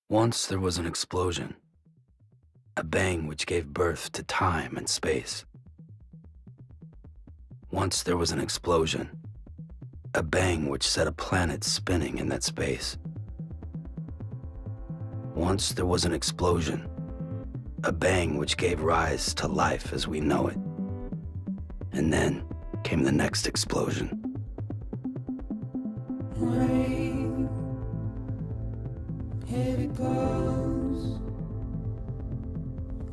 Once there was an explosion, a bang which gave birth to time and space. Once there was an explosion, a bang which set a planet spinning in that space. Once there was an explosion, a bang which gave rise to life as we know it. And then came the next explosion. Rain, heavy clothes,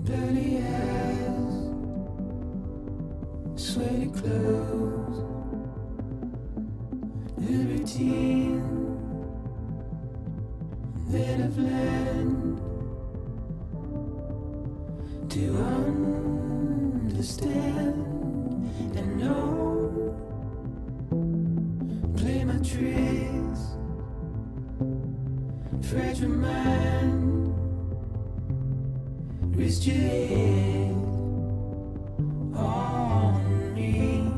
dirty eyes, sweaty clothes, the routine that I've learned to understand and know. Play my tricks, fragile mind, rest your head on me.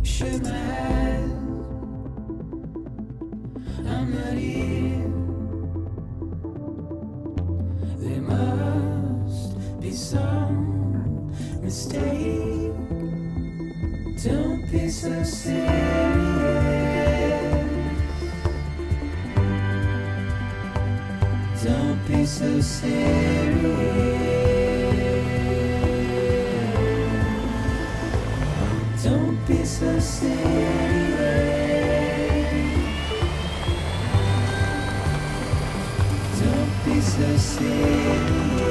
Shut my eyes, I'm not here. There must be some mistake. Don't be so serious. Don't be so serious. Don't be so serious. Don't be so serious.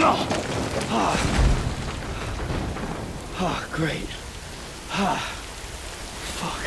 No. Great. Fuck.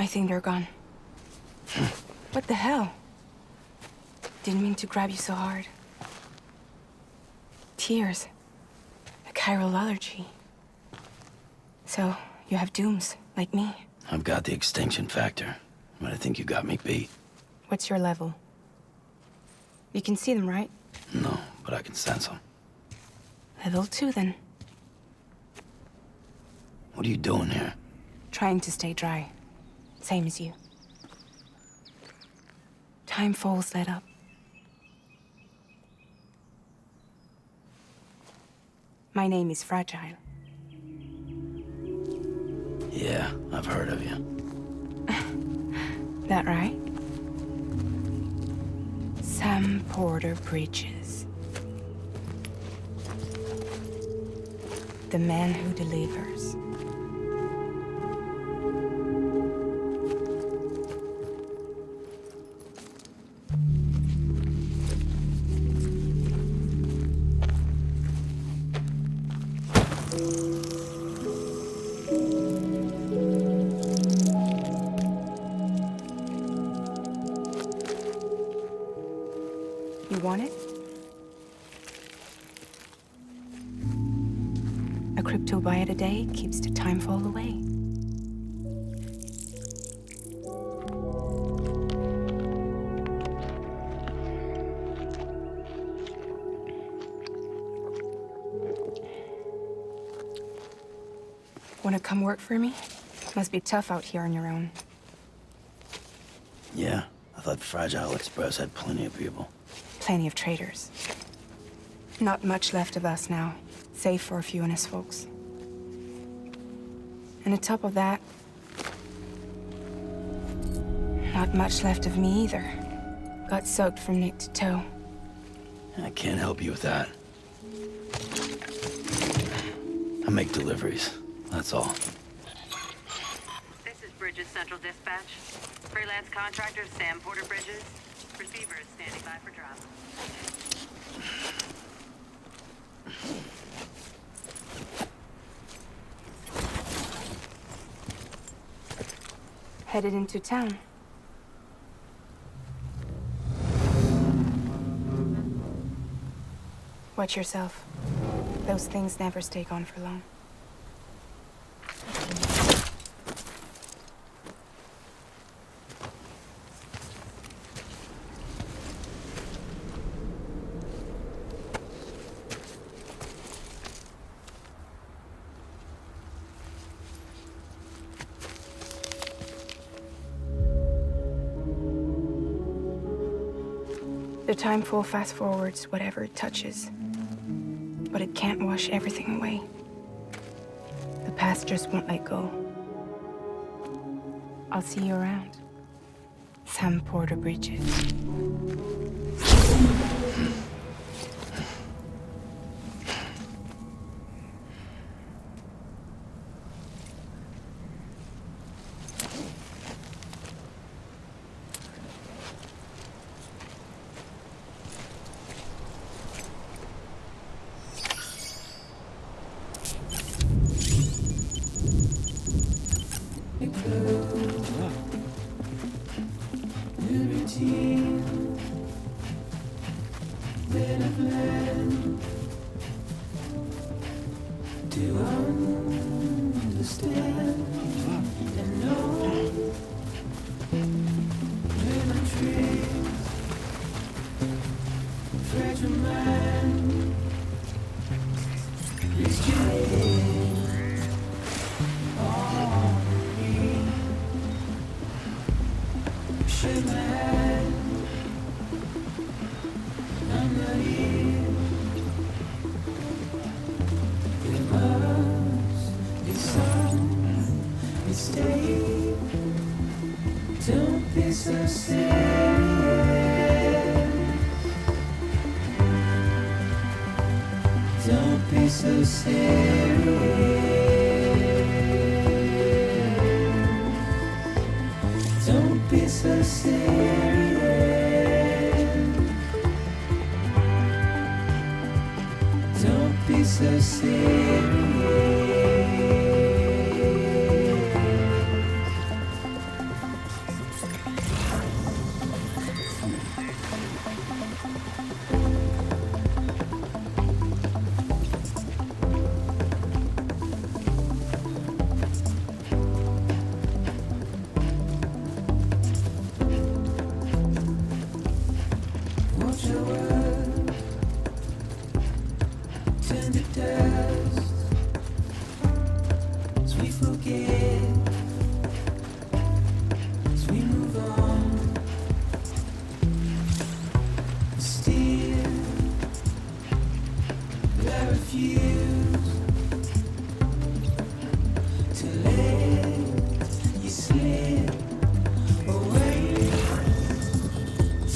I think they're gone. What the hell? Didn't mean to grab you so hard. Tears. A chiral allergy. So, you have dooms, like me. I've got the extinction factor, but I think you got me beat. What's your level? You can see them, right? No, but I can sense them. Level 2, then. What are you doing here? Trying to stay dry. Same as you. Timefall's let up. My name is Fragile. Yeah, I've heard of you. That right? Samu Porteru Bridges. The man who delivers. You want it? A crypto byte a day keeps the timefall away. Wanna come work for me? Must be tough out here on your own. Yeah, I thought Fragile Express had plenty of people. Plenty of traitors. Not much left of us now, save for a few honest folks. And on top of that, not much left of me either. Got soaked from neck to toe. I can't help you with that. I make deliveries, that's all. This is Bridges Central Dispatch. Freelance contractor Samu Porteru Bridges. Receiver is standing by for drop. Headed into town. Watch yourself. Those things never stay gone for long. The timefall fast forwards whatever it touches, but it can't wash everything away. The past just won't let go. I'll see you around. Samu Porteru Bridges.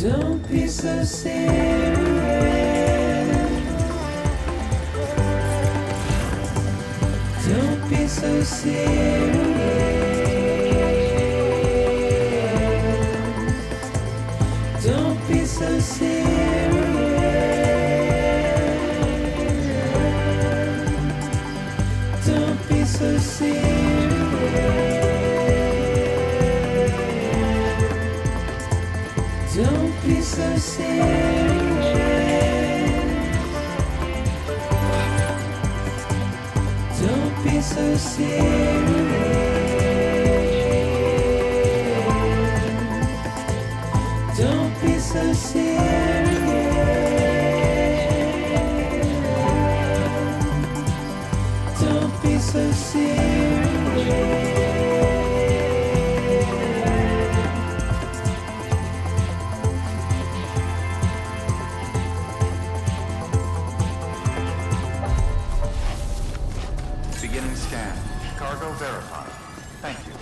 Don't be so serious. Don't be so serious. Don't be so serious. Don't be so serious. Don't be so serious. Don't be so serious. Don't be so serious. Don't be so serious. Beginning scan. Cargo verified. Thank you.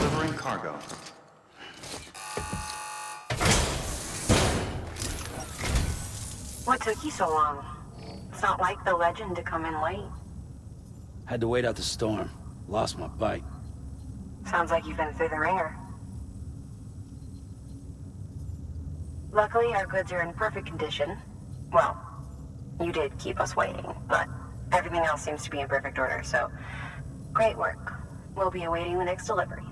Delivering cargo. What took you so long? It's not like the legend to come in late. Had to wait out the storm. Lost my bike. Sounds like you've been through the ringer. Luckily, our goods are in perfect condition. Well, you did keep us waiting, but everything else seems to be in perfect order, so great work. We'll be awaiting the next delivery.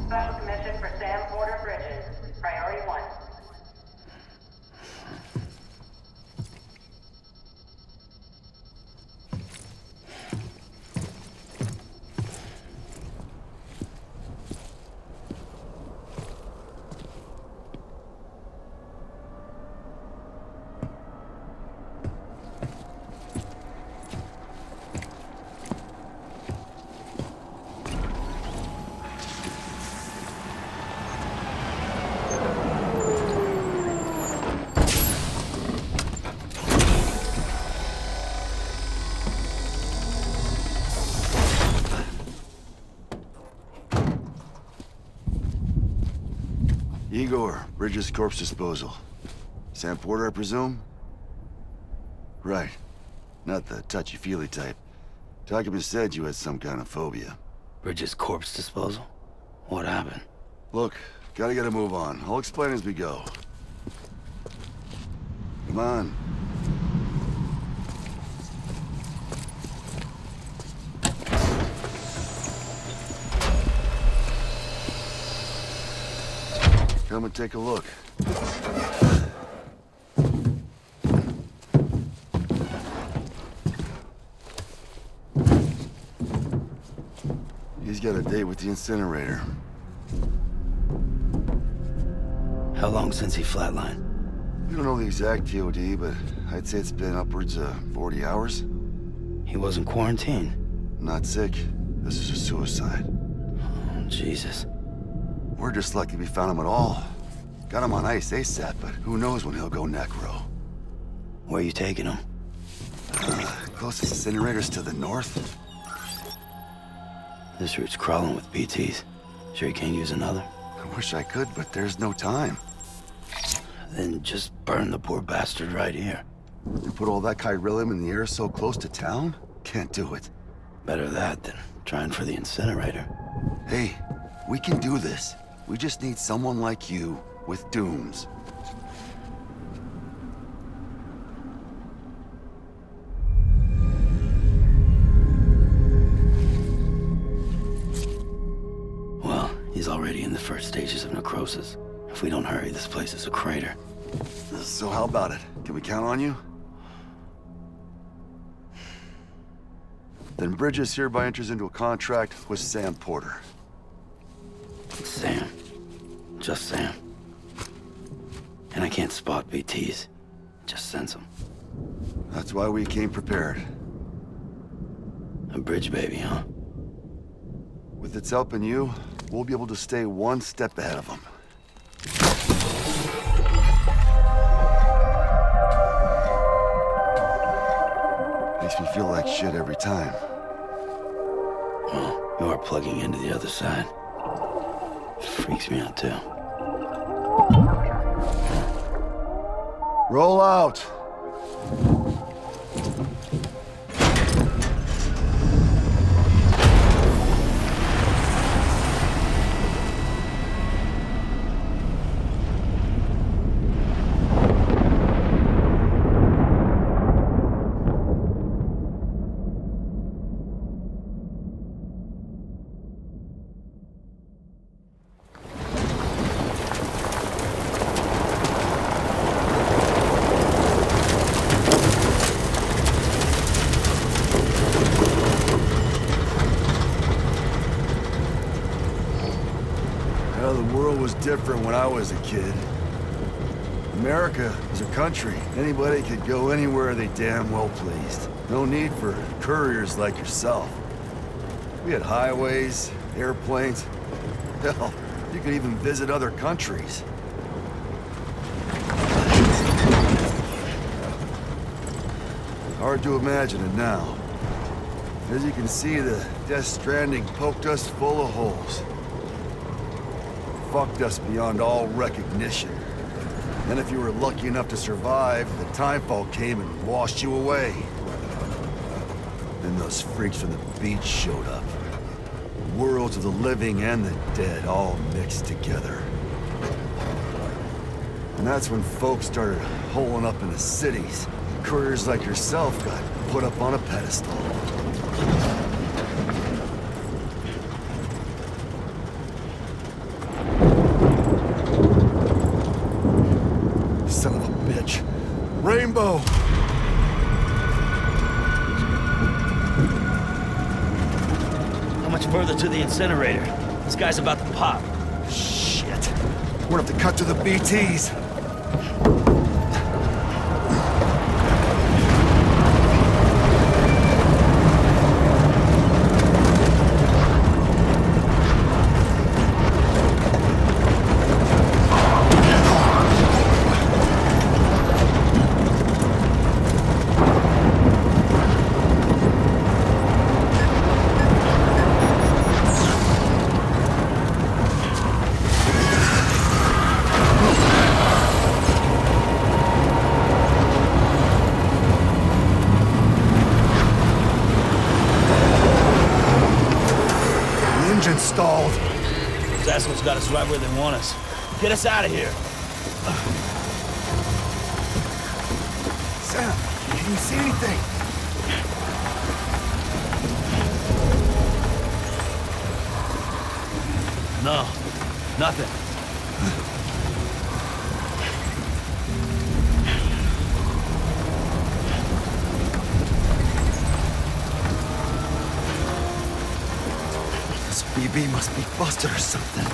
Special commission for Samu Porteru Bridges. Priority 1. Igor, Bridges corpse disposal. Sam Porter, I presume? Right. Not the touchy-feely type. Documents said you had some kind of phobia. Bridges corpse disposal? What happened? Look, gotta get a move on. I'll explain as we go. Come on. Come and take a look. He's got a date with the incinerator. How long since he flatlined? We don't know the exact TOD, but I'd say it's been upwards of 40 hours. He wasn't quarantined. Not sick. This is a suicide. Oh, Jesus. We're just lucky we found him at all. Got him on ice ASAP, but who knows when he'll go necro. Where you taking him? Closest incinerator's to the north. This route's crawling with BTs. Sure you can't use another? I wish I could, but there's no time. Then just burn the poor bastard right here. You put all that chiralium in the air so close to town? Can't do it. Better that than trying for the incinerator. Hey, we can do this. We just need someone like you with dooms. already in the first stages of necrosis. If we don't hurry, this place is a crater. So how about it? Can we count on you? Then Bridges hereby enters into a contract with Sam Porter. Sam. Just Sam. And I can't spot BTs. Just sense them. That's why we came prepared. A bridge baby, huh? With its help and you, we'll be able to stay one step ahead of them. Makes me feel like shit every time. Well, you are plugging into the other side. Freaks me out, too. Roll out! Different when I was a kid. America was a country. Anybody could go anywhere they damn well pleased. No need for couriers like yourself. We had highways, airplanes. Hell, you could even visit other countries. Hard to imagine it now. As you can see, the Death Stranding poked us full of holes. Fucked us beyond all recognition. Then if you were lucky enough to survive, the timefall came and washed you away. Then those freaks from the beach showed up. Worlds of the living and the dead all mixed together. And that's when folks started holing up in the cities. Couriers like yourself got put up on a pedestal. Rainbow! How much further to the incinerator? This guy's about to pop. Shit. We're gonna have to cut to the BTs. Stalled. Those assholes got us right where they want us. Get us out of here. Sam, can you see anything? No, nothing. BB must be busted or something.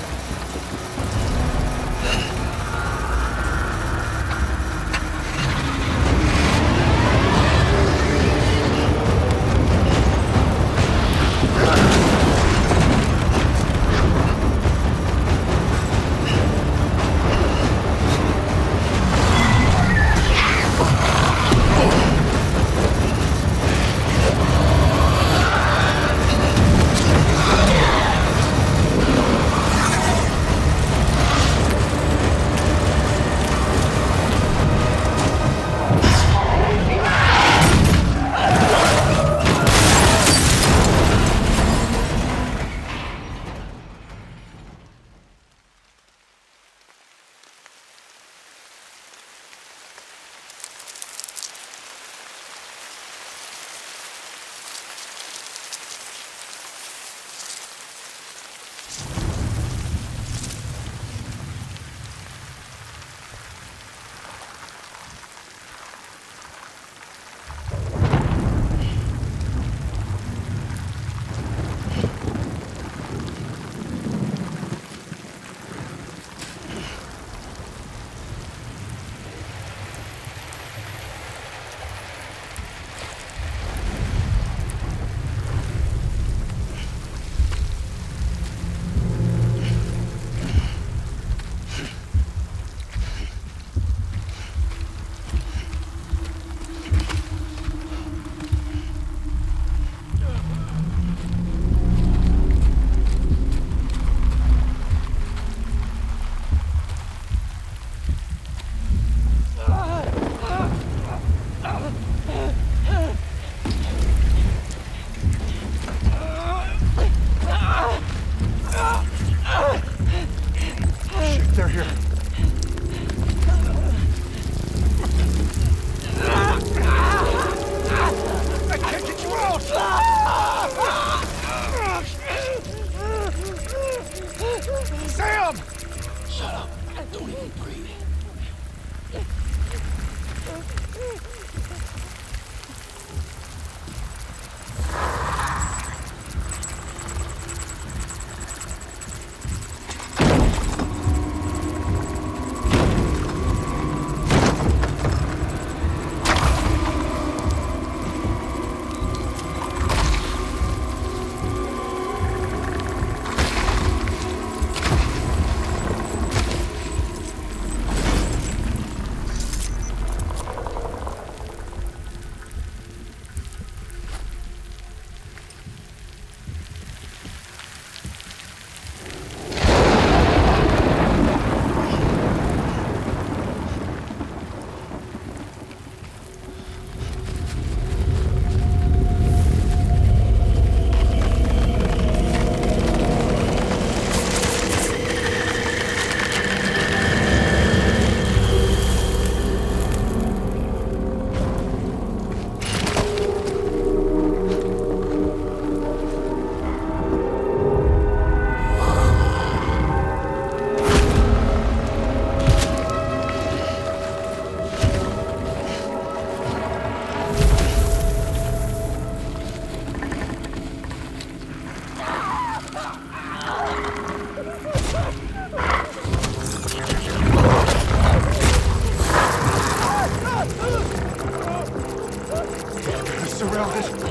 surrounded.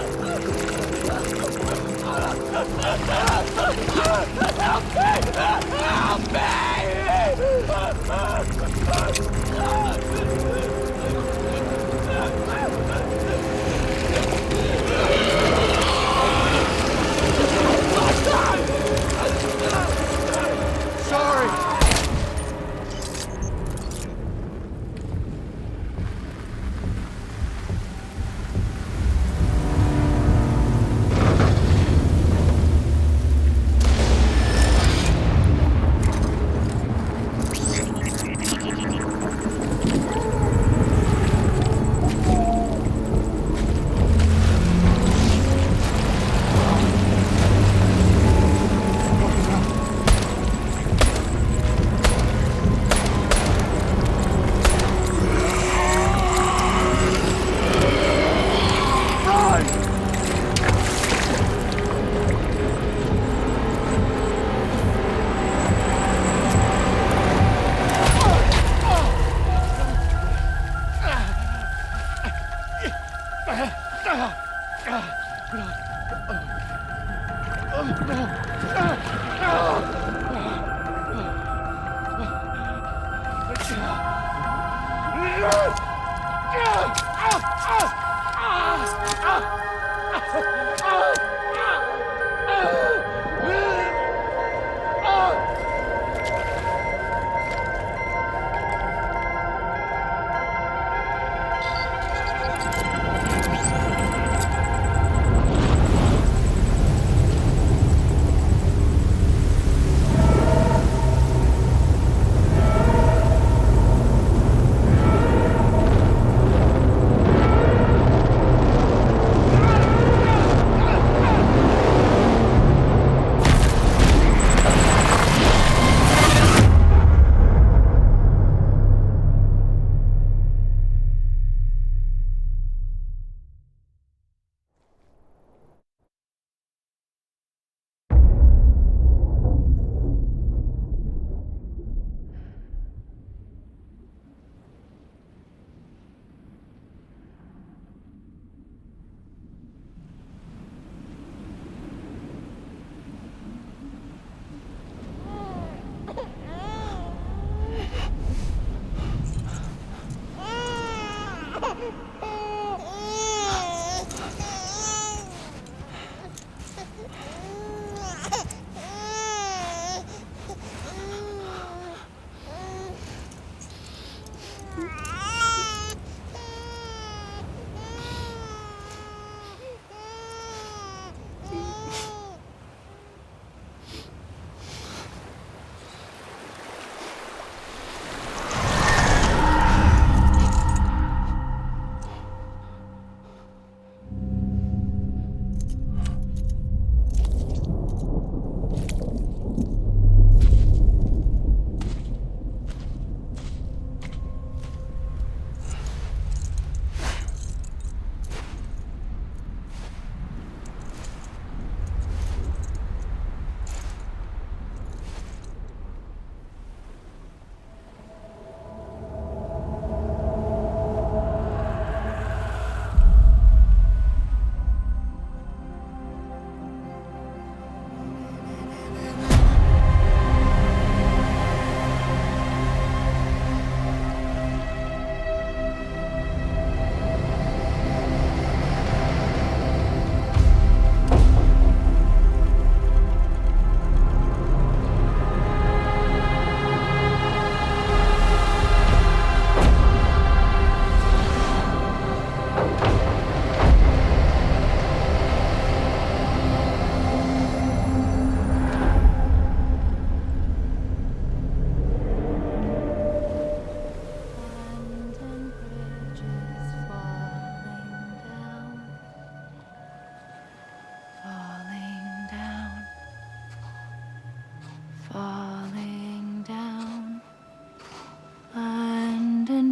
Sorry.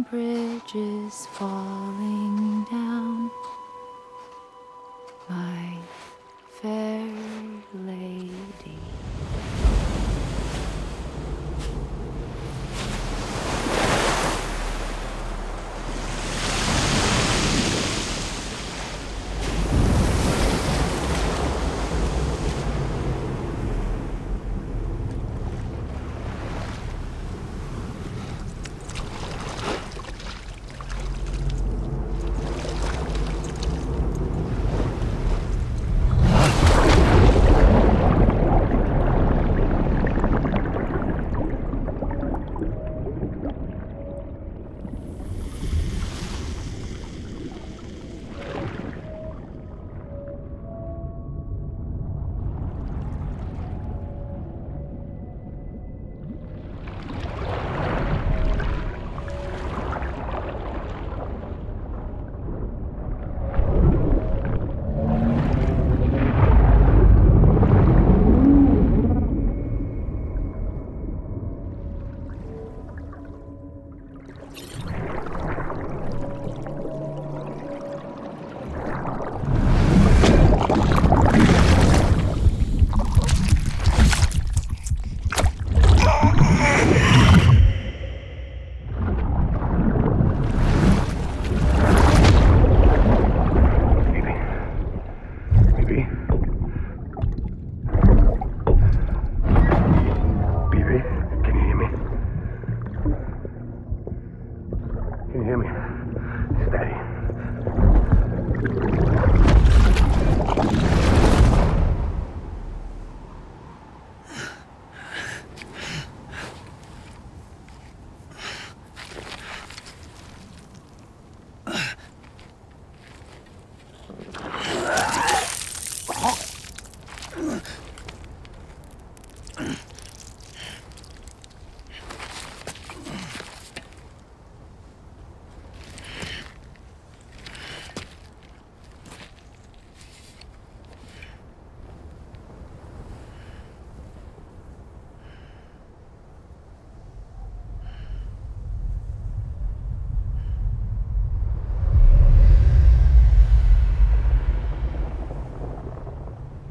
bridges falling down, my fair lady.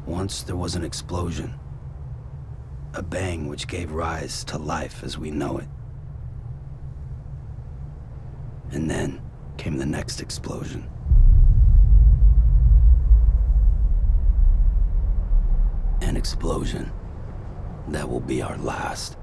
Once there was an explosion. A bang which gave rise to life as we know it. And then came the next explosion. An explosion that will be our last.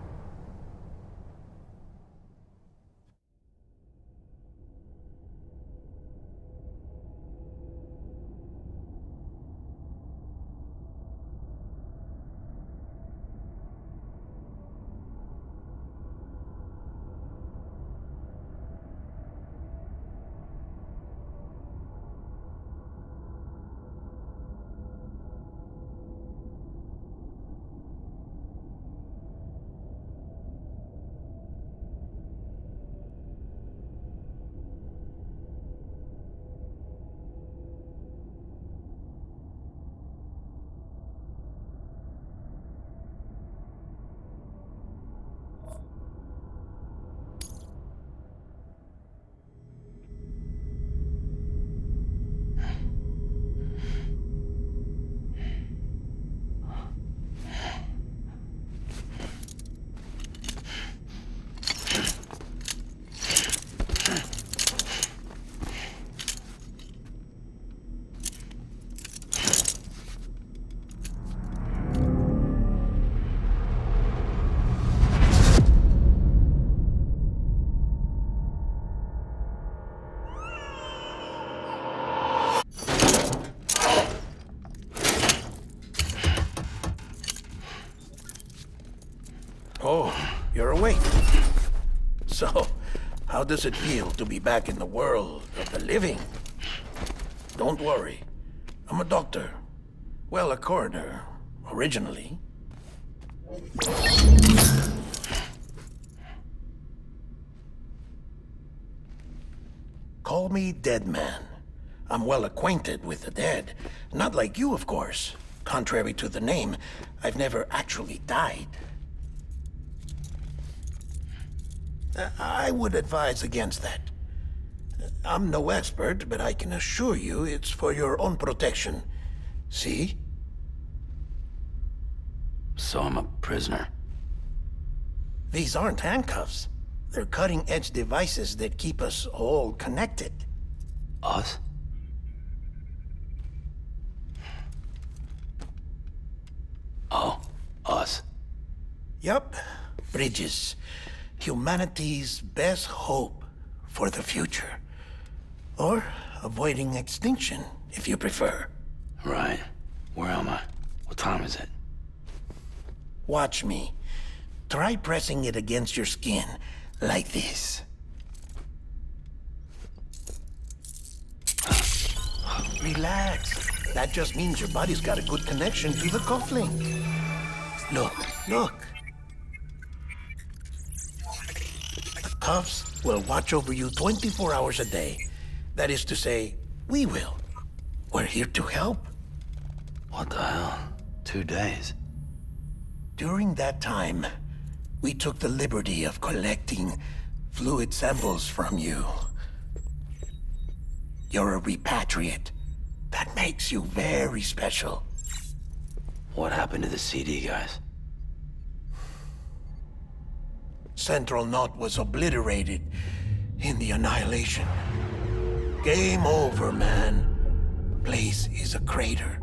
Oh, you're awake. So, how does it feel to be back in the world of the living? Don't worry. I'm a doctor. Well, a coroner, originally. Call me Dead Man. I'm well acquainted with the dead. Not like you, of course. Contrary to the name, I've never actually died. I would advise against that. I'm no expert, but I can assure you it's for your own protection. See? So I'm a prisoner. These aren't handcuffs. They're cutting-edge devices that keep us all connected. Us? Oh, us. Yup. Bridges. Humanity's best hope for the future. Or avoiding extinction, if you prefer. Right. Where am I? What time is it? Watch me. Try pressing it against your skin, like this. Relax. That just means your body's got a good connection to the cufflink. Look. The cuffs will watch over you 24 hours a day. That is to say, we will. We're here to help. What the hell? 2 days? During that time, we took the liberty of collecting fluid samples from you. You're a repatriate. That makes you very special. What happened to the CD guys? Central Knot was obliterated in the annihilation. Game over, man. Place is a crater.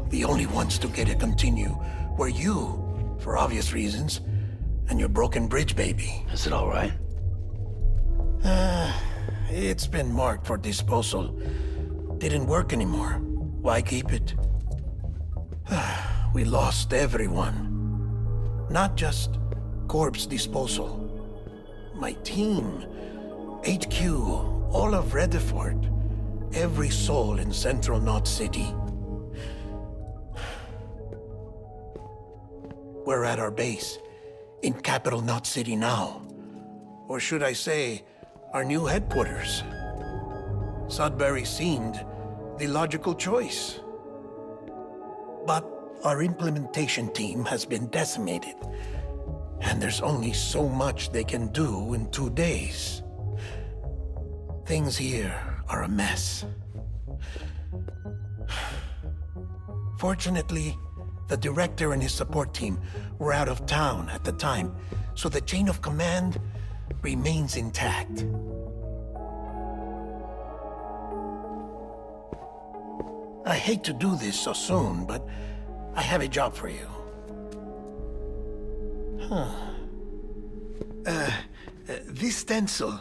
The only ones to get to continue were you, for obvious reasons, and your broken bridge baby. Is it all right? It's been marked for disposal. Didn't work anymore. Why keep it? We lost everyone. Not just corpse disposal. My team, HQ, all of Redford. every soul in Central Knot City. We're at our base, in Capital Knot City now. Or should I say, our new headquarters. Sudbury seemed the logical choice. But our implementation team has been decimated, and there's only so much they can do in 2 days. Things here are a mess. Fortunately, the director and his support team were out of town at the time, so the chain of command remains intact. I hate to do this so soon, but I have a job for you. This stencil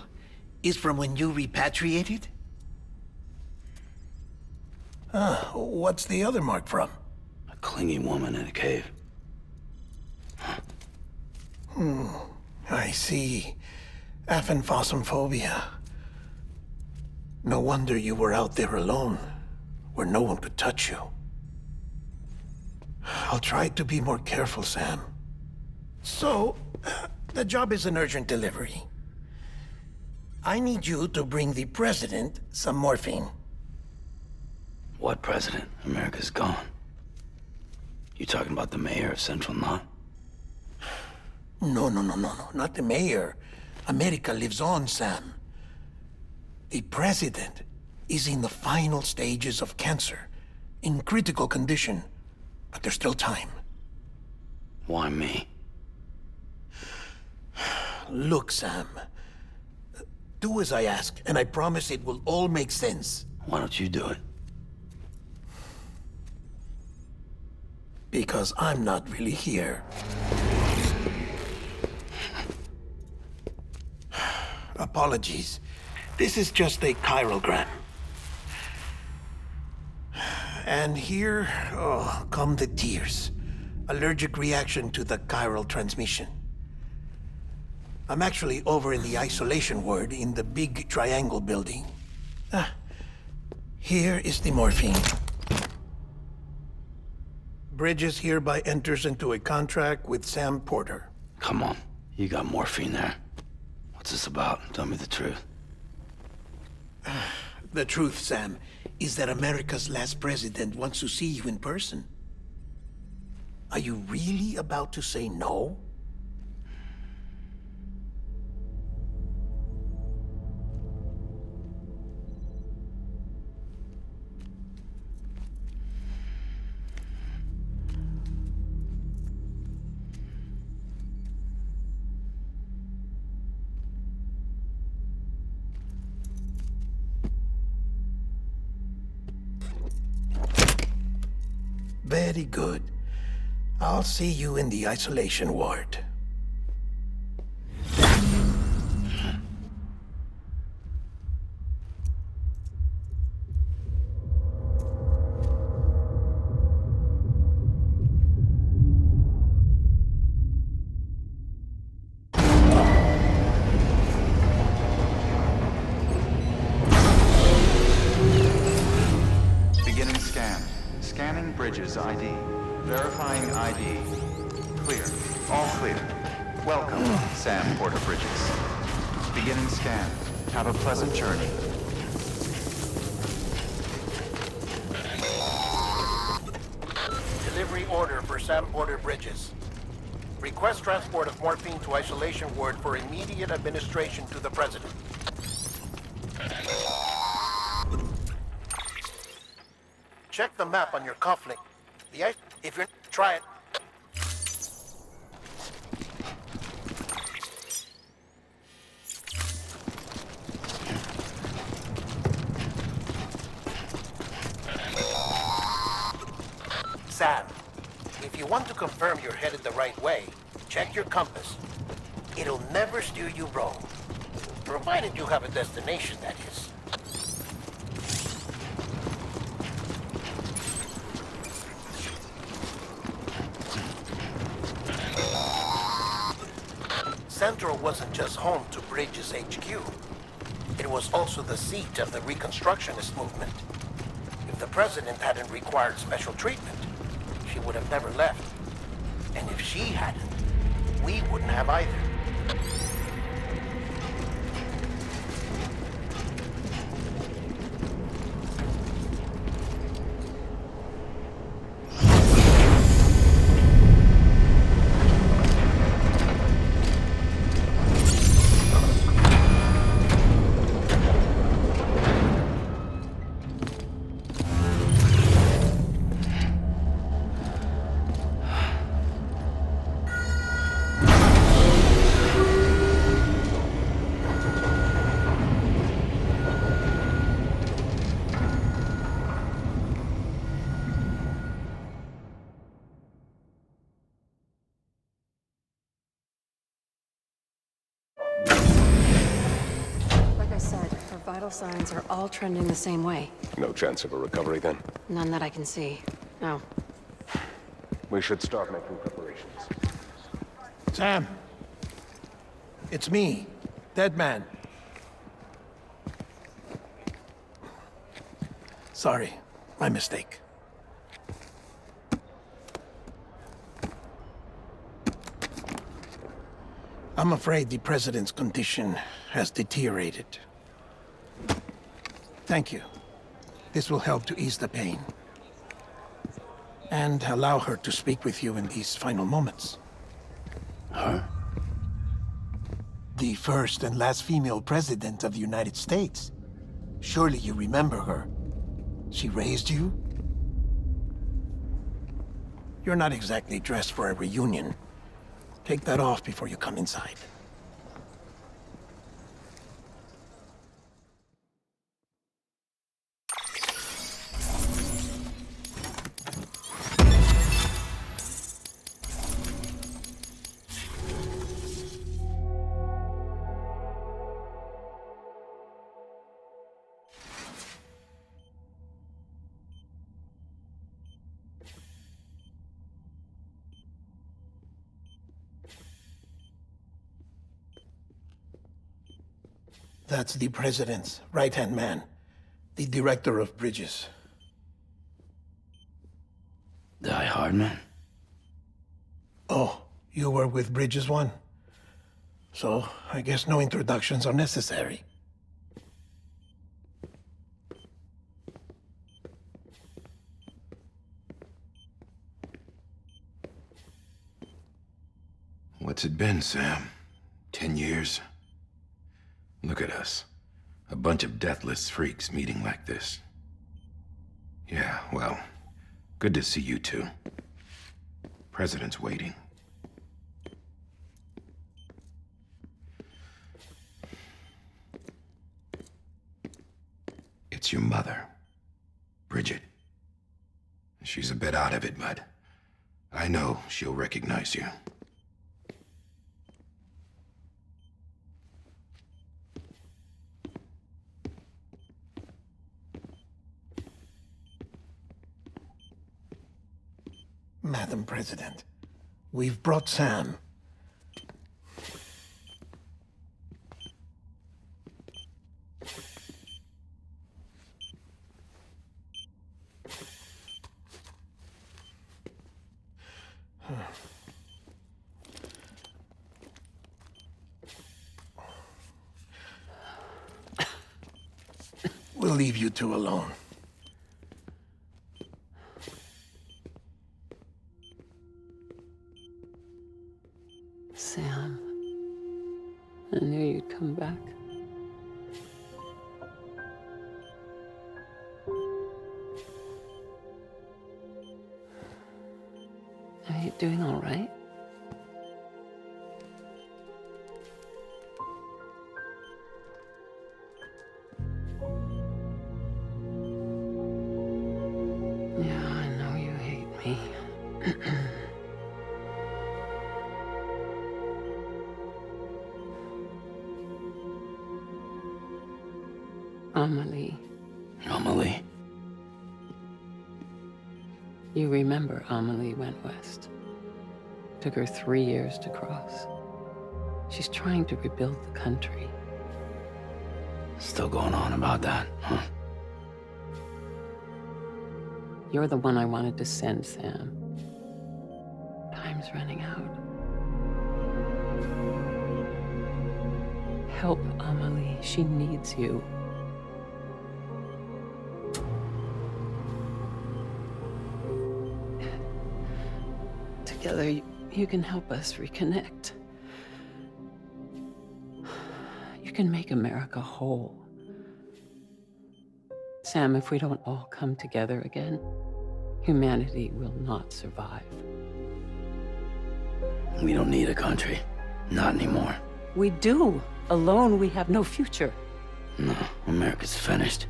is from when you repatriated? What's the other mark from? A clingy woman in a cave. I see. Aphenphosmphobia. No wonder you were out there alone, where no one could touch you. I'll try to be more careful, Sam. So, the job is an urgent delivery. I need you to bring the president some morphine. What president? America's gone. You talking about the mayor of Central Knot? No, not the mayor. America lives on, Sam. The president is in the final stages of cancer, in critical condition, but there's still time. Why me? Look, Sam. Do as I ask, and I promise it will all make sense. Why don't you do it? Because I'm not really here. Apologies. This is just a chirogram. And here, come the tears. Allergic reaction to the chiral transmission. I'm actually over in the isolation ward in the big triangle building. Here is the morphine. Bridges hereby enters into a contract with Sam Porter. Come on. You got morphine there. What's this about? Tell me the truth. The truth, Sam, is that America's last president wants to see you in person. Are you really about to say no? Very good. I'll see you in the isolation ward. Beginning scan. Scanning Bridges ID. Verifying ID. Clear. All clear. Welcome, Sam Porteru Bridges. Beginning scan. Have a pleasant journey. Delivery order for Sam Porteru Bridges. Request transport of morphine to isolation ward for immediate administration to the president. Check the map on your cufflink. If you're try it. Sam, if you want to confirm you're headed the right way, check your compass. It'll never steer you wrong. Provided you have a destination, that is. Central wasn't just home to Bridges HQ. It was also the seat of the Reconstructionist movement. If the president hadn't required special treatment, she would have never left. And if she hadn't, we wouldn't have either. Vital signs are all trending the same way. No chance of a recovery then? None that I can see. No. We should start making preparations. Sam! It's me, Dead Man. Sorry, my mistake. I'm afraid the president's condition has deteriorated. Thank you. This will help to ease the pain. And allow her to speak with you in these final moments. Her? The first and last female president of the United States. Surely you remember her. She raised you? You're not exactly dressed for a reunion. Take that off before you come inside. That's the president's right-hand man, the director of bridges. Die Hardman? Oh, you were with Bridges 1? So, I guess no introductions are necessary. What's it been, Sam? 10 years? Look at us. A bunch of deathless freaks meeting like this. Yeah, well, good to see you two. President's waiting. It's your mother, Bridget. She's a bit out of it, but I know she'll recognize you. Madam President, we've brought Sam. We'll leave you two alone. Sam, I knew you'd come back. Are you doing all right? Yeah, I know you hate me. Amelie. Amelie? You remember Amelie went west. Took her 3 years to cross. She's trying to rebuild the country. Still going on about that, huh? You're the one I wanted to send, Sam. Time's running out. Help Amelie. She needs you. Together, you can help us reconnect. You can make America whole. Sam, if we don't all come together again, humanity will not survive. We don't need a country. Not anymore. We do. Alone, we have no future. No, America's finished.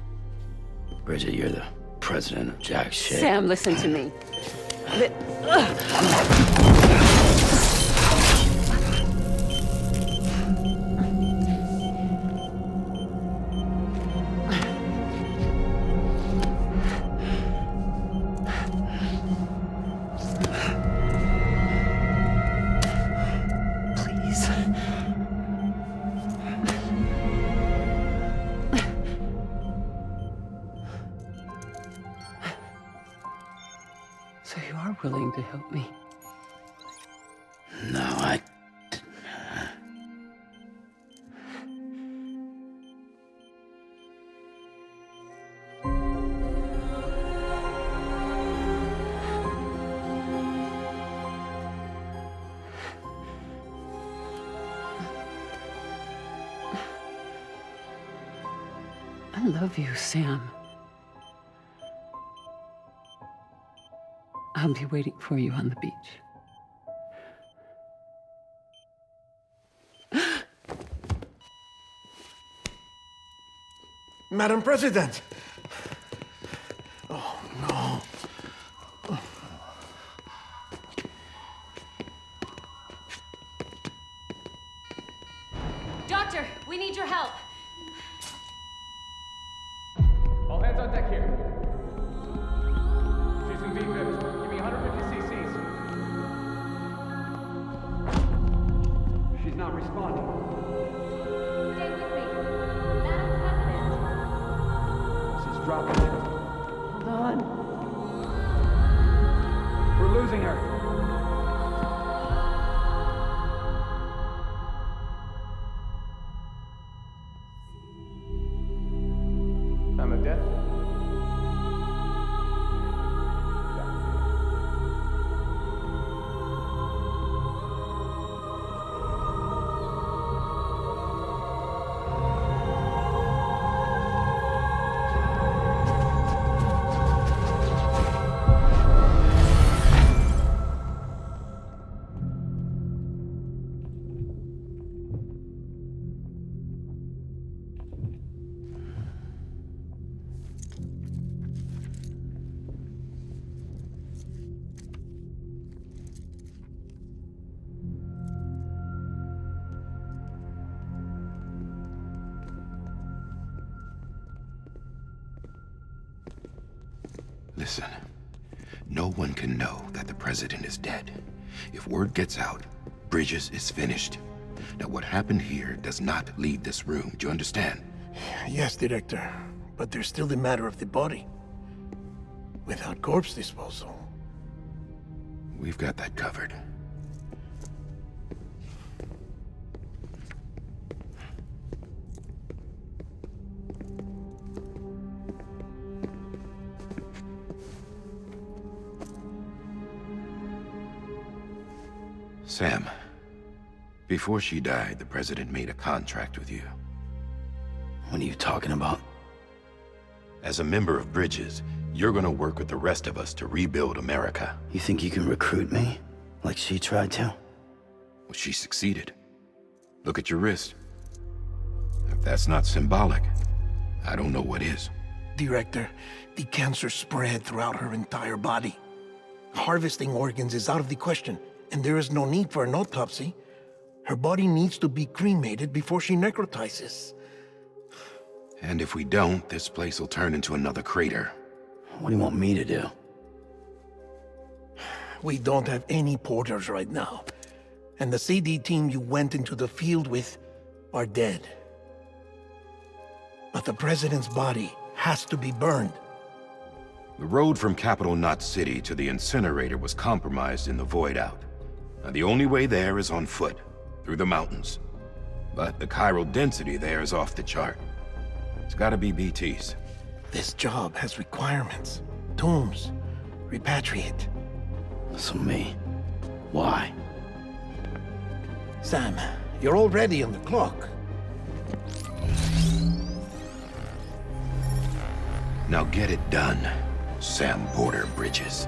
Bridget, you're the president of jack shit. Sam, listen to me. So you are willing to help me? No, I love you, Sam. I'll be waiting for you on the beach. Madam President! Oh, no. Doctor, we need your help. All hands on deck here. She's in V-Viv. Give me 150 cc's. She's not responding. Stay with me. Madam President. She's dropping. Hold on. We're losing her. I'm a death. Listen, no one can know that the president is dead. If word gets out, Bridges is finished. Now, what happened here does not leave this room. Do you understand? Yes, Director. But there's still the matter of the body. Without corpse disposal. We've got that covered. Sam, before she died, the president made a contract with you. What are you talking about? As a member of Bridges, you're gonna work with the rest of us to rebuild America. You think you can recruit me? Like she tried to? Well, she succeeded. Look at your wrist. If that's not symbolic, I don't know what is. Director, the cancer spread throughout her entire body. Harvesting organs is out of the question, and there is no need for an autopsy. Her body needs to be cremated before she necrotizes. And if we don't, this place will turn into another crater. What do you want me to do? We don't have any porters right now. And the CD team you went into the field with are dead. But the president's body has to be burned. The road from Capital Knot City to the incinerator was compromised in the void out. Now, the only way there is on foot, through the mountains. But the chiral density there is off the chart. It's gotta be BT's. This job has requirements. Tombs. Repatriate. So me. Why? Sam, you're already on the clock. Now get it done, Samu Porteru Bridges.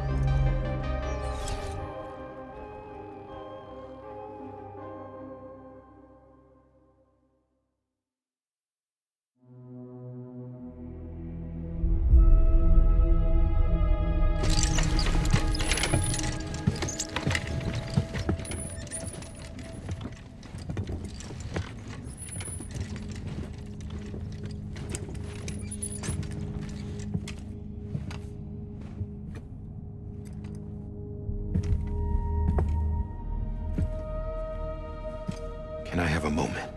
Can I have a moment?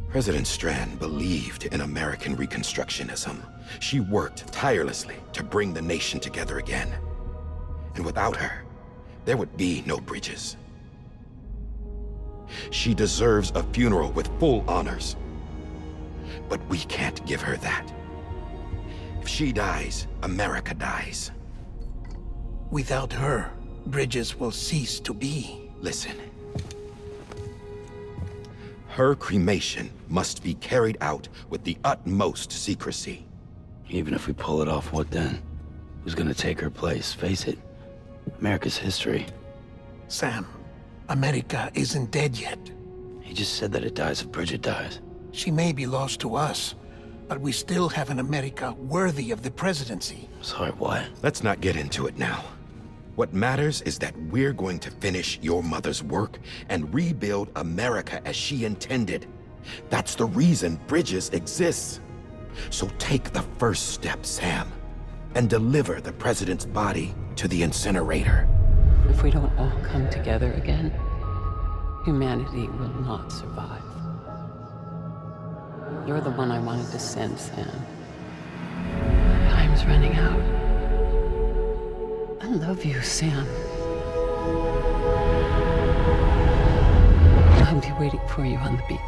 President Strand believed in American Reconstructionism. She worked tirelessly to bring the nation together again. And without her, there would be no Bridges. She deserves a funeral with full honors. But we can't give her that. If she dies, America dies. Without her, Bridges will cease to be. Listen. Her cremation must be carried out with the utmost secrecy. Even if we pull it off, what then? Who's gonna take her place? Face it, America's history. Sam, America isn't dead yet. He just said that it dies if Bridget dies. She may be lost to us, but we still have an America worthy of the presidency. Sorry, what? Let's not get into it now. What matters is that we're going to finish your mother's work and rebuild America as she intended. That's the reason Bridges exists. So take the first step, Sam, and deliver the president's body to the incinerator. If we don't all come together again, humanity will not survive. You're the one I wanted to send, Sam. Time's running out. I love you, Sam. I'll be waiting for you on the beach.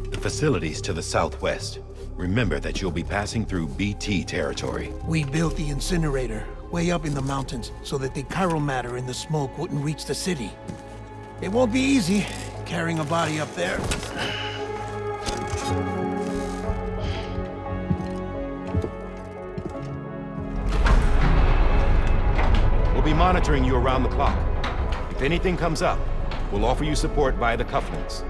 The facilities to the southwest. Remember that you'll be passing through BT territory. We built the incinerator way up in the mountains so that the chiral matter in the smoke wouldn't reach the city. It won't be easy carrying a body up there. We'll be monitoring you around the clock. If anything comes up, we'll offer you support via the cufflinks.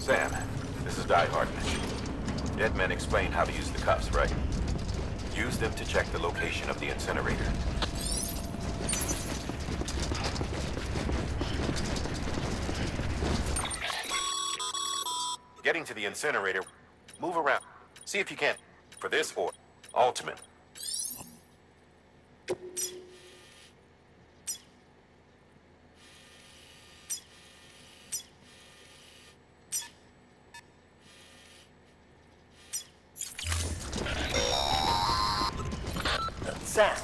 Sam, this is Die Hard. Dead men explained how to use the cuffs, right? Use them to check the location of the incinerator. Getting to the incinerator, move around. See if you can, for this or ultimate. Sam,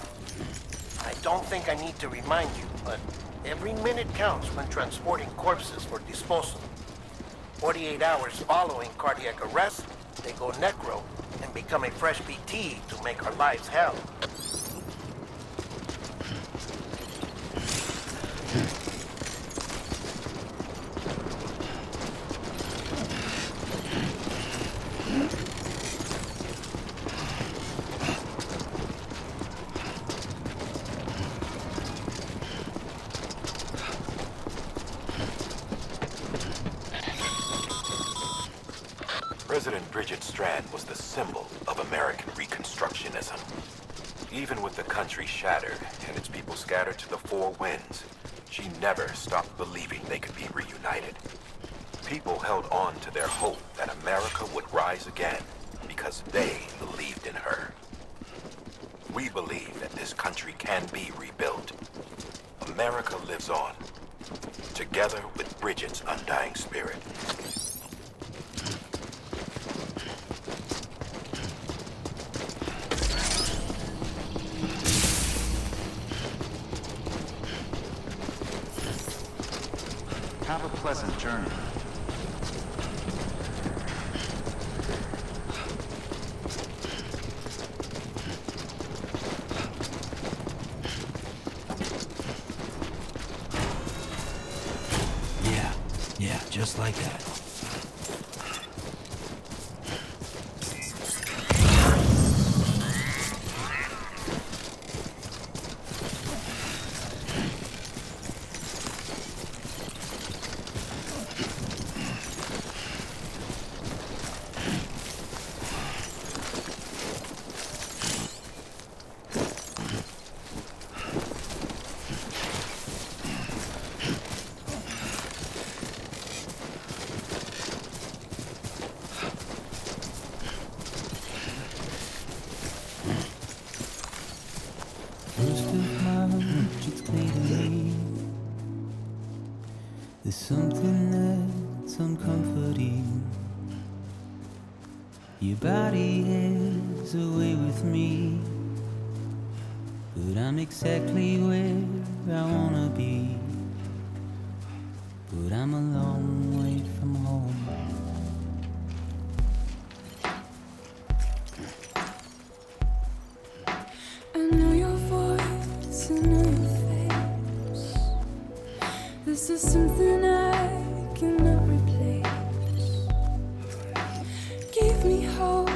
I don't think I need to remind you, but every minute counts when transporting corpses for disposal. 48 hours following cardiac arrest, they go necro and become a fresh BT to make our lives hell. President Bridget Strand was the symbol of American Reconstructionism. Even with the country shattered and its people scattered to the four winds, she never stopped believing they could be reunited. People held on to their hope that America would rise again because they believed in her. We believe that this country can be rebuilt. America lives on, together with Bridget's undying spirit. Have a pleasant journey. Yeah, just like that. There's something that's uncomforting. Your body is away with me, but I'm exactly where I wanna be. But I'm a long way from home. I know your voice, I know your face. This is something I cannot replace. Gave me hope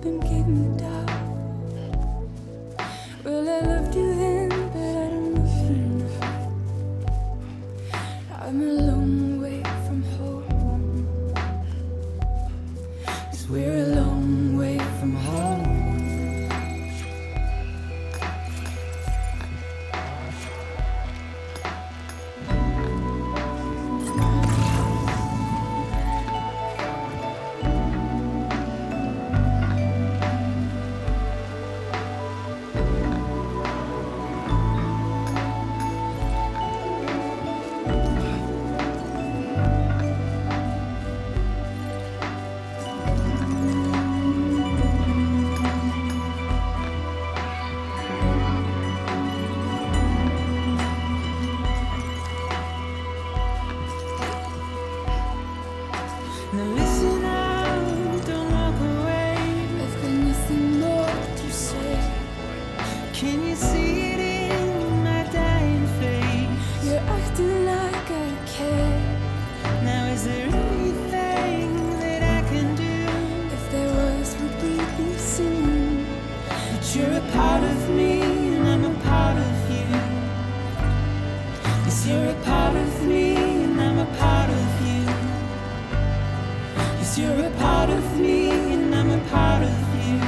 and gave me doubt. Well, I loved you then, but I don't love you now. I'm a long way from home. 'Cause we're a long way from home. Now listen out, don't walk away. I've got nothing more to say. Can you see it in my dying face? You're acting like I care. Now is there anything that I can do? If there was, would we be singing? But you're a part of me and I'm a part of you. Yes, you're a part of me and I'm a part of you. Yes, you're a part of me and I'm a part of you.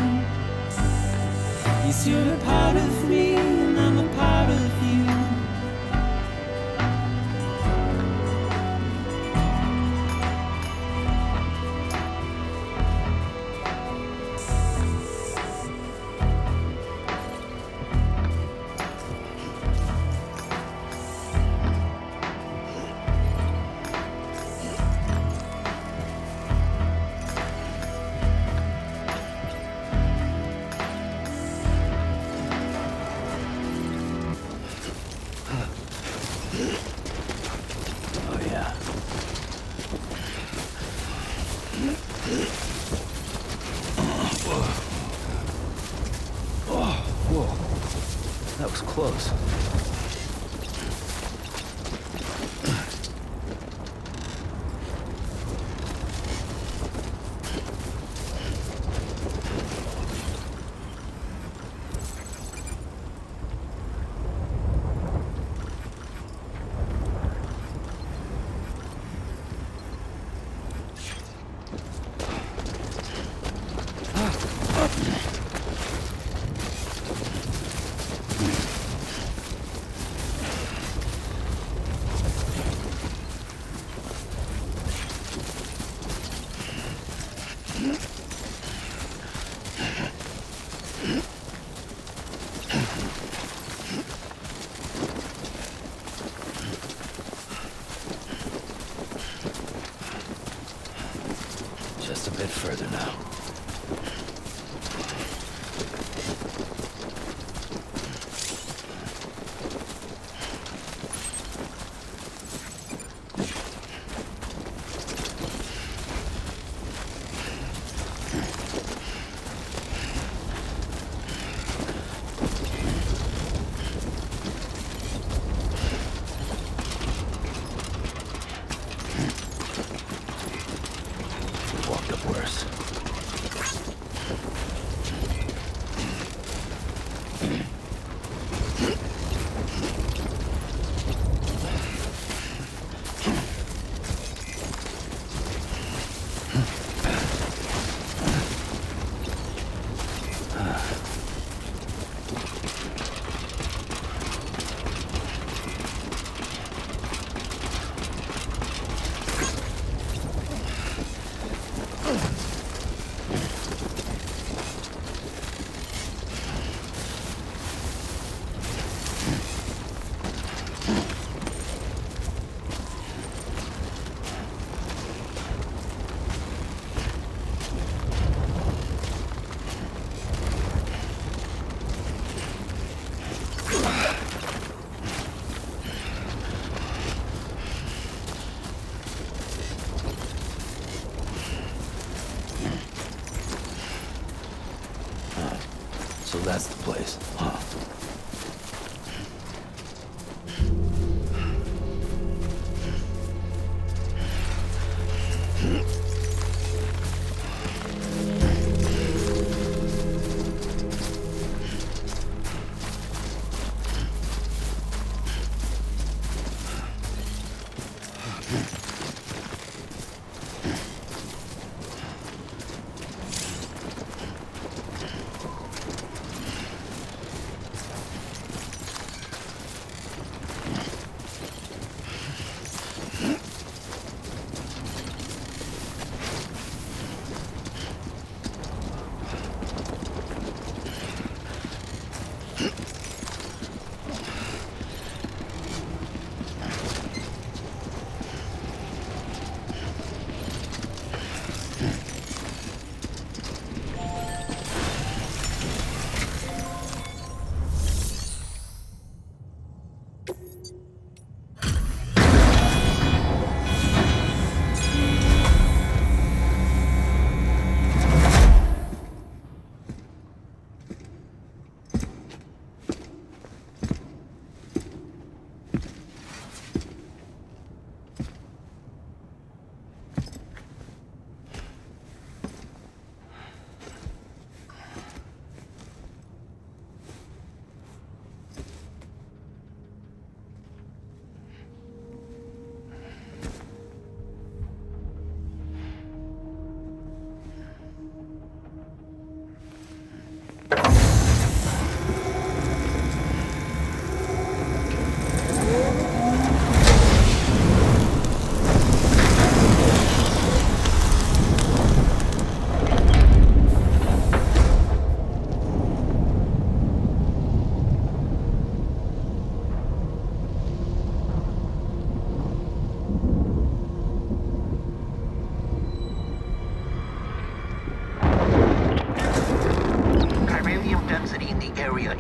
Yes, you're a part of me and I'm a part of you. Oh, yeah. Oh, whoa. That was close. just a bit further now. So that's the place, huh?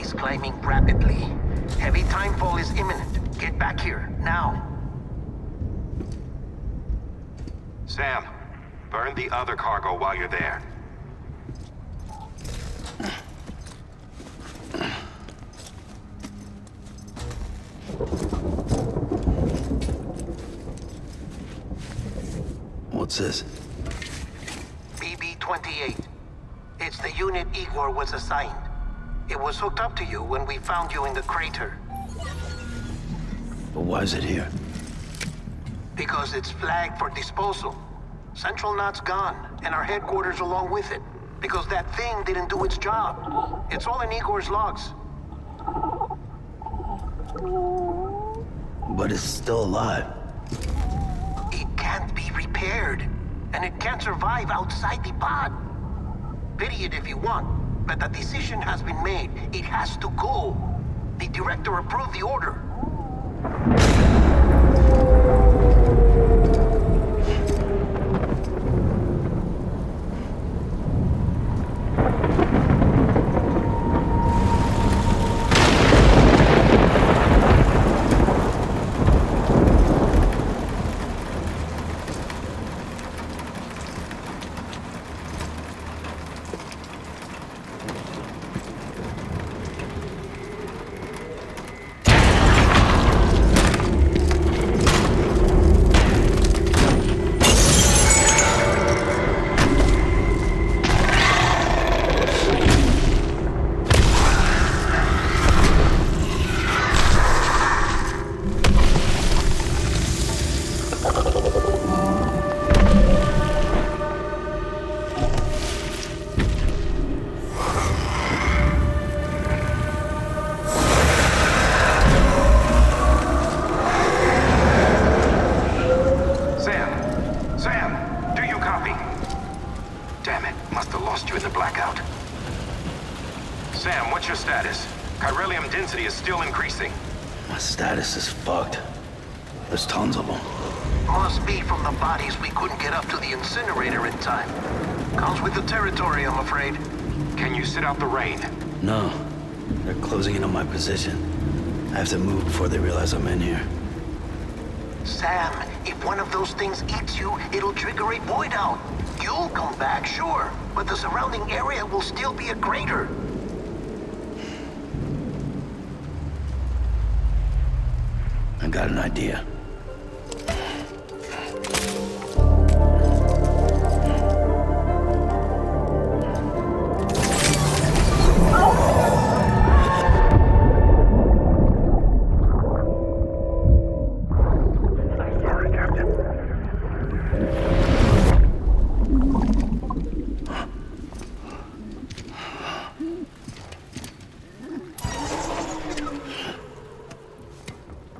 is climbing rapidly. Heavy timefall is imminent. Get back here, now. Sam, burn the other cargo while you're there. What's this? BB-28. It's the unit Igor was assigned. It was hooked up to you when we found you in the crater. But why is it here? Because it's flagged for disposal. Central Knot's gone, and our headquarters along with it. Because that thing didn't do its job. It's all in Igor's logs. But it's still alive. It can't be repaired, and it can't survive outside the pod. Pity it if you want, but the decision has been made. It has to go. The director approved the order. status is fucked. There's tons of them. Must be from the bodies we couldn't get up to the incinerator in time. Comes with the territory, I'm afraid. Can you sit out the rain? No. They're closing in on my position. I have to move before they realize I'm in here. Sam, if one of those things eats you, it'll trigger a void out. You'll come back, sure, but the surrounding area will still be a crater. I got an idea.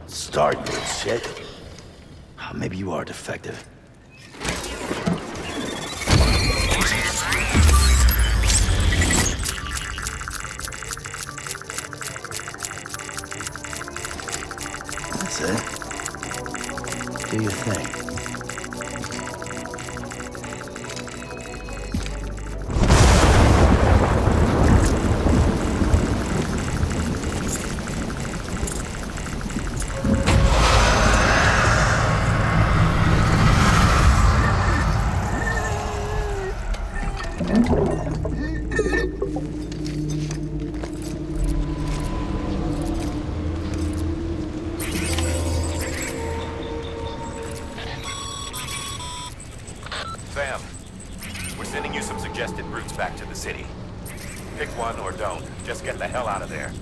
Start, you little shit. Maybe you are defective. That's it. Do your thing. Sam, we're sending you some suggested routes back to the city. Pick one or don't. Just get the hell out of there.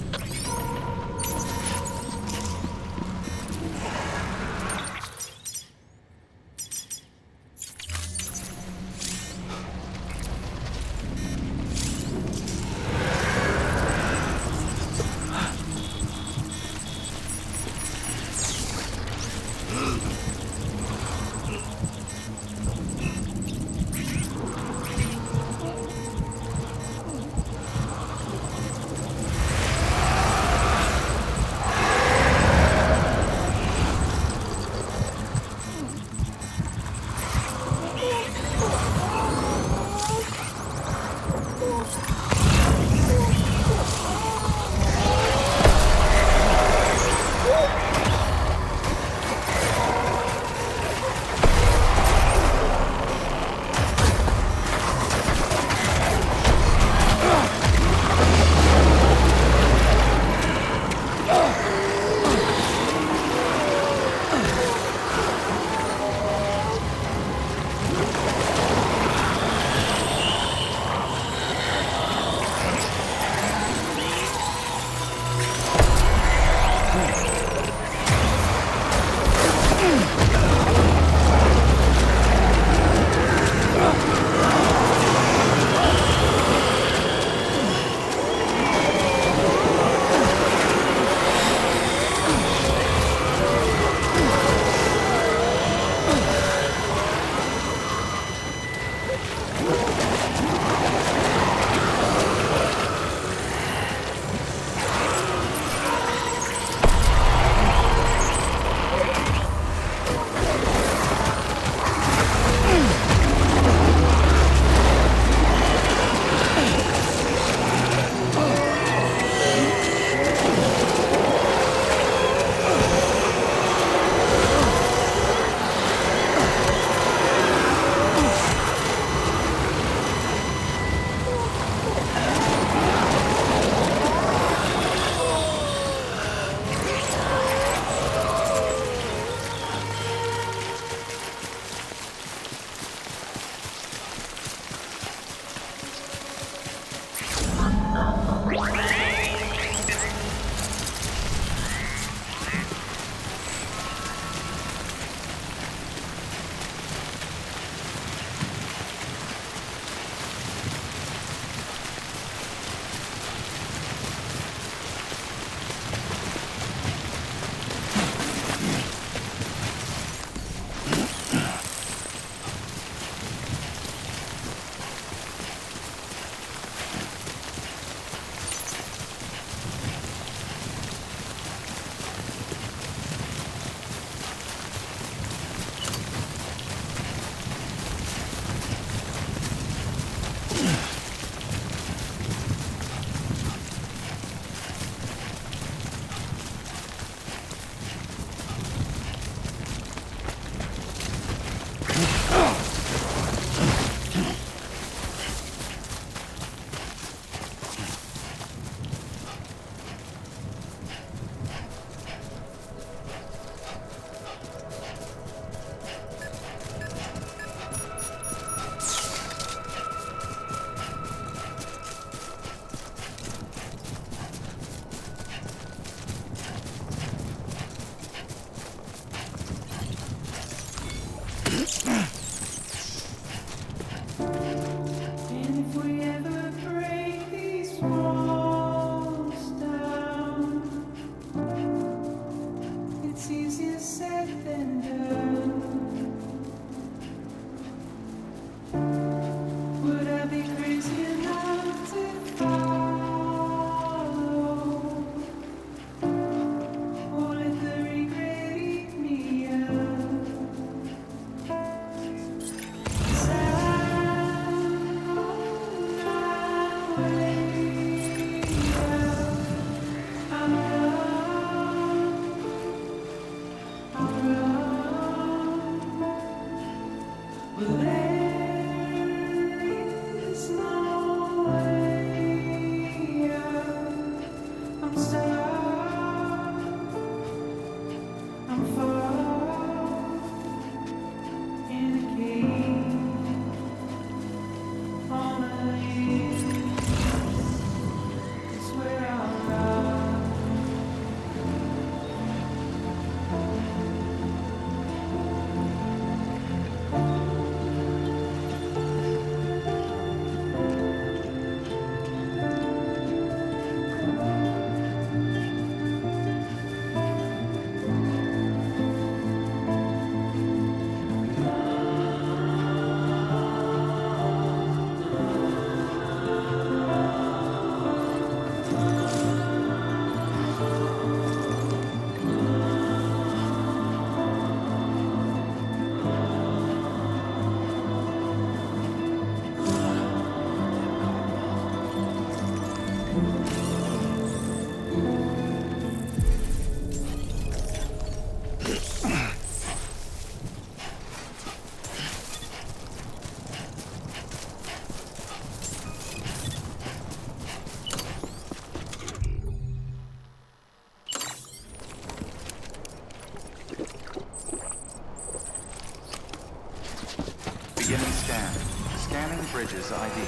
scanned. Scanning Bridges ID.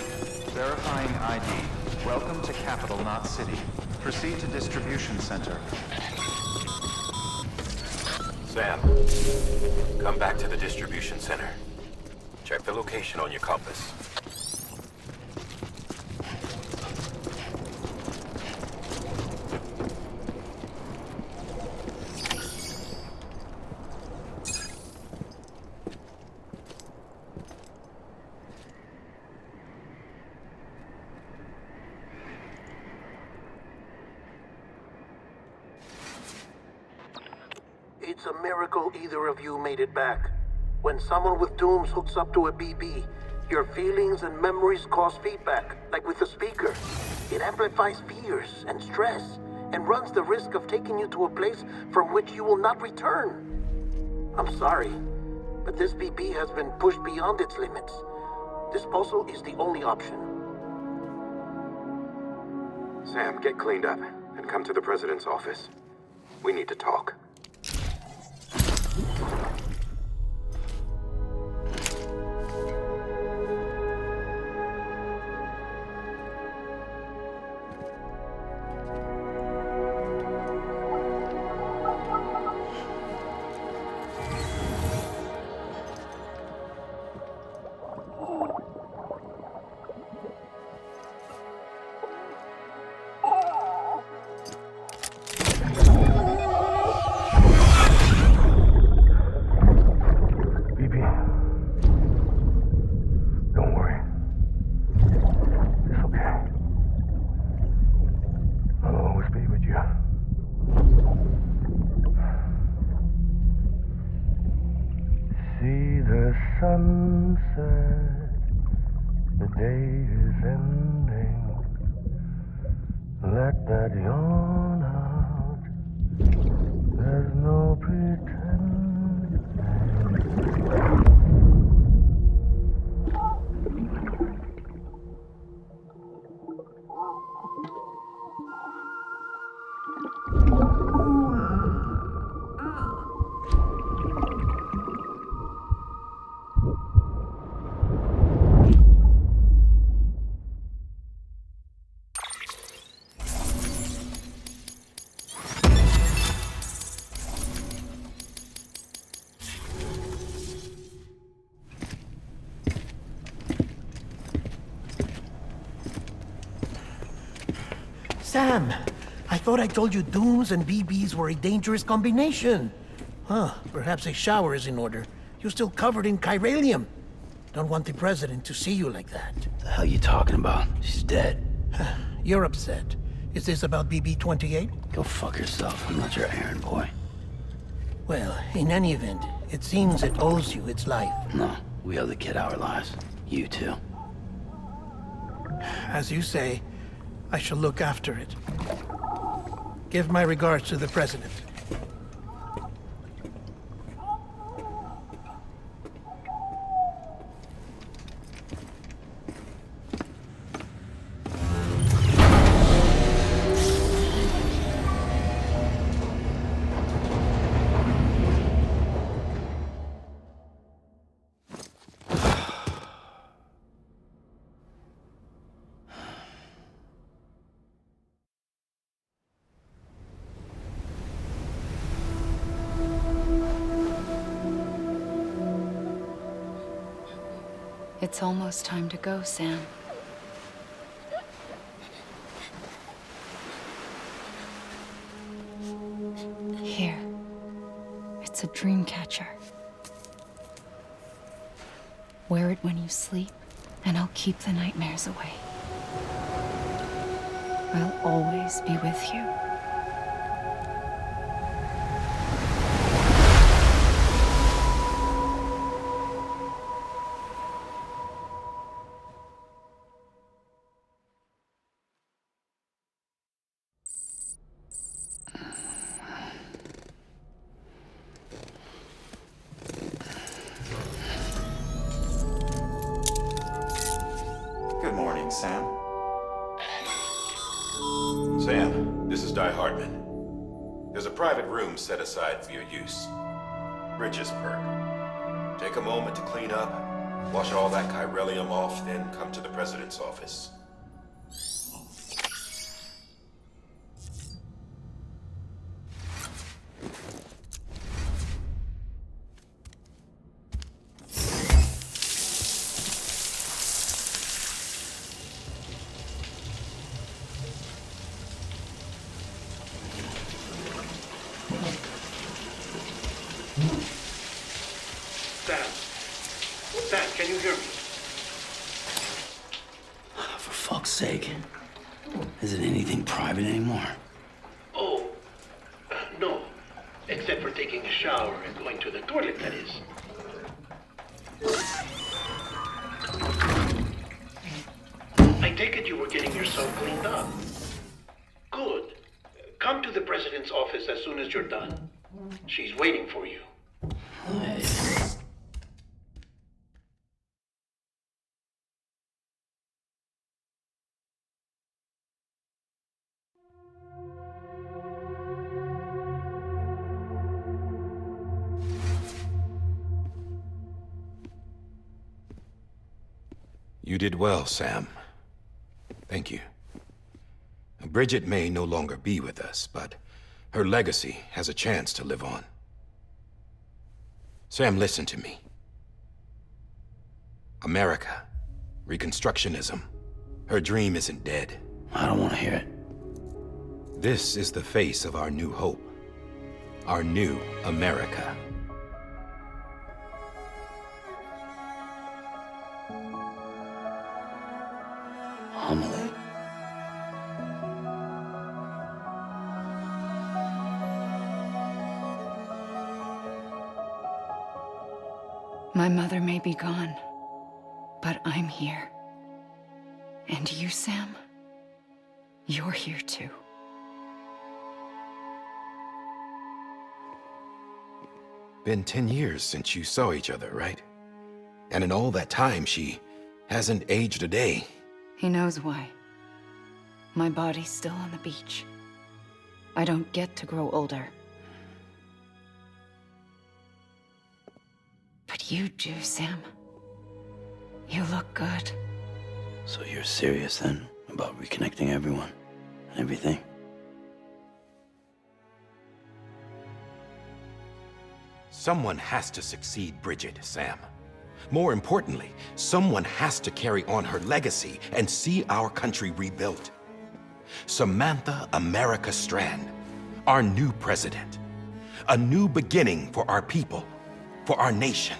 Verifying ID. Welcome to capital, not city. Proceed to distribution center. Sam, come back to the distribution center. Check the location on your compass. It's a miracle either of you made it back. When someone with dooms hooks up to a BB, your feelings and memories cause feedback, like with a speaker. It amplifies fears and stress, and runs the risk of taking you to a place from which you will not return. I'm sorry, but this BB has been pushed beyond its limits. Disposal is the only option. Sam, get cleaned up and come to the president's office. We need to talk. Sunset, the day is ending. Let that yawn out. There's no pretending. Sam, I thought I told you dooms and BBs were a dangerous combination. Huh, perhaps a shower is in order. You're still covered in chiralium. Don't want the president to see you like that. The hell you talking about? She's dead. You're upset. Is this about BB-28? Go fuck yourself. I'm not your errand boy. Well, in any event, it seems it owes you its life. No, we owe the kid our lives. You too. As you say, I shall look after it. Give my regards to the president. It's almost time to go, Sam. Here. It's a dream catcher. Wear it when you sleep, and I'll keep the nightmares away. I'll always be with you. Good morning, Sam. Sam, this is Di Hartman. There's a private room set aside for your use. Bridges perk. Take a moment to clean up, Wash all that chiralium off, then come to the president's office. Sam, can you hear me? For fuck's sake. Isn't anything private anymore? Oh, no. Except for taking a shower and going to the toilet, that is. I take it you were getting yourself cleaned up. Good. Come to the president's office as soon as you're done. She's waiting for you. You did well, Sam. Thank you. Bridget may no longer be with us, but her legacy has a chance to live on. Sam, listen to me. America, Reconstructionism, her dream isn't dead. I don't want to hear it. This is the face of our new hope. Our new America. Homily. My mother may be gone, but I'm here. And you, Sam, you're here too. Been 10 years since you saw each other, right? And in all that time, she hasn't aged a day. He knows why. My body's still on the beach. I don't get to grow older. But you do, Sam. You look good. So you're serious then about reconnecting everyone and everything? Someone has to succeed Bridget, Sam. More importantly, someone has to carry on her legacy and see our country rebuilt. Samantha America Strand, our new president. A new beginning for our people, for our nation.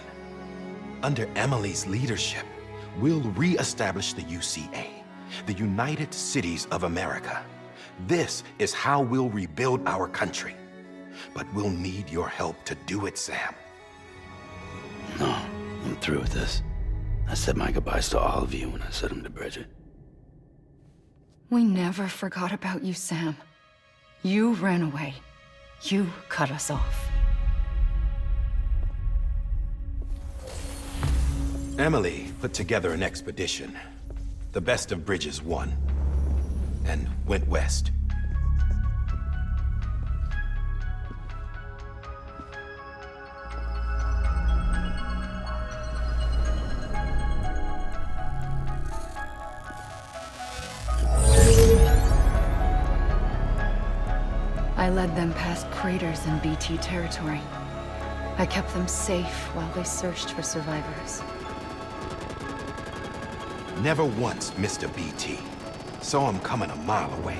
Under Emily's leadership, we'll re-establish the UCA, the United Cities of America. This is how we'll rebuild our country. But we'll need your help to do it, Sam. No, I'm through with this. I said my goodbyes to all of you when I said them to Bridget. We never forgot about you, Sam. You ran away. You cut us off. Emily put together an expedition. The best of Bridges won, and went west. I led them past craters in BT territory. I kept them safe while they searched for survivors. Never once missed a BT. Saw him coming a mile away.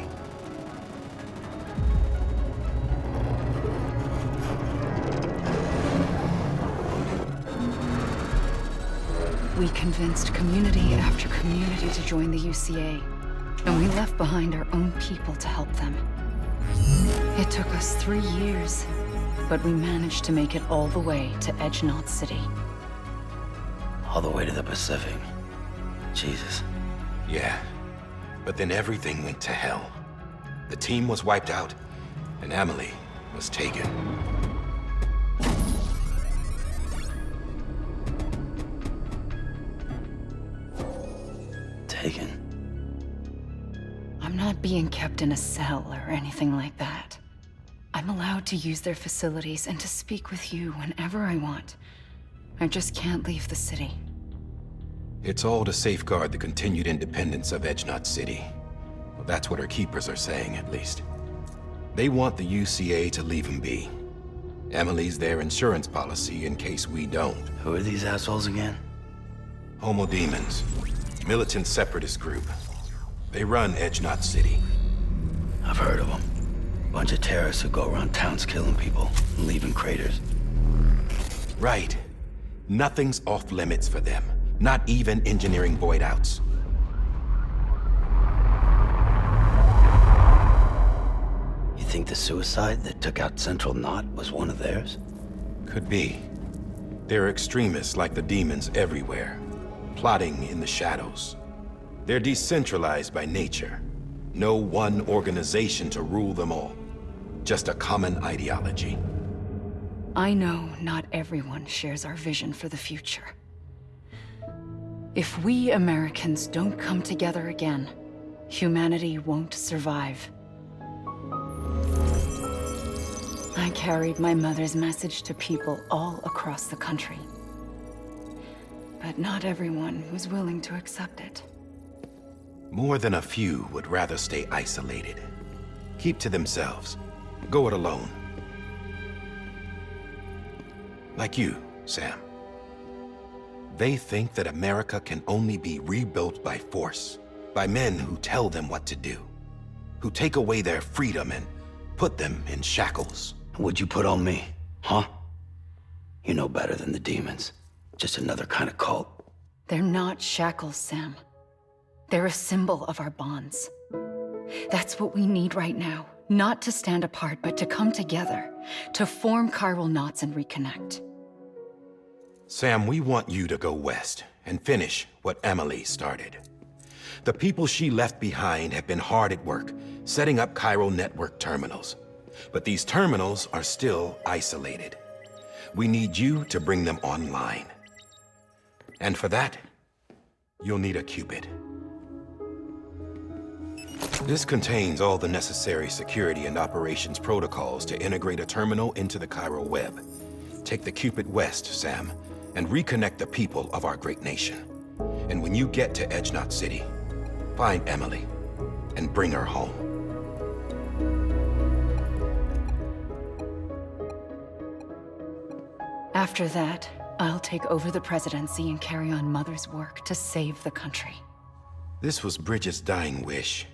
We convinced community after community to join the UCA, and we left behind our own people to help them. It took us 3 years, but we managed to make it all the way to Edge Knot City. All the way to the Pacific. Jesus. Yeah, but then everything went to hell. The team was wiped out, and Emily was taken. Taken? I'm not being kept in a cell or anything like that. I'm allowed to use their facilities and to speak with you whenever I want. I just can't leave the city. It's all to safeguard the continued independence of Edgenot City. Well, that's what her keepers are saying, at least. They want the UCA to leave him be. Emily's their insurance policy in case we don't. Who are these assholes again? Homo Demons. Militant separatist group. They run Edgenot City. I've heard of them. Bunch of terrorists who go around towns killing people and leaving craters. Right. Nothing's off limits for them. Not even engineering void outs. You think the suicide that took out Central Knot was one of theirs? Could be. There are extremists like the demons everywhere, plotting in the shadows. They're decentralized by nature. No one organization to rule them all. Just a common ideology. I know not everyone shares our vision for the future. If we Americans don't come together again, humanity won't survive. I carried my mother's message to people all across the country. But not everyone was willing to accept it. More than a few would rather stay isolated. Keep to themselves. Go it alone. Like you, Sam. They think that America can only be rebuilt by force, by men who tell them what to do, who take away their freedom and put them in shackles. What'd you put on me, huh? You know better than the demons. Just another kind of cult. They're not shackles, Sam. They're a symbol of our bonds. That's what we need right now. Not to stand apart, but to come together, to form chiral knots and reconnect. Sam, we want you to go west and finish what Emily started. The people she left behind have been hard at work, setting up Chiral Network terminals. But these terminals are still isolated. We need you to bring them online. And for that, you'll need a Cupid. This contains all the necessary security and operations protocols to integrate a terminal into the chiral web. Take the Cupid west, Sam, and reconnect the people of our great nation. And when you get to Edgenot City, find Emily and bring her home. After that, I'll take over the presidency and carry on Mother's work to save the country. This was Bridges' dying wish.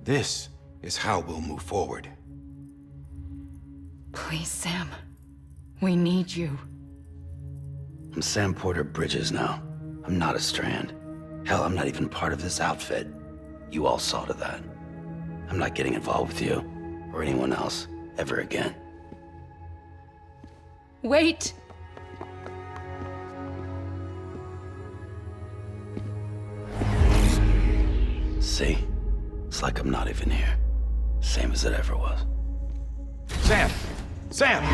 This is how we'll move forward. Please, Sam. We need you. I'm Samu Porteru Bridges now. I'm not a Strand. Hell, I'm not even part of this outfit. You all saw to that. I'm not getting involved with you, or anyone else, ever again. Wait! See? It's like I'm not even here. Same as it ever was. Sam! Sam!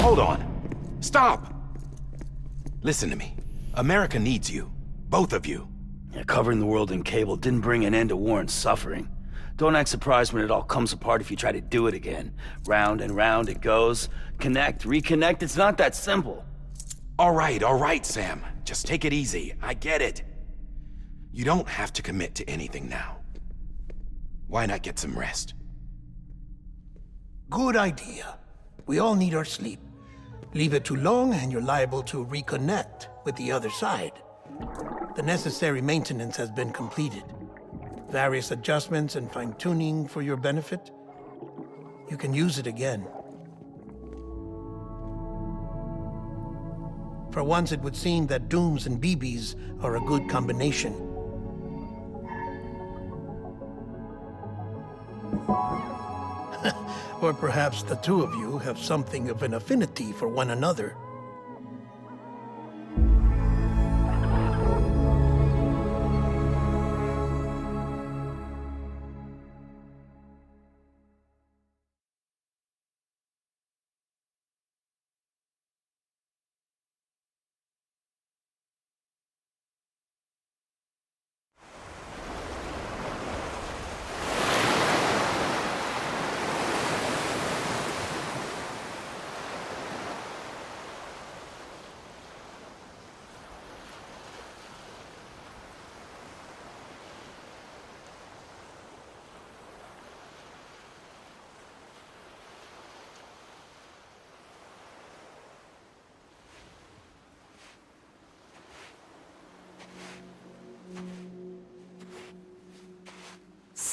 Hold on. Stop! Listen to me. America needs you. Both of you. Yeah, covering the world in cable didn't bring an end to war and suffering. Don't act surprised when it all comes apart if you try to do it again. Round and round it goes. Connect, reconnect, it's not that simple. All right, Sam. Just take it easy. I get it. You don't have to commit to anything now. Why not get some rest? Good idea. We all need our sleep. Leave it too long and you're liable to reconnect with the other side. The necessary maintenance has been completed. Various adjustments and fine-tuning for your benefit. You can use it again. For once, it would seem that Dooms and BBs are a good combination. Or perhaps the two of you have something of an affinity for one another.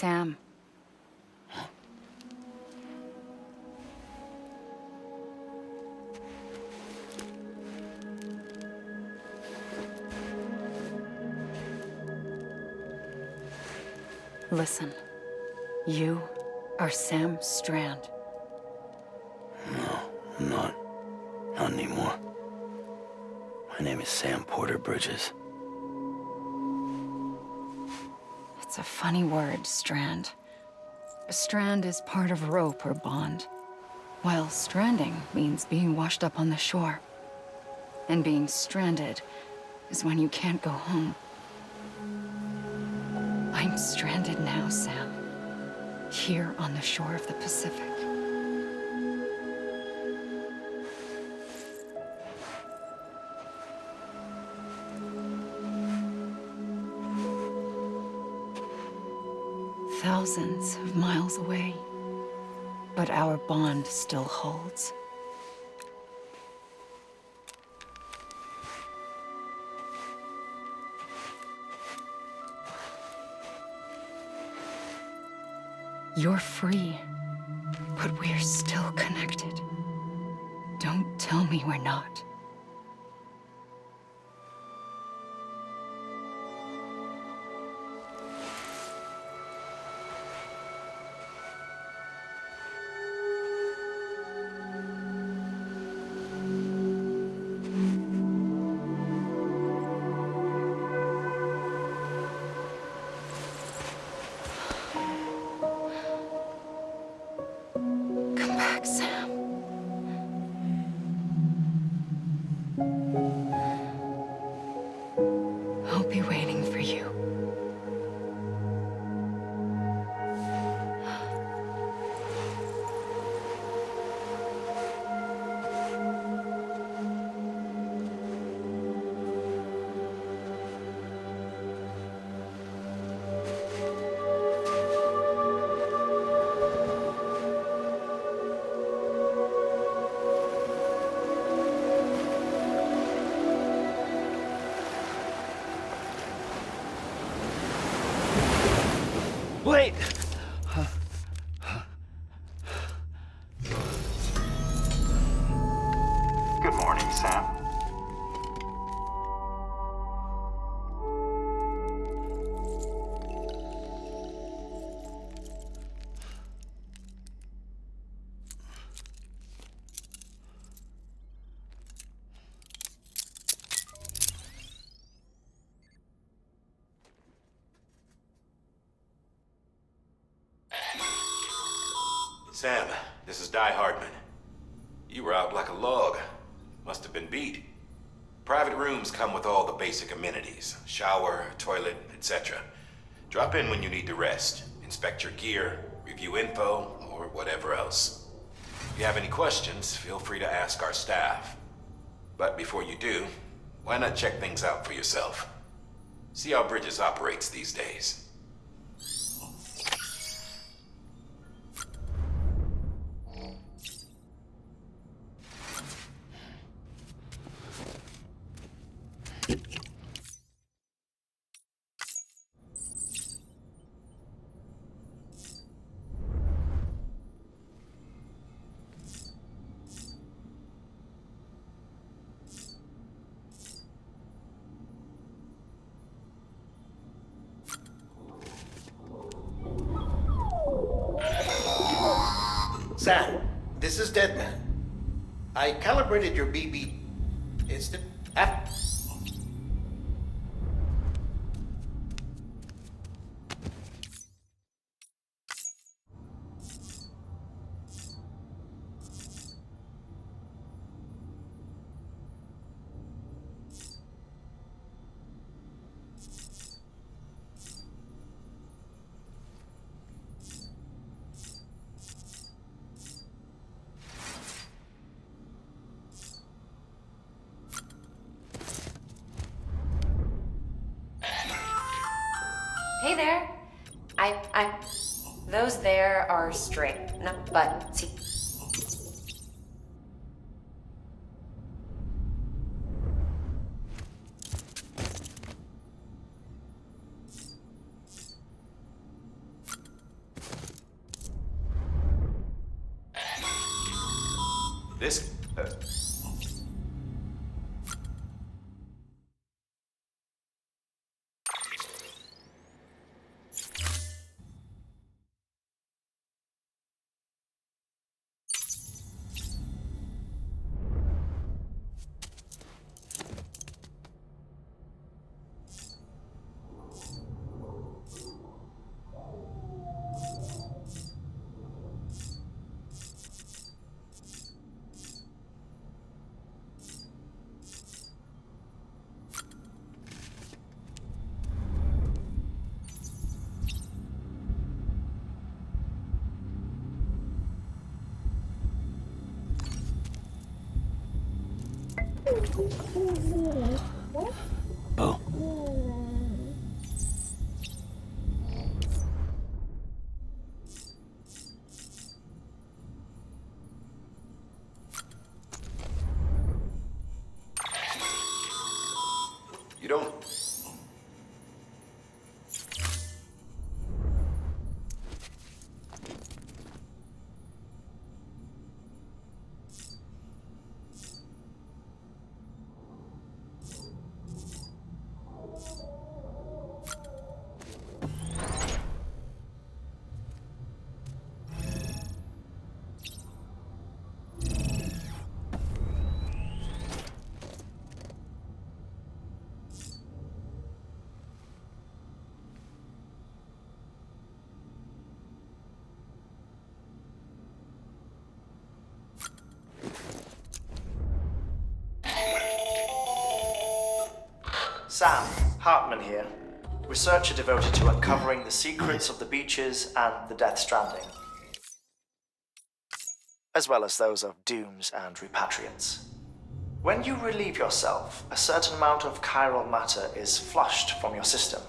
Sam. Listen, you are Sam Strand. No, I'm not. Not anymore. My name is Sam Porteru Bridges. It's a funny word, strand. A strand is part of rope or bond, while stranding means being washed up on the shore. And being stranded is when you can't go home. I'm stranded now, Sam. Here on the shore of the Pacific. Thousands of miles away, but our bond still holds. You're free, but we're still connected. Don't tell me we're not. Wait! Good morning, Sam. Sam, this is Di Hardman. You were out like a log. Must have been beat. Private rooms come with all the basic amenities. Shower, toilet, etc. Drop in when you need to rest. Inspect your gear, review info, or whatever else. If you have any questions, feel free to ask our staff. But before you do, why not check things out for yourself? See how Bridges operates these days. Sam, this is Deadman. I calibrated your BB. It's the... Hey there. Those there are straight. No, but see. This... Bo. You don't... Sam, Hartman here, researcher devoted to uncovering the secrets of the beaches and the Death Stranding, as well as those of dooms and repatriates. When you relieve yourself, a certain amount of chiral matter is flushed from your system.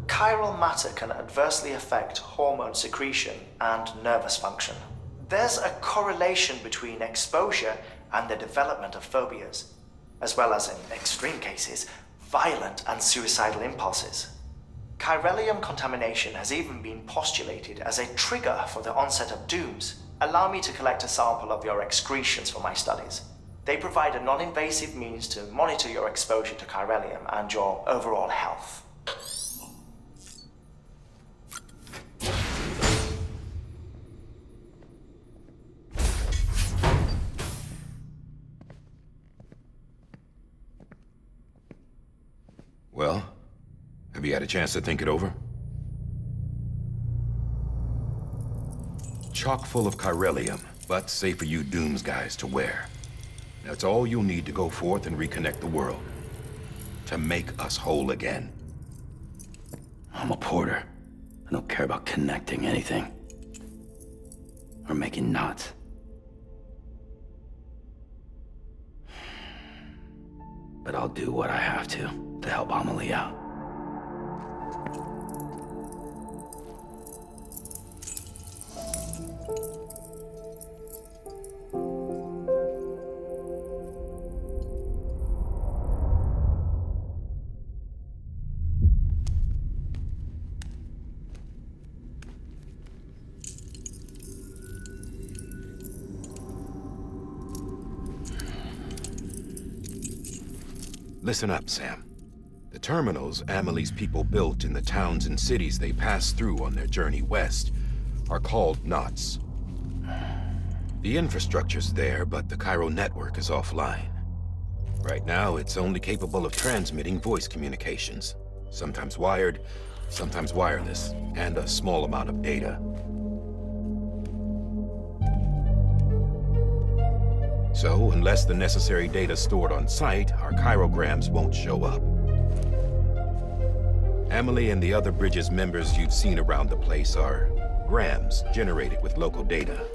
Chiral matter can adversely affect hormone secretion and nervous function. There's a correlation between exposure and the development of phobias, as well as, in extreme cases, violent and suicidal impulses. Chiralium contamination has even been postulated as a trigger for the onset of dooms. Allow me to collect a sample of your excretions for my studies. They provide a non-invasive means to monitor your exposure to chiralium and your overall health. Well, have you had a chance to think it over? Chock full of chiralium, but safe for you Dooms guys to wear. That's all you'll need to go forth and reconnect the world. To make us whole again. I'm a porter. I don't care about connecting anything. Or making knots. But I'll do what I have to help Amelie out. Listen up, Sam. The terminals Amelie's people built in the towns and cities they passed through on their journey west are called knots. The infrastructure's there, but the Chiral Network is offline. Right now, it's only capable of transmitting voice communications, sometimes wired, sometimes wireless, and a small amount of data. So, unless the necessary data's stored on site, our chirograms won't show up. Amelie and the other Bridges members you've seen around the place are grams generated with local data,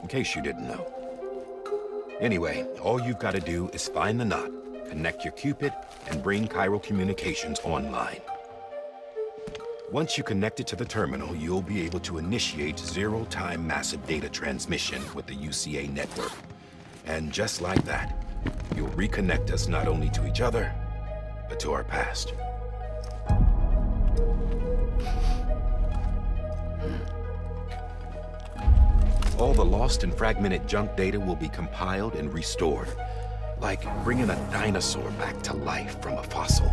in case you didn't know. Anyway, all you've got to do is find the knot, connect your Cupid, and bring chiral communications online. Once you connect it to the terminal, you'll be able to initiate zero-time massive data transmission with the UCA network. And just like that, you'll reconnect us not only to each other, but to our past. All the lost and fragmented junk data will be compiled and restored. Like bringing a dinosaur back to life from a fossil.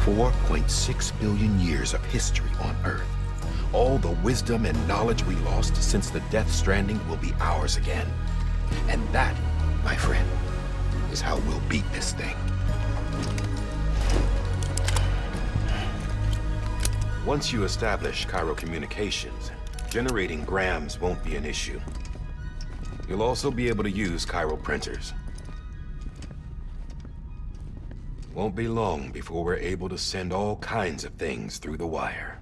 $4.6 billion years of history on Earth. All the wisdom and knowledge we lost since the Death Stranding will be ours again. And that, my friend, is how we'll beat this thing. Once you establish Chiral communications, generating grams won't be an issue. You'll also be able to use Chiral printers. Won't be long before we're able to send all kinds of things through the wire.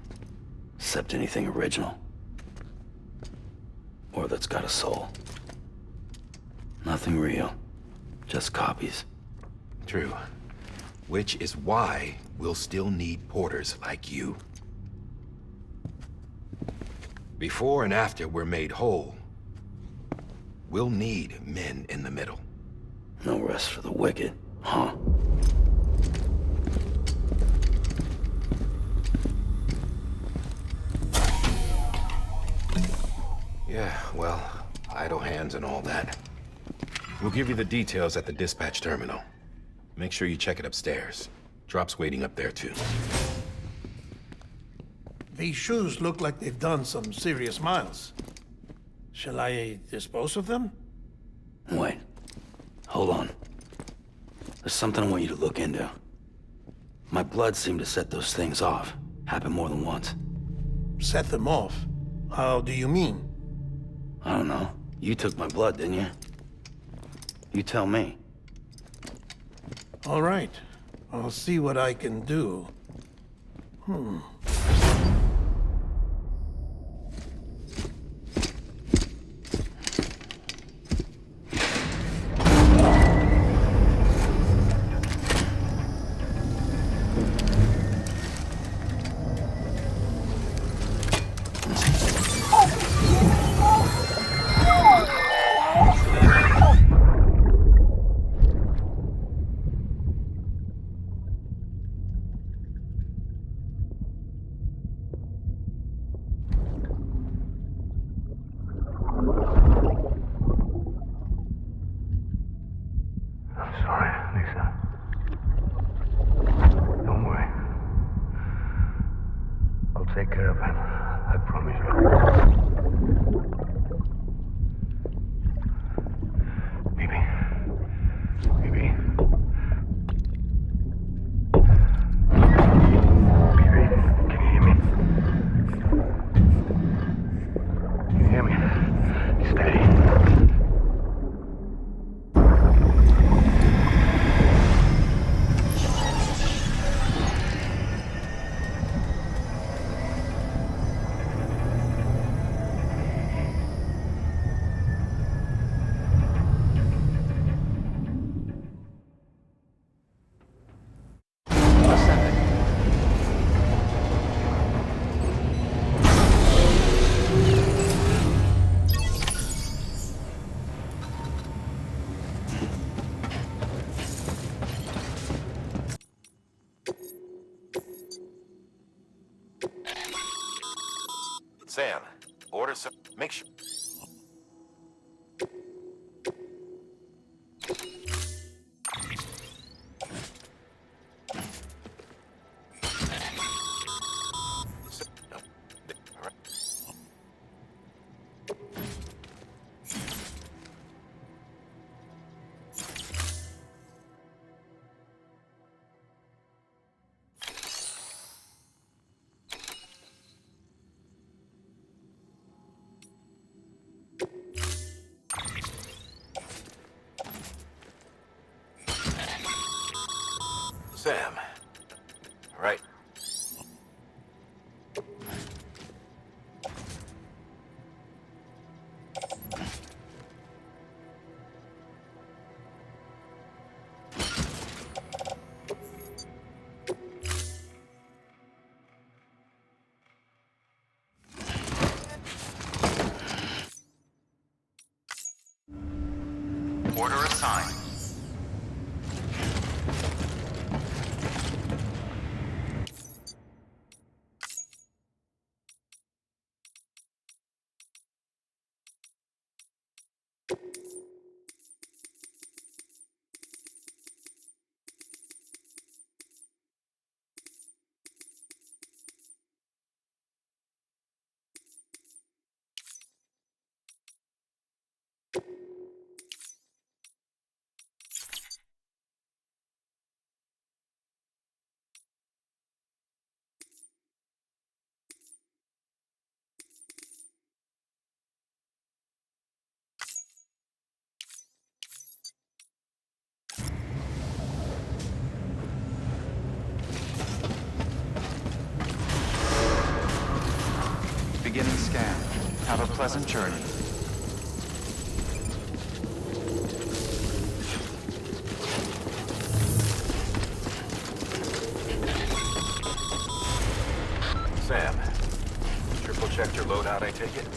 Except anything original. Or that's got a soul. Nothing real. Just copies. True. Which is why we'll still need porters like you. Before and after we're made whole, we'll need men in the middle. No rest for the wicked, huh? Yeah, well, idle hands and all that. We'll give you the details at the dispatch terminal. Make sure you check it upstairs. Drop's waiting up there, too. These shoes look like they've done some serious miles. Shall I dispose of them? Wait. Hold on. There's something I want you to look into. My blood seemed to set those things off. Happened more than once. Set them off? How do you mean? I don't know. You took my blood, didn't you? You tell me. All right. I'll see what I can do. Take care of him. I promise you. Baby. Baby. Baby, can you hear me? Can you hear me? Steady. Sam, order some... Make sure... Sam. Right. Order assigned. Beginning scan. Have a pleasant journey. Sam, triple checked your loadout, I take it?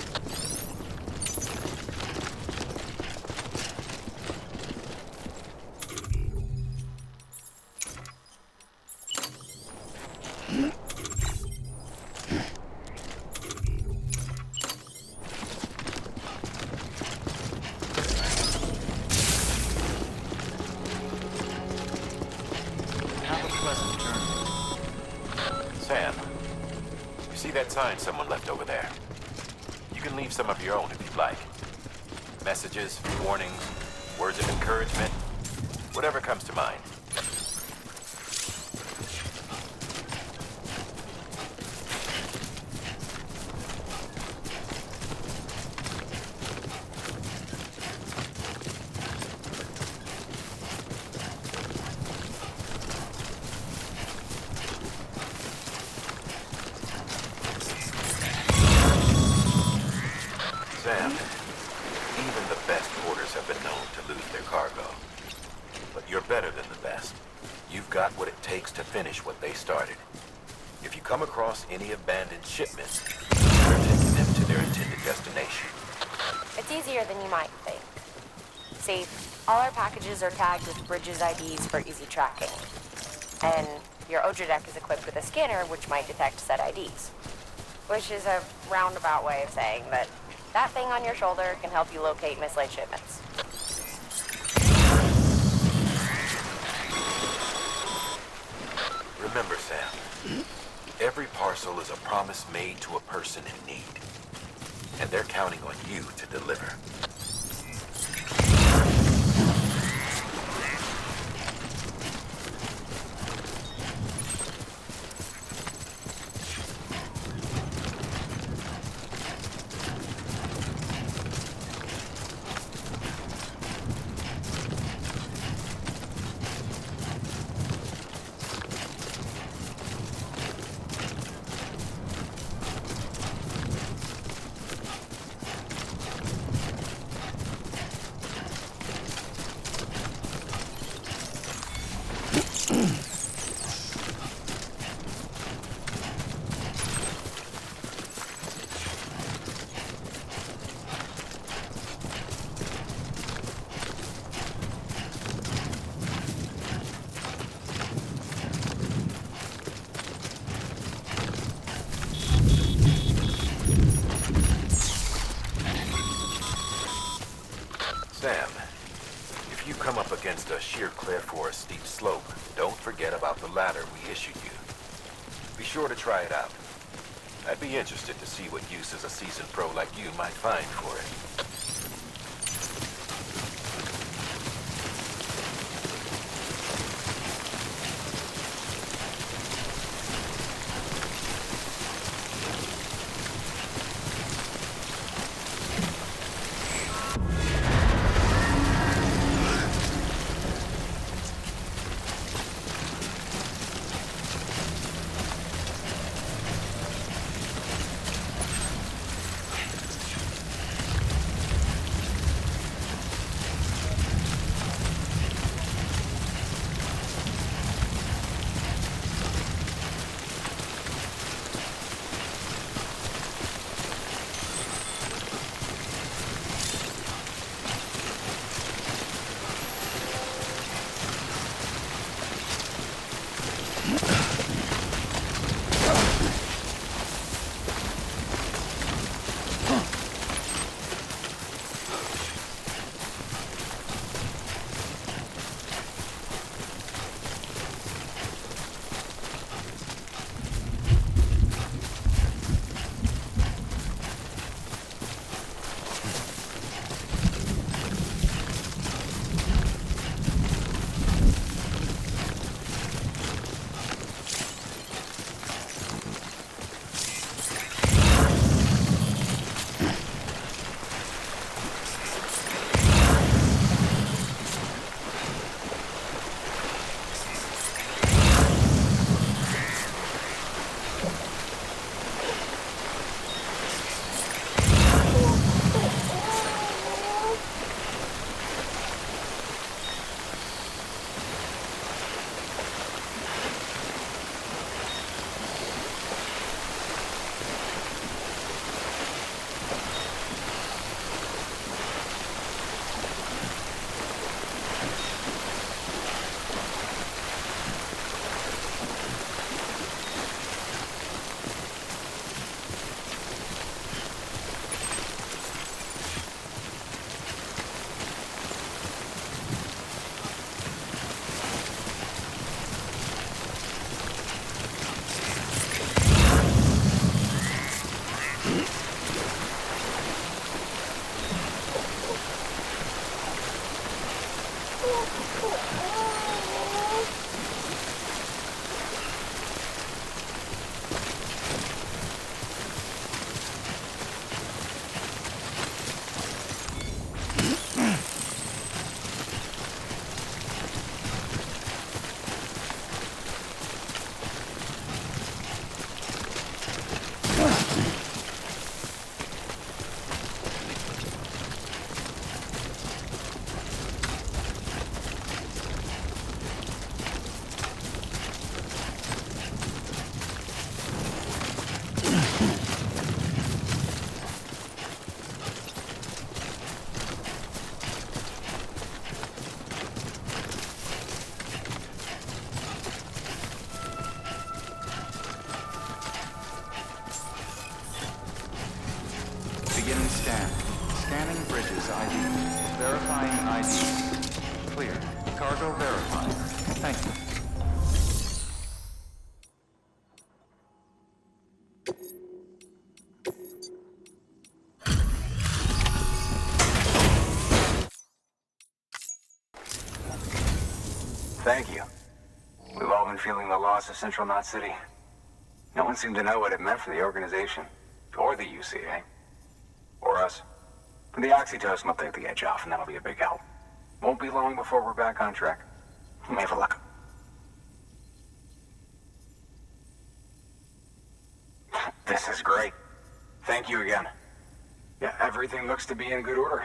Sam, you see that sign someone left over there? You can leave some of your own if you'd like. Messages, warnings, words of encouragement, whatever comes to mind. Sam, even the best porters have been known to lose their cargo. But you're better than the best. You've got what it takes to finish what they started. If you come across any abandoned shipments, you're taking them to their intended destination. It's easier than you might think. See, all our packages are tagged with Bridges IDs for easy tracking. And your Odra deck is equipped with a scanner which might detect said IDs. Which is a roundabout way of saying that that thing on your shoulder can help you locate mislaid shipments. Remember, Sam, every parcel is a promise made to a person in need. And they're counting on you to deliver. Sam, if you come up against a sheer cliff or a steep slope, don't forget about the ladder we issued you. Be sure to try it out. I'd be interested to see what uses a seasoned pro like you might find for it. Scanning bridges ID. Verifying ID. Clear. Cargo verified. Thank you. Thank you. We've all been feeling the loss of Central Knot City. No one seemed to know what it meant for the organization, or the UCA, or us. The oxytocin will take the edge off, and that'll be a big help. Won't be long before we're back on track. You may have a look. This is great. Thank you again. Yeah, everything looks to be in good order.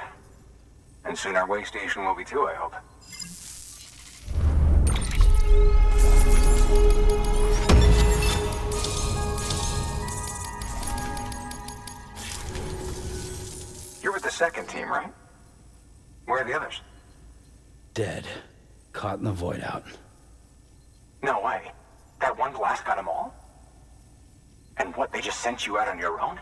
And soon our way station will be too, I hope. You're with the second team, right? Where are the others? Dead. Caught in the void out. No way. That one blast got them all? And what, they just sent you out on your own?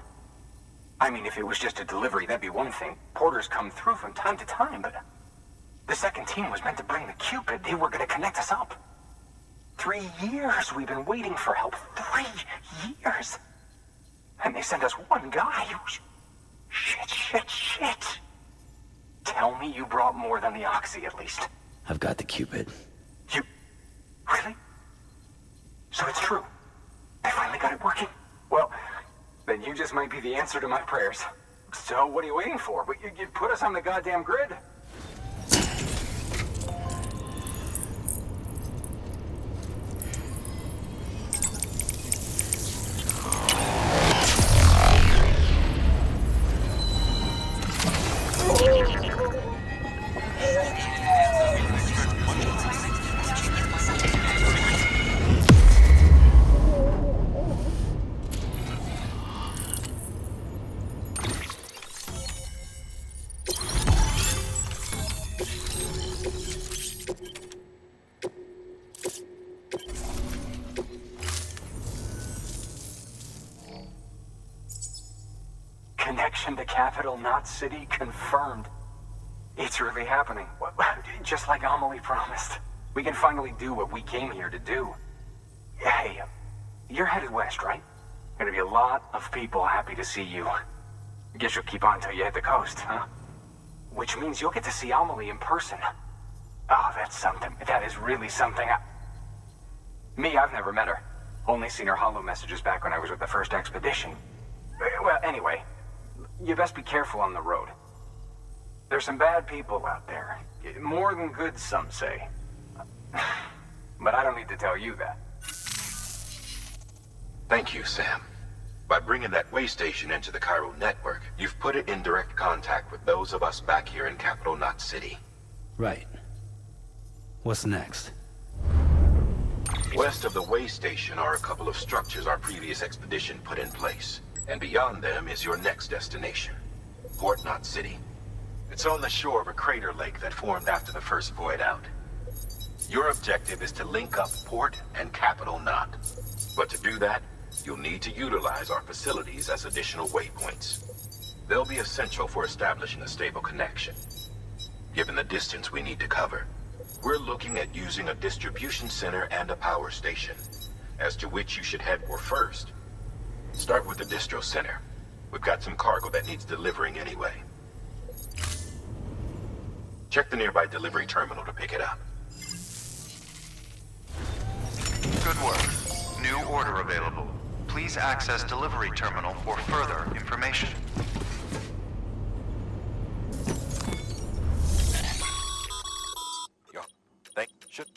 I mean, if it was just a delivery, that'd be one thing. Porters come through from time to time, but... The second team was meant to bring the Cupid. They were gonna connect us up. 3 years we've been waiting for help. 3 years! And they sent us one guy. Shit. Tell me you brought more than the Oxy, at least. I've got the Cupid. You... Really? So it's true. I finally got it working. Well, then you just might be the answer to my prayers. So what are you waiting for? But you put us on the goddamn grid. Connection to Capital Knot City confirmed. It's really happening. Just like Amelie promised. We can finally do what we came here to do. Hey, you're headed west, right? Gonna be a lot of people happy to see you. Guess you'll keep on till you hit the coast, huh? Which means you'll get to see Amelie in person. Oh, that's something. That is really something. Me, I've never met her. Only seen her holo messages back when I was with the first expedition. Well, anyway, you best be careful on the road. There's some bad people out there. More than good, some say. But I don't need to tell you that. Thank you, Sam. By bringing that way station into the Chiral Network, you've put it in direct contact with those of us back here in Capital Knot City. Right. What's next? West of the way station are a couple of structures our previous expedition put in place. And beyond them is your next destination, Port Knot City. It's on the shore of a crater lake that formed after the first void out. Your objective is to link up Port and Capital Knot. But to do that, you'll need to utilize our facilities as additional waypoints. They'll be essential for establishing a stable connection. Given the distance we need to cover, we're looking at using a distribution center and a power station, as to which you should head for first. Start with the distro center. We've got some cargo that needs delivering anyway. Check the nearby delivery terminal to pick it up. Good work. New order available. Please access delivery terminal for further information. Should...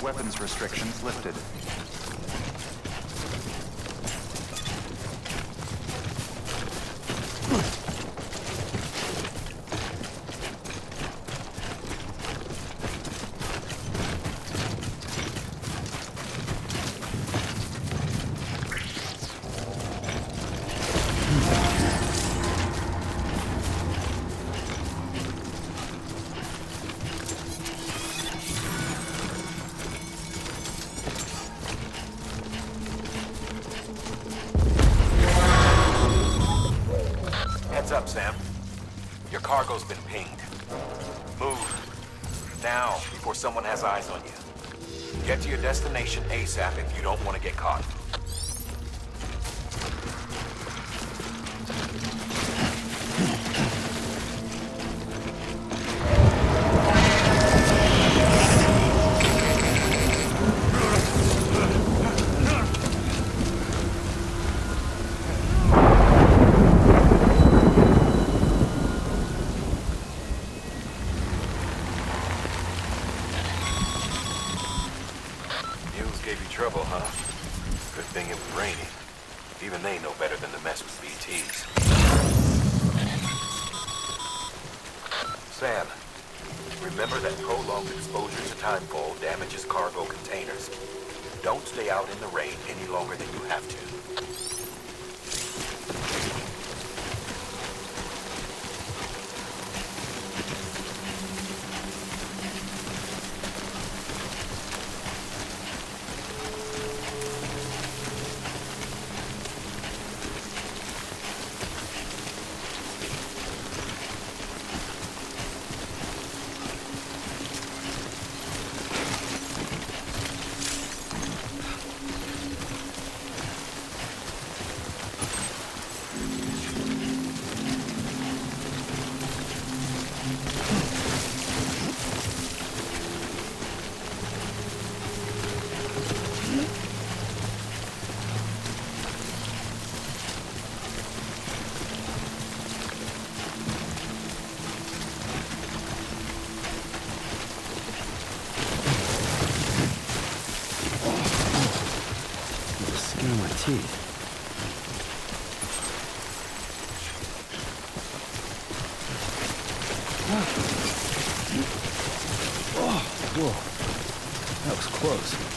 Weapons restrictions lifted. Heads up, Sam. Your cargo's been pinged. Move. Now, before someone has eyes on you. Get to your destination ASAP if you don't want to get caught. Trouble, huh? Good thing it was raining. Even they know better than to mess with VTs. Sam, remember that prolonged exposure to timefall damages cargo containers. Don't stay out in the rain any longer than you have to. Teeth. Oh, whoa. That was close.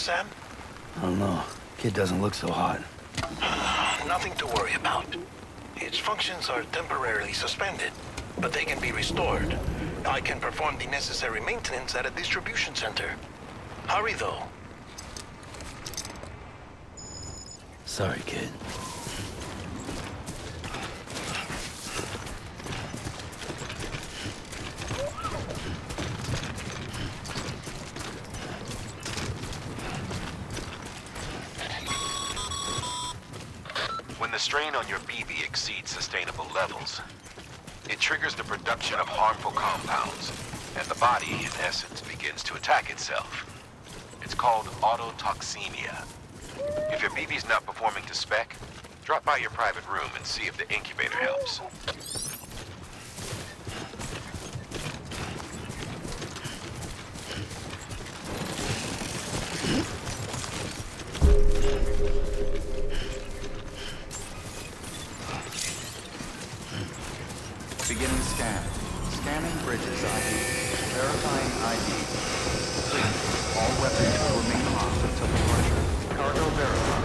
Sam? I don't know. Kid doesn't look so hot. Nothing to worry about. Its functions are temporarily suspended, but they can be restored. I can perform the necessary maintenance at a distribution center. Hurry, though. Sorry, kid. When the strain on your BB exceeds sustainable levels, it triggers the production of harmful compounds, and the body, in essence, begins to attack itself. It's called autotoxemia. If your BB's not performing to spec, drop by your private room and see if the incubator helps. Beginning scan. Scanning Bridges ID. Verifying ID. Clear. All weapons will remain locked until departure. Cargo verified.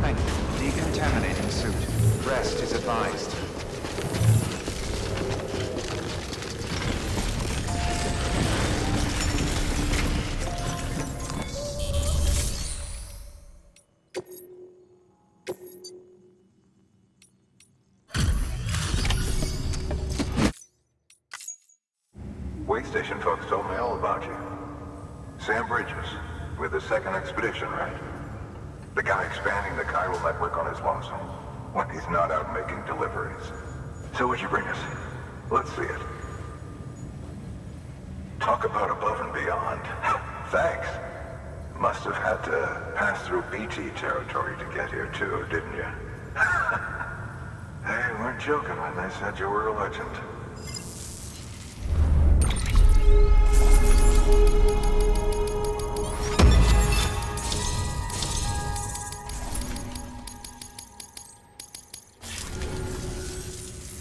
Thank you. Decontaminating suit. Rest is advised. Way station folks told me all about you. Sam Bridges, with the second expedition, right? The guy expanding the Chiral Network on his lonesome, when he's not out making deliveries. So what'd you bring us? Let's see it. Talk about above and beyond. Thanks. Must have had to pass through BT territory to get here too, didn't you? They weren't joking when they said you were a legend.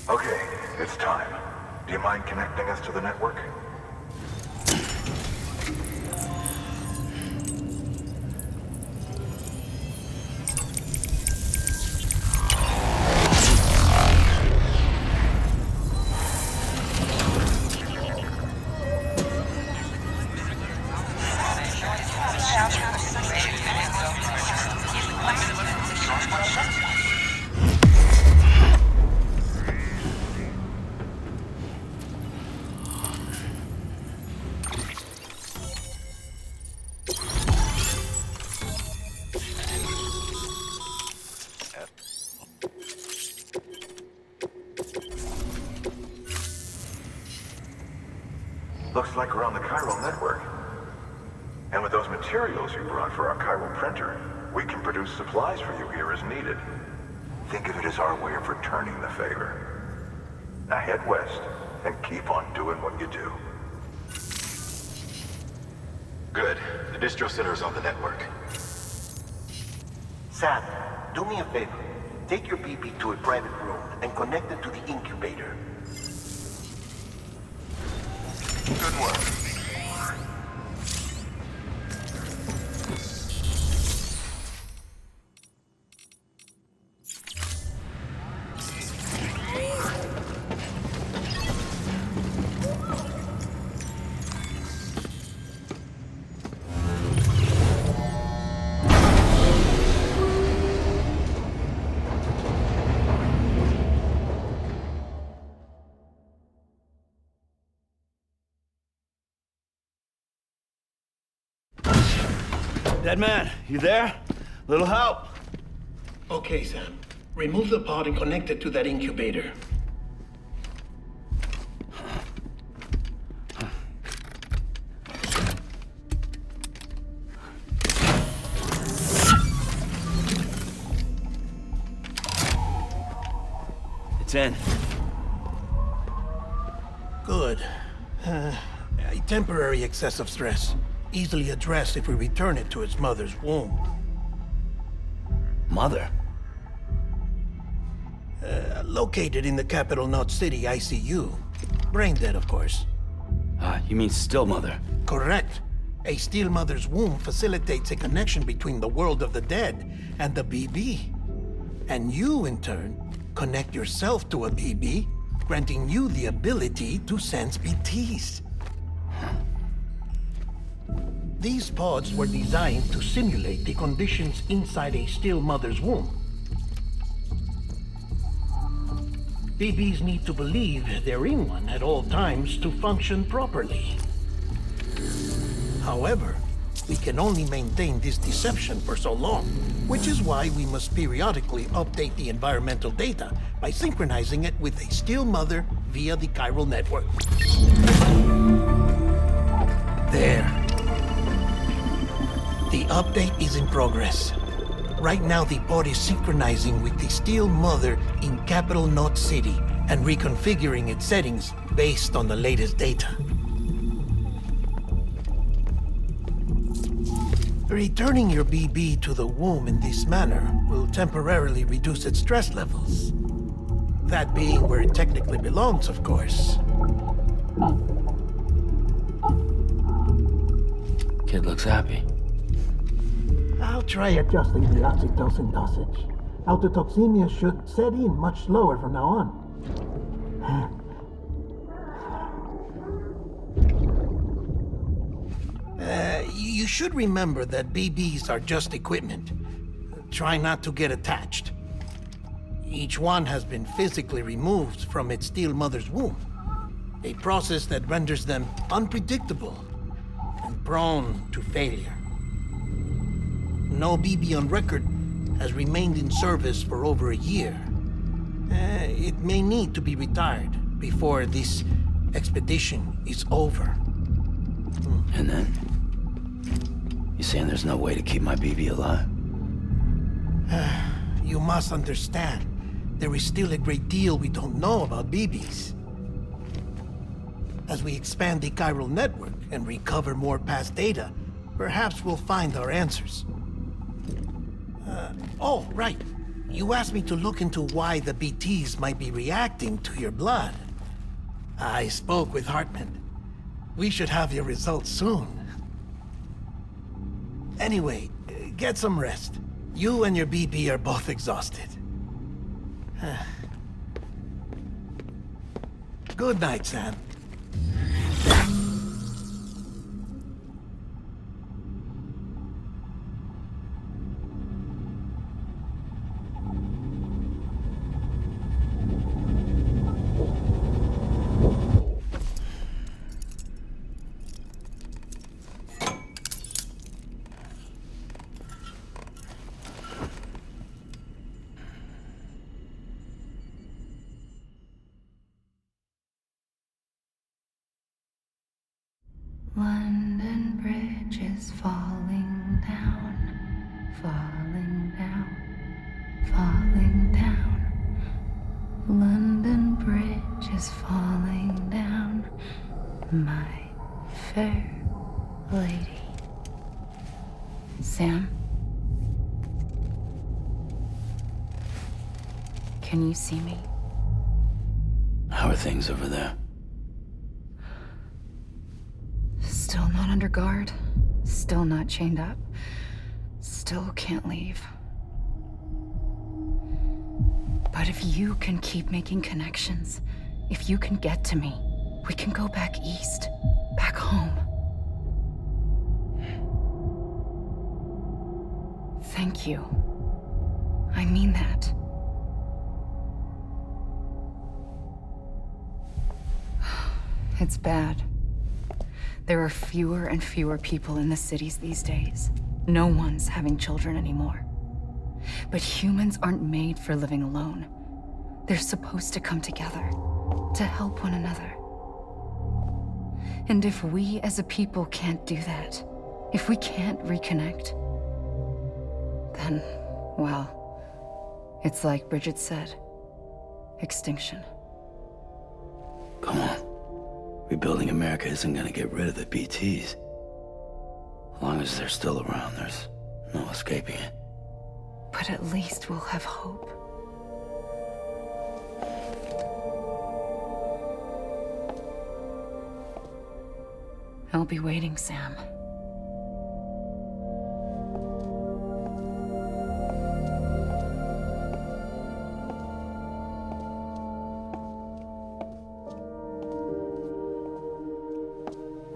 Okay, it's time. Do you mind connecting us to the network? Looks like we're on the Chiral Network. And with those materials you brought for our chiral printer, we can produce supplies for you here as needed. Think of it as our way of returning the favor. Now head west and keep on doing what you do. Good. The distro center is on the network. Sam, do me a favor. Take your BB to a private room and connect it to the incubator. Good work. Dead man, you there? Little help? Okay, Sam. Remove the pod and connect it to that incubator. It's in. Good. A temporary excessive stress. Easily addressed if we return it to its mother's womb. Mother? Located in the capital Knot City ICU. Brain dead, of course. You mean still mother? Correct. A still mother's womb facilitates a connection between the world of the dead and the BB. And you, in turn, connect yourself to a BB, granting you the ability to sense BTs. These pods were designed to simulate the conditions inside a still mother's womb. BBs need to believe they're in one at all times to function properly. However, we can only maintain this deception for so long, which is why we must periodically update the environmental data by synchronizing it with a still mother via the Chiral Network. There. The update is in progress. Right now, the pod is synchronizing with the still mother in Capital Knot City and reconfiguring its settings based on the latest data. Returning your BB to the womb in this manner will temporarily reduce its stress levels. That being where it technically belongs, of course. Kid looks happy. I'll try adjusting the oxytocin dosage. Autotoxemia should set in much slower from now on. You should remember that BBs are just equipment. Try not to get attached. Each one has been physically removed from its still mother's womb. A process that renders them unpredictable and prone to failure. No BB on record has remained in service for over a year. It may need to be retired before this expedition is over. And then? You saying there's no way to keep my BB alive? You must understand, there is still a great deal we don't know about BBs. As we expand the Chiral Network and recover more past data, perhaps we'll find our answers. Oh, right. You asked me to look into why the BTs might be reacting to your blood. I spoke with Hartman. We should have your results soon. Anyway, get some rest. You and your BB are both exhausted. Good night, Sam. London Bridge is falling down, falling down, falling down. London Bridge is falling down, my fair lady. Sam? Can you see me? How are things over there? Still not under guard, still not chained up, still can't leave. But if you can keep making connections, if you can get to me, we can go back east, back home. Thank you. I mean that. It's bad. There are fewer and fewer people in the cities these days. No one's having children anymore. But humans aren't made for living alone. They're supposed to come together, to help one another. And if we as a people can't do that, if we can't reconnect, then, well, it's like Bridget said, extinction. Come on. Rebuilding America isn't gonna get rid of the BTs. As long as they're still around, there's no escaping it. But at least we'll have hope. I'll be waiting, Sam.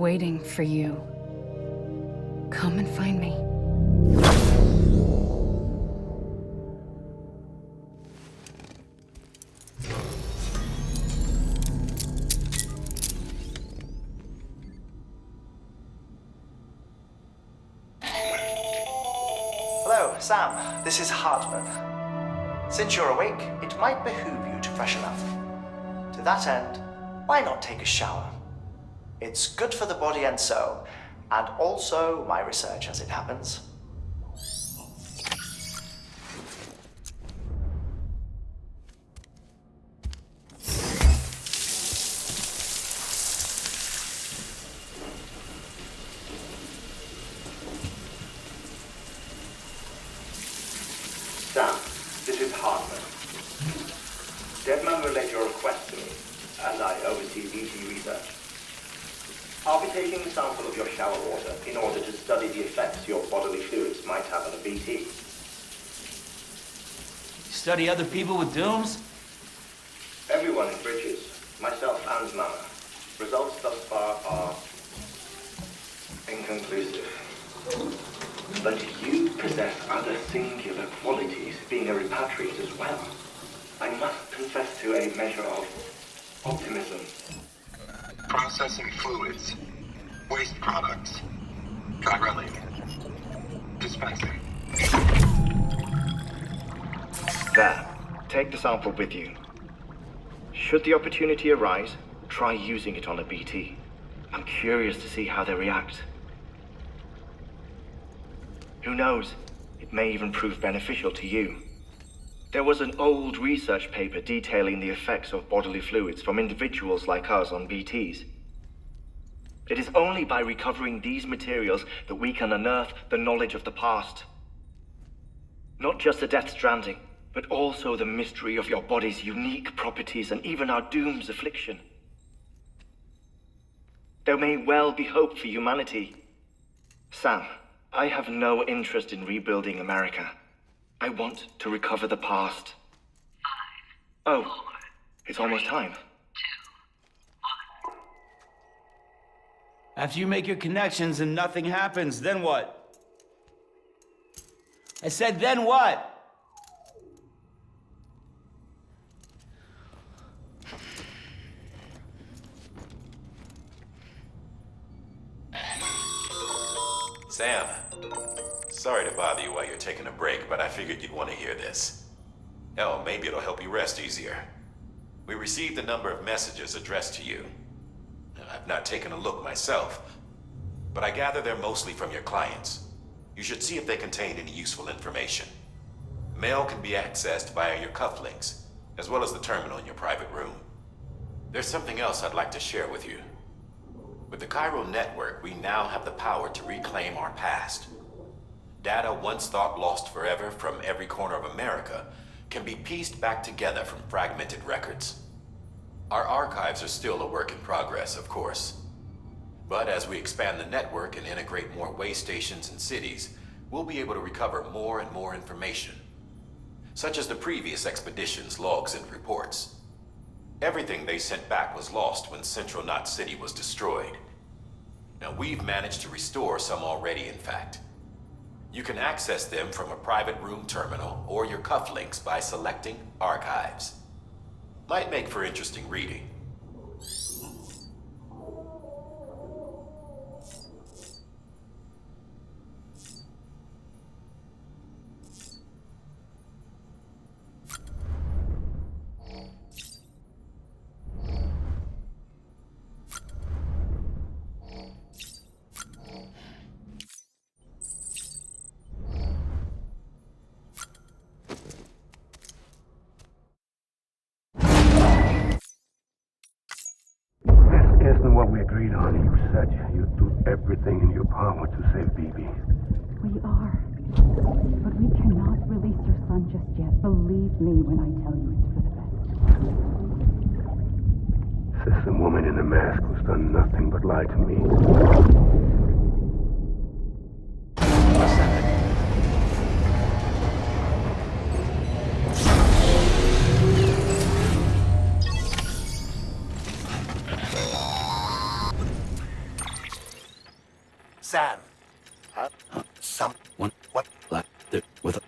waiting for you. Come and find me. Hello, Sam. This is Hartman. Since you're awake, it might behoove you to freshen up. To that end, why not take a shower? It's good for the body and soul, and also my research as it happens. Sam, this is Hartman. Deadman relayed your request to me, as I oversee BT research. I'll be taking a sample of your shower water in order to study the effects your bodily fluids might have on a BT. Study other people with dooms? Everyone in Bridges, myself and Mama. Results thus far are inconclusive. But you possess other singular qualities, being a repatriate as well. I must confess to a measure of optimism. Processing fluids, waste products, dry dispensing. There, take the sample with you. Should the opportunity arise, try using it on a BT. I'm curious to see how they react. Who knows, it may even prove beneficial to you. There was an old research paper detailing the effects of bodily fluids from individuals like us on BTs. It is only by recovering these materials that we can unearth the knowledge of the past. Not just the Death Stranding, but also the mystery of your body's unique properties and even our doom's affliction. There may well be hope for humanity. Sam, I have no interest in rebuilding America. I want to recover the past. 5, oh, 4, it's almost time. 2, 1. After you make your connections and nothing happens, then what? I said, then what? Sam, sorry to bother you while you're taking a break, but I figured you'd want to hear this. Hell, maybe it'll help you rest easier. We received a number of messages addressed to you. I've not taken a look myself, but I gather they're mostly from your clients. You should see if they contain any useful information. Mail can be accessed via your cufflinks, as well as the terminal in your private room. There's something else I'd like to share with you. With the Chiral Network, we now have the power to reclaim our past. Data once thought lost forever from every corner of America can be pieced back together from fragmented records. Our archives are still a work in progress, of course. But as we expand the network and integrate more way stations and cities, we'll be able to recover more and more information, such as the previous expedition's logs and reports. Everything they sent back was lost when Central Knot City was destroyed. Now we've managed to restore some already, in fact. You can access them from a private room terminal or your cufflinks by selecting Archives. Might make for interesting reading. Isn't what we agreed on. You said you'd do everything in your power to save BB. We are. But we cannot release your son just yet. Believe me when I tell you it's for the best. Says the woman in the mask who's done nothing but lie to me. Sam. Huh? Someone left there with a...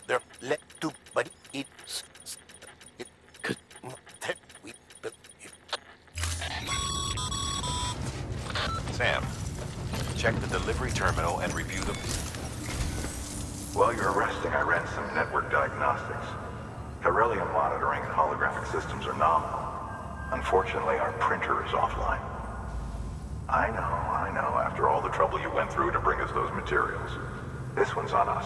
They're let to but it... Could... Sam, check the delivery terminal and review the... While you're resting, I ran some network diagnostics. Beryllium monitoring and holographic systems are nominal. Unfortunately, our printer is offline. I know, after all the trouble you went through to bring us those materials. This one's on us.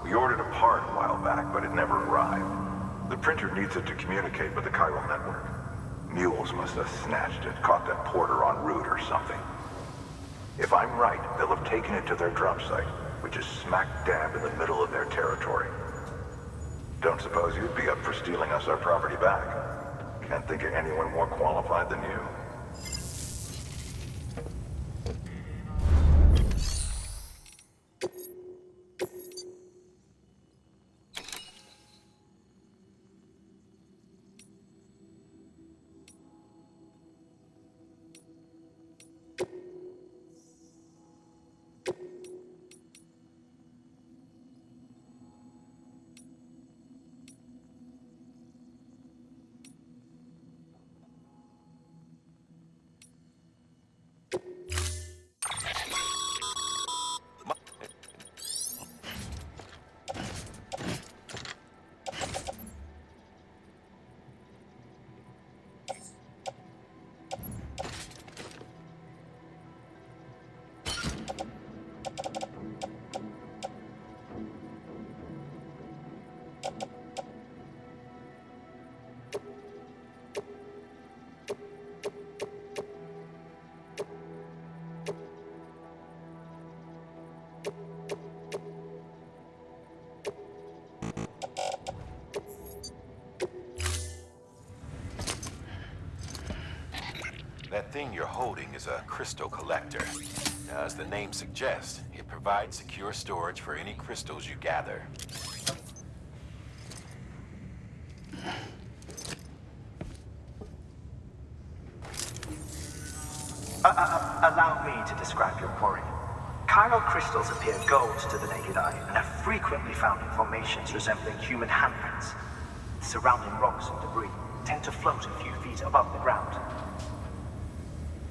We ordered a part a while back, but it never arrived. The printer needs it to communicate with the Chiral Network. Mules must have snatched it, caught that porter en route or something. If I'm right, they'll have taken it to their drop site, which is smack dab in the middle of their territory. Don't suppose you'd be up for stealing us our property back? Can't think of anyone more qualified than you. That thing you're holding is a crystal collector. Now, as the name suggests, it provides secure storage for any crystals you gather. Allow me to describe your quarry. Chiral crystals appear gold to the naked eye and are frequently found in formations resembling human handprints. Surrounding rocks and debris tend to float a few feet above the ground.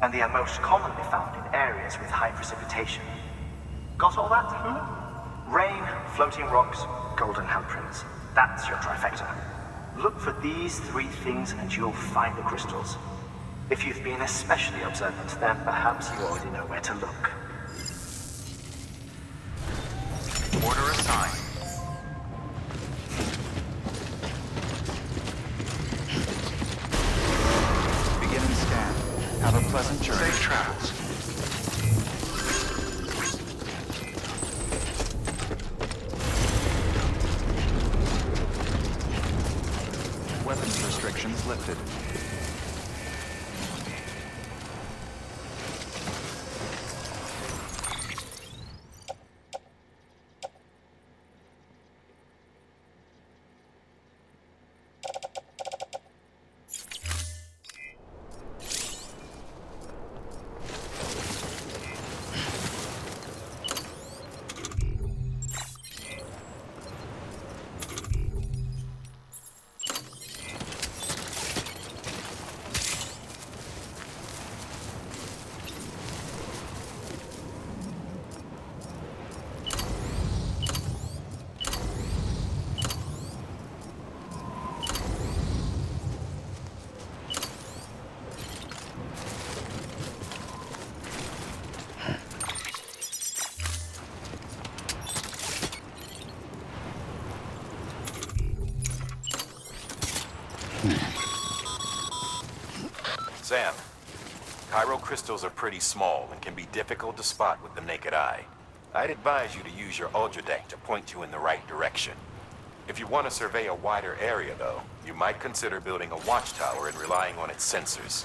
And they are most commonly found in areas with high precipitation. Got all that? Rain, floating rocks, golden handprints. That's your trifecta. Look for these three things and you'll find the crystals. If you've been especially observant, then perhaps you already know where to look. Order assigned. Beginning scan. Have a pleasant journey. Safe travels. Weapons restrictions lifted. Sam, chiral crystals are pretty small and can be difficult to spot with the naked eye. I'd advise you to use your ultradeck to point you in the right direction. If you want to survey a wider area, though, you might consider building a watchtower and relying on its sensors.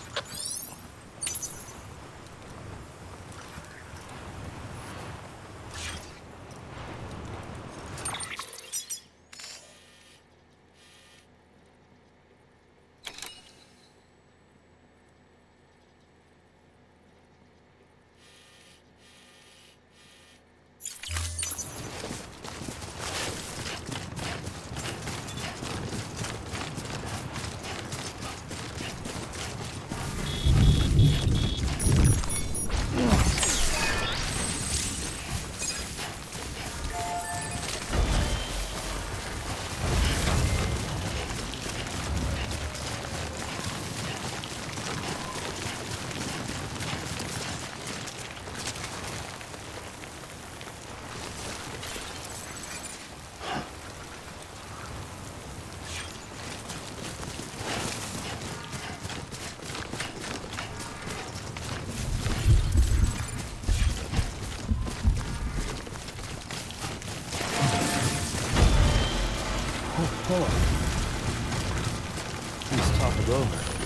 pull up. Let's talk it over.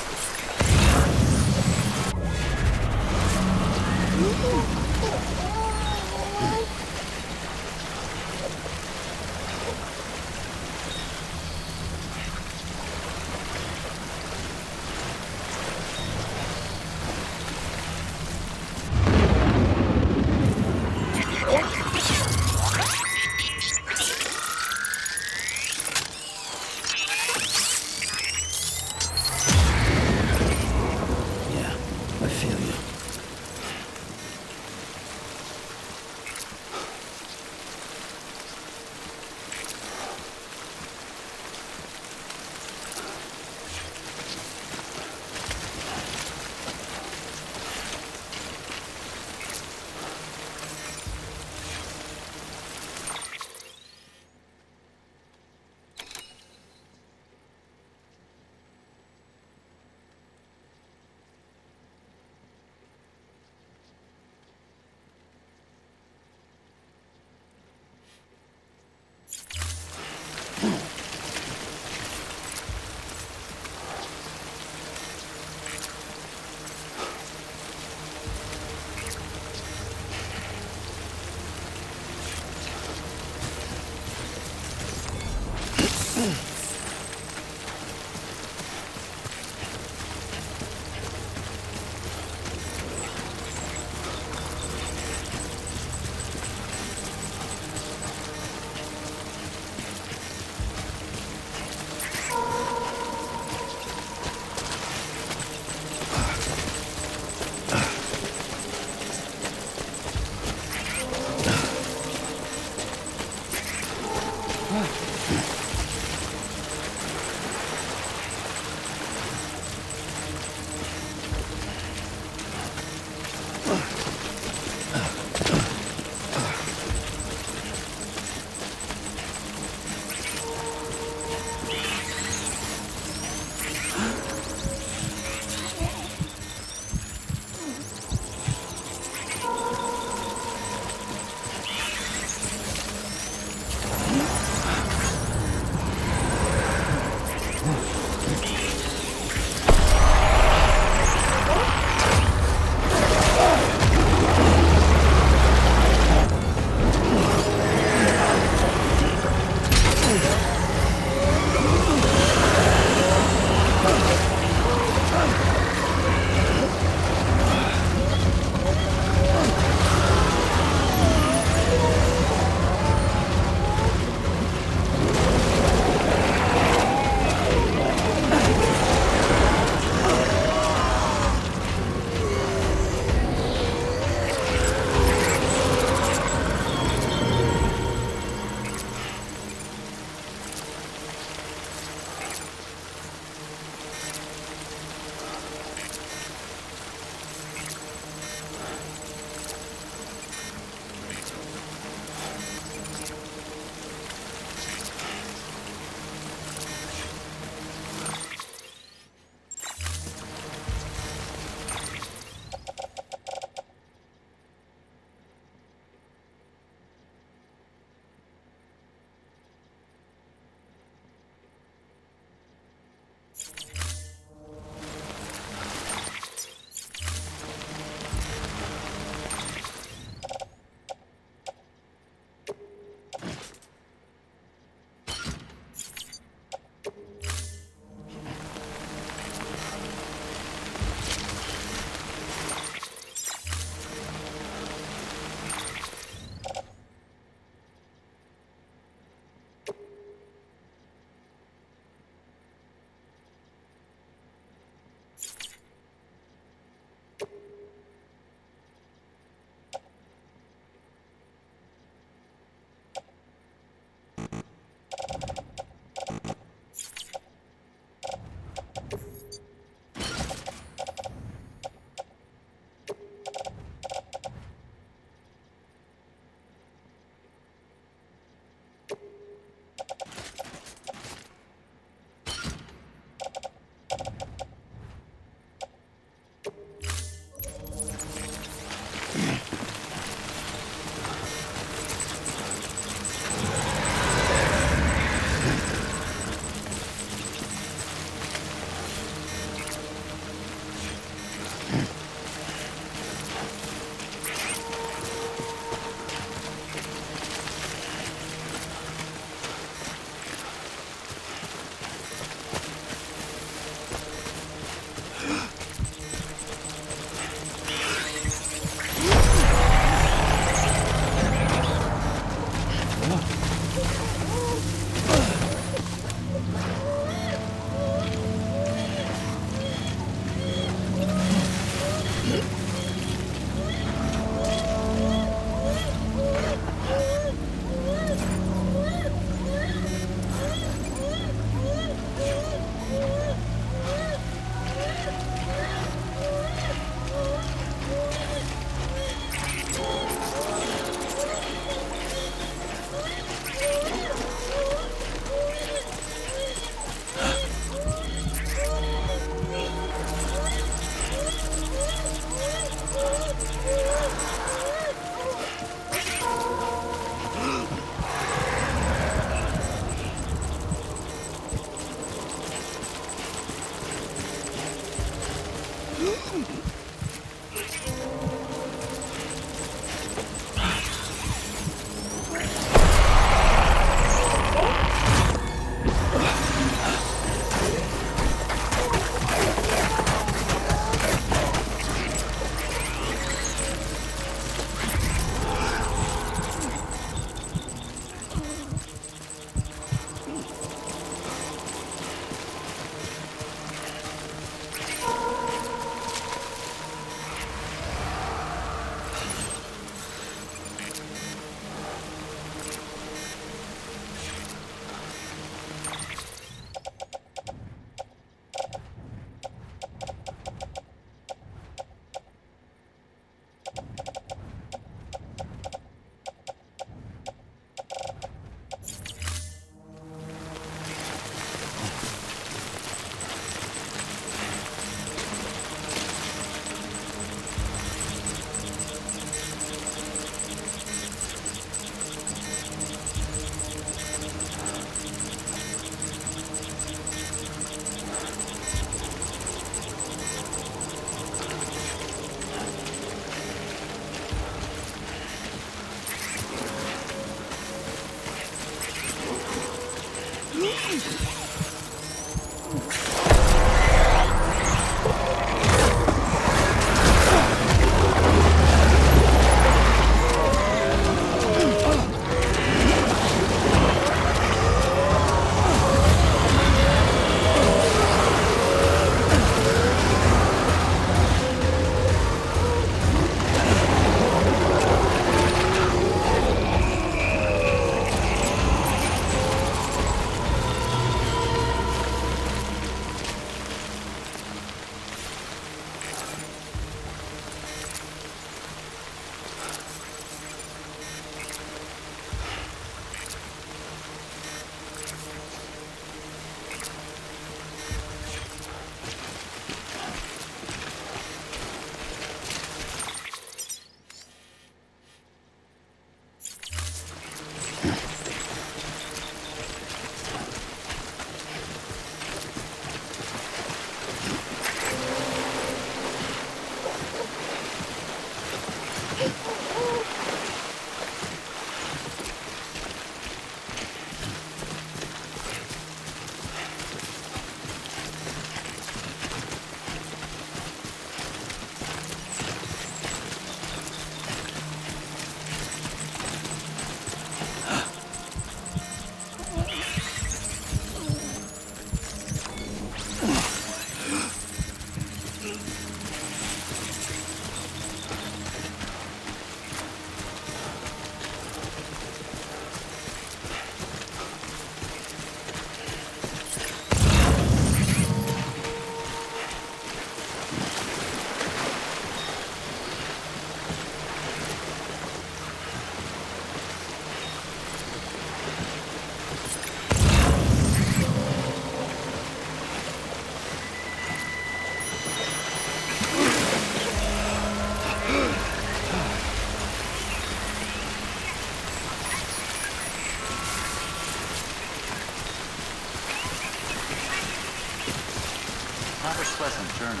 Have a pleasant journey.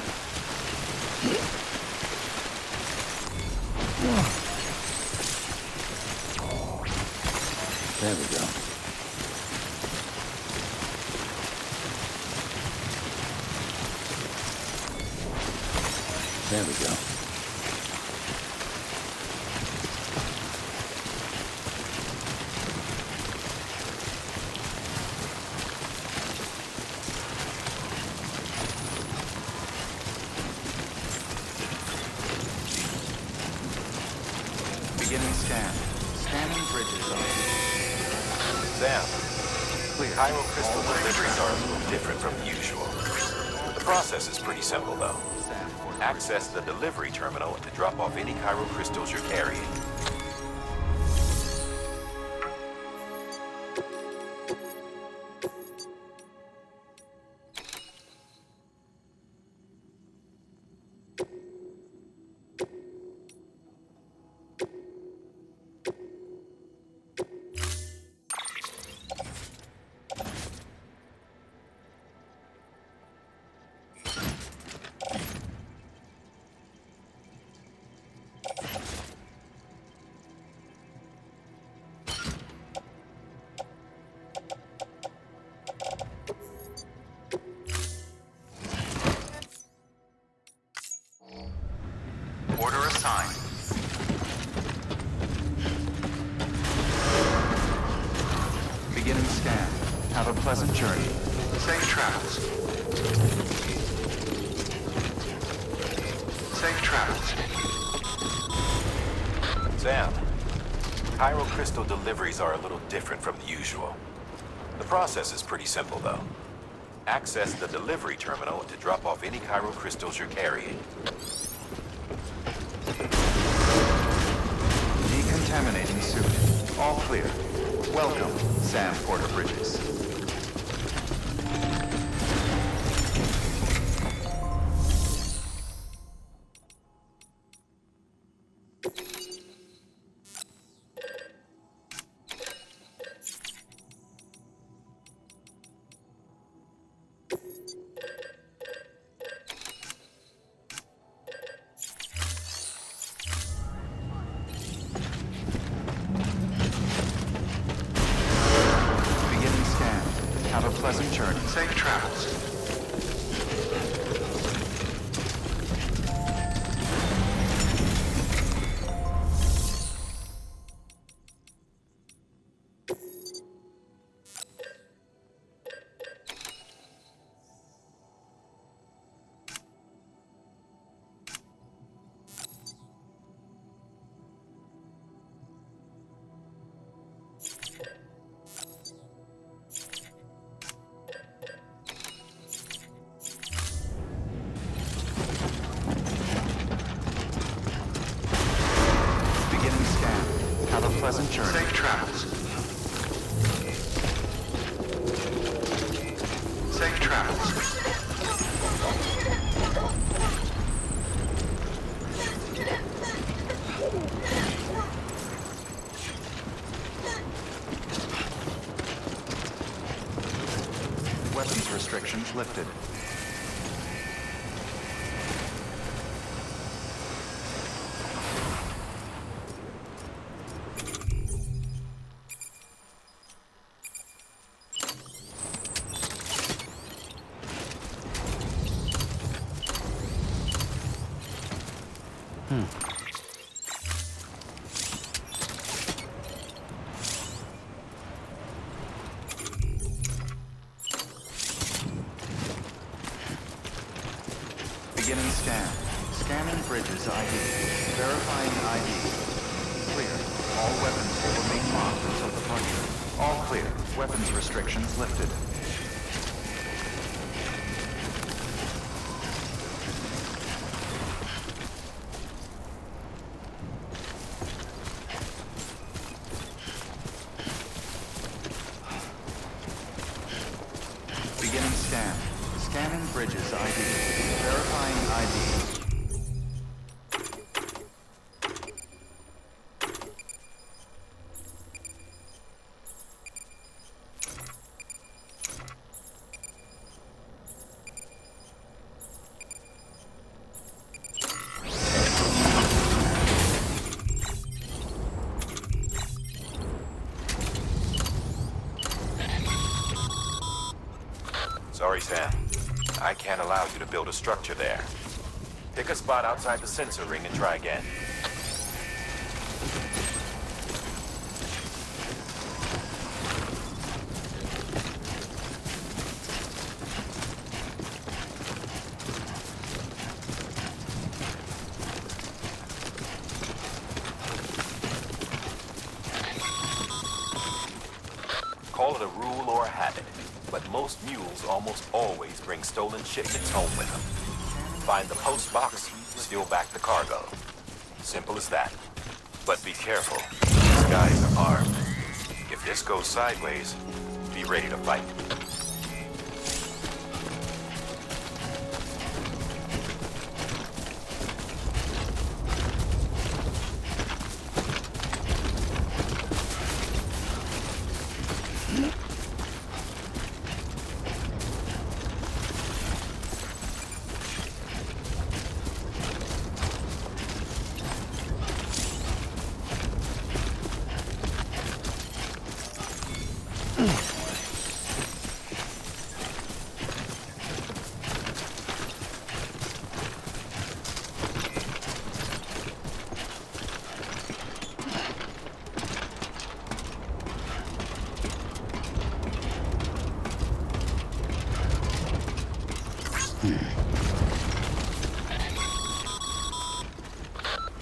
There we go. There we go. Beginning scan. Scanning bridges. Sam, chiral crystal deliveries are a little different from usual. The process is pretty simple, though. Access the delivery terminal to drop off any chiral crystals you're carrying. Order assigned. Beginning scan. Have a pleasant journey. Safe travels. Safe travels. Sam, chiral crystal deliveries are a little different from the usual. The process is pretty simple, though. Access the delivery terminal to drop off any chiral crystals you're carrying. Decontaminating suit. All clear. Welcome, Samu Porteru Bridges. Beginning scan. journey. Safe travels. Pleasant journey. Safe travels. Safe travels. Weapons restrictions lifted. Beginning scan. Scanning Bridges ID. Verifying ID. Clear. All weapons will remain locked until departure. All clear. Weapons restrictions lifted. Beginning scan. Scanning Bridges ID. Verifying ID. Sorry, Sam. I can't allow you to build a structure there. Pick a spot outside the sensor ring and try again. Call it a rule or a habit, but most mules almost always bring stolen shipments home with them. Find the post box, steal back the cargo. Simple as that. But be careful. These guys are armed. If this goes sideways, be ready to fight.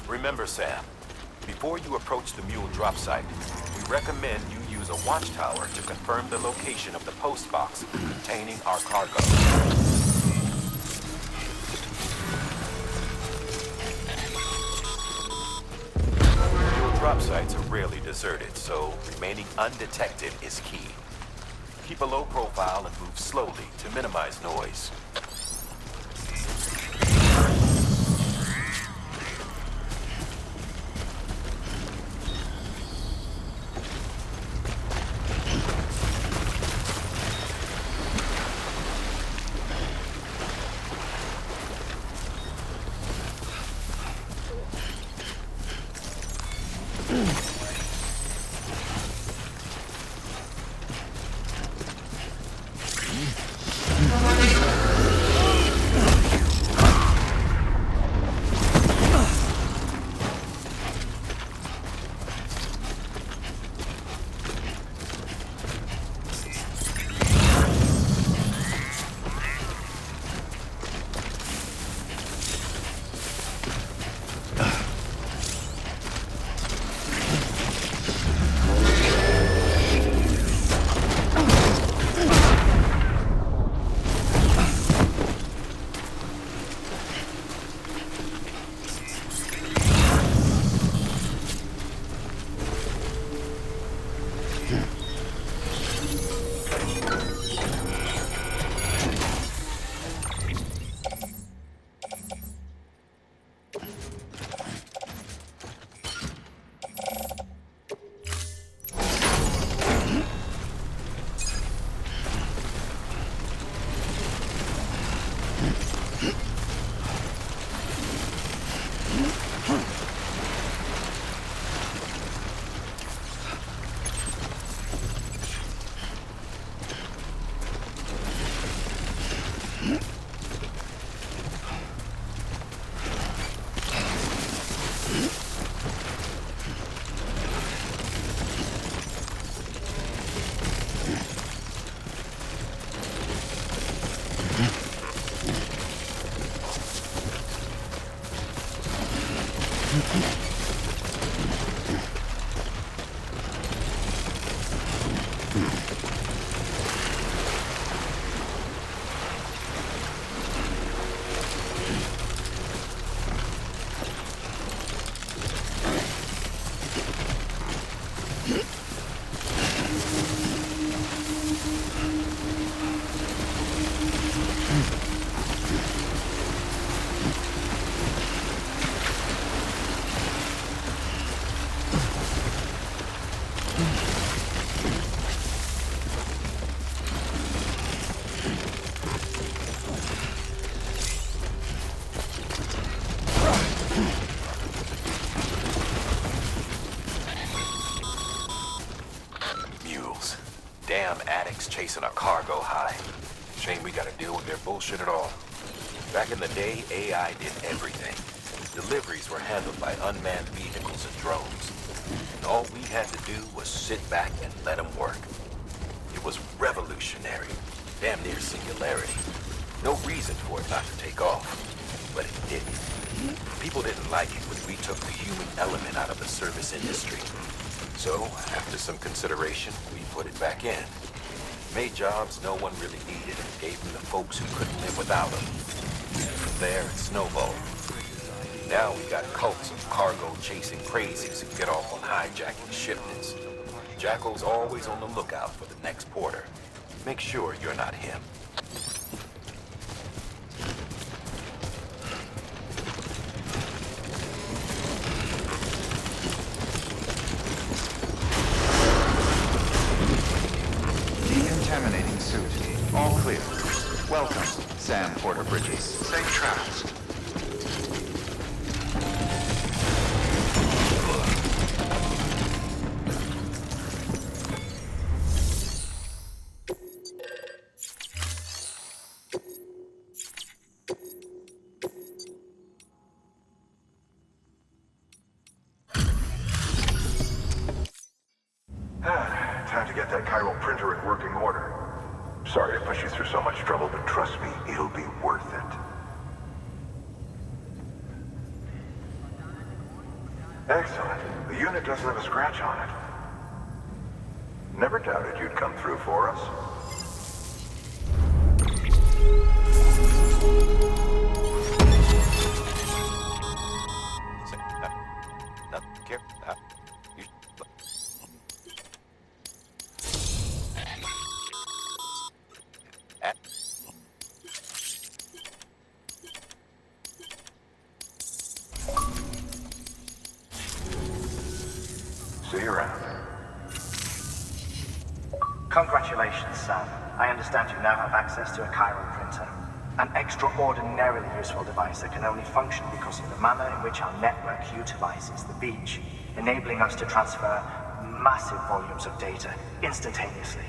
Remember, Sam, before you approach the mule drop site, we recommend you use a watchtower to confirm the location of the post box containing our cargo. Mule drop sites are rarely deserted, so remaining undetected is key. Keep a low profile and move slowly to minimize noise. Chasing a cargo high. Shame we gotta deal with their bullshit at all. Back in the day, AI did everything. Deliveries were handled by unmanned vehicles and drones. And all we had to do was sit back and let them work. It was revolutionary. Damn near singularity. No reason for it not to take off. But it didn't. People didn't like it when we took the human element out of the service industry. So, after some consideration, we put it back in. Made jobs no one really needed and gave them to folks who couldn't live without them. From there, it snowballed. Now we got cults of cargo-chasing crazies who get off on hijacking shipments. Jackal's always on the lookout for the next porter. Make sure you're not him. Decontaminating suit. All clear. Welcome, Samu Porteru Bridges. Safe travels. Time to get that chiral printer in working order. Sorry to push you through so much trouble, but trust me, it'll be worth it. Excellent. The unit doesn't have a scratch on it. Never doubted you'd come through for us. See you around. Congratulations, Sam. I understand you now have access to a chiral printer. An extraordinarily useful device that can only function because of the manner in which our network utilizes the beach, enabling us to transfer massive volumes of data instantaneously.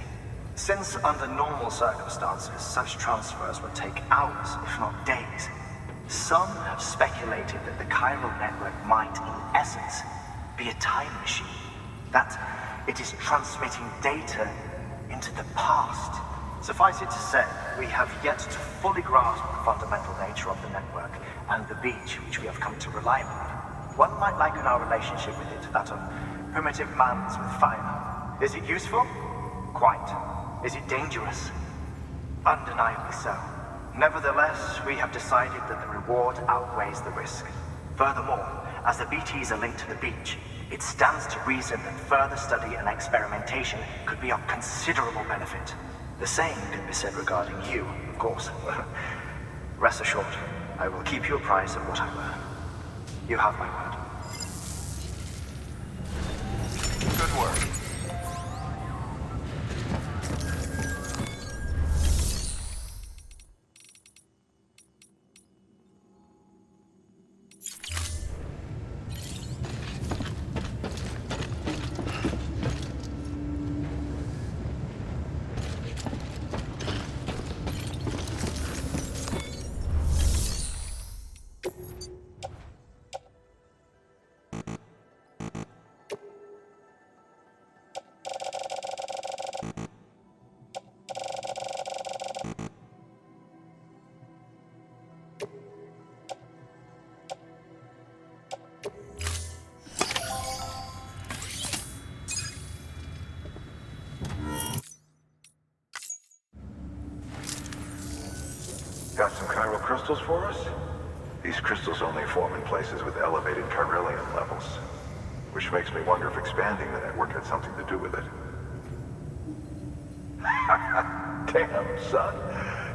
Since under normal circumstances, such transfers would take hours, if not days, some have speculated that the chiral network might, in essence, be a time machine. That it is transmitting data into the past. Suffice it to say, we have yet to fully grasp the fundamental nature of the network and the beach which we have come to rely upon. One might liken our relationship with it to that of primitive mans with fire. Is it useful? Quite. Is it dangerous? Undeniably so. Nevertheless, we have decided that the reward outweighs the risk. Furthermore, as the BTs are linked to the beach, it stands to reason that further study and experimentation could be of considerable benefit. The same can be said regarding you, of course. Rest assured, I will keep you apprised of what I learn. You have my word. Good work. Got some chiral crystals for us? These crystals only form in places with elevated chiralium levels, which makes me wonder if expanding the network had something to do with it. Damn, son.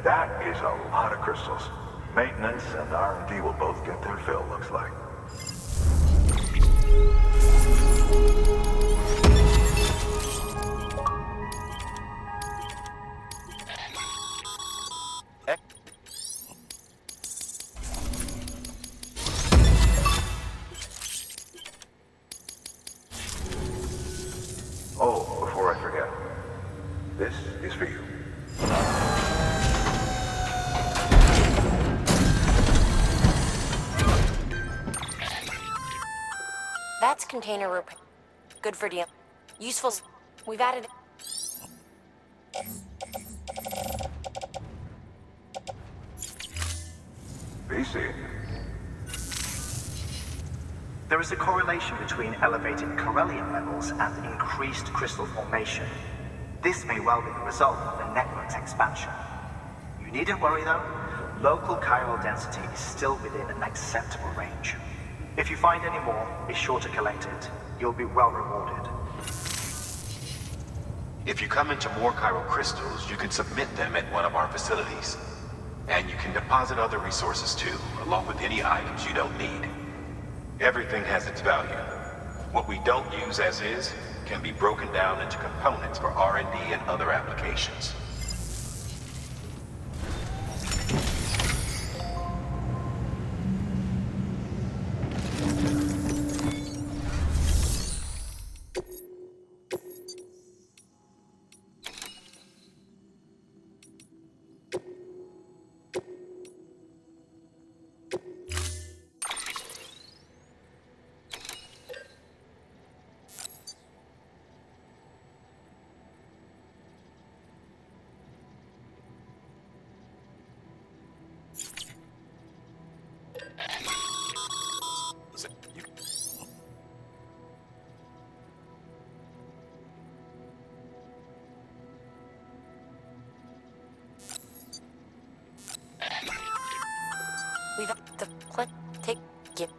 That is a lot of crystals. Maintenance and R&D will both get their fill, looks like. Oh, before I forget, this is for you. That's container repair. Good for deal. Useful. We've added. BC. There is a correlation between elevated chiralium levels and increased crystal formation. This may well be the result of the network's expansion. You needn't worry though. Local chiral density is still within an acceptable range. If you find any more, be sure to collect it. You'll be well rewarded. If you come into more chiral crystals, you can submit them at one of our facilities. And you can deposit other resources too, along with any items you don't need. Everything has its value. What we don't use as is can be broken down into components for R&D and other applications. We've the click. Take it.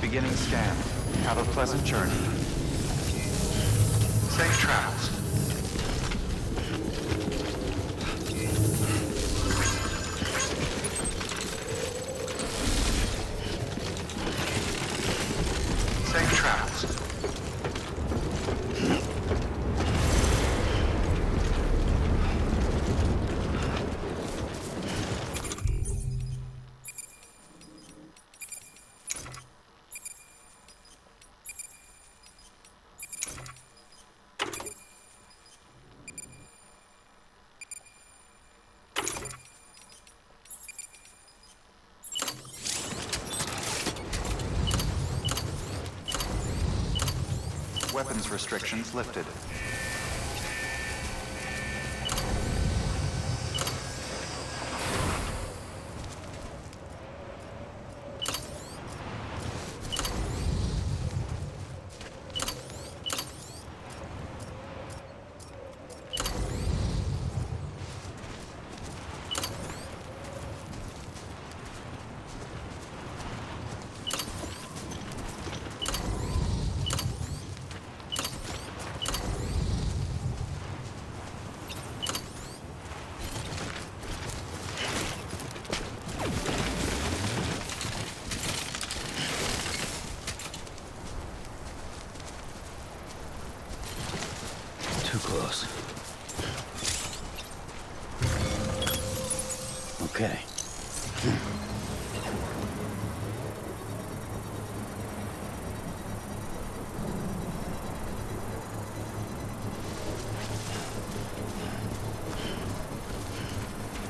Beginning scan. Have a pleasant journey. Safe travels. Safe travels. Weapons restrictions lifted. Too close. Okay.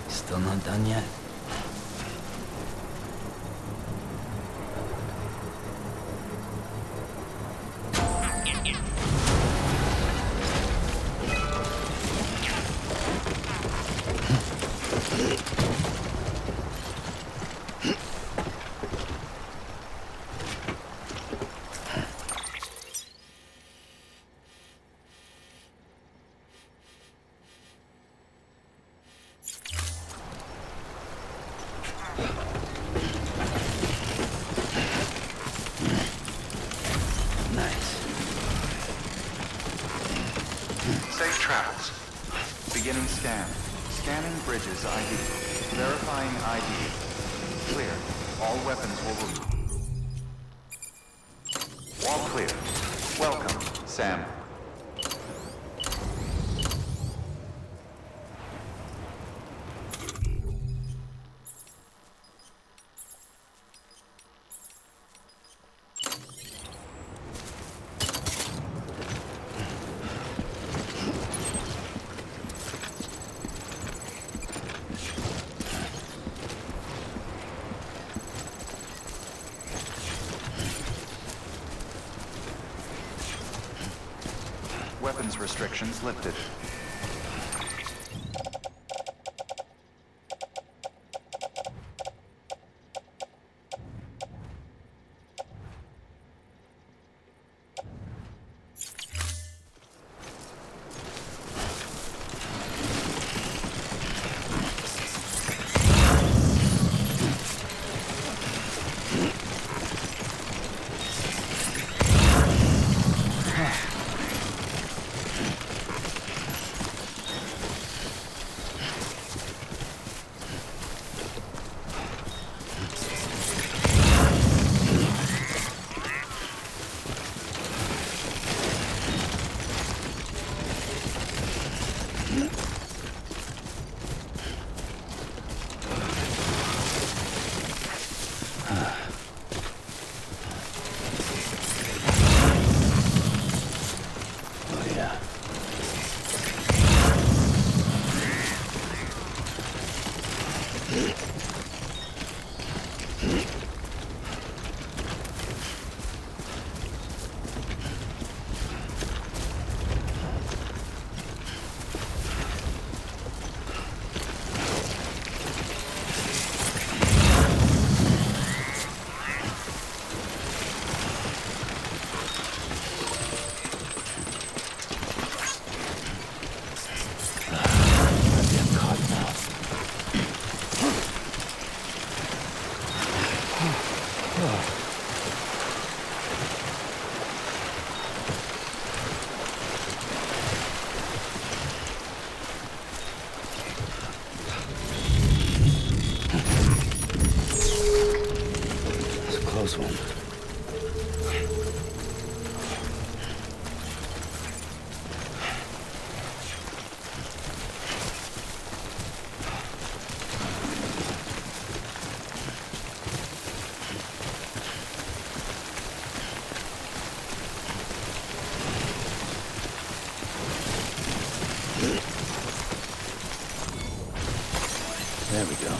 Still not done yet. Safe travels. Beginning scan. Scanning Bridges ID. Verifying ID. Clear. All weapons will remove. All clear. Welcome, Sam. Weapons restrictions lifted. There we go.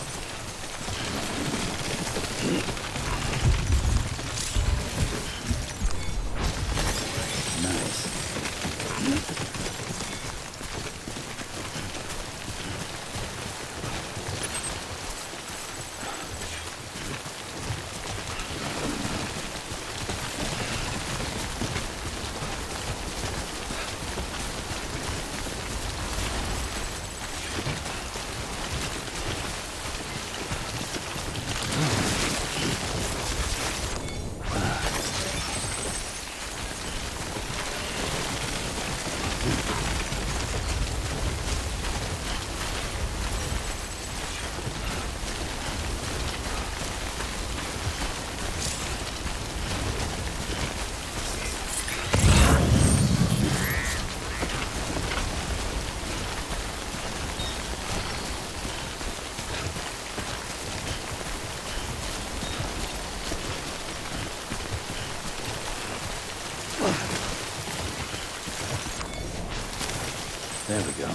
There we go.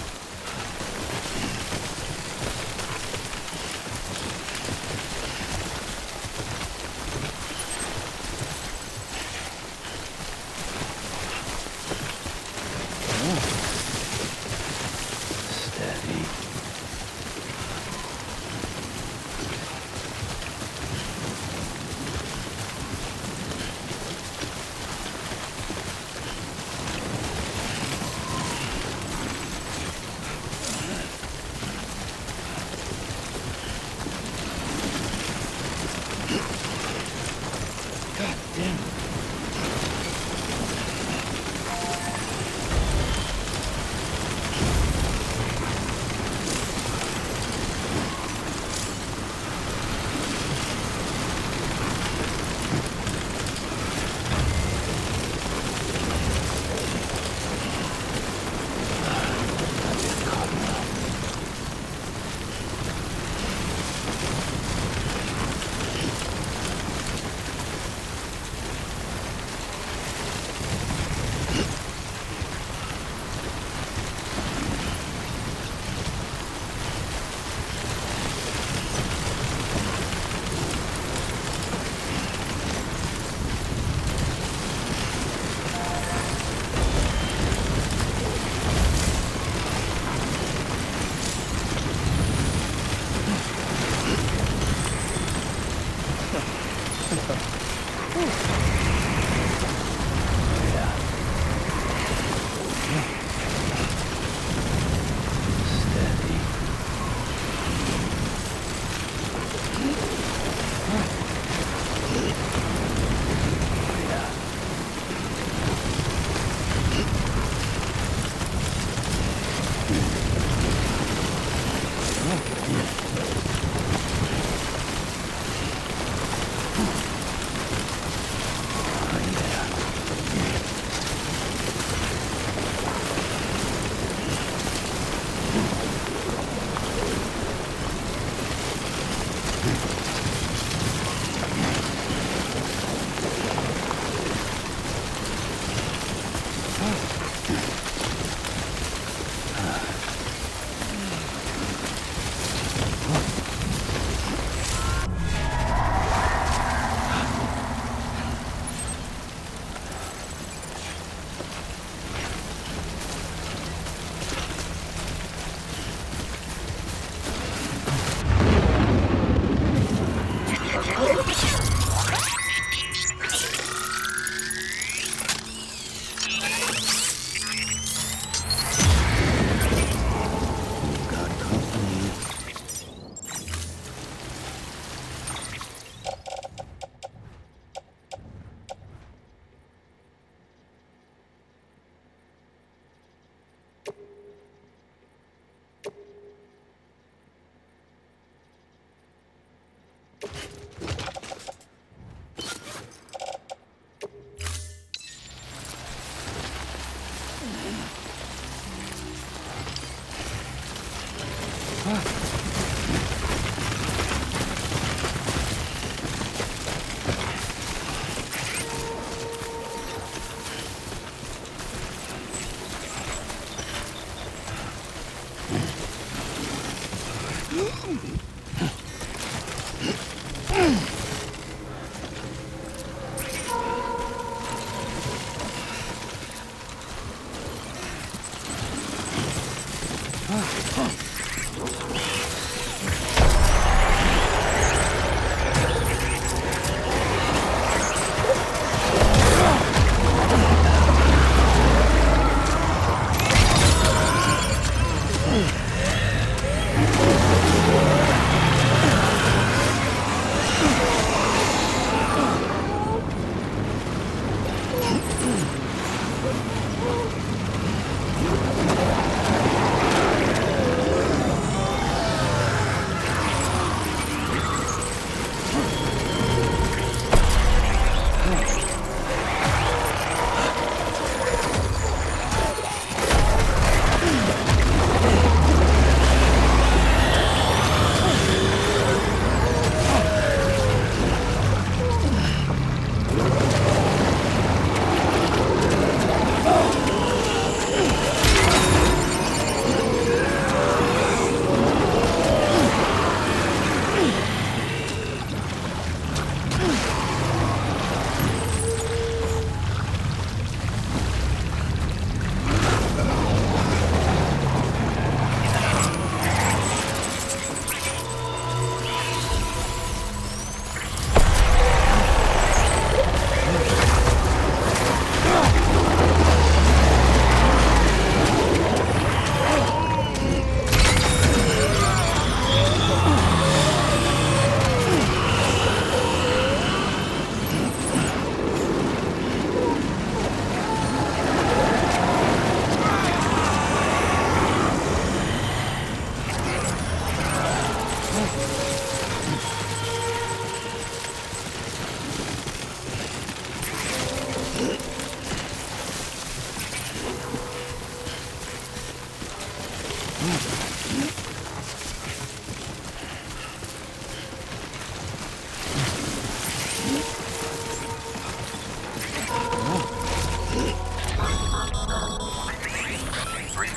Breathe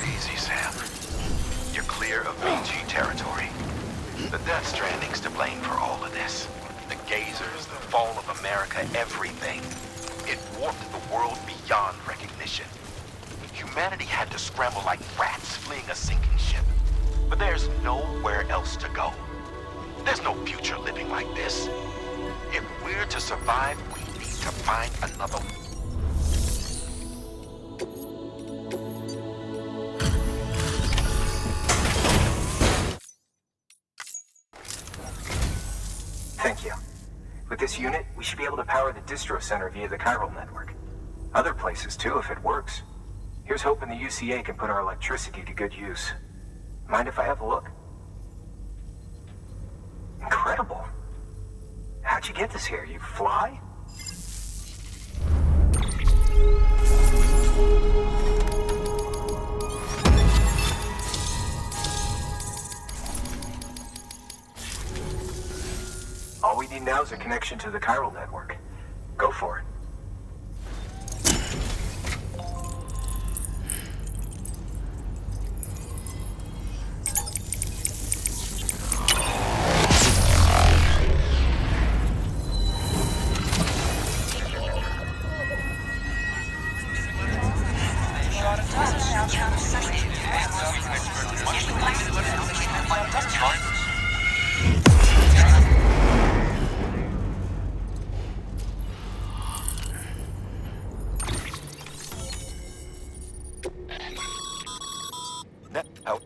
easy, Sam. You're clear of BG territory. The Death Stranding's to blame for all of this. The gazers, the fall of America, everything. It warped the world beyond recognition. Humanity had to scramble like rats fleeing a sinking ship. But there's nowhere else to go. There's no future living like this. If we're to survive, we need to find another. Thank you. With this unit, we should be able to power the distro center via the Chiral Network. Other places too, if it works. Here's hoping the UCA can put our electricity to good use. Mind if I have a look? Incredible. How'd you get this here? You fly? All we need now is a connection to the Chiral Network. Go for it. Out.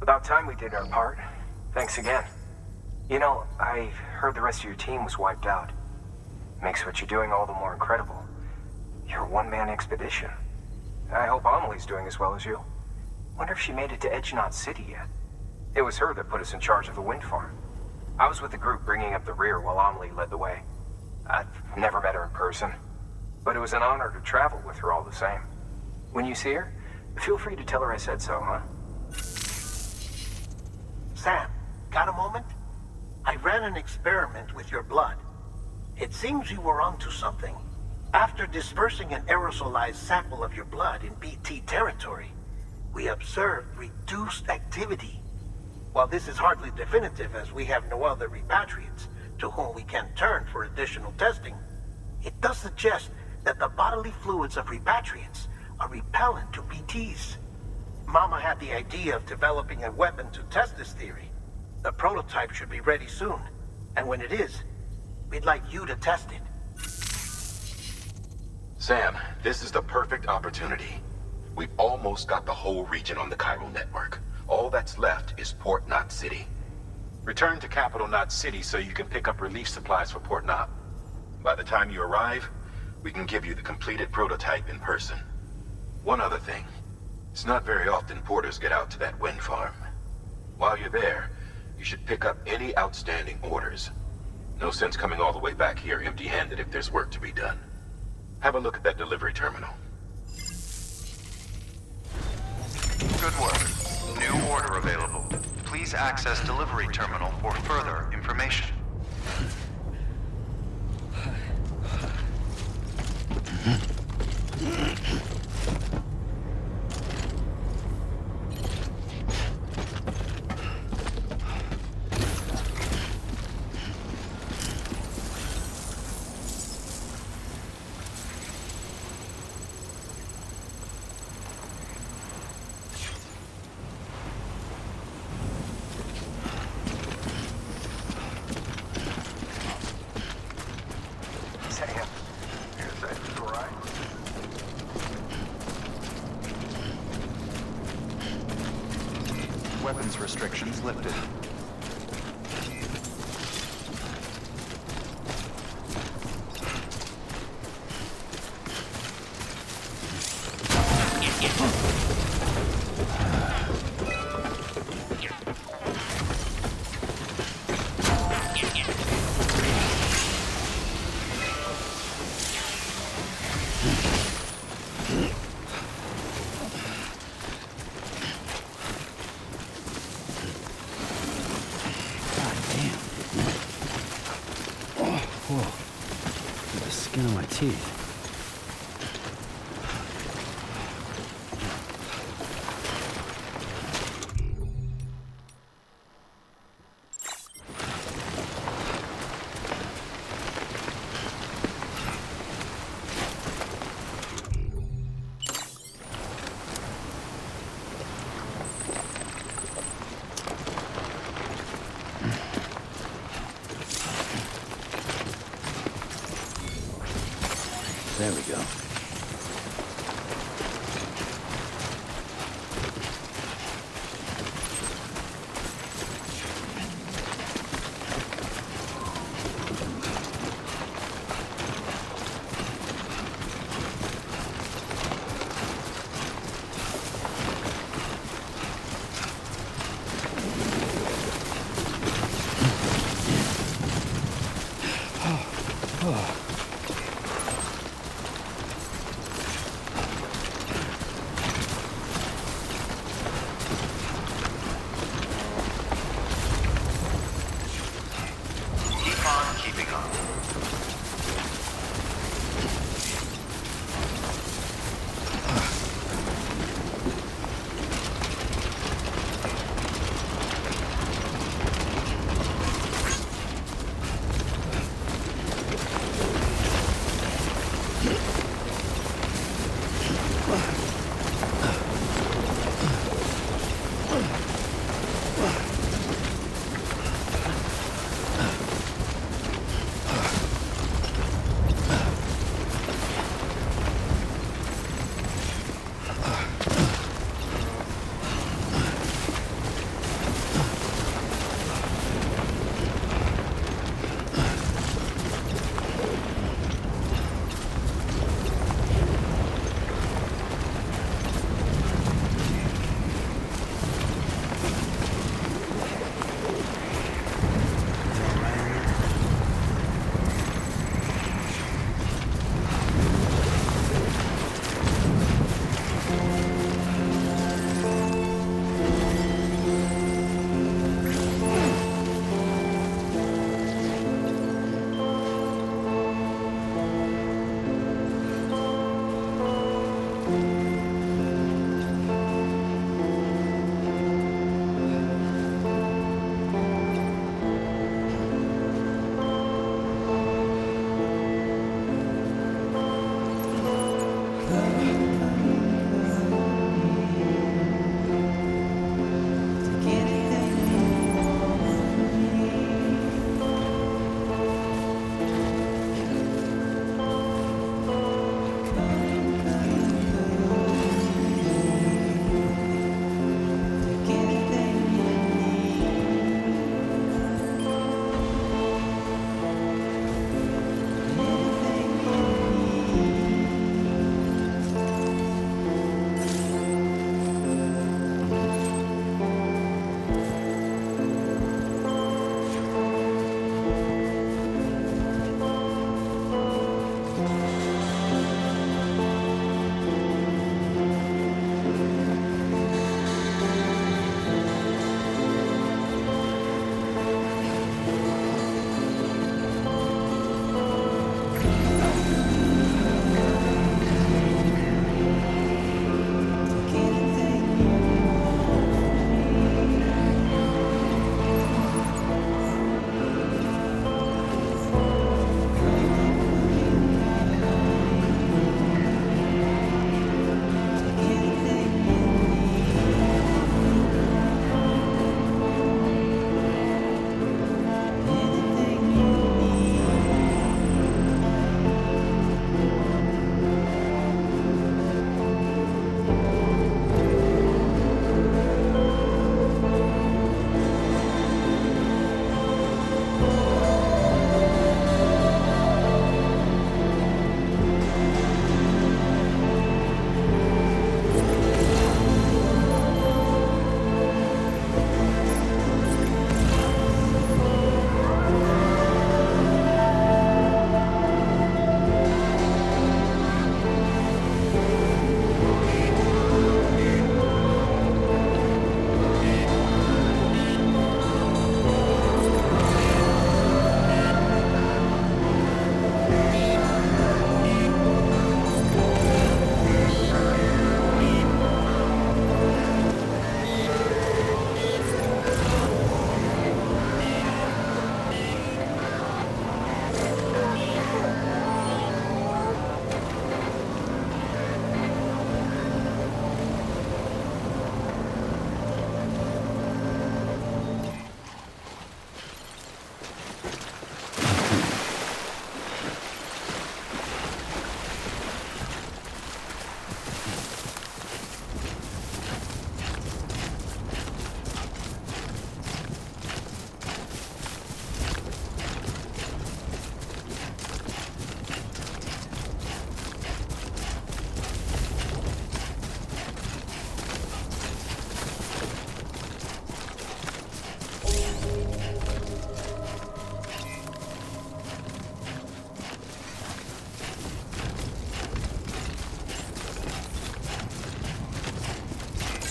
About time we did our part. Thanks again. You know, I heard the rest of your team was wiped out. Makes what you're doing all the more incredible. You're a one-man expedition. I hope Amelie's doing as well as you. Wonder if she made it to Edgenot City yet. It was her that put us in charge of the wind farm. I was with the group bringing up the rear while Amelie led the way. I've never met her in person, but it was an honor to travel with her all the same. When you see her, feel free to tell her I said so, huh? Sam, got a moment? I ran an experiment with your blood. It seems you were onto something. After dispersing an aerosolized sample of your blood in BT territory, we observed reduced activity. While this is hardly definitive as we have no other repatriates to whom we can turn for additional testing, it does suggest that the bodily fluids of repatriates are repellent to BTs. Mama had the idea of developing a weapon to test this theory. The prototype should be ready soon, and when it is, we'd like you to test it. Sam, this is the perfect opportunity. We've almost got the whole region on the Chiral Network. All that's left is Port Knot City. Return to Capital Knot City so you can pick up relief supplies for Port Knot. By the time you arrive, we can give you the completed prototype in person. One other thing. It's not very often porters get out to that wind farm. While you're there, you should pick up any outstanding orders. No sense coming all the way back here empty-handed if there's work to be done. Have a look at that delivery terminal. Good work. New order available. Please access delivery terminal for further information. Weapons restrictions lifted. Whoa. Look at the skin on my teeth. There we go.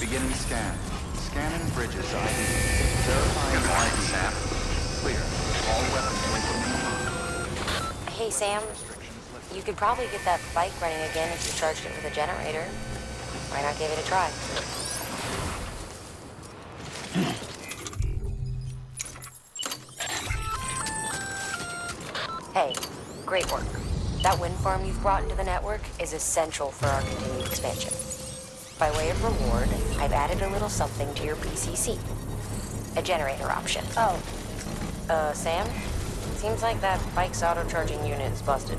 Beginning scan. Scanning Bridges ID. Verifying ID. Sam. Clear. All weapons removed. Hey, Sam. You could probably get that bike running again if you charged it with a generator. Why not give it a try? Hey, great work. That wind farm you've brought into the network is essential for our continued expansion. By way of reward, I've added a little something to your PCC. A generator option. Oh. Sam? Seems like that bike's auto-charging unit is busted.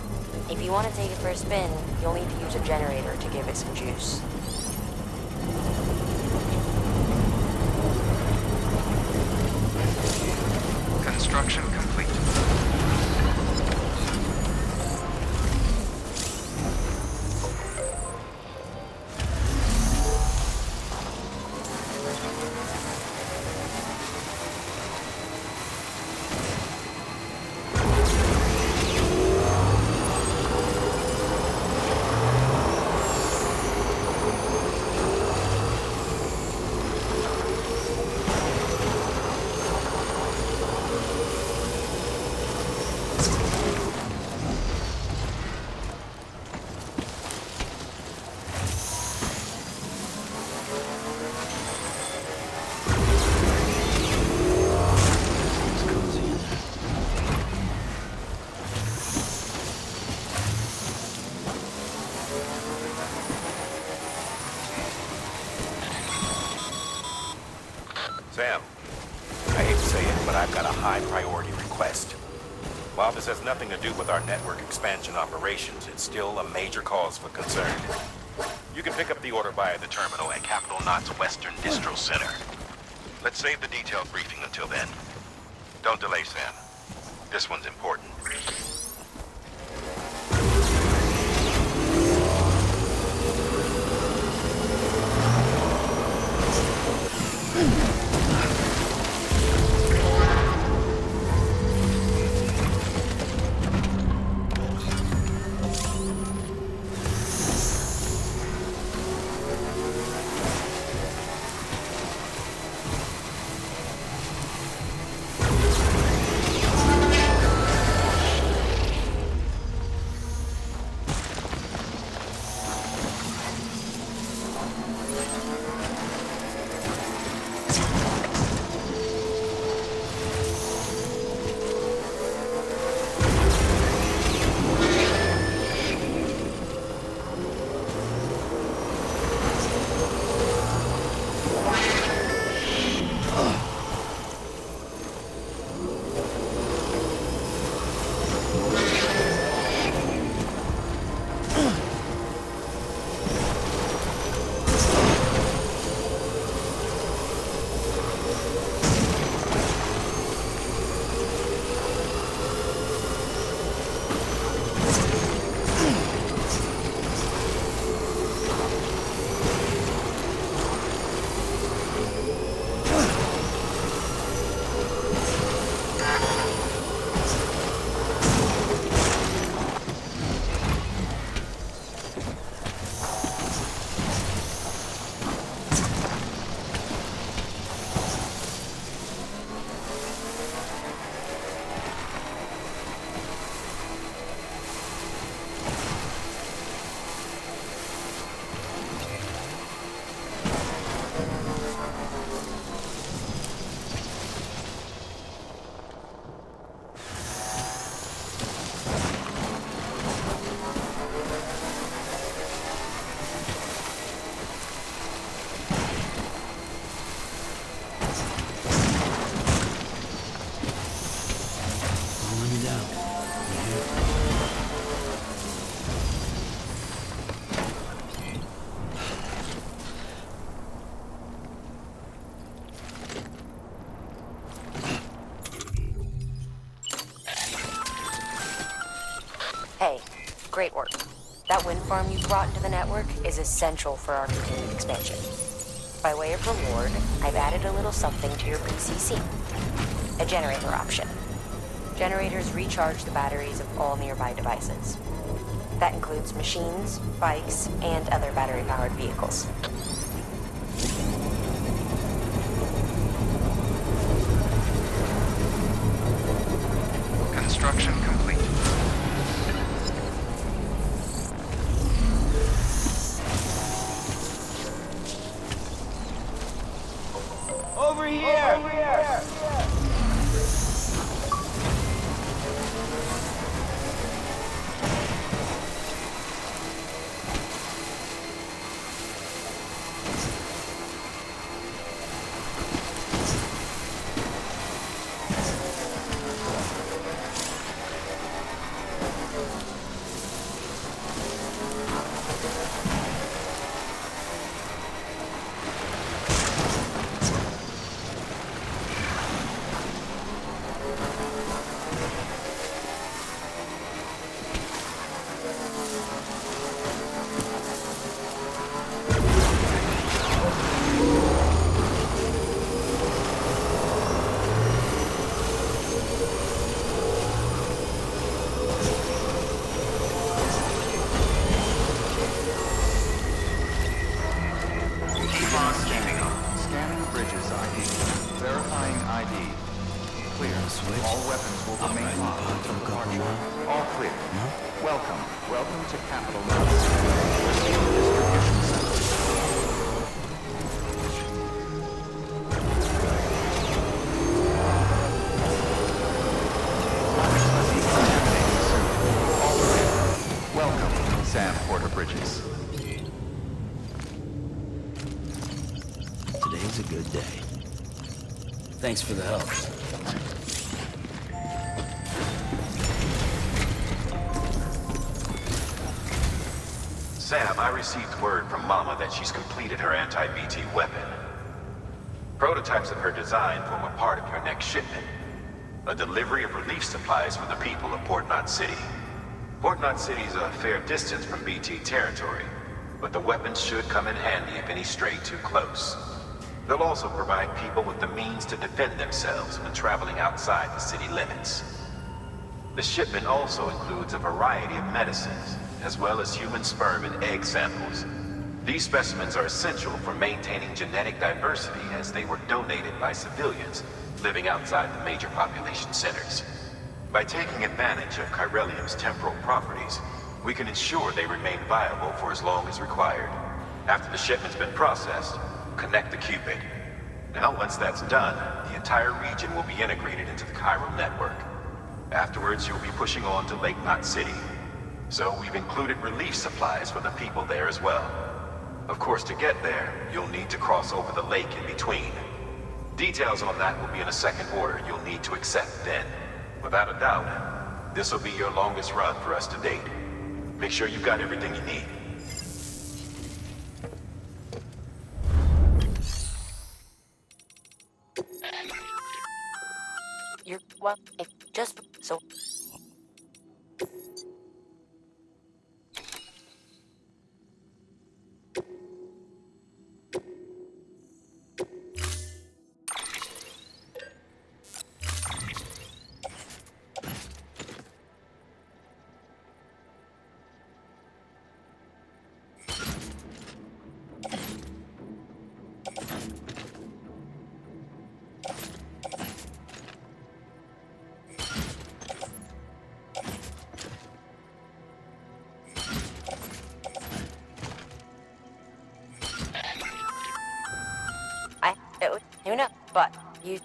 If you want to take it for a spin, you'll need to use a generator to give it some juice. Construction complete. Sam, I hate to say it, but I've got a high priority request. While this has nothing to do with our network expansion operations, it's still a major cause for concern. You can pick up the order via the terminal at Capital Knot's Western Distro Center. Let's save the detailed briefing until then. Don't delay, Sam. This one's important. Hey, great work. That wind farm you brought into the network is essential for our continued expansion. By way of reward, I've added a little something to your PCC. A generator option. Generators recharge the batteries of all nearby devices. That includes machines, bikes, and other battery-powered vehicles. Construction complete. Over here! Over here! Scanning Bridges ID. Verifying ID. Clear. All weapons will remain locked until departure. All clear. Welcome. Welcome to Capital Mountain. Distribution Center. Welcome, Samu Porteru Bridges. Today's a good day. Thanks for the help. Sam, I received word from Mama that she's completed her anti-BT weapon. Prototypes of her design form a part of your next shipment. A delivery of relief supplies for the people of Port Knot City. Port Knot City is a fair distance from BT territory, but the weapons should come in handy if any stray too close. They'll also provide people with the means to defend themselves when traveling outside the city limits. The shipment also includes a variety of medicines, as well as human sperm and egg samples. These specimens are essential for maintaining genetic diversity as they were donated by civilians living outside the major population centers. By taking advantage of chiralium's temporal properties, we can ensure they remain viable for as long as required. After the shipment's been processed, connect the Cupid. Now, once that's done, the entire region will be integrated into the Chiral Network. Afterwards, you'll be pushing on to Lake Knot City. So we've included relief supplies for the people there as well. Of course, to get there, you'll need to cross over the lake in between. Details on that will be in a second order you'll need to accept then. Without a doubt, this will be your longest run for us to date. Make sure you've got everything you need. You're, well, it just, so... You know, but you...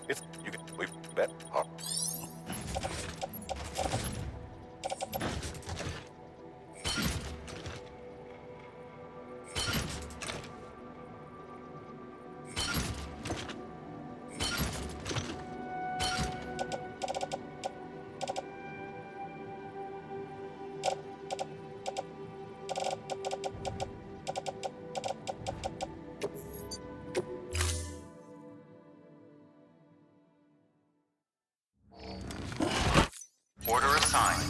It's, you can, we bet, huh? Order assigned.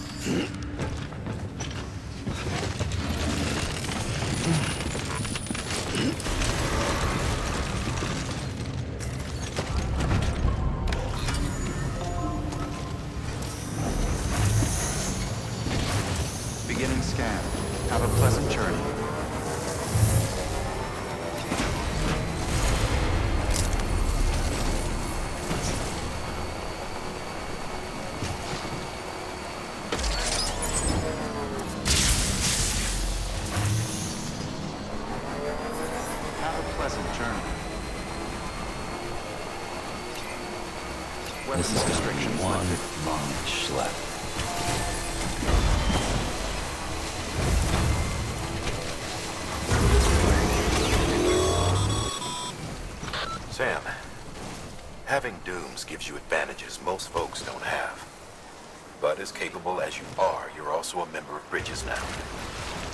Beginning scan. Have a pleasant journey. Just one long schlep. Sam, having dooms gives you advantages most folks don't have. But as capable as you are, you're also a member of Bridges now.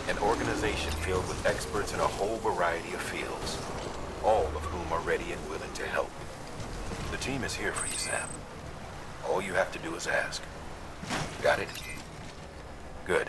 An organization filled with experts in a whole variety of fields, all of whom are ready and willing to help. The team is here for you, Sam. All you have to do is ask. Got it? Good.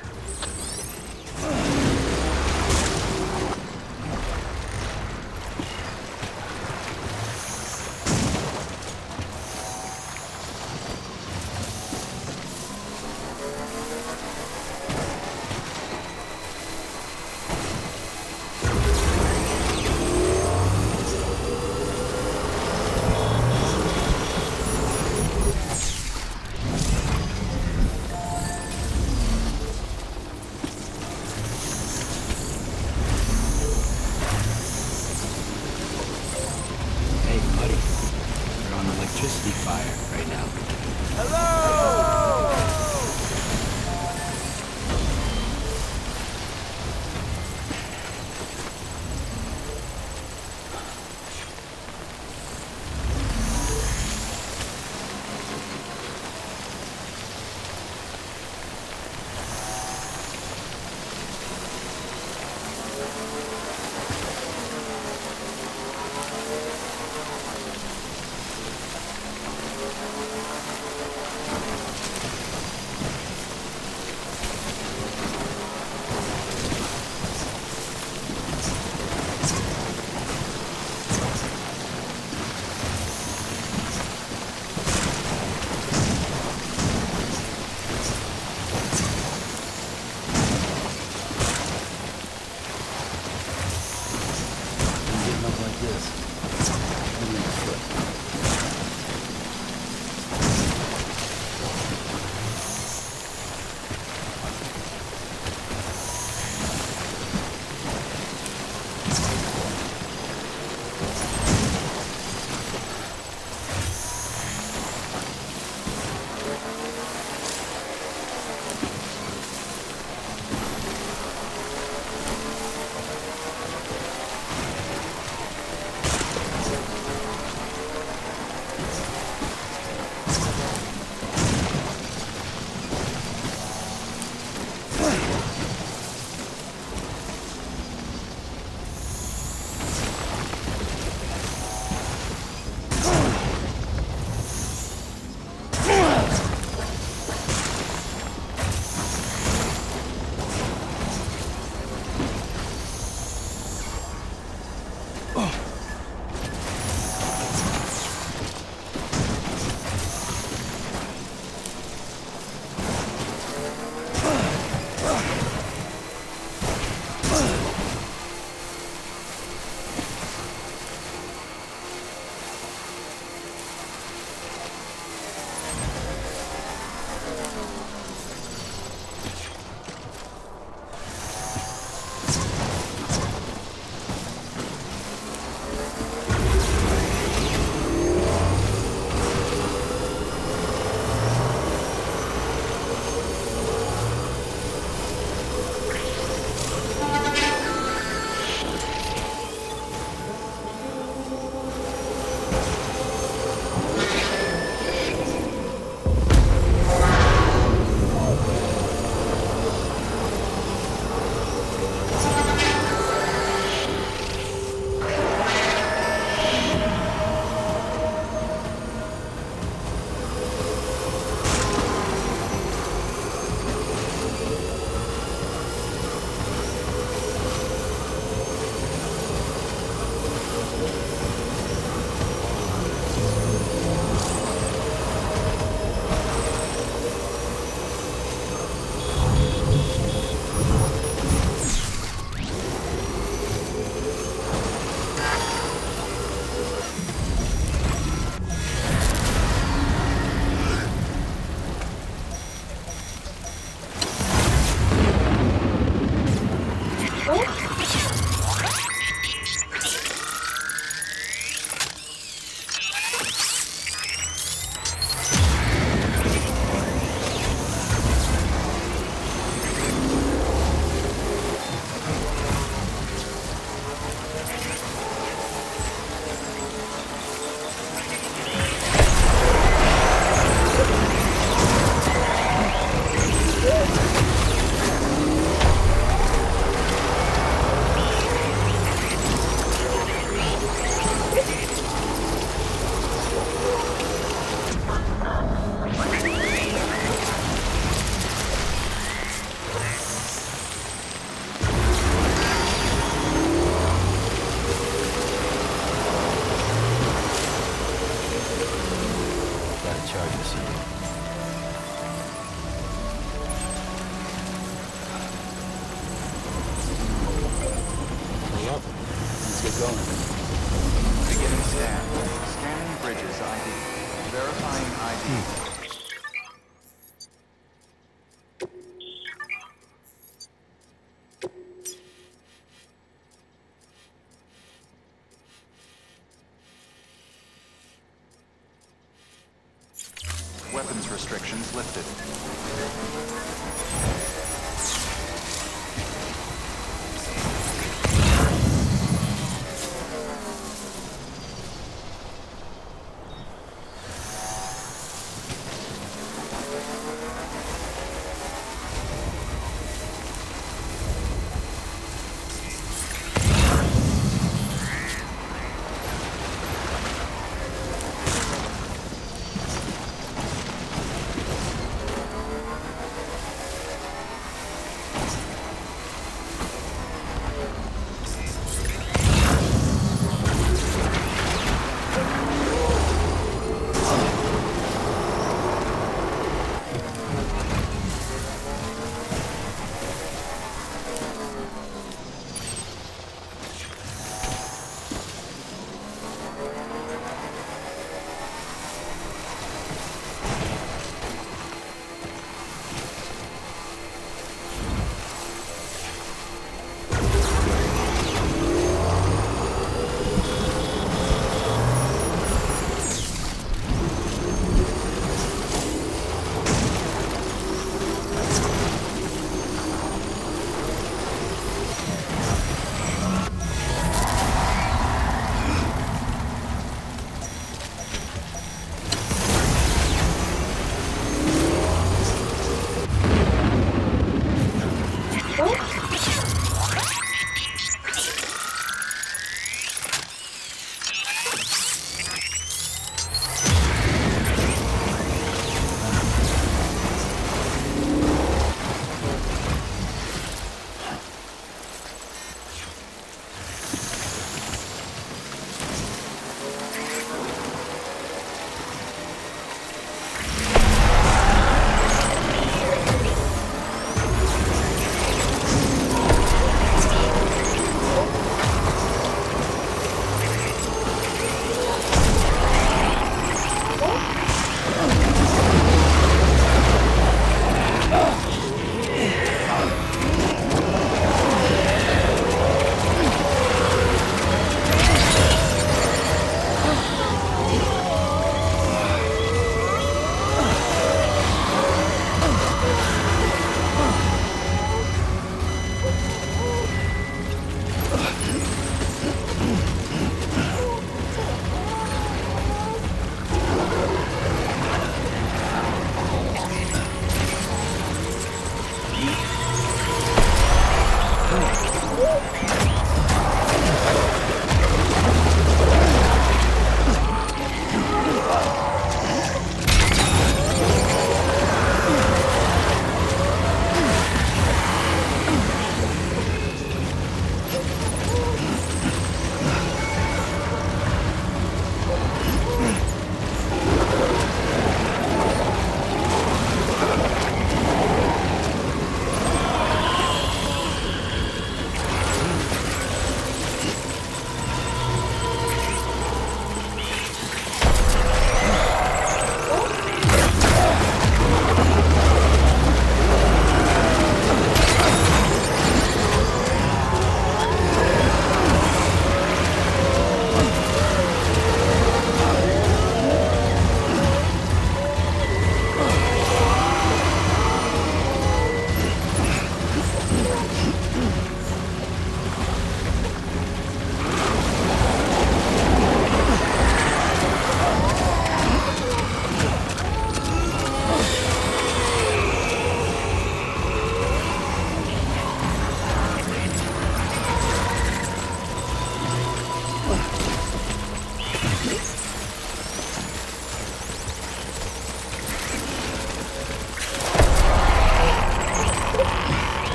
restrictions lifted.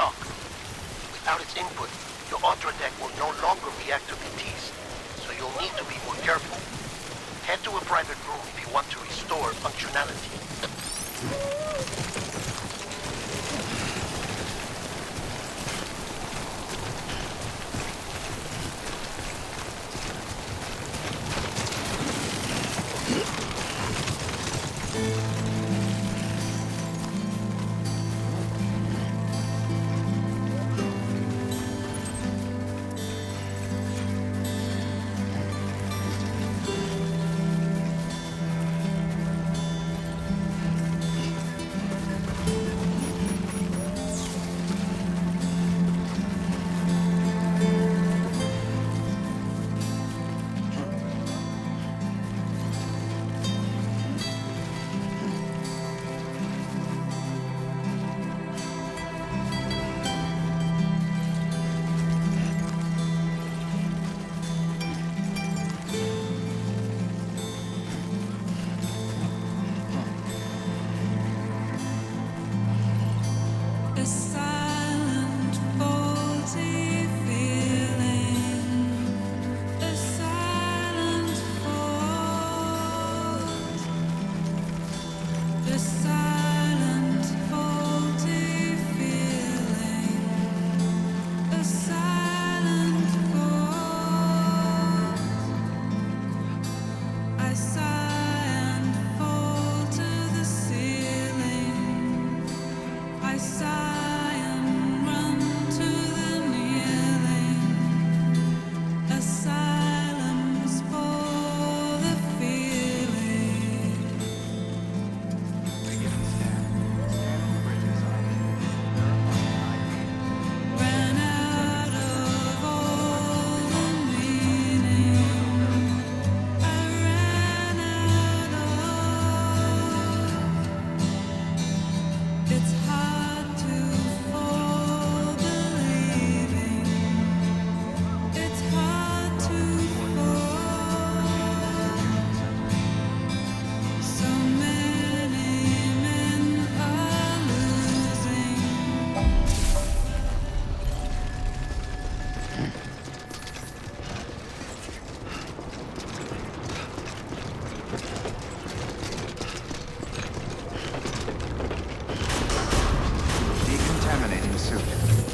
shock. Without its input, your ultra deck will no longer react to BTs, so you'll need to be more careful. Head to a private room if you want to restore functionality.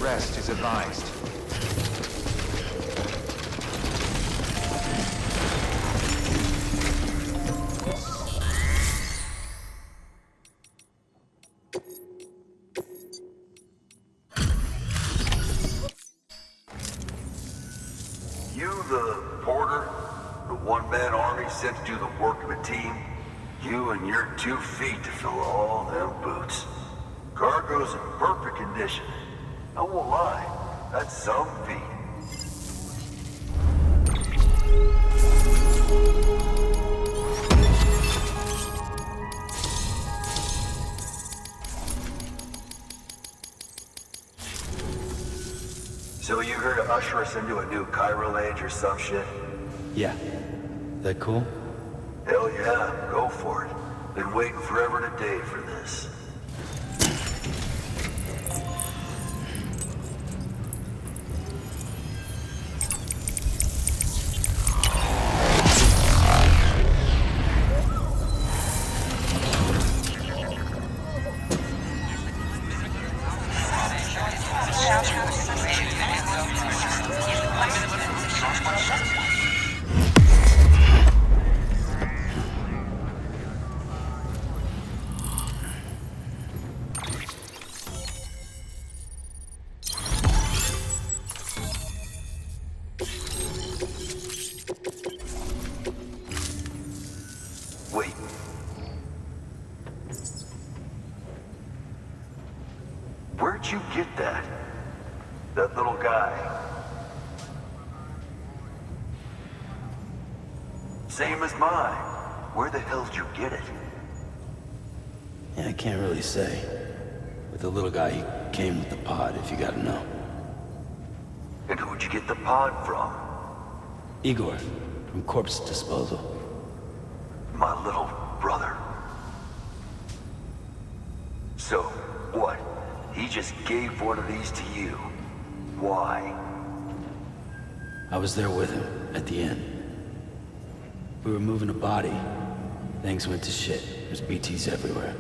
Rest is advised. You the porter? The one-man army sent to do the work of a team? You and your 2 feet to fill all them boots. Cargo's in perfect condition. I won't lie, that's some feat. So you here to usher us into a new chiral age or some shit? Yeah. That cool? Hell yeah, go for it. Been waiting forever and a day for this. Where'd you get that? That little guy? Same as mine. Where the hell did you get it? Yeah, I can't really say. With the little guy, he came with the pod, if you gotta know. And who'd you get the pod from? Igor, from Corpse Disposal. My little brother. So, what? He just gave one of these to you. Why? I was there with him, at the end. We were moving a body. Things went to shit. There's BTs everywhere.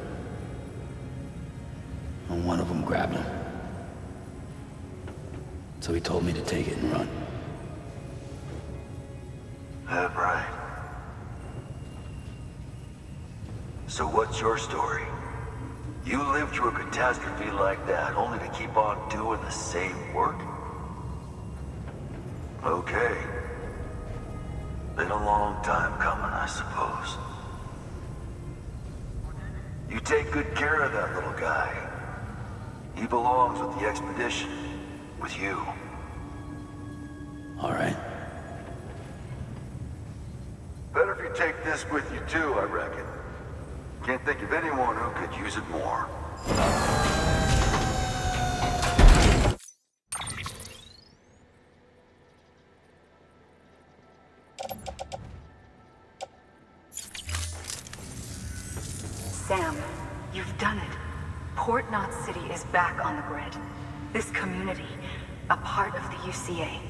And one of them grabbed him. So he told me to take it and run. That right. So what's your story? You lived through a catastrophe like that, only to keep on doing the same work? Okay. Been a long time coming, I suppose. You take good care of that little guy. He belongs with the expedition. With you. All right. Better if you take this with you too, I reckon. Can't think of anyone who could use it more. Sam, you've done it. Port Knot City is back on the grid. This community, a part of the UCA.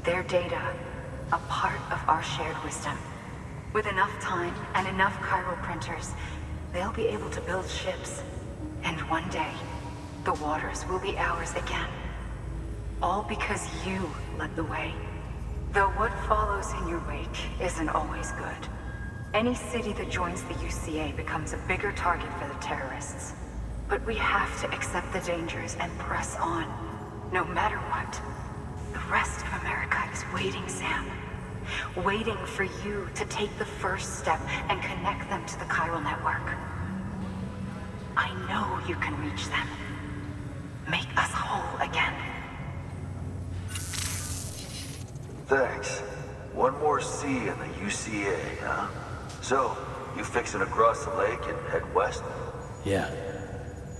Their data, a part of our shared wisdom. With enough time and enough chiral printers, they'll be able to build ships. And one day, the waters will be ours again. All because you led the way. Though what follows in your wake isn't always good. Any city that joins the UCA becomes a bigger target for the terrorists. But we have to accept the dangers and press on, no matter what. The rest of America is waiting, Sam. Waiting for you to take the first step and connect them to the Chiral Network. I know you can reach them. Make us whole again. Thanks. One more C in the UCA, huh? So, you fixing to cross the lake and head west? Yeah.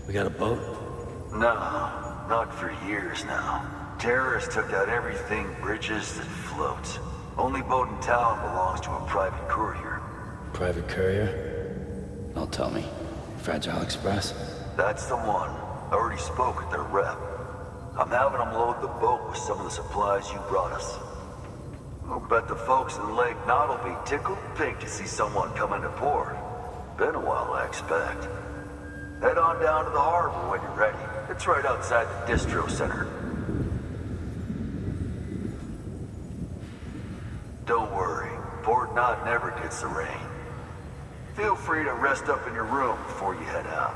We got a boat? No, not for years now. Terrorists took out everything Bridges that floats. Only boat in town belongs to a private courier. Private courier? Don't tell me. Fragile Express? That's the one. I already spoke with their rep. I'm having them load the boat with some of the supplies you brought us. I'll bet the folks in Lake Knot will be tickled pink to see someone come into port. Been a while, I expect. Head on down to the harbor when you're ready. It's right outside the distro center. Don't worry, Port Knot never gets the rain. Feel free to rest up in your room before you head out.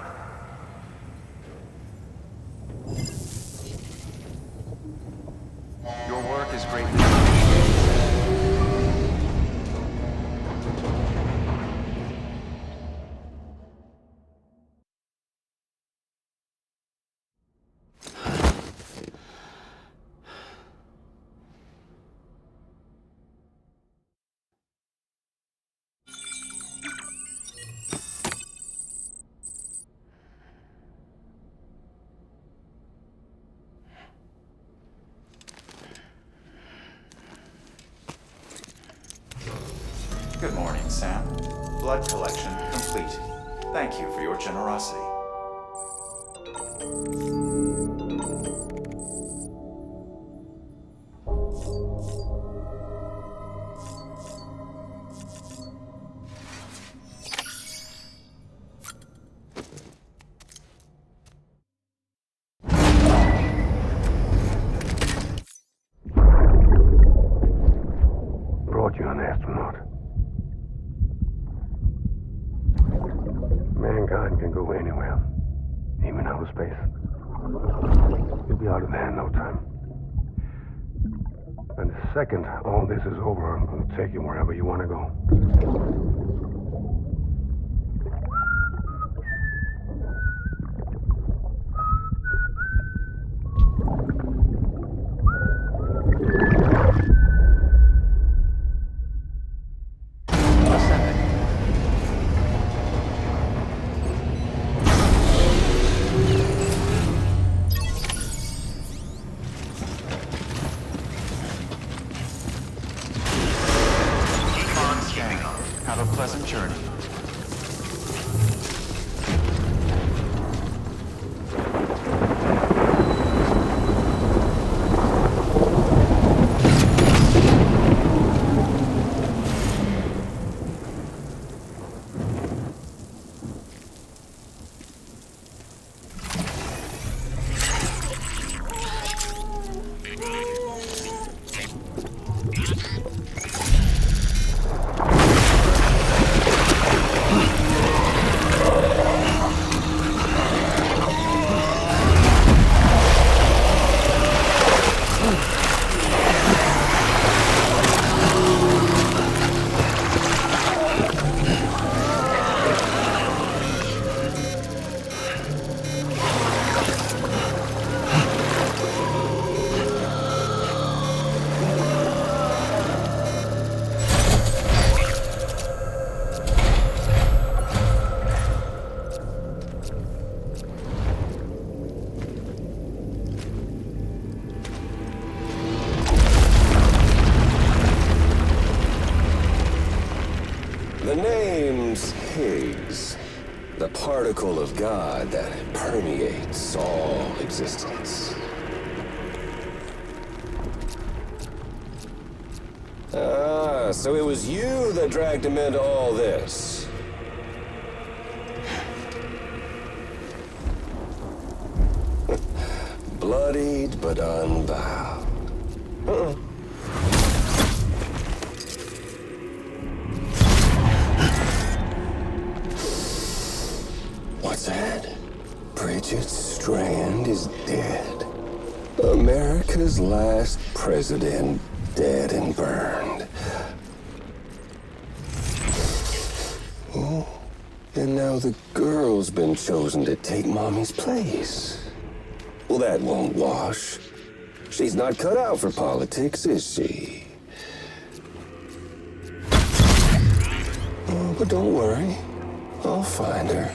Your work is greatly appreciated. Good morning, Sam. Blood collection complete. Thank you for your generosity. Brought you an astronaut. Mankind can go anywhere, even outer space. You'll be out of there in no time. And the second all this is over, I'm going to take you wherever you want to go. Have a pleasant journey. particle of God that permeates all existence. Ah, so it was you that dragged him into all this. Bloodied but unbowed. What's that? Bridget Strand is dead. America's last president dead and burned. Oh, and now the girl's been chosen to take Mommy's place. Well, that won't wash. She's not cut out for politics, is she? Oh, but don't worry. I'll find her.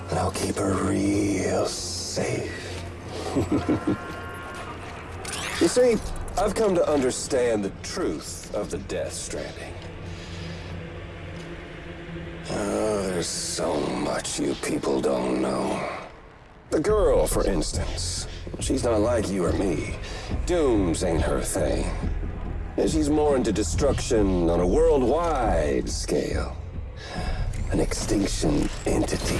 And I'll keep her real safe. You see, I've come to understand the truth of the Death Stranding. Oh, there's so much you people don't know. The girl, for instance, she's not like you or me. Dooms ain't her thing. And she's more into destruction on a worldwide scale. An extinction entity.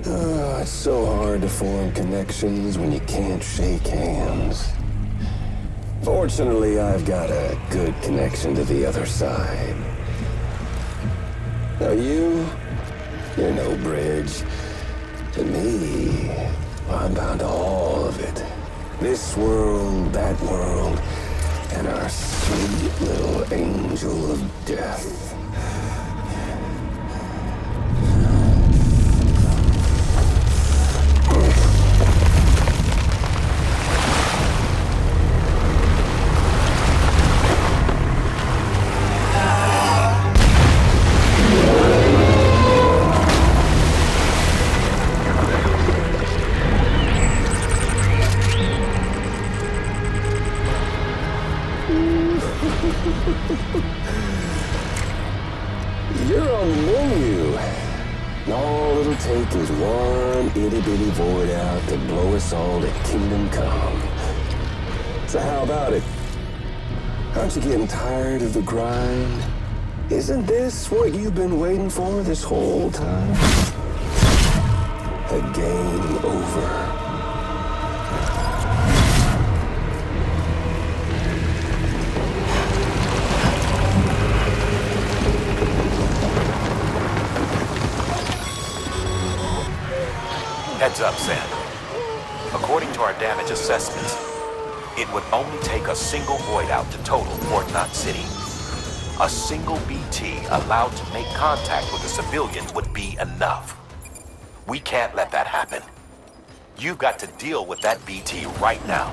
Oh, it's so hard to form connections when you can't shake hands. Fortunately, I've got a good connection to the other side. Now you're no bridge. To me, I'm bound to all of it. This world, that world, and our sweet little angel of death. You're on the menu. And all it'll take is one itty-bitty void out to blow us all to kingdom come. So how about it? Aren't you getting tired of the grind? Isn't this what you've been waiting for this whole time? A game over. Heads up, Sam. According to our damage assessments, it would only take a single void out to total Fort Knot City. A single BT allowed to make contact with the civilians would be enough. We can't let that happen. You've got to deal with that BT right now.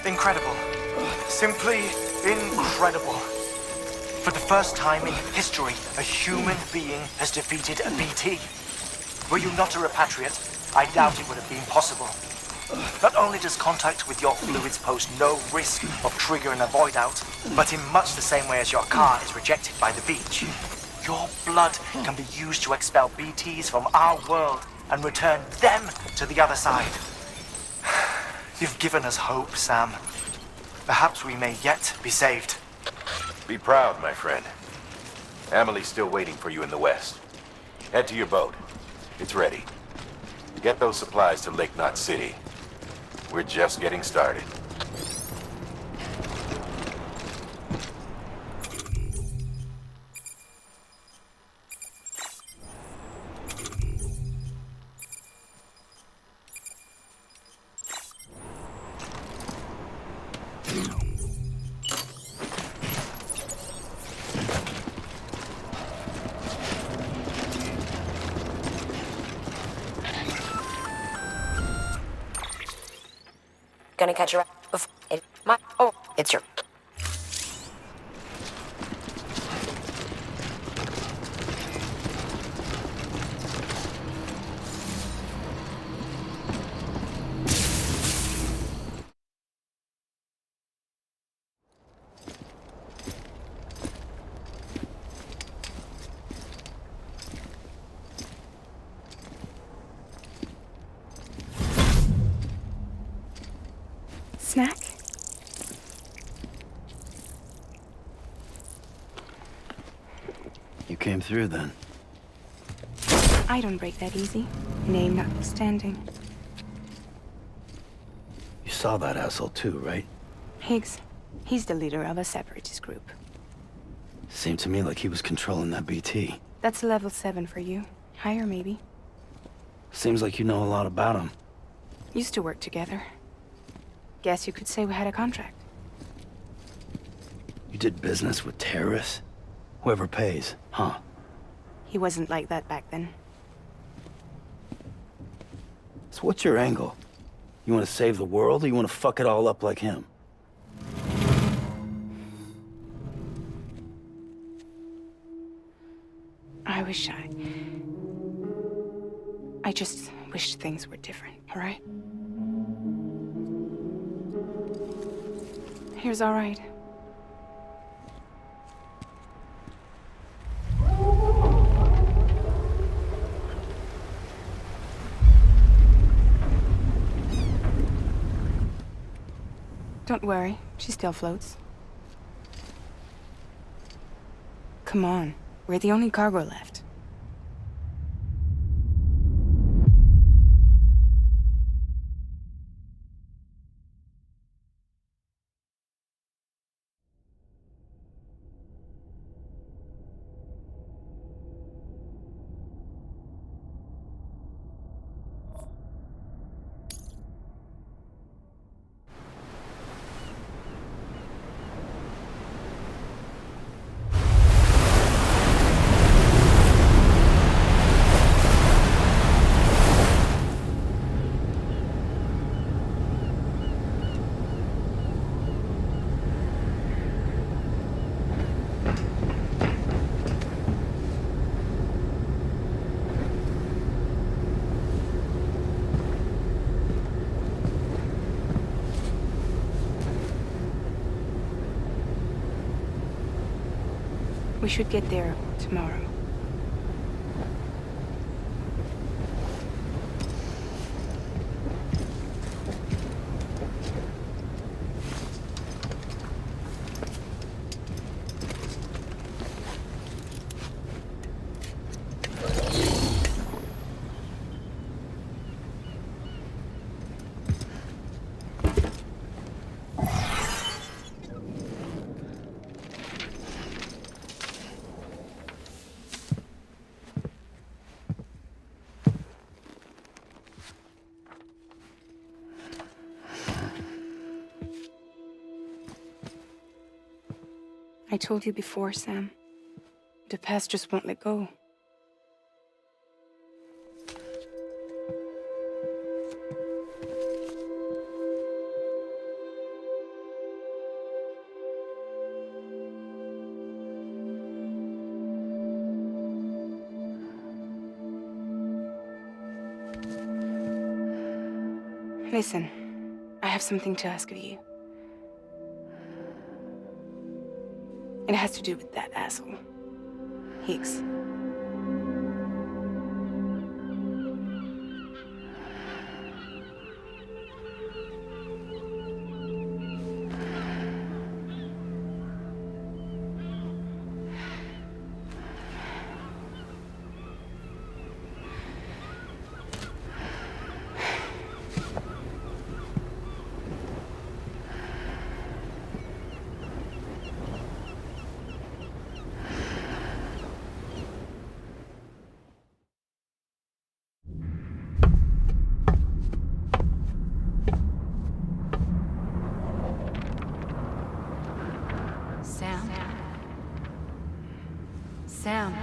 Incredible. Simply incredible. For the first time in history, a human being has defeated a BT. Were you not a repatriate, I doubt it would have been possible. Not only does contact with your fluids pose no risk of triggering a void out, but in much the same way as your car is rejected by the beach, your blood can be used to expel BTs from our world and return them to the other side. You've given us hope, Sam. Perhaps we may yet be saved. Be proud, my friend. Emily's still waiting for you in the west. Head to your boat. It's ready. Get those supplies to Lake Knot City. We're just getting started. Gonna catch a it's your. Snack? You came through then. I don't break that easy. Name notwithstanding. You saw that asshole too, right? Higgs. He's the leader of a separatist group. Seemed to me like he was controlling that BT. That's level 7 for you. Higher, maybe. Seems like you know a lot about him. Used to work together. Guess you could say we had a contract. You did business with terrorists? Whoever pays, huh? He wasn't like that back then. So what's your angle? You want to save the world, or you want to fuck it all up like him? I just wish things were different, all right? Here's all right. Don't worry, she still floats. Come on, we're the only cargo left. We should get there tomorrow. I told you before, Sam. The past just won't let go. Listen, I have something to ask of you. It has to do with that asshole, Higgs. Sam.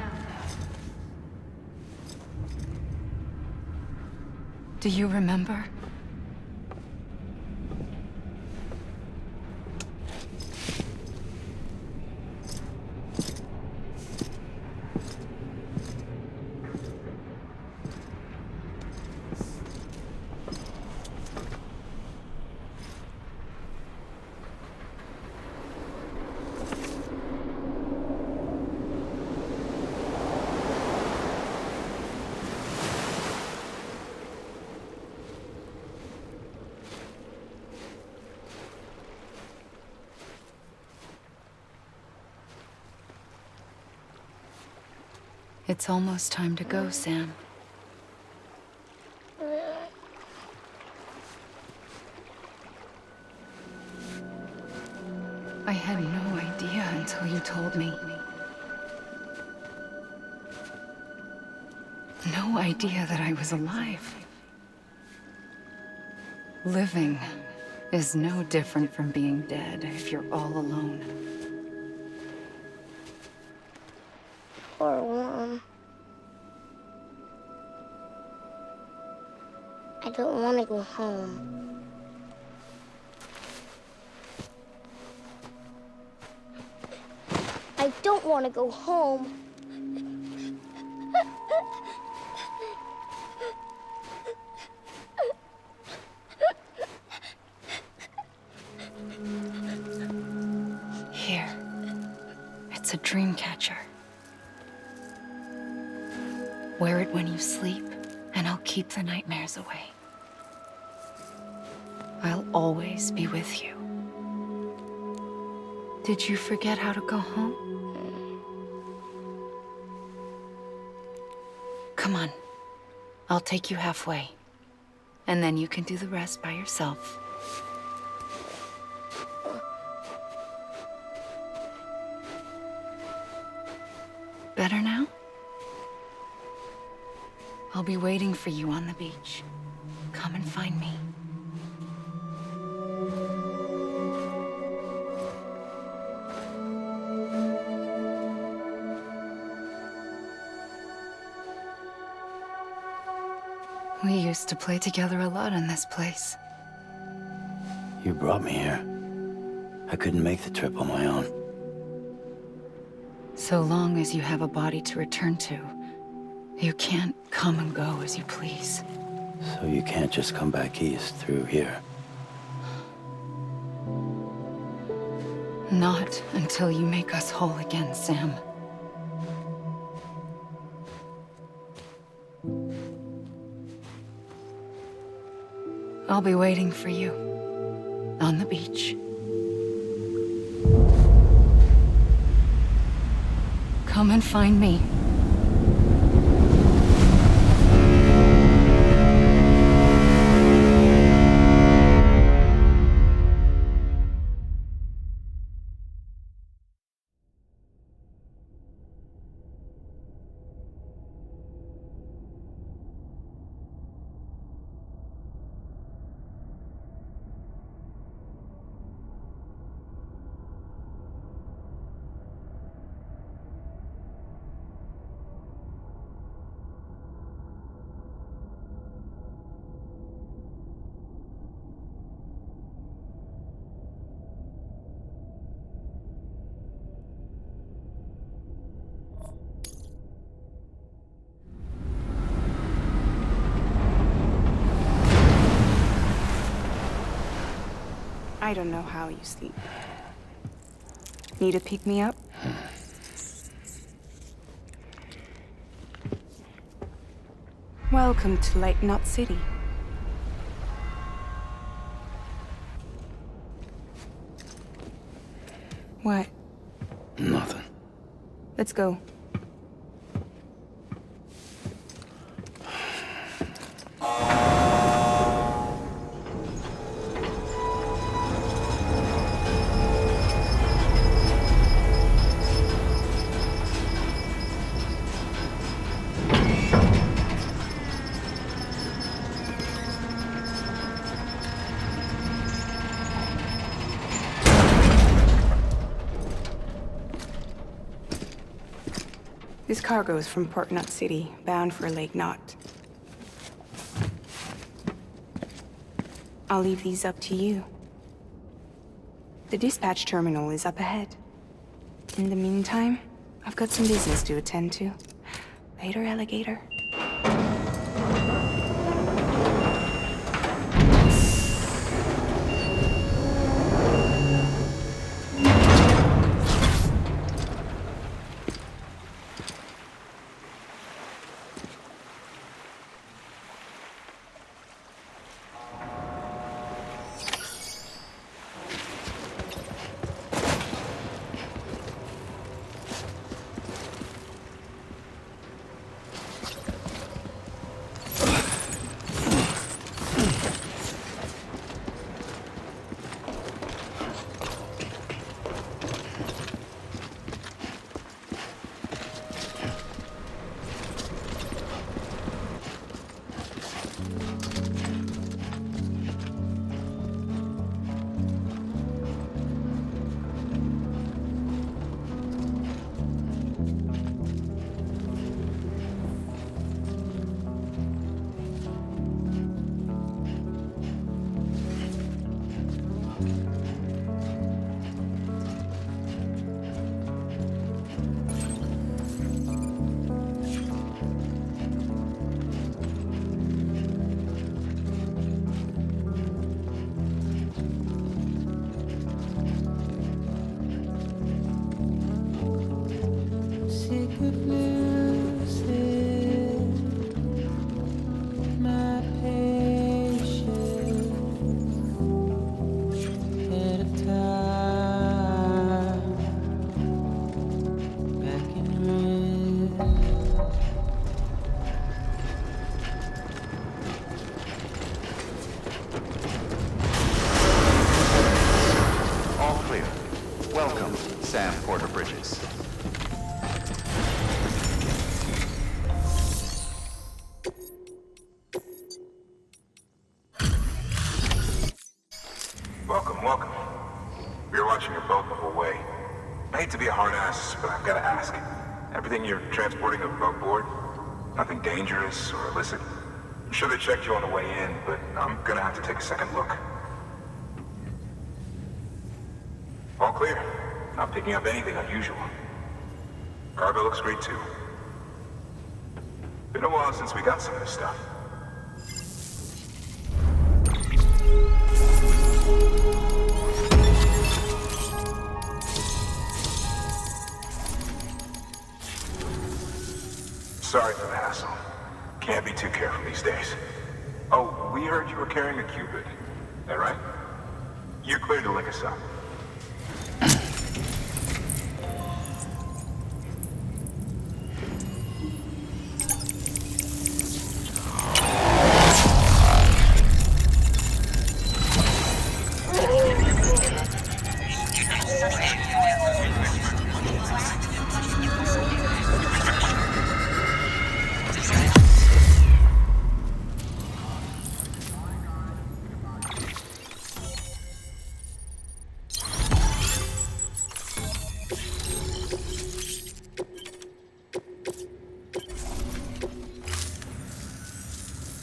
Do you remember? It's almost time to go, Sam. I had no idea until you told me. No idea that I was alive. Living is no different from being dead if you're all alone. Poor Mom. I don't want to go home. I don't want to go home. Here. It's a dream catcher. Wear it when you sleep, and I'll keep the nightmares away. I'll always be with you. Did you forget how to go home? Come on. I'll take you halfway. And then you can do the rest by yourself. Better now? I'll be waiting for you on the beach. Come and find me. We used to play together a lot in this place. You brought me here. I couldn't make the trip on my own. So long as you have a body to return to, you can't come and go as you please. So you can't just come back east through here? Not until you make us whole again, Sam. I'll be waiting for you on the beach. Come and find me. I don't know how you sleep. Need to pick me up? Welcome to Lake Knot City. What? Nothing. Let's go. This cargo is from Port Knot City, bound for Lake Knot. I'll leave these up to you. The dispatch terminal is up ahead. In the meantime, I've got some business to attend to. Later, alligator. Samu Porteru Bridges. Welcome, welcome. We were watching your boat move away. I hate to be a hard ass, but I've got to ask. Everything you're transporting above board? Nothing dangerous or illicit? I'm sure they checked you on the way in, but I'm gonna have to take a second look. All clear. Not picking up anything unusual. Cargo looks great too. Been a while since we got some of this stuff. Sorry for the hassle. Can't be too careful these days. Oh, we heard you were carrying a Cupid. That right? You're clear to link us up.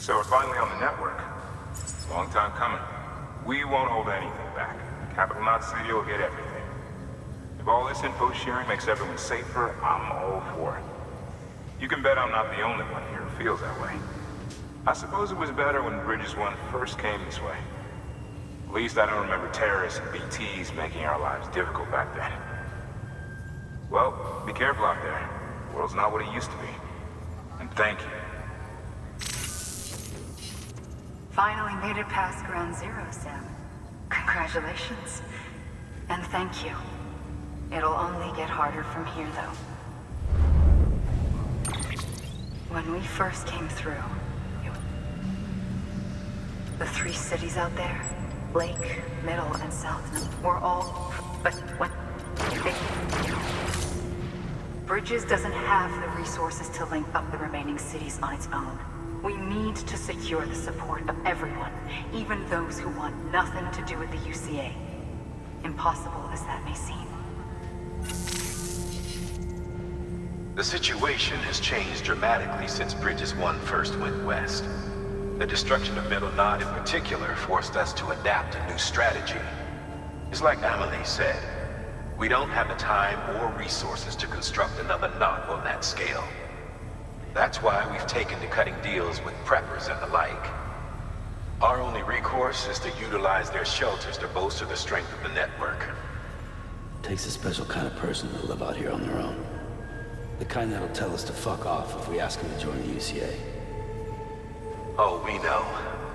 So we're finally on the network. It's a long time coming. We won't hold anything back. Capital Knot City will get everything. If all this info sharing makes everyone safer, I'm all for it. You can bet I'm not the only one here who feels that way. I suppose it was better when Bridges 1 first came this way. At least I don't remember terrorists and BTs making our lives difficult back then. Well, be careful out there. The world's not what it used to be. And thank you. Finally made it past ground zero, Sam. Congratulations. And thank you. It'll only get harder from here, though. When we first came through, the 3 cities out there, Lake, Middle, and South, were all... But when... Bridges doesn't have the resources to link up the remaining cities on its own. We need to secure the support of everyone, even those who want nothing to do with the UCA. Impossible as that may seem. The situation has changed dramatically since Bridges 1 first went west. The destruction of Middle Knot in particular forced us to adapt a new strategy. It's like Amelie said, we don't have the time or resources to construct another knot on that scale. That's why we've taken to cutting deals with preppers and the like. Our only recourse is to utilize their shelters to bolster the strength of the network. Takes a special kind of person to live out here on their own. The kind that'll tell us to fuck off if we ask them to join the UCA. Oh, we know.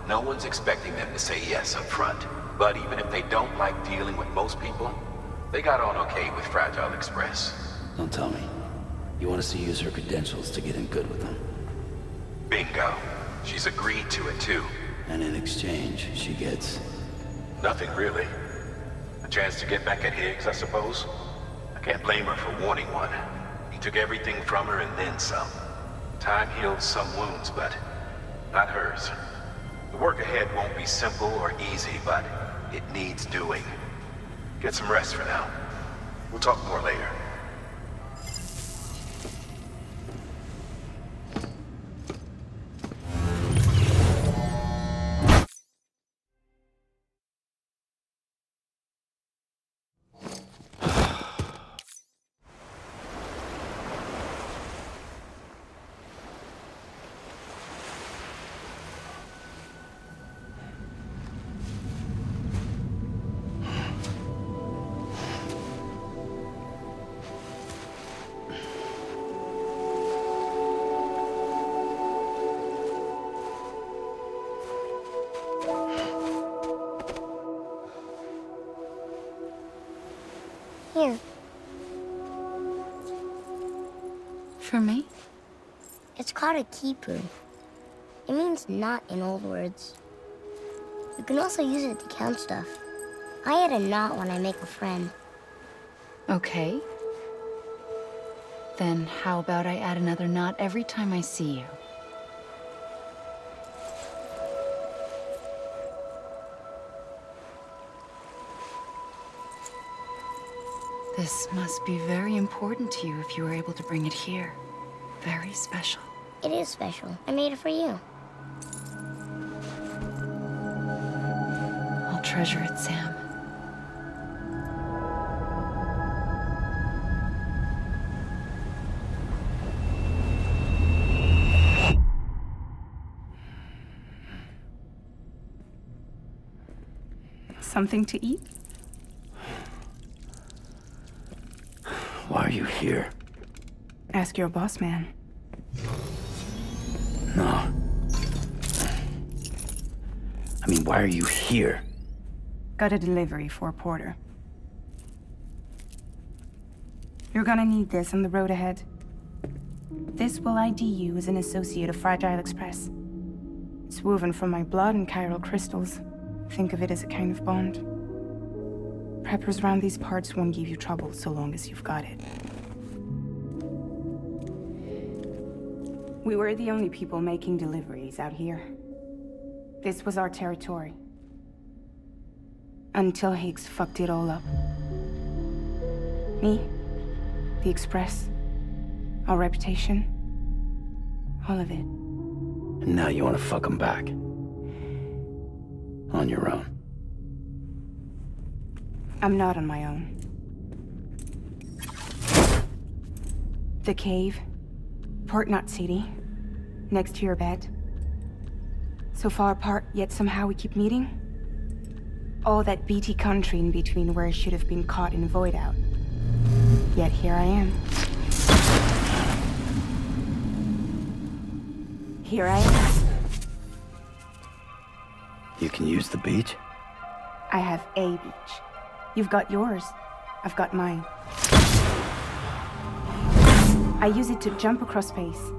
No one's expecting them to say yes up front. But even if they don't like dealing with most people, they got on okay with Fragile Express. Don't tell me. You want us to use her credentials to get in good with them? Bingo. She's agreed to it, too. And in exchange, she gets... Nothing, really. A chance to get back at Higgs, I suppose? I can't blame her for wanting one. He took everything from her and then some. Time healed some wounds, but not hers. The work ahead won't be simple or easy, but it needs doing. Get some rest for now. We'll talk more later. Here. For me? It's called a kipu. It means knot in old words. You can also use it to count stuff. I add a knot when I make a friend. Okay. Then how about I add another knot every time I see you? This must be very important to you if you were able to bring it here. Very special. It is special. I made it for you. I'll treasure it, Sam. Something to eat? Why are you here? Ask your boss man. No. I mean, why are you here? Got a delivery for Porter. You're gonna need this on the road ahead. This will ID you as an associate of Fragile Express. It's woven from my blood and chiral crystals. Think of it as a kind of bond. Preppers around these parts won't give you trouble so long as you've got it. We were the only people making deliveries out here. This was our territory. Until Higgs fucked it all up. Me, the Express, our reputation, all of it. And now you want to fuck them back. On your own. I'm not on my own. The cave, Port Knot City, next to your bed. So far apart, yet somehow we keep meeting. All that BT country in between where I should have been caught in void out. Yet here I am. Here I am. You can use the beach? I have a beach. You've got yours. I've got mine. I use it to jump across space.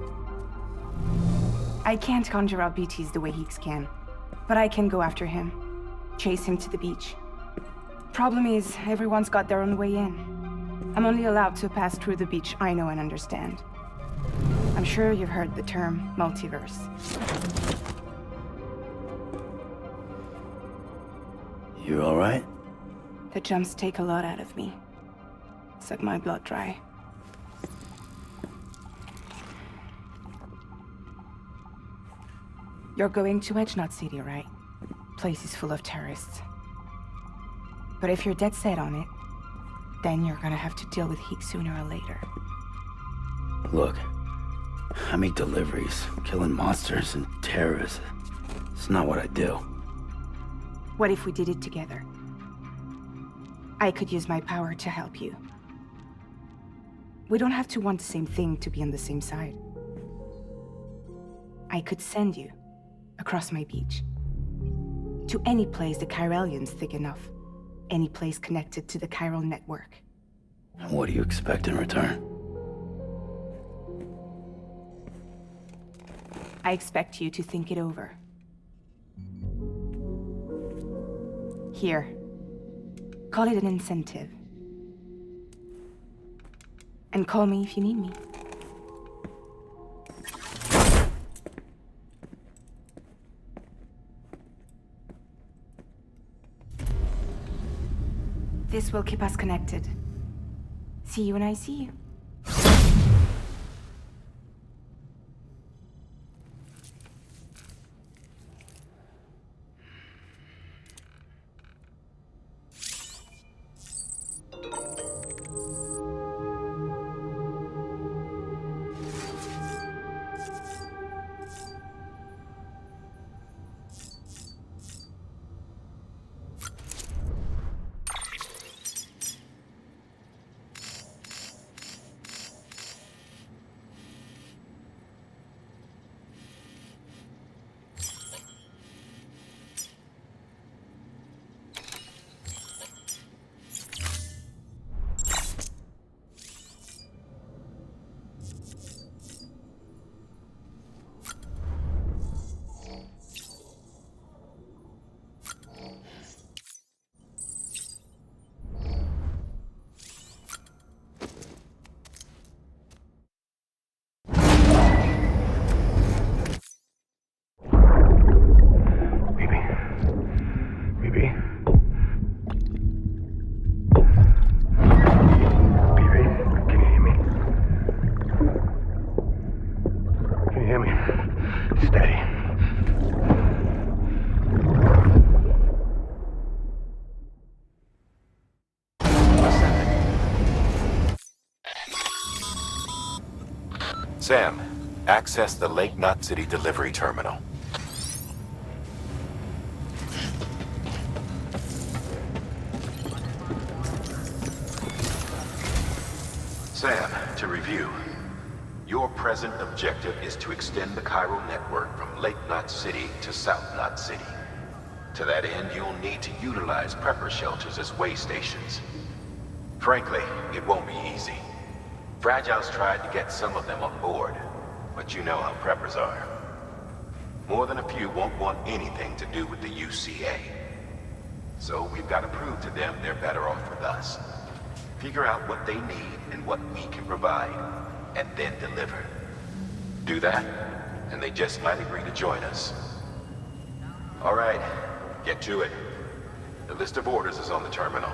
I can't conjure up BTs the way Heeks can, but I can go after him, chase him to the beach. Problem is, everyone's got their own way in. I'm only allowed to pass through the beach I know and understand. I'm sure you've heard the term multiverse. You all right? The jumps take a lot out of me. Suck my blood dry. You're going to Edgenut City, right? Place is full of terrorists. But if you're dead set on it, then you're gonna have to deal with Heek sooner or later. Look, I make deliveries, killing monsters and terrorists. It's not what I do. What if we did it together? I could use my power to help you. We don't have to want the same thing to be on the same side. I could send you across my beach. To any place the Chiralian's thick enough. Any place connected to the Chiral Network. What do you expect in return? I expect you to think it over. Here. Call it an incentive. And call me if you need me. This will keep us connected. See you when I see you. Sam, access the Lake Knot City delivery terminal. Sam, to review. Your present objective is to extend the Chiral Network from Lake Knot City to South Knot City. To that end, you'll need to utilize prepper shelters as way stations. Frankly, it won't be easy. Fragile's tried to get some of them on board, but you know how preppers are. More than a few won't want anything to do with the UCA. So we've got to prove to them they're better off with us. Figure out what they need and what we can provide, and then deliver. Do that, and they just might agree to join us. All right, get to it. The list of orders is on the terminal.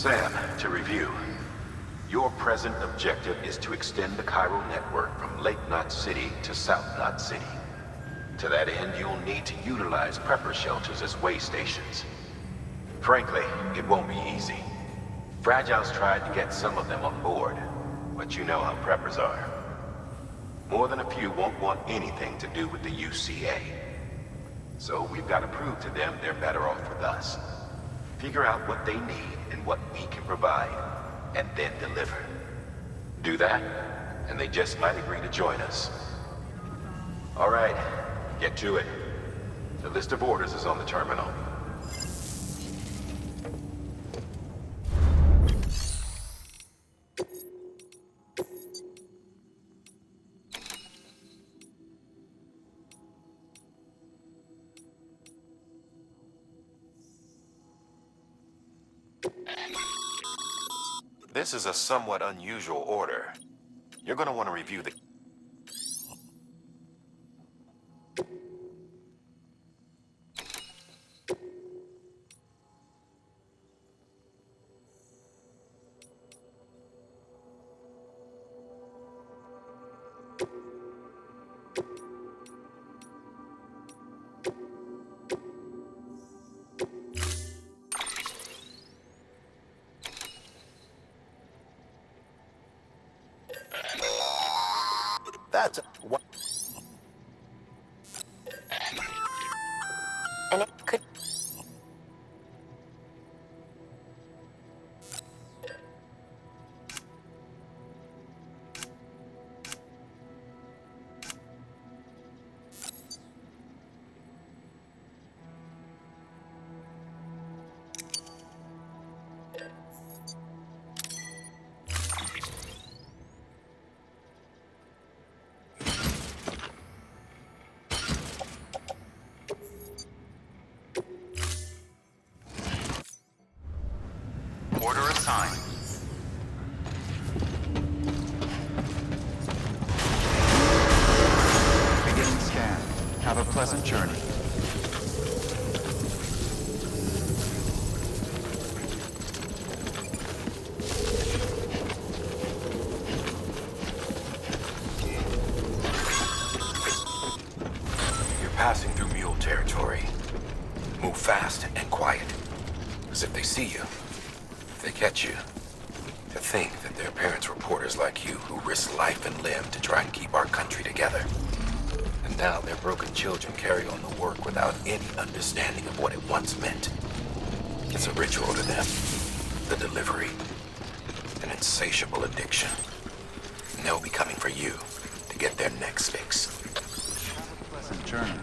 Sam, to review. Your present objective is to extend the Chiral Network from Lake Knot City to South Knot City. To that end, you'll need to utilize prepper shelters as way stations. Frankly, it won't be easy. Fragile's tried to get some of them on board, but you know how preppers are. More than a few won't want anything to do with the UCA. So we've got to prove to them they're better off with us. Figure out what they need and what we can provide, and then deliver. Do that, and they just might agree to join us. All right, get to it. The list of orders is on the terminal. This is a somewhat unusual order. You're going to want to review the... That's what. And it could. Order assigned. Beginning scan. Have a pleasant journey. You're passing through mule territory. Move fast and quiet. Because if they see you, if they catch you, to think that their parents were reporters like you who risked life and limb to try and keep our country together. And now their broken children carry on the work without any understanding of what it once meant. It's a ritual to them, the delivery, an insatiable addiction. And they'll be coming for you to get their next fix. Pleasant journey.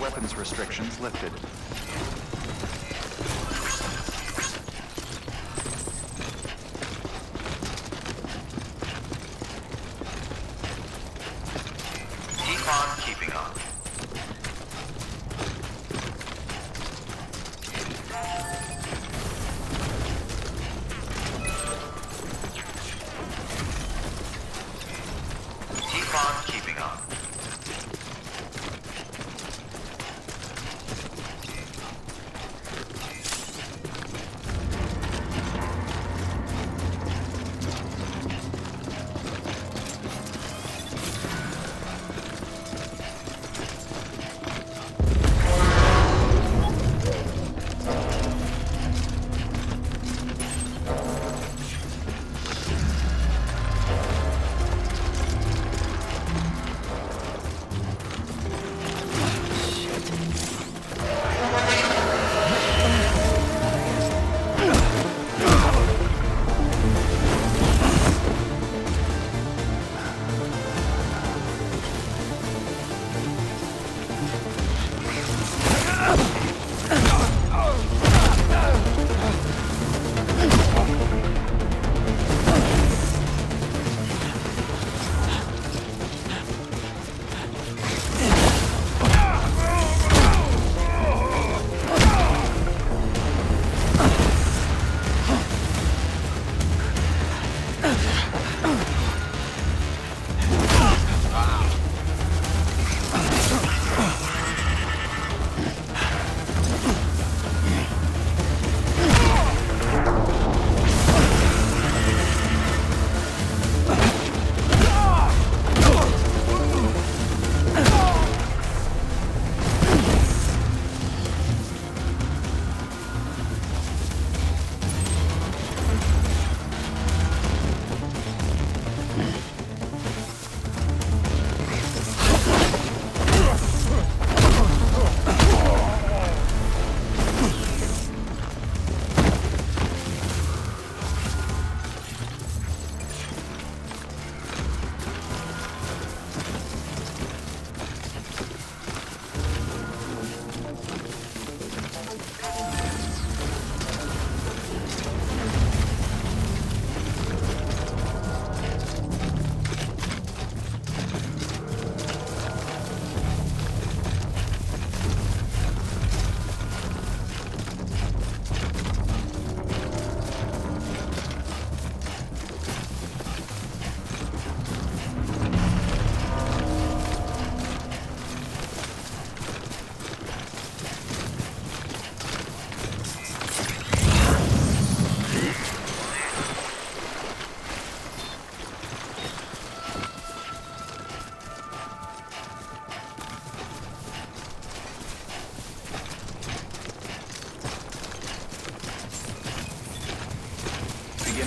Weapons restrictions lifted. Keep on keeping on. Keep on keeping on.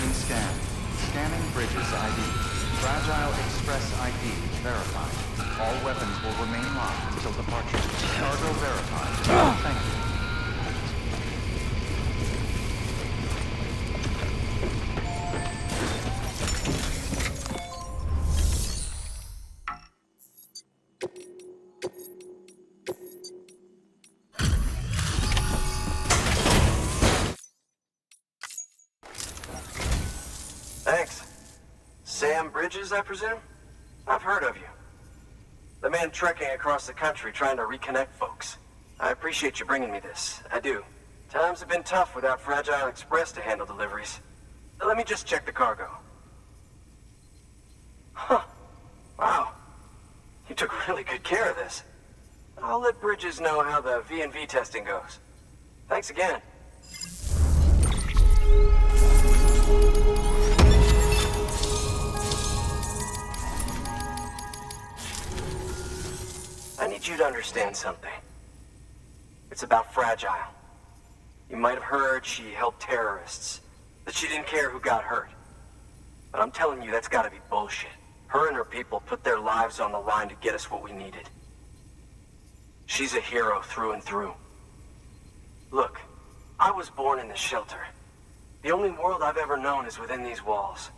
Beginning scan. Scanning Bridges ID. Fragile Express ID verified. All weapons will remain locked until departure. Cargo verified. Thank you. Thanks. Sam Bridges, I presume? I've heard of you. The man trekking across the country trying to reconnect folks. I appreciate you bringing me this. I do. Times have been tough without Fragile Express to handle deliveries. Let me just check the cargo. Huh. Wow. You took really good care of this. I'll let Bridges know how the V&V testing goes. Thanks again. I need you to understand something. It's about Fragile. You might have heard she helped terrorists, that she didn't care who got hurt. But I'm telling you, that's gotta be bullshit. Her and her people put their lives on the line to get us what we needed. She's a hero through and through. Look, I was born in this shelter. The only world I've ever known is within these walls.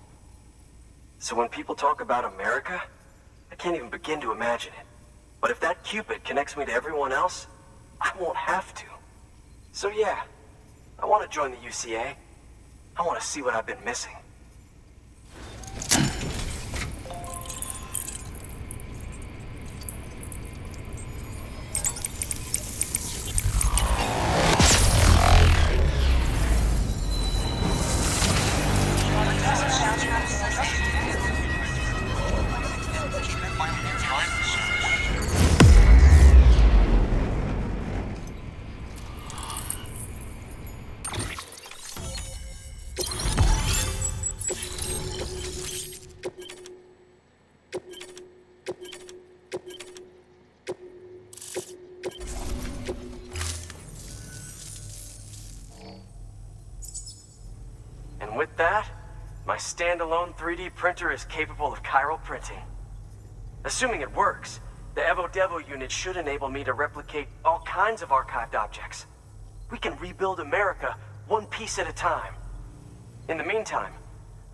So when people talk about America, I can't even begin to imagine it. But if that Cupid connects me to everyone else, I won't have to. So yeah, I want to join the UCA. I want to see what I've been missing. With that, my standalone 3D printer is capable of chiral printing. Assuming it works, the Evo-Devo unit should enable me to replicate all kinds of archived objects. We can rebuild America one piece at a time. In the meantime,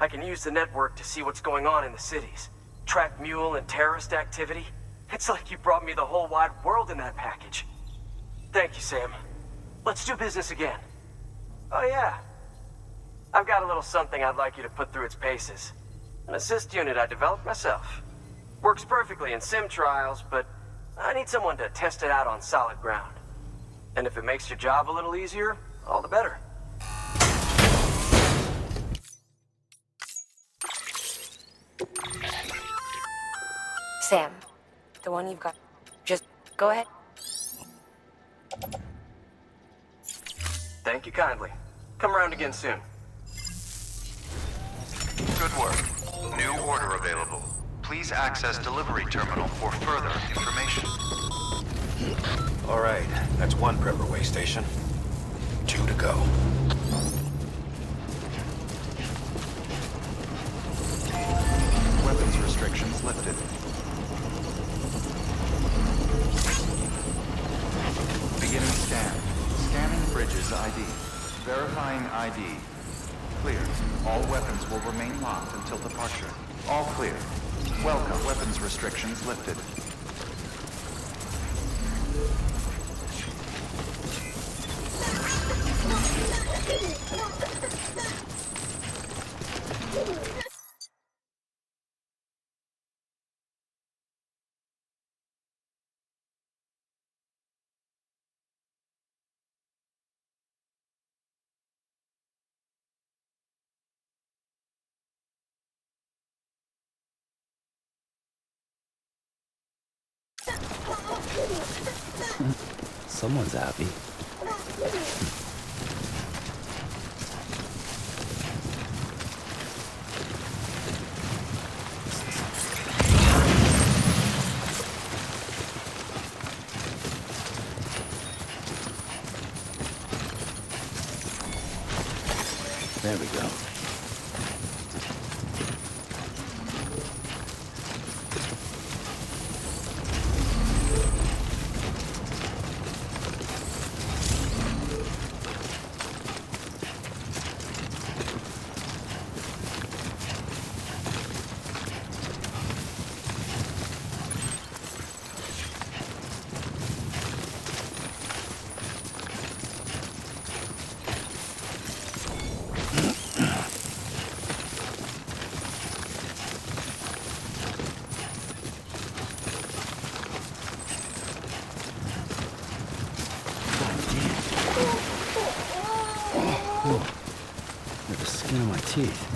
I can use the network to see what's going on in the cities, track mule and terrorist activity. It's like you brought me the whole wide world in that package. Thank you, Sam. Let's do business again. Oh yeah. I've got a little something I'd like you to put through its paces. An assist unit I developed myself. Works perfectly in sim trials, but I need someone to test it out on solid ground. And if it makes your job a little easier, all the better. Sam, the one you've got. Just go ahead. Thank you kindly. Come around again soon. Good work. New order available. Please access delivery terminal for further information. All right, that's one prepper way station. 2 to go. Weapons restrictions lifted. Beginning scan. Scanning Bridges ID. Verifying ID. Clear. All weapons will remain locked until departure. All clear. Welcome. Weapons restrictions lifted. Someone's happy. There we go. Cool. Look at the skin of my teeth.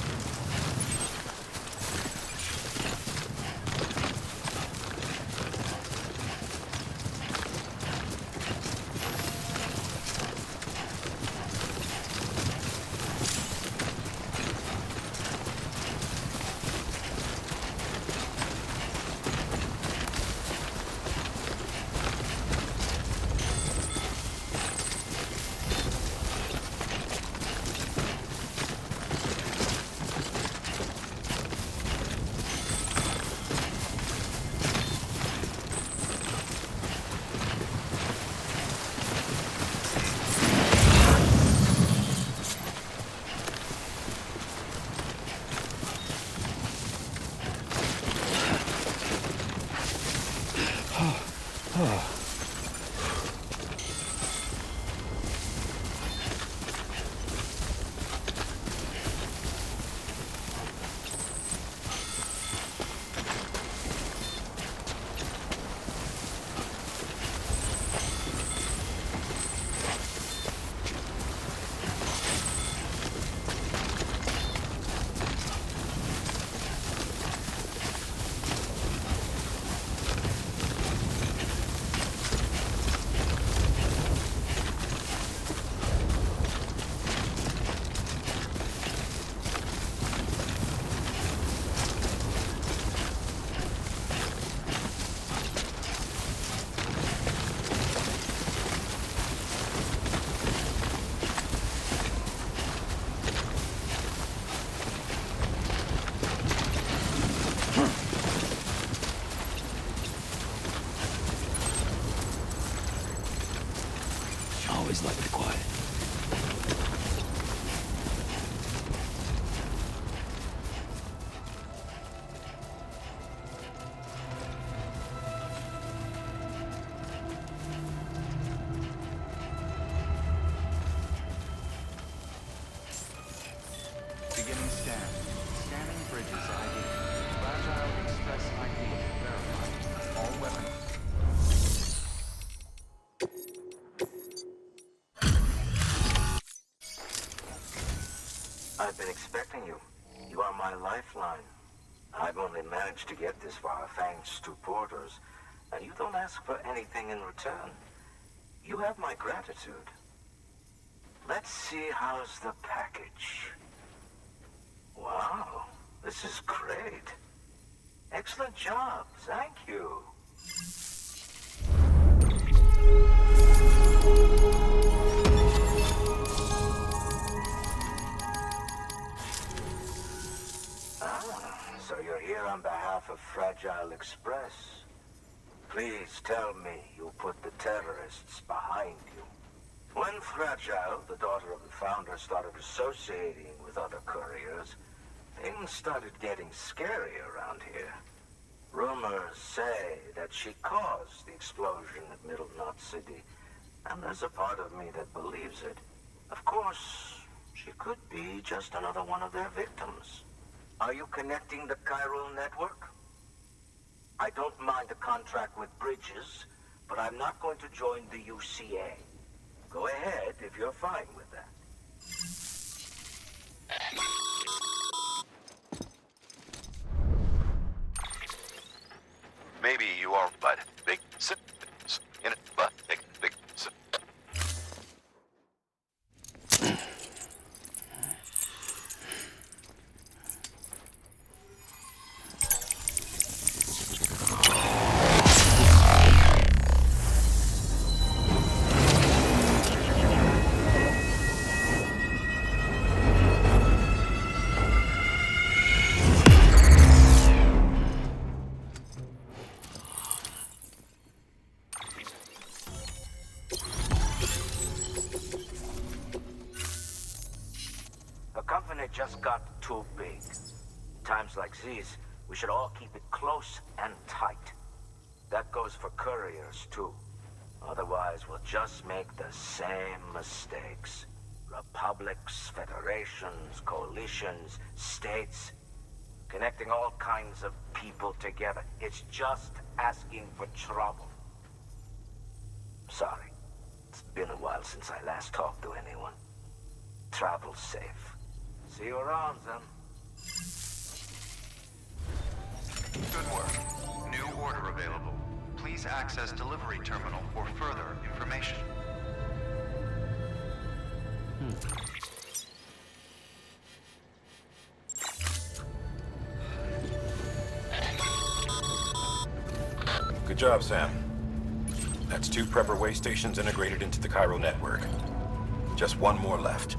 Always like it quiet. Beginning scan. Scanning Bridges ID. Fragile Express ID verified. All weapons. I've been expecting you. You are my lifeline. I've only managed to get this far thanks to porters, and you don't ask for anything in return. You have my gratitude. Let's see how's the package. Wow, this is great. Excellent job, thank you. So you're here on behalf of Fragile Express. Please tell me you put the terrorists behind you. When Fragile, the daughter of the founder, started associating with other couriers, things started getting scary around here. Rumors say that she caused the explosion at Middle Knot City, and there's a part of me that believes it. Of course, she could be just another one of their victims. Are you connecting the Chiral Network? I don't mind a contract with Bridges, but I'm not going to join the UCA. Go ahead if you're fine with that. Maybe you are, but big in it, but big. Just got too big. Times like these, we should all keep it close and tight. That goes for couriers, too. Otherwise, we'll just make the same mistakes. Republics, federations, coalitions, states, connecting all kinds of people together. It's just asking for trouble. Sorry. It's been a while since I last talked to anyone. Travel safe. See you around, then. Good work. New order available. Please access delivery terminal for further information. Good job, Sam. That's 2 prepper way stations integrated into the Chiral Network. Just 1 more left.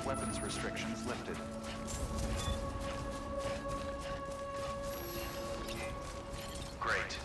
Weapons restrictions lifted. Great.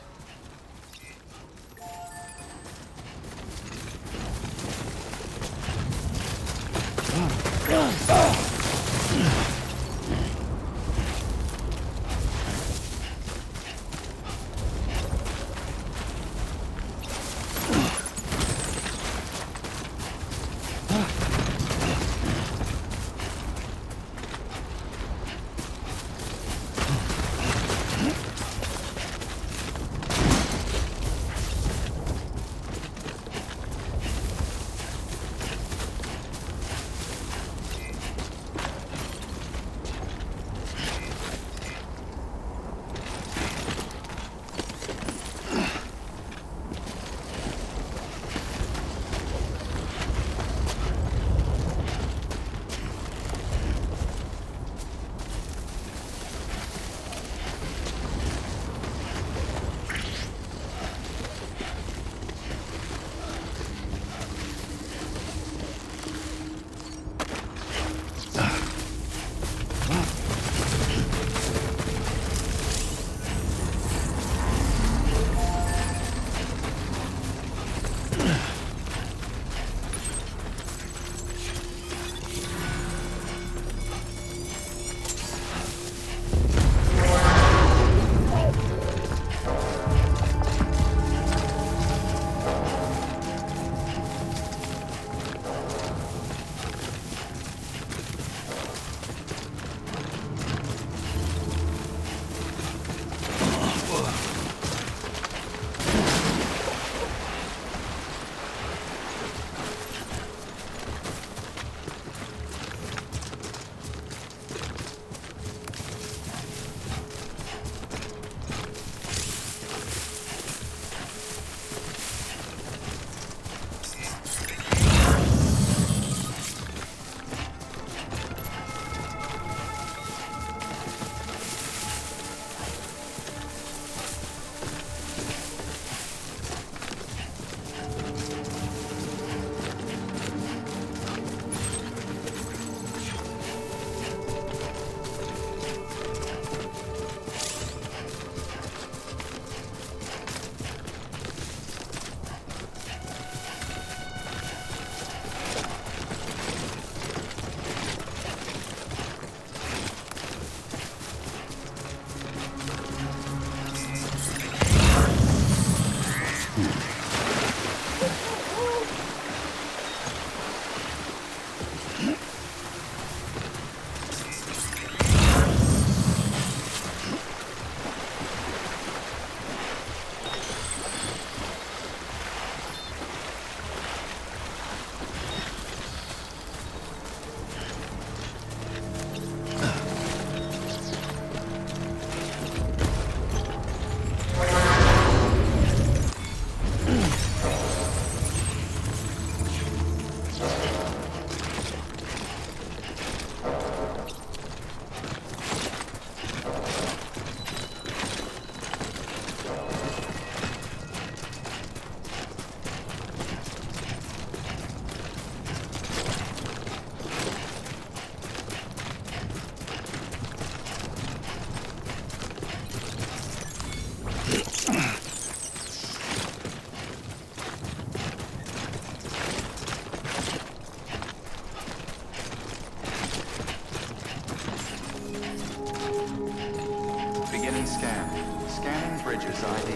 Bridges ID.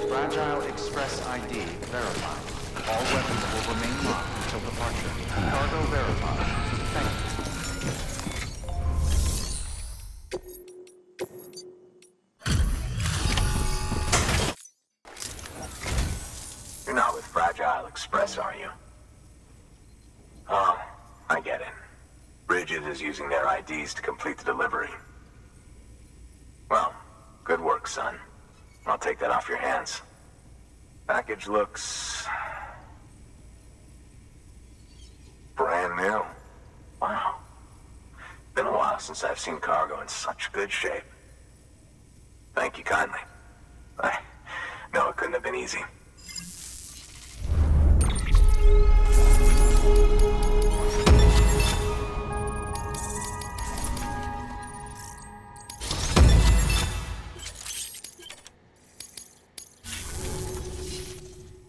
Fragile Express ID verified. All weapons will remain locked until departure. Cargo verified. Thank you. You're not with Fragile Express, are you? Oh, I get it. Bridges is using their IDs to complete the delivery. Well, good work, son. I'll take that off your hands. Package looks... brand new. Wow. Been a while since I've seen cargo in such good shape. Thank you kindly. I know it couldn't have been easy.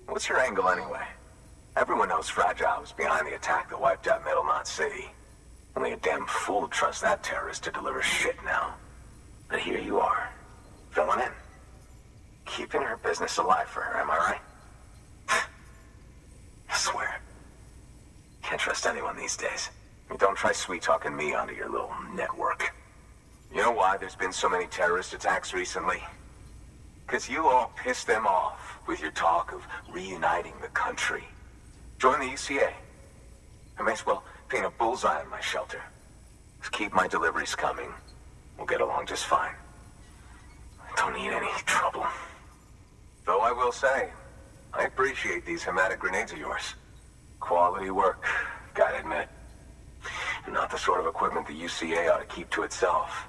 What's your angle anyway? Everyone knows Fragile was behind the attack that wiped out Middlemont City. Only a damn fool would trust that terrorist to deliver shit now. But here you are, filling in. Keeping her business alive for her, am I right? I swear. Can't trust anyone these days. And don't try sweet-talking me onto your little network. You know why there's been so many terrorist attacks recently? Because you all pissed them off with your talk of reuniting the country. Join the UCA. I may as well paint a bullseye on my shelter. Just keep my deliveries coming. We'll get along just fine. I don't need any trouble. Though I will say, I appreciate these hematic grenades of yours. Quality work, gotta admit. Not the sort of equipment the UCA ought to keep to itself.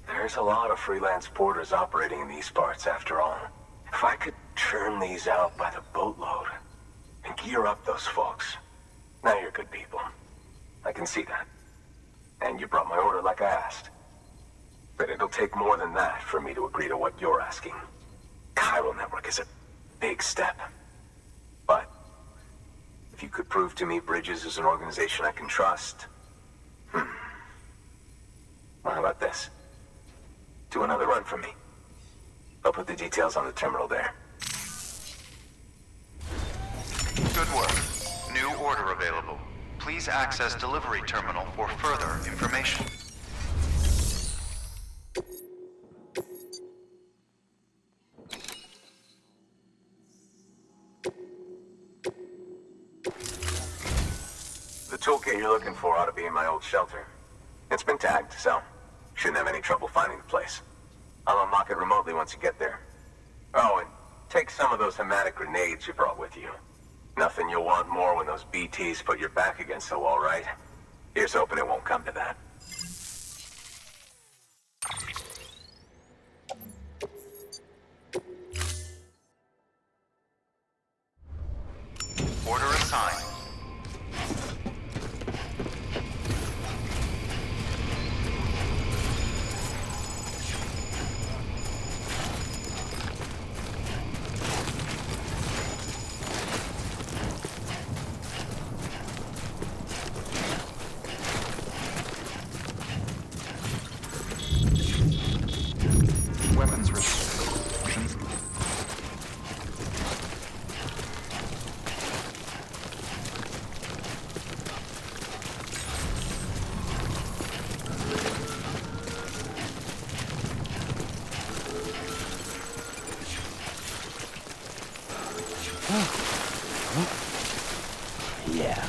There's a lot of freelance porters operating in these parts, after all. If I could churn these out by the boatload and gear up those folks. Now you're good people. I can see that. And you brought my order like I asked. But it'll take more than that for me to agree to what you're asking. Chiral Network is a big step. But if you could prove to me Bridges is an organization I can trust... Well, how about this? Do another run for me. I'll put the details on the terminal there. Good work. New order available. Please access delivery terminal for further information. The toolkit you're looking for ought to be in my old shelter. It's been tagged, so shouldn't have any trouble finding the place. I'll unlock it remotely once you get there. Oh, and take some of those hematic grenades you brought with you. Nothing you'll want more when those BTs put your back against the wall, right? Here's hoping it won't come to that. Order assigned. Weapons restrictions. Yeah.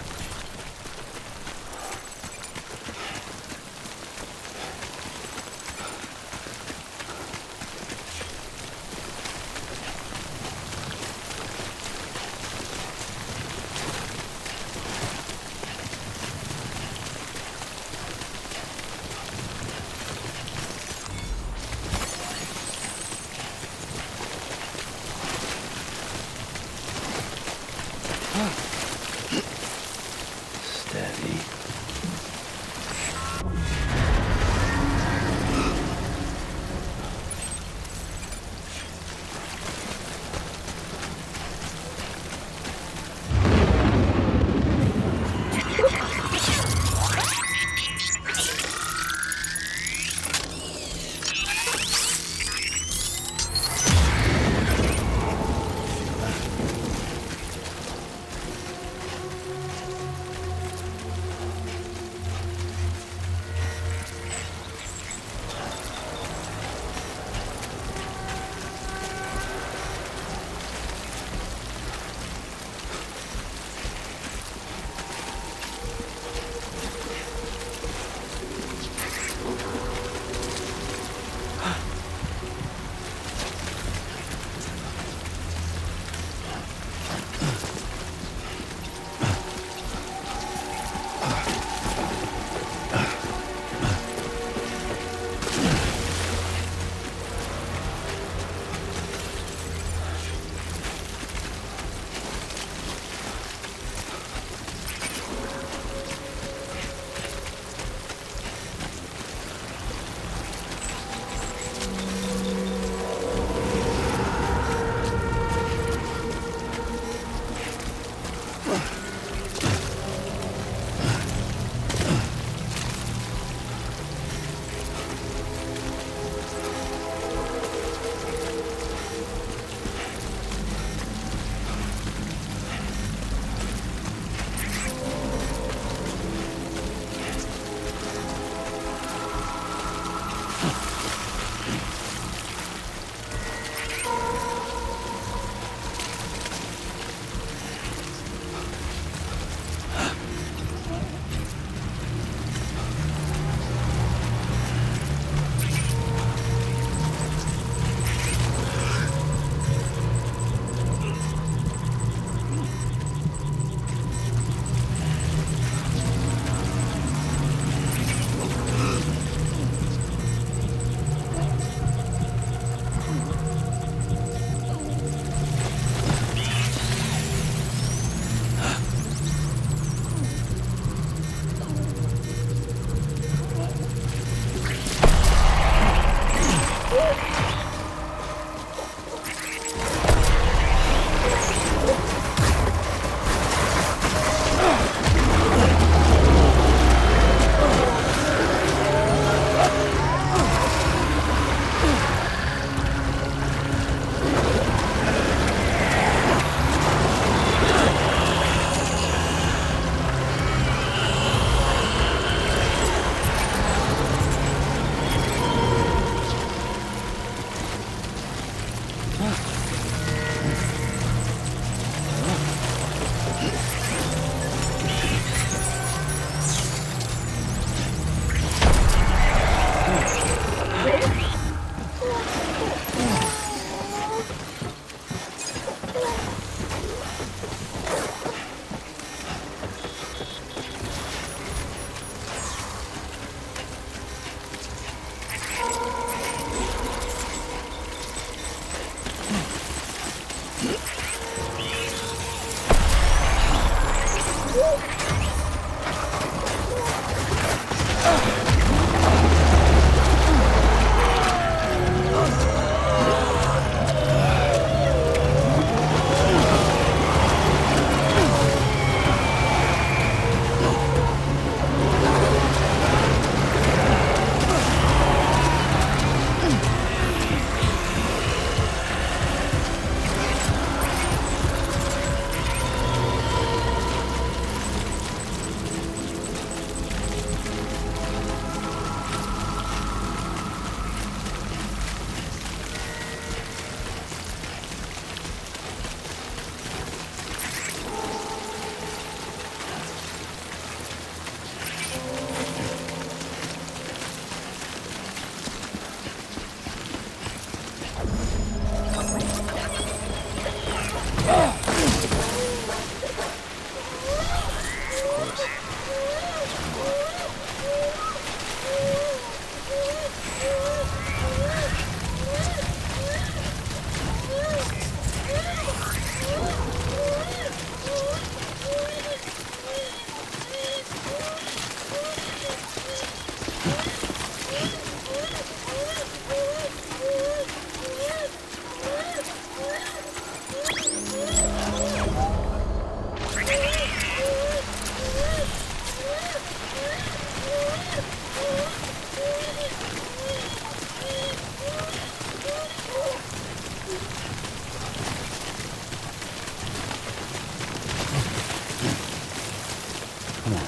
Come on.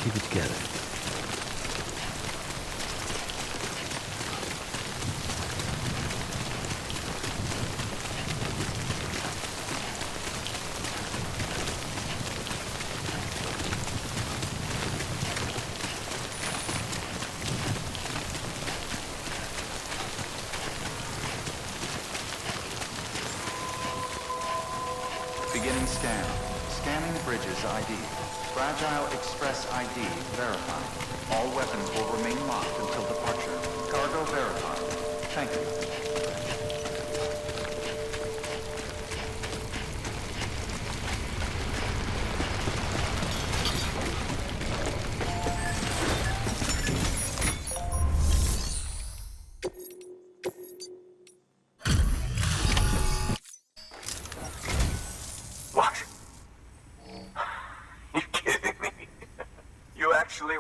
Keep it together. Beginning scan. Scanning Bridges ID. Fragile Express ID verified. All weapons will remain locked until departure. Cargo verified. Thank you.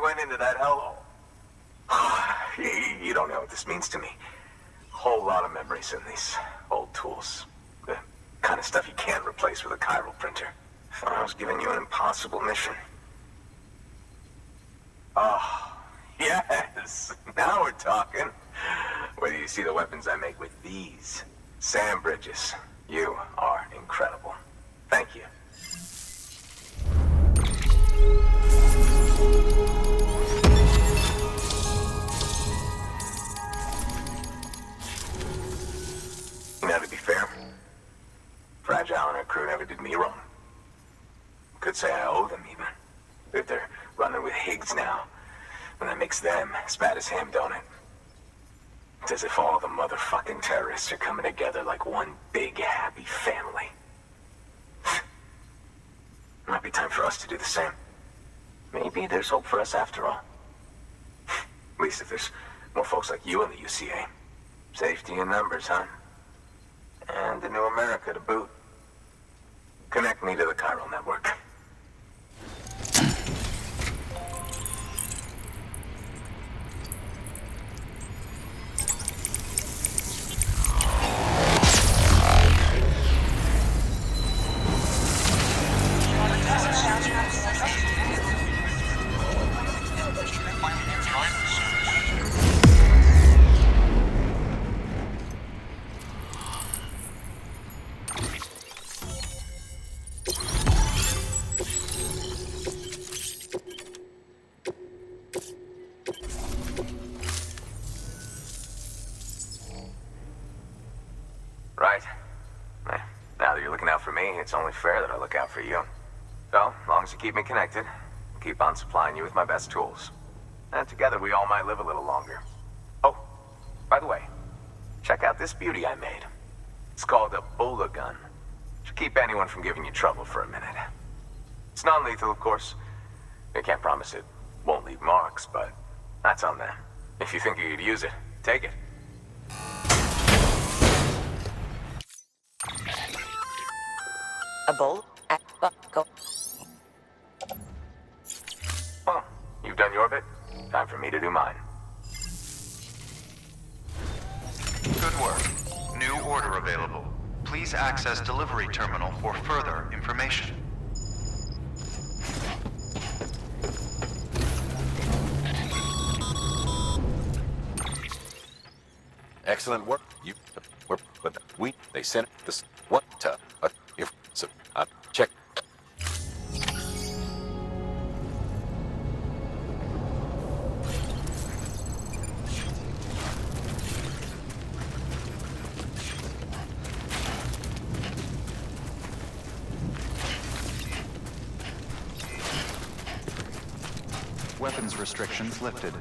Went into that hellhole. You don't know what this means to me. Whole lot of memories in these old tools. The kind of stuff you can't replace with a chiral printer. I was giving you an impossible mission. Oh, yes. Now we're talking. Whether you see the weapons I make with these. Sam Bridges, you are incredible. Thank you. Now, to be fair, Fragile and her crew never did me wrong. Could say I owe them, even. If they're running with Higgs now, and that makes them as bad as him, don't it? It's as if all the motherfucking terrorists are coming together like one big, happy family. Might be time for us to do the same. Maybe there's hope for us after all. At least if there's more folks like you in the UCA. Safety in numbers, huh? And a new America to boot. Connect me to the Chiral Network. Right. Now that you're looking out for me, it's only fair that I look out for you. So, as long as you keep me connected, I'll keep on supplying you with my best tools. And together we all might live a little longer. Oh, by the way, check out this beauty I made. It's called a bullet gun. Should keep anyone from giving you trouble for a minute. It's non-lethal, of course. I can't promise it won't leave marks, but that's on them. If you think you could use it, take it. A bull? Go. Well, you've done your bit. Time for me to do mine. Good work. New order available. Please access delivery terminal for further information. Excellent work. They sent this what to if so check. Weapons restrictions lifted.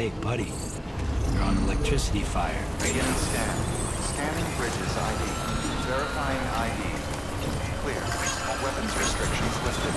Hey, buddy. You're on electricity fire. Begin scan. Scanning Bridges ID. Verifying ID. Clear. All weapons restrictions listed.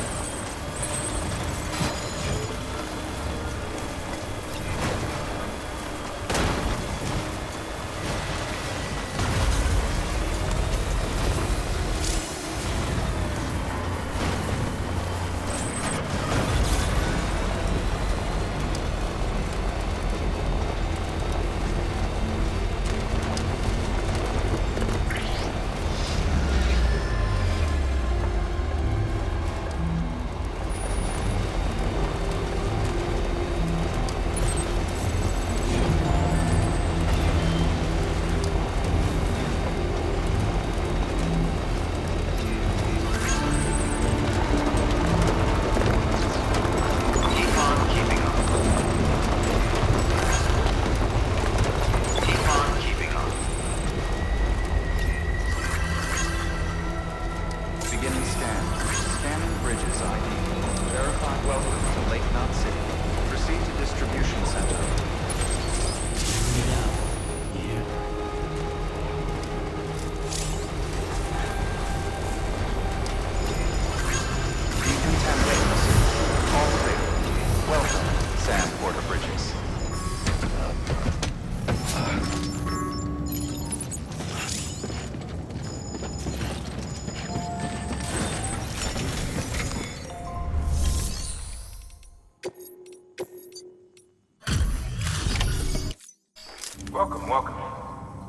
Welcome.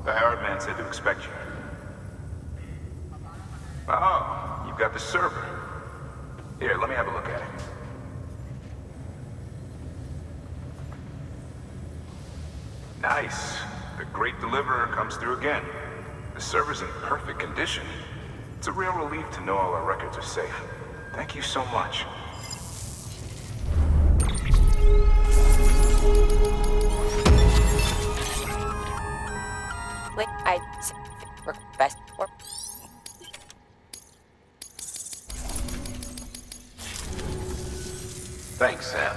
The hired man said to expect you. Oh, you've got the server. Here, let me have a look at it. Nice. The great deliverer comes through again. The server's in perfect condition. It's a real relief to know all our records are safe. Thank you so much. Wait, I request for. Thanks, Sam.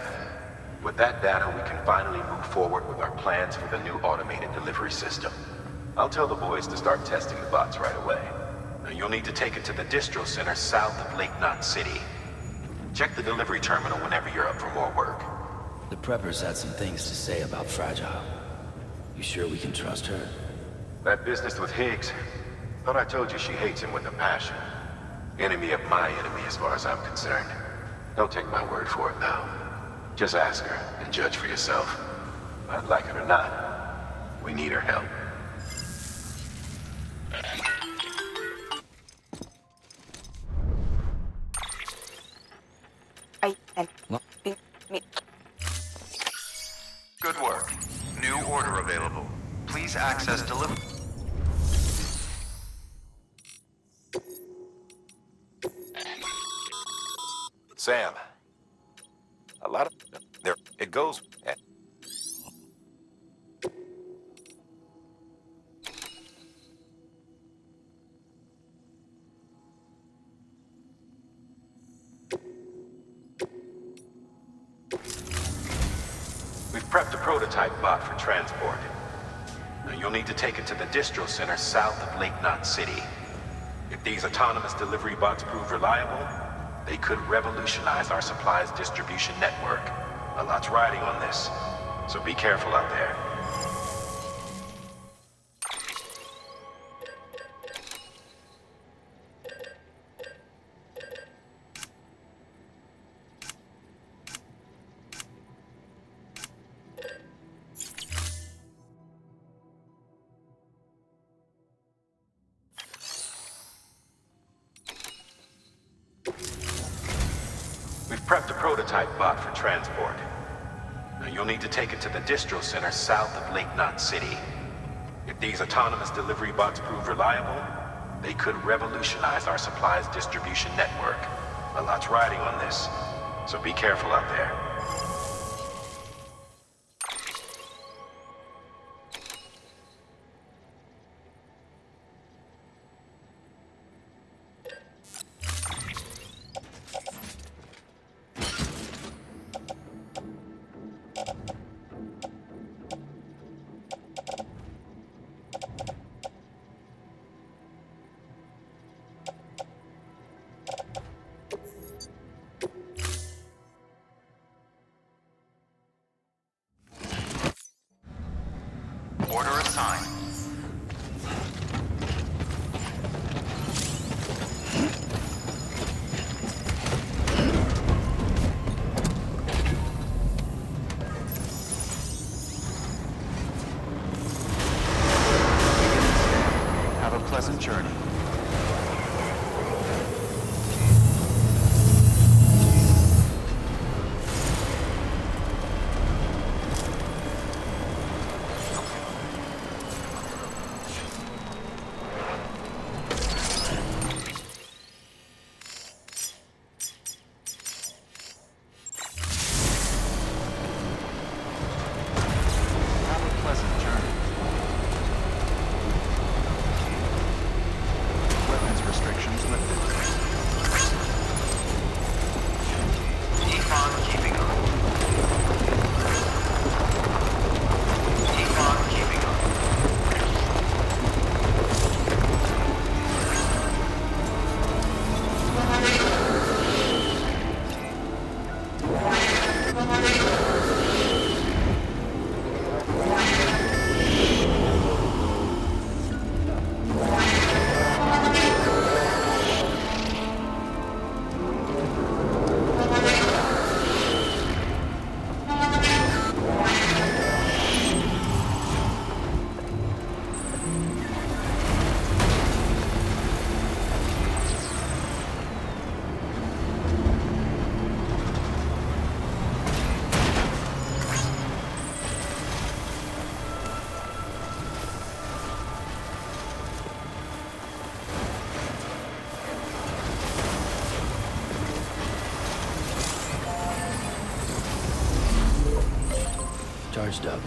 With that data, we can finally move forward with our plans for the new automated delivery system. I'll tell the boys to start testing the bots right away. Now, you'll need to take it to the distro center south of Lake Knot City. Check the delivery terminal whenever you're up for more work. The preppers had some things to say about Fragile. You sure we can trust her? That business with Higgs, thought I told you she hates him with a passion. Enemy of my enemy as far as I'm concerned. Don't take my word for it, though. Just ask her and judge for yourself. I'd like it or not. We need her help. Please access delivery. Sam, a lot of there it goes. We've prepped a prototype bot for transport. Now you'll need to take it to the distro center south of Lake Knot City. If these autonomous delivery bots prove reliable, they could revolutionize our supplies distribution network. A lot's riding on this, so be careful out there. Prepped a prototype bot for transport. Now you'll need to take it to the distro center south of Lake Knot City. If these autonomous delivery bots prove reliable, they could revolutionize our supplies distribution network. A lot's riding on this, so be careful out there. Order assigned. Have a pleasant journey. Charged up.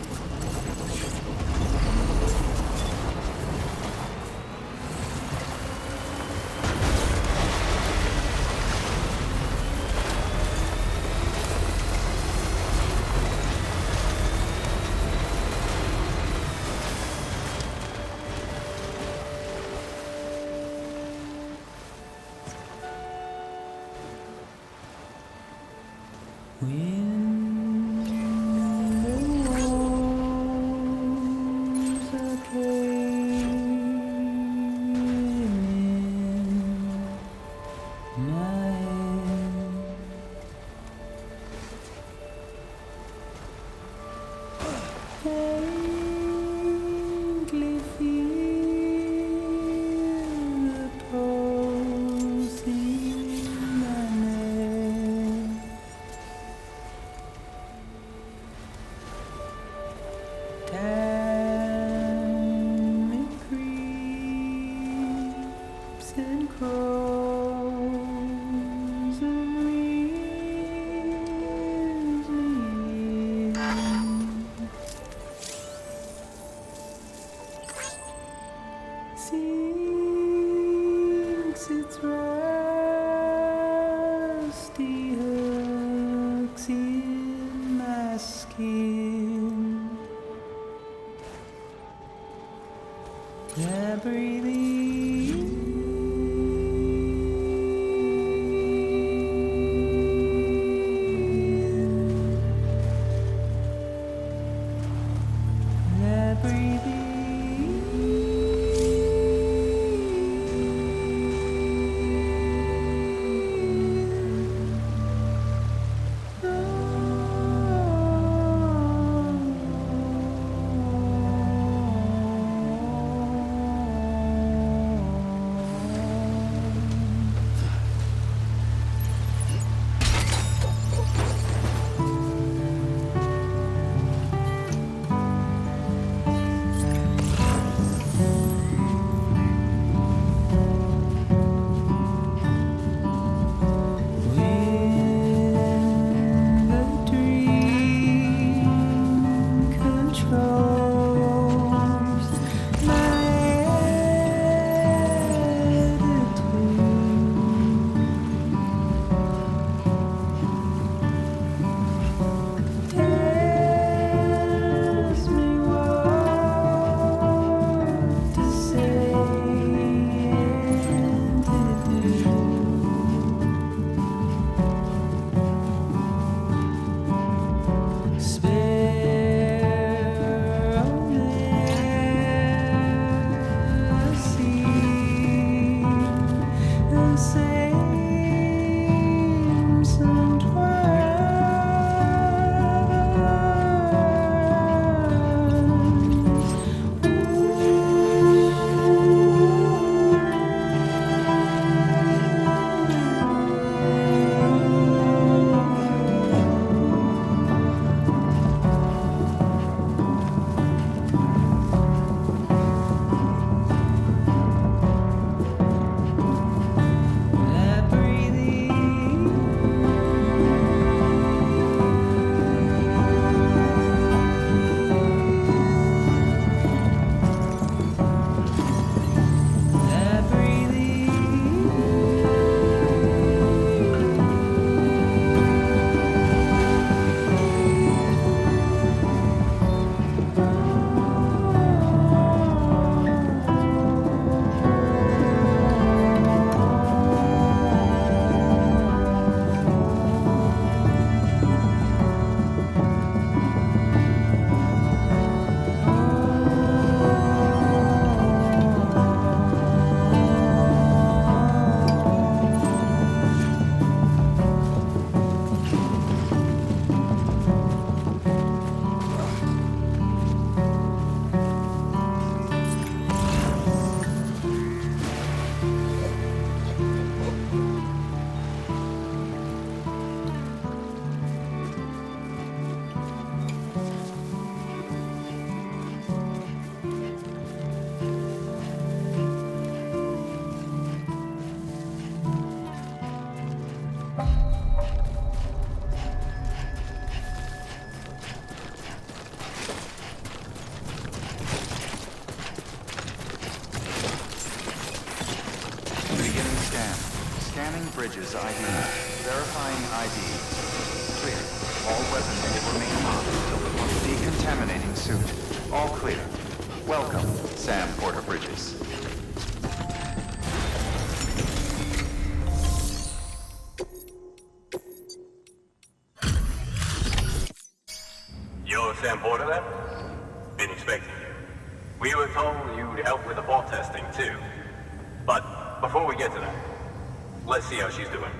sinks its rusty hooks in my skin. I breathe in. I breathe in. Bridges ID. Verifying ID. Clear. All weapons will remain on until the decontaminating suit. All clear. Welcome, Sam Porteru Bridges. You're Sam Porter then? Been expecting you. We were told you'd help with the bot testing too. But before we get to that, let's see how she's doing.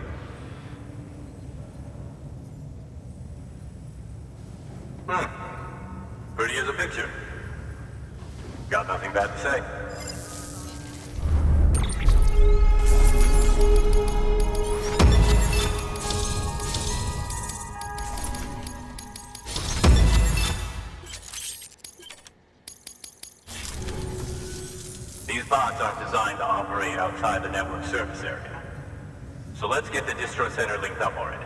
Pretty as a picture. Got nothing bad to say. These bots aren't designed to operate outside the network surface area. So let's get the distro center linked up already.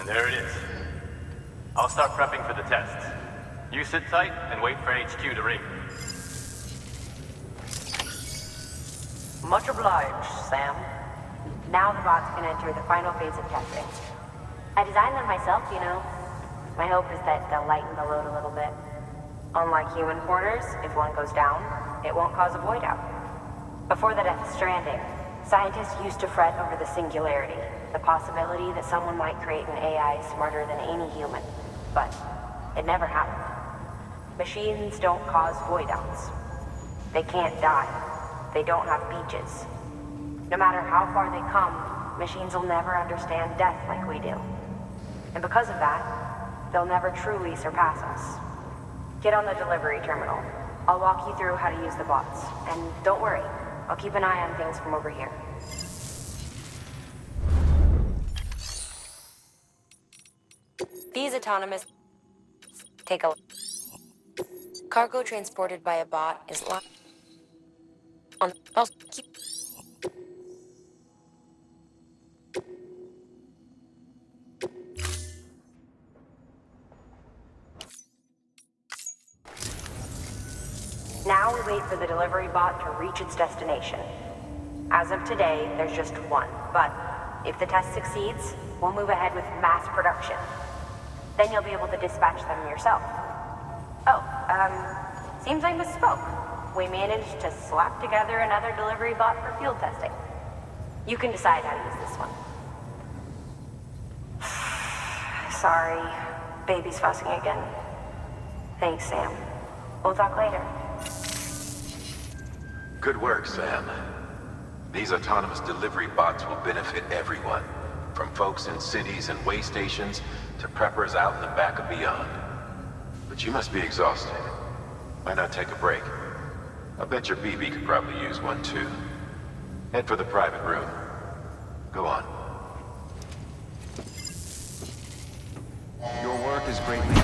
There it is. I'll start prepping for the tests. You sit tight and wait for HQ to ring. Much obliged, Sam. Now the bots can enter the final phase of testing. I designed them myself, you know. My hope is that they'll lighten the load a little bit. Unlike human porters, if one goes down, it won't cause a void out. Before the Death Stranding, scientists used to fret over the singularity, the possibility that someone might create an AI smarter than any human. But it never happened. Machines don't cause void outs. They can't die. They don't have beaches. No matter how far they come, machines will never understand death like we do. And because of that, they'll never truly surpass us. Get on the delivery terminal. I'll walk you through how to use the bots. And don't worry, I'll keep an eye on things from over here. These autonomous... Take a look. Cargo transported by a bot is locked on... I'll keep... Now we wait for the delivery bot to reach its destination. As of today, there's just one, but if the test succeeds, we'll move ahead with mass production. Then you'll be able to dispatch them yourself. Oh, seems I misspoke. We managed to slap together another delivery bot for field testing. You can decide how to use this one. Sorry, baby's fussing again. Thanks, Sam. We'll talk later. Good work, Sam. These autonomous delivery bots will benefit everyone, from folks in cities and way stations to preppers out in the back and beyond. But you must be exhausted. Why not take a break? I bet your BB could probably use one too. Head for the private room. Go on. Your work is greatly...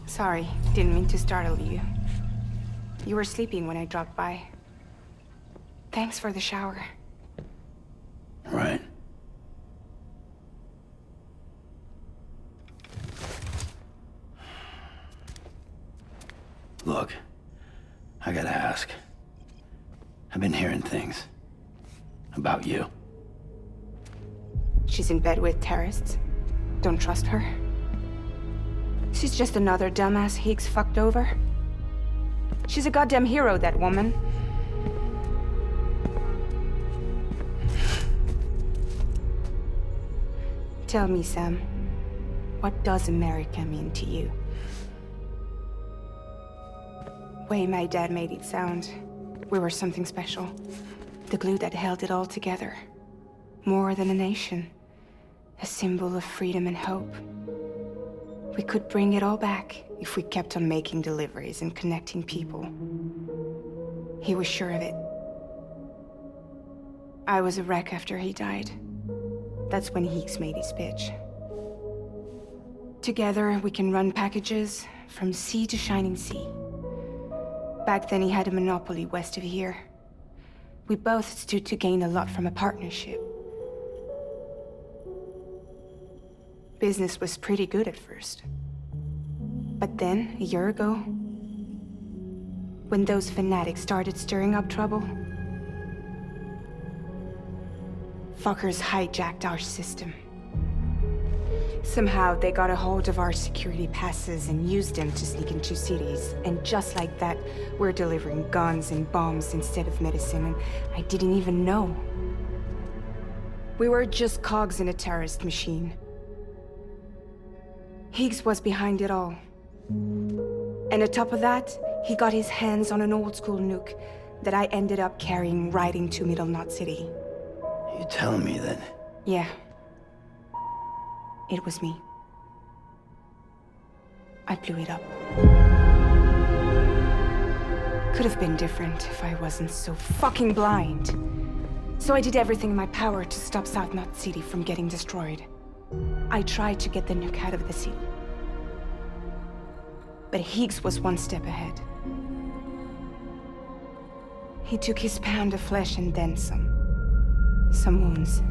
Sorry, didn't mean to startle you. You were sleeping when I dropped by. Thanks for the shower. Right. Look, I gotta ask. I've been hearing things about you. She's in bed with terrorists. Don't trust her. She's just another dumbass Higgs fucked over. She's a goddamn hero, that woman. Tell me, Sam, what does America mean to you? Way my dad made it sound, we were something special. The glue that held it all together. More than a nation. A symbol of freedom and hope. We could bring it all back if we kept on making deliveries and connecting people. He was sure of it. I was a wreck after he died. That's when Higgs made his pitch. Together, we can run packages from sea to shining sea. Back then he had a monopoly west of here. We both stood to gain a lot from a partnership. Business was pretty good at first. But then, a year ago, when those fanatics started stirring up trouble, fuckers hijacked our system. Somehow they got a hold of our security passes and used them to sneak into cities. And just like that, we're delivering guns and bombs instead of medicine, and I didn't even know. We were just cogs in a terrorist machine. Higgs was behind it all. And on top of that, he got his hands on an old-school nuke that I ended up carrying right into Middle Knot City. You telling me that? Yeah. It was me. I blew it up. Could have been different if I wasn't so fucking blind. So I did everything in my power to stop South Knot City from getting destroyed. I tried to get the nuke out of the city. But Higgs was one step ahead. He took his pound of flesh and then some. Some wounds.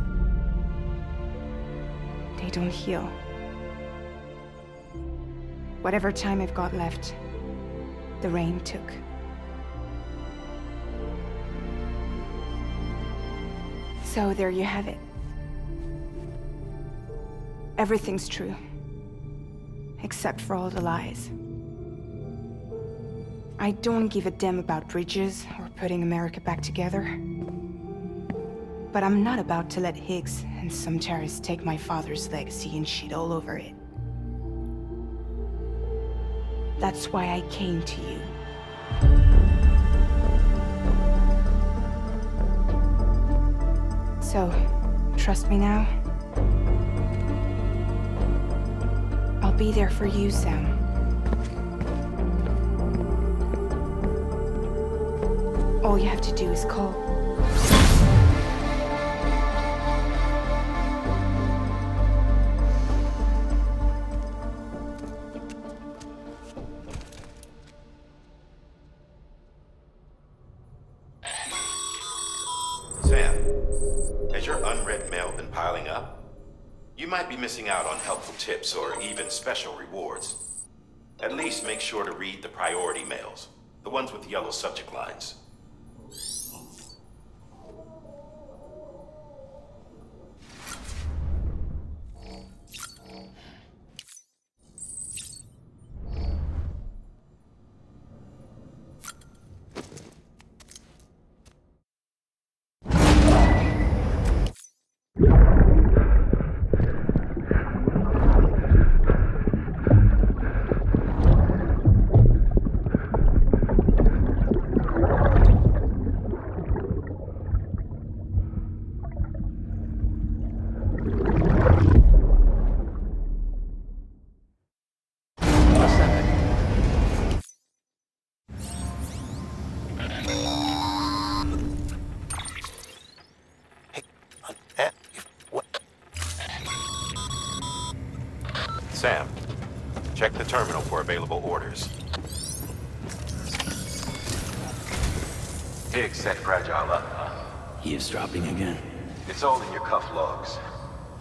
They don't heal. Whatever time I've got left, the rain took. So there you have it. Everything's true. Except for all the lies. I don't give a damn about Bridges or putting America back together. But I'm not about to let Higgs and some terrorists take my father's legacy and shit all over it. That's why I came to you. So, trust me now? I'll be there for you, Sam. All you have to do is call. Sam, has your unread mail been piling up? You might be missing out on helpful tips or even special rewards. At least make sure to read the priority mails, the ones with yellow subject lines. Sam, check the terminal for available orders. Higgs set Fragile up. Eavesdropping again? It's all in your cuff logs.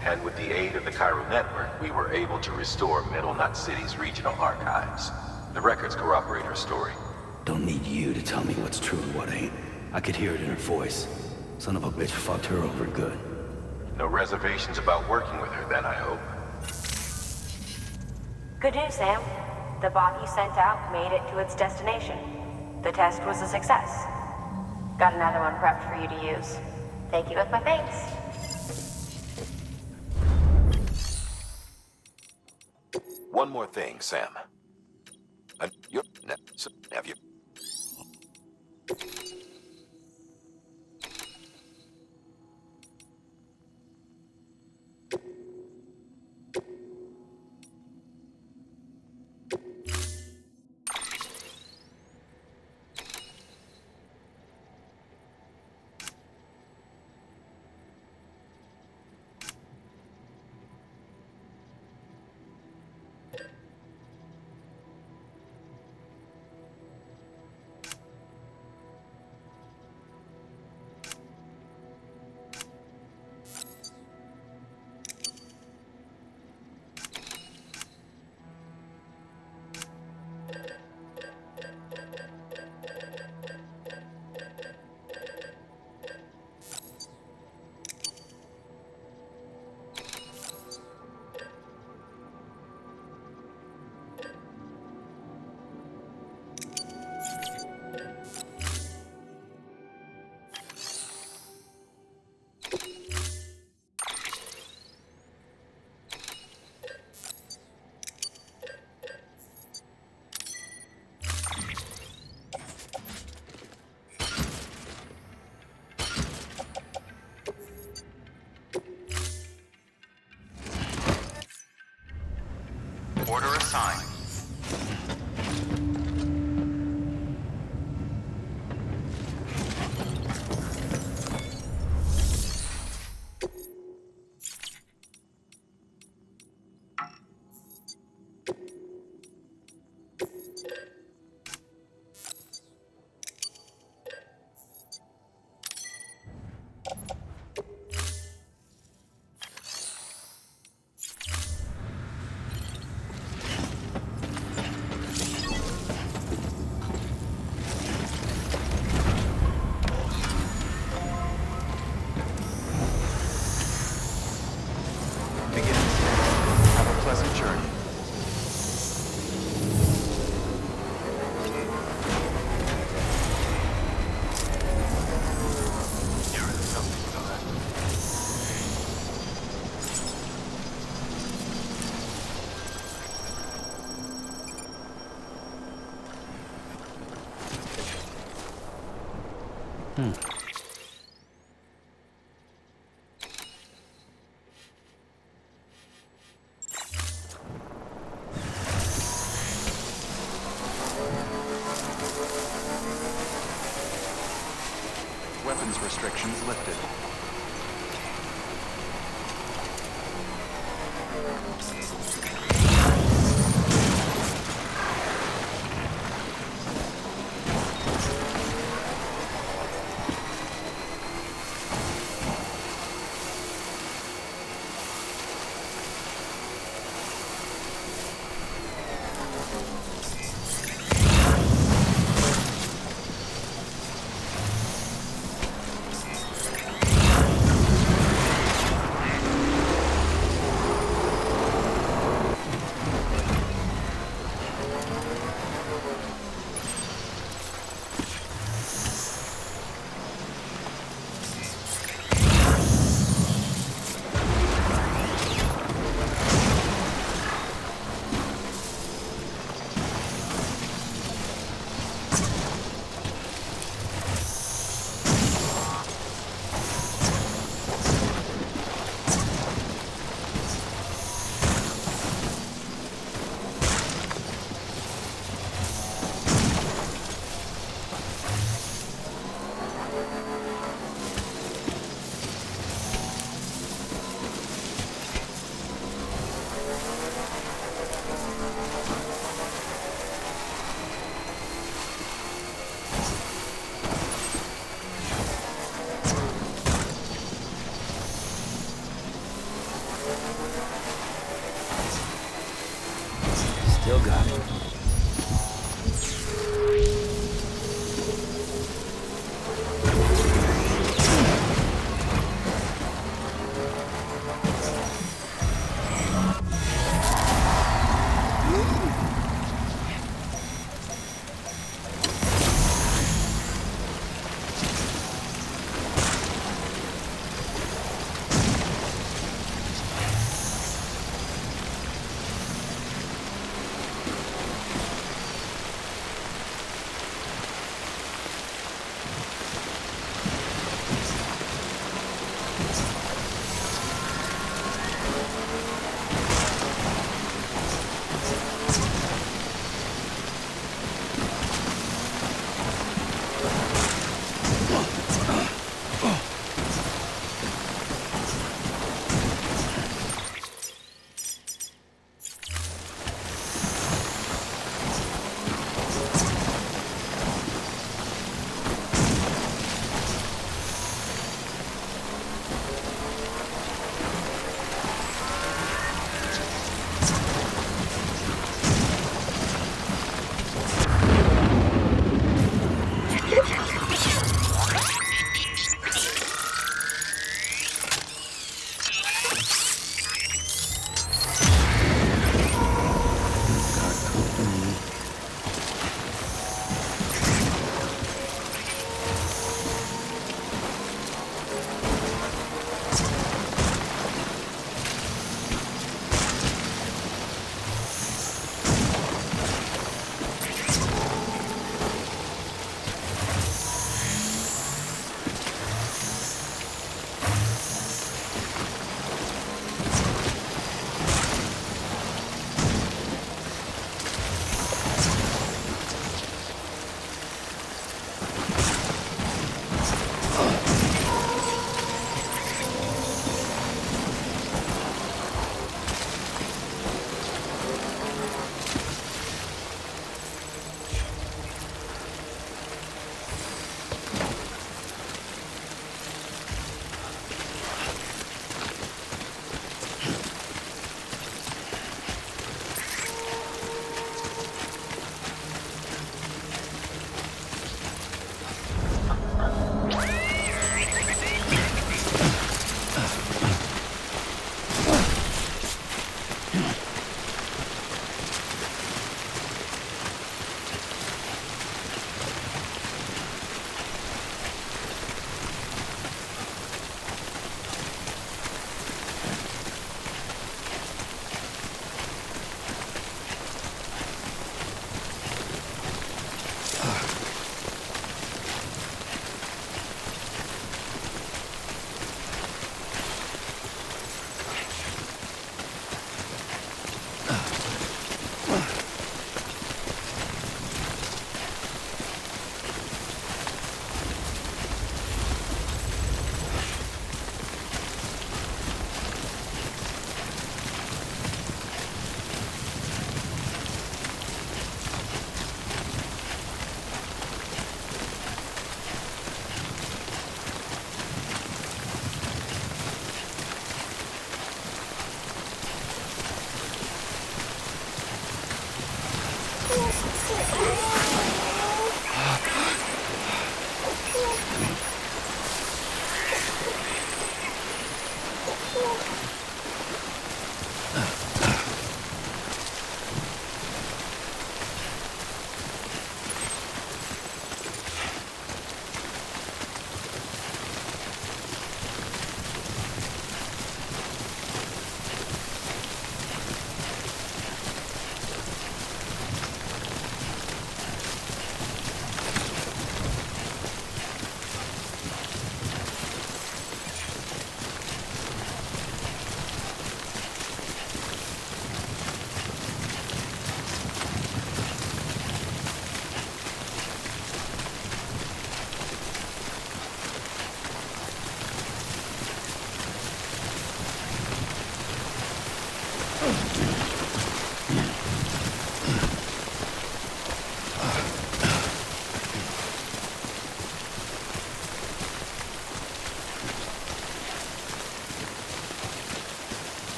And with the aid of the Chiral Network, we were able to restore Middle Knot City's regional archives. The records corroborate her story. Don't need you to tell me what's true and what ain't. I could hear it in her voice. Son of a bitch fucked her over good. No reservations about working with her then, I hope. Good news, Sam. The bot you sent out made it to its destination. The test was a success. Got another one prepped for you to use. Take it with my thanks. One more thing, Sam. Have you... Weapons restrictions lifted.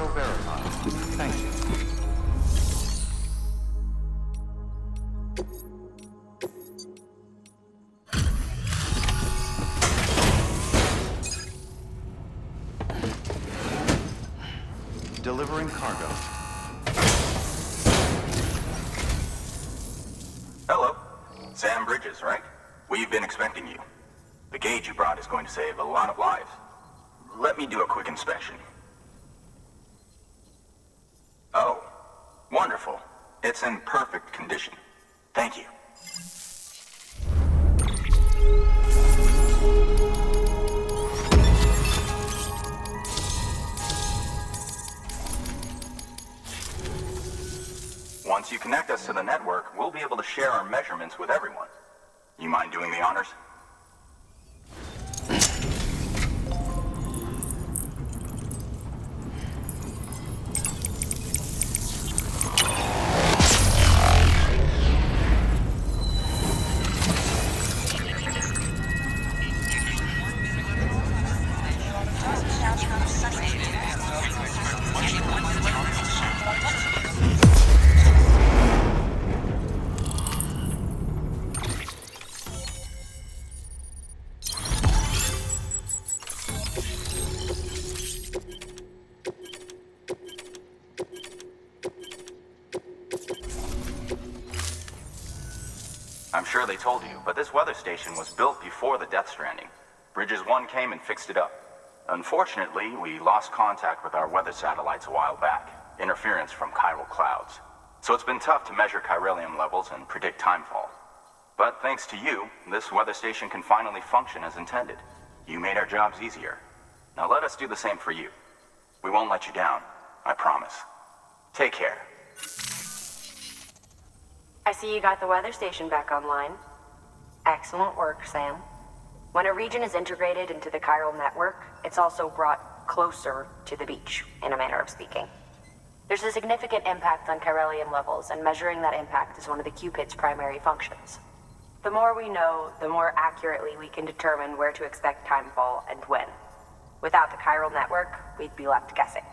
Cargo verified. Thank you. Delivering cargo. Hello. Sam Bridges, right? We've been expecting you. The gauge you brought is going to save a lot of lives. Let me do a quick inspection. Oh, wonderful. It's in perfect condition. Thank you. Once you connect us to the network, we'll be able to share our measurements with everyone. You mind doing the honors? I'm sure they told you, but this weather station was built before the Death Stranding. Bridges 1 came and fixed it up. Unfortunately, we lost contact with our weather satellites a while back. Interference from chiral clouds. So it's been tough to measure chiralium levels and predict timefall. But thanks to you, this weather station can finally function as intended. You made our jobs easier. Now let us do the same for you. We won't let you down, I promise. Take care. I see you got the weather station back online. Excellent work, Sam. When a region is integrated into the Chiral Network, it's also brought closer to the beach, in a manner of speaking. There's a significant impact on chiralium levels, and measuring that impact is one of the Cupid's primary functions. The more we know, the more accurately we can determine where to expect timefall and when. Without the Chiral Network, we'd be left guessing.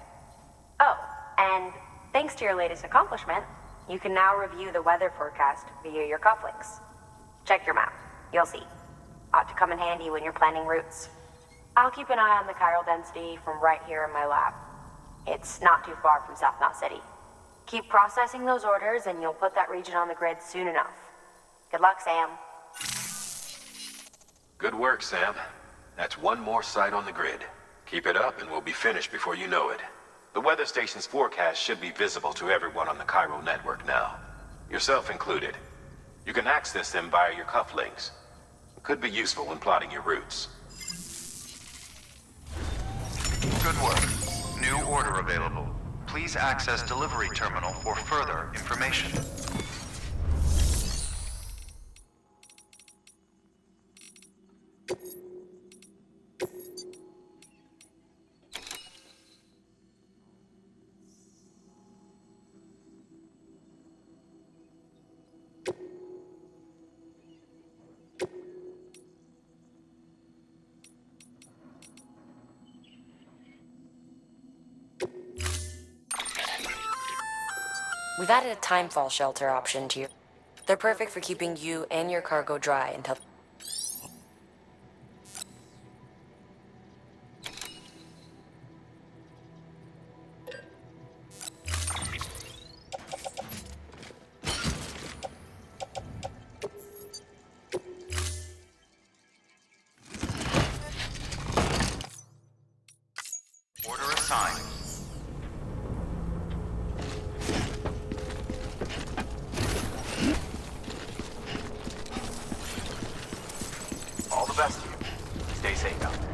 Oh, and thanks to your latest accomplishment, you can now review the weather forecast via your cufflinks. Check your map. You'll see. Ought to come in handy when you're planning routes. I'll keep an eye on the chiral density from right here in my lab. It's not too far from South Knot City. Keep processing those orders and you'll put that region on the grid soon enough. Good luck, Sam. Good work, Sam. That's one more site on the grid. Keep it up and we'll be finished before you know it. The weather station's forecast should be visible to everyone on the Chiral Network now. Yourself included. You can access them via your cufflinks. It could be useful when plotting your routes. Good work. New order available. Please access delivery terminal for further information. We've added a timefall shelter option to you. They're perfect for keeping you and your cargo dry until... Order assigned. All the best to you. Stay safe out there.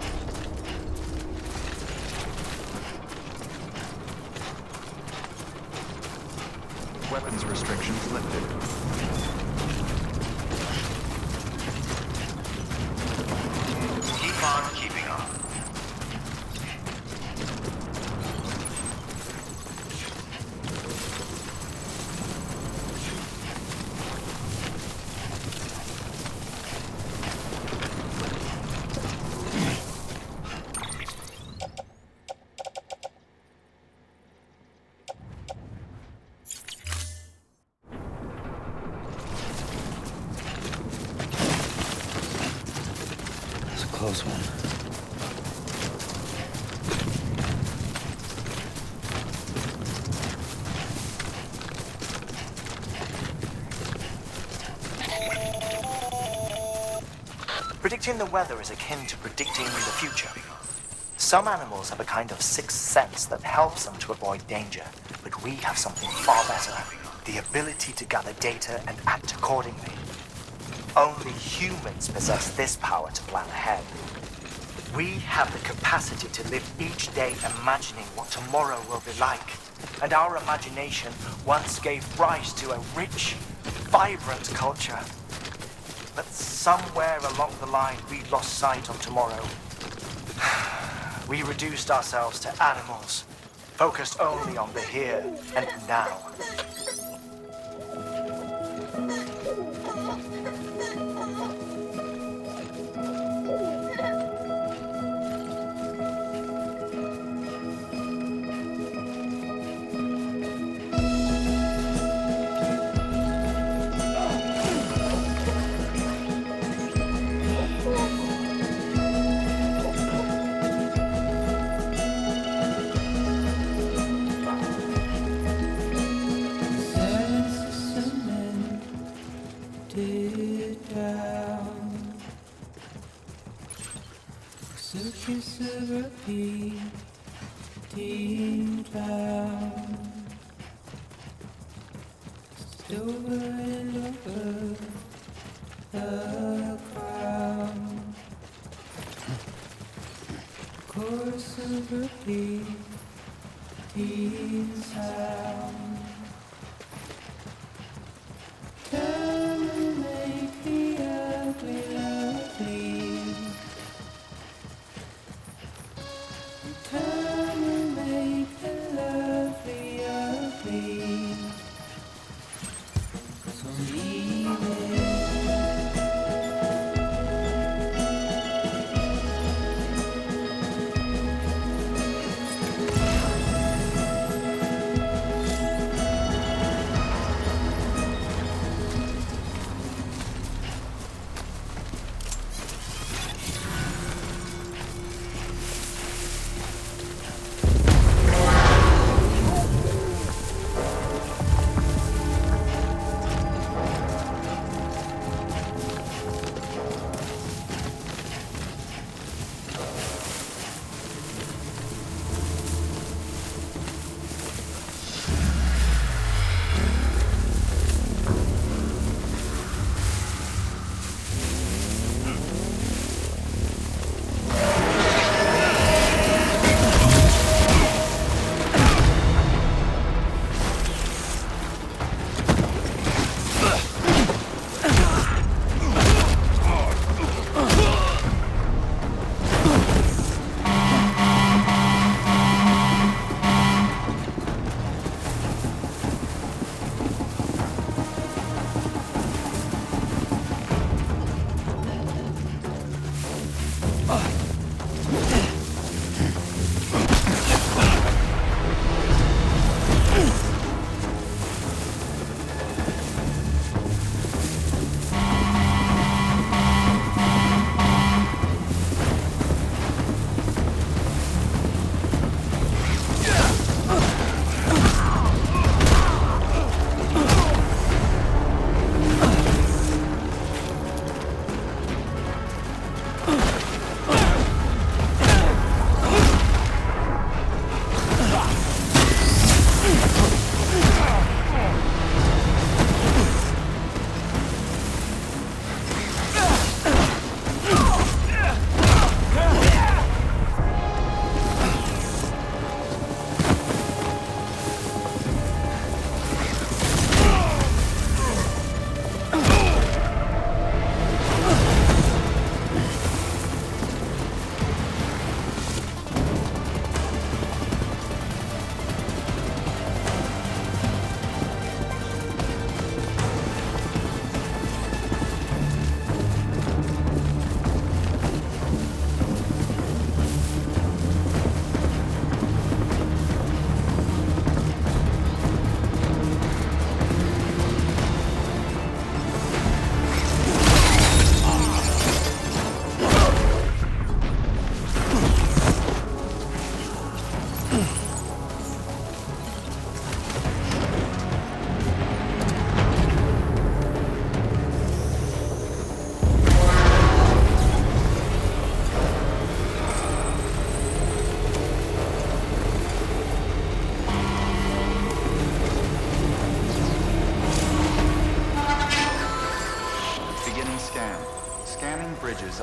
Weapons restrictions lifted. Keep on keeping on. close one. Predicting the weather is akin to predicting the future. Some animals have a kind of sixth sense that helps them to avoid danger, but we have something far better, the ability to gather data and act accordingly. Only humans possess this power to plan ahead. We have the capacity to live each day imagining what tomorrow will be like, and our imagination once gave rise to a rich, vibrant culture. But somewhere along the line, we lost sight of tomorrow. We reduced ourselves to animals, focused only on the here and now.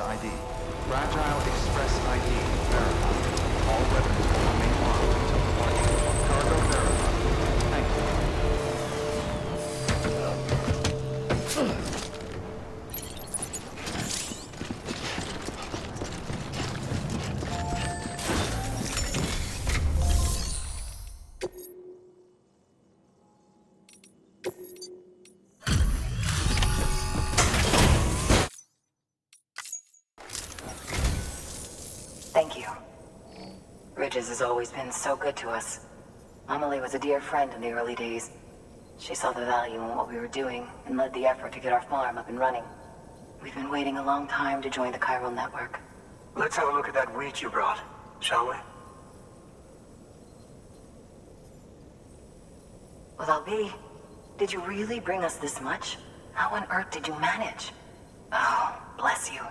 ID. Fragile Express ID verified. All weapons will remain armed until departure. Cargo verified. Thank you. Thank you. Bridges has always been so good to us. Amelie was a dear friend in the early days. She saw the value in what we were doing and led the effort to get our farm up and running. We've been waiting a long time to join the Chiral Network. Let's have a look at that wheat you brought, shall we? Well, Albi, did you really bring us this much? How on earth did you manage? Oh, bless you.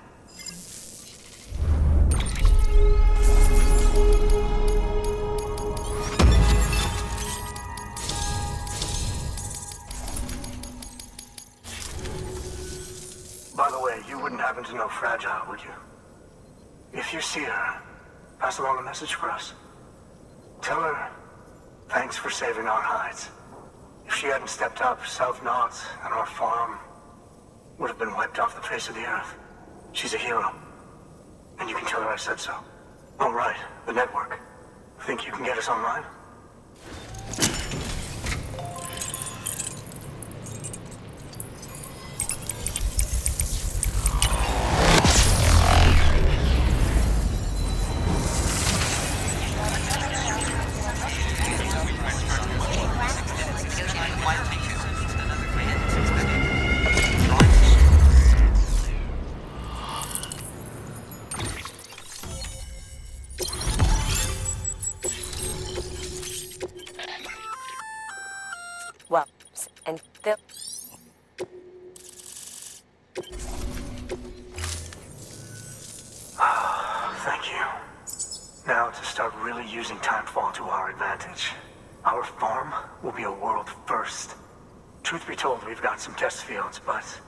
By the way, you wouldn't happen to know Fragile, would you? If you see her, pass along a message for us. Tell her, thanks for saving our hides. If she hadn't stepped up, South Knots and our farm would have been wiped off the face of the earth. She's a hero. And you can tell her I said so. Oh, right, the network. Think you can get us online? Well, and the... Thank you. Now to start really using timefall to our advantage. Our farm will be a world first. Truth be told, we've got some test fields, but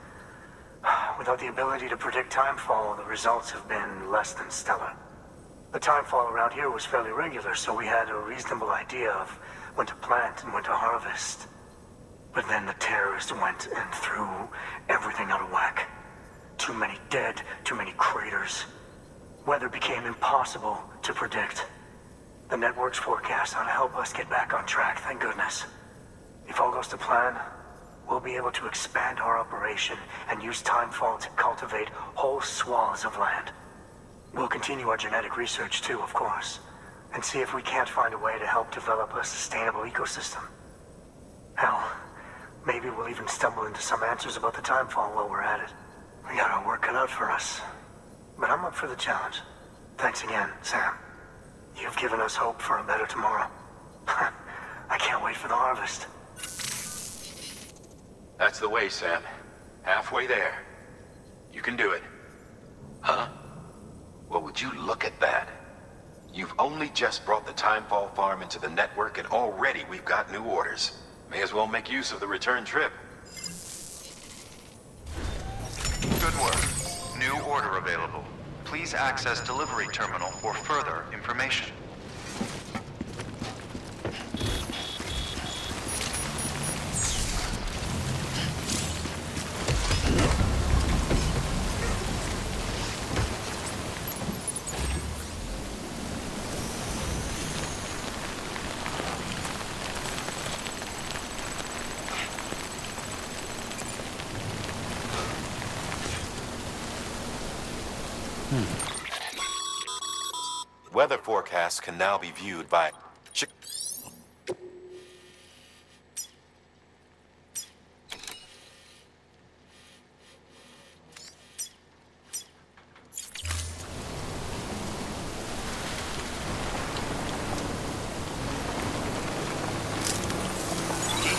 without the ability to predict timefall, the results have been less than stellar. The timefall around here was fairly regular, so we had a reasonable idea of when to plant and when to harvest. But then the terrorists went and threw everything out of whack. Too many dead, too many craters. Weather became impossible to predict. The network's forecast ought to help us get back on track, thank goodness. If all goes to plan, we'll be able to expand our operation and use timefall to cultivate whole swaths of land. We'll continue our genetic research too, of course, and see if we can't find a way to help develop a sustainable ecosystem. Hell, maybe we'll even stumble into some answers about the timefall while we're at it. We got our work cut out for us. But I'm up for the challenge. Thanks again, Sam. You've given us hope for a better tomorrow. I can't wait for the harvest. That's the way, Sam. Halfway there. You can do it. Huh? Well, would you look at that? You've only just brought the Timefall farm into the network, and already we've got new orders. May as well make use of the return trip. Good work. New order available. Please access delivery terminal for further information. Weather forecasts can now be viewed by... Keep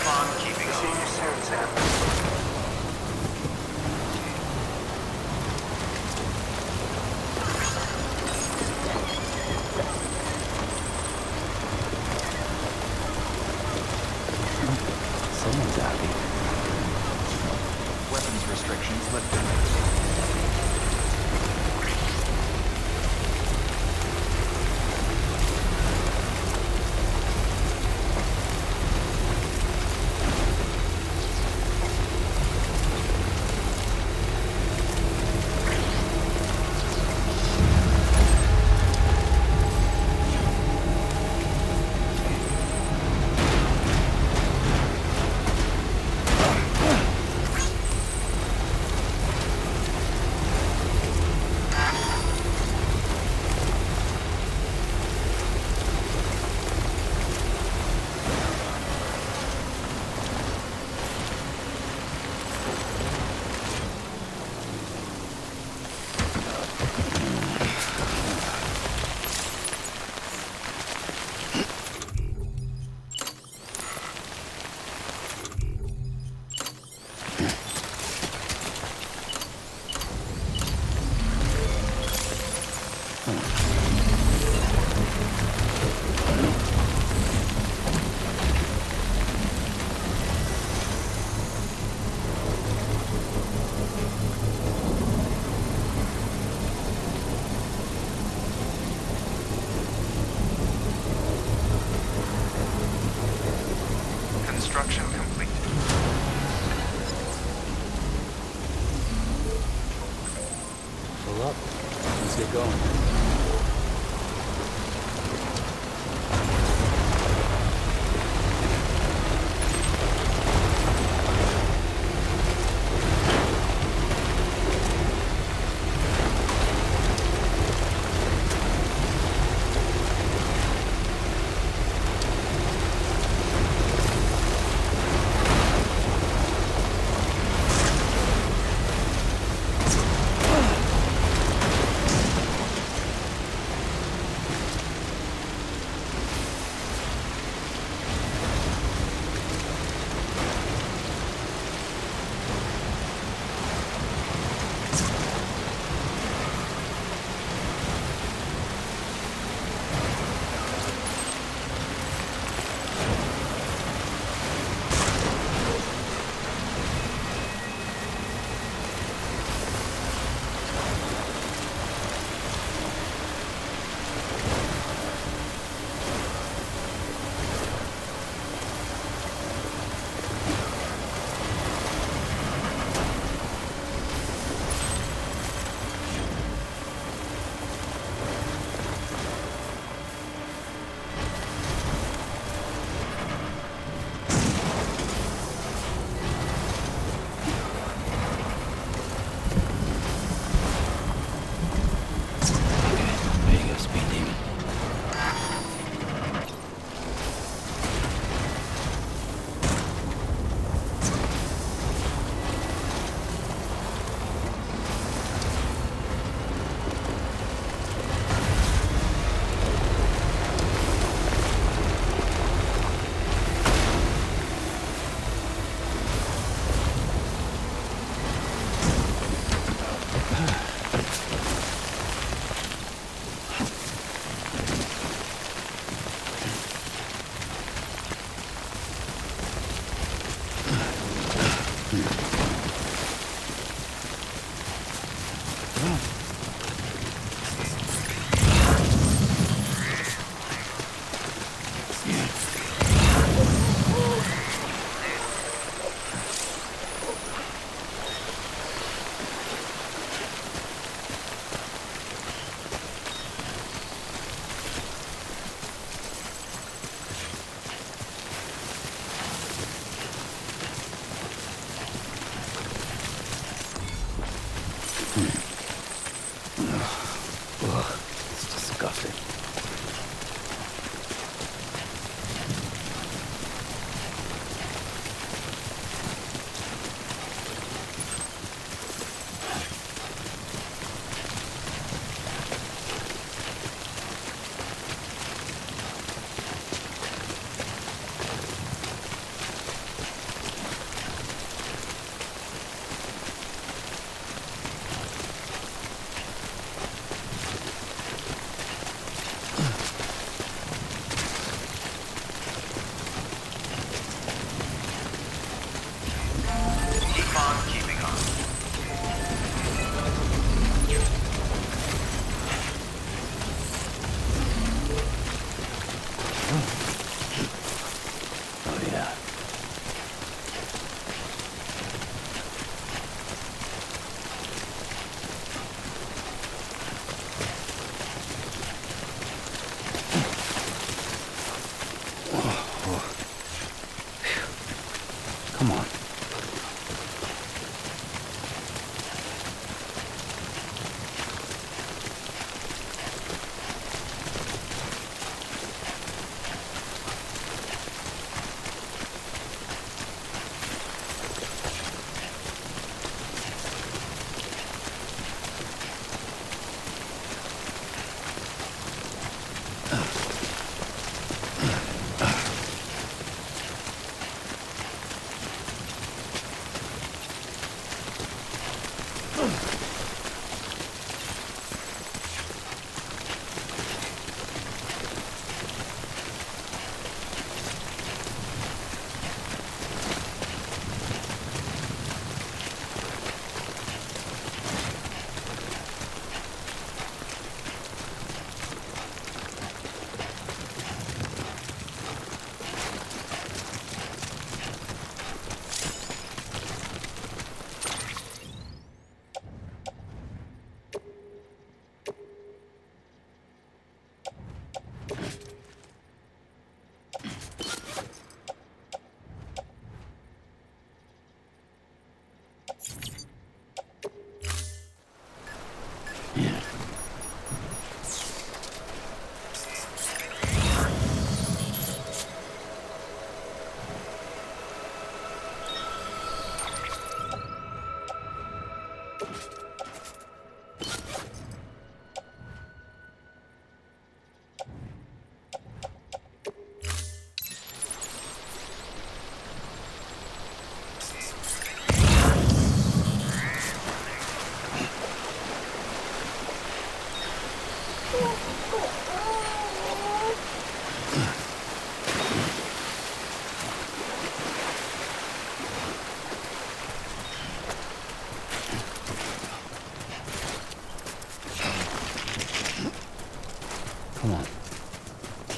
on keeping on. See you soon, Sam. Someone's happy. Weapons restrictions lifted. Construction complete. Pull up. Let's get going.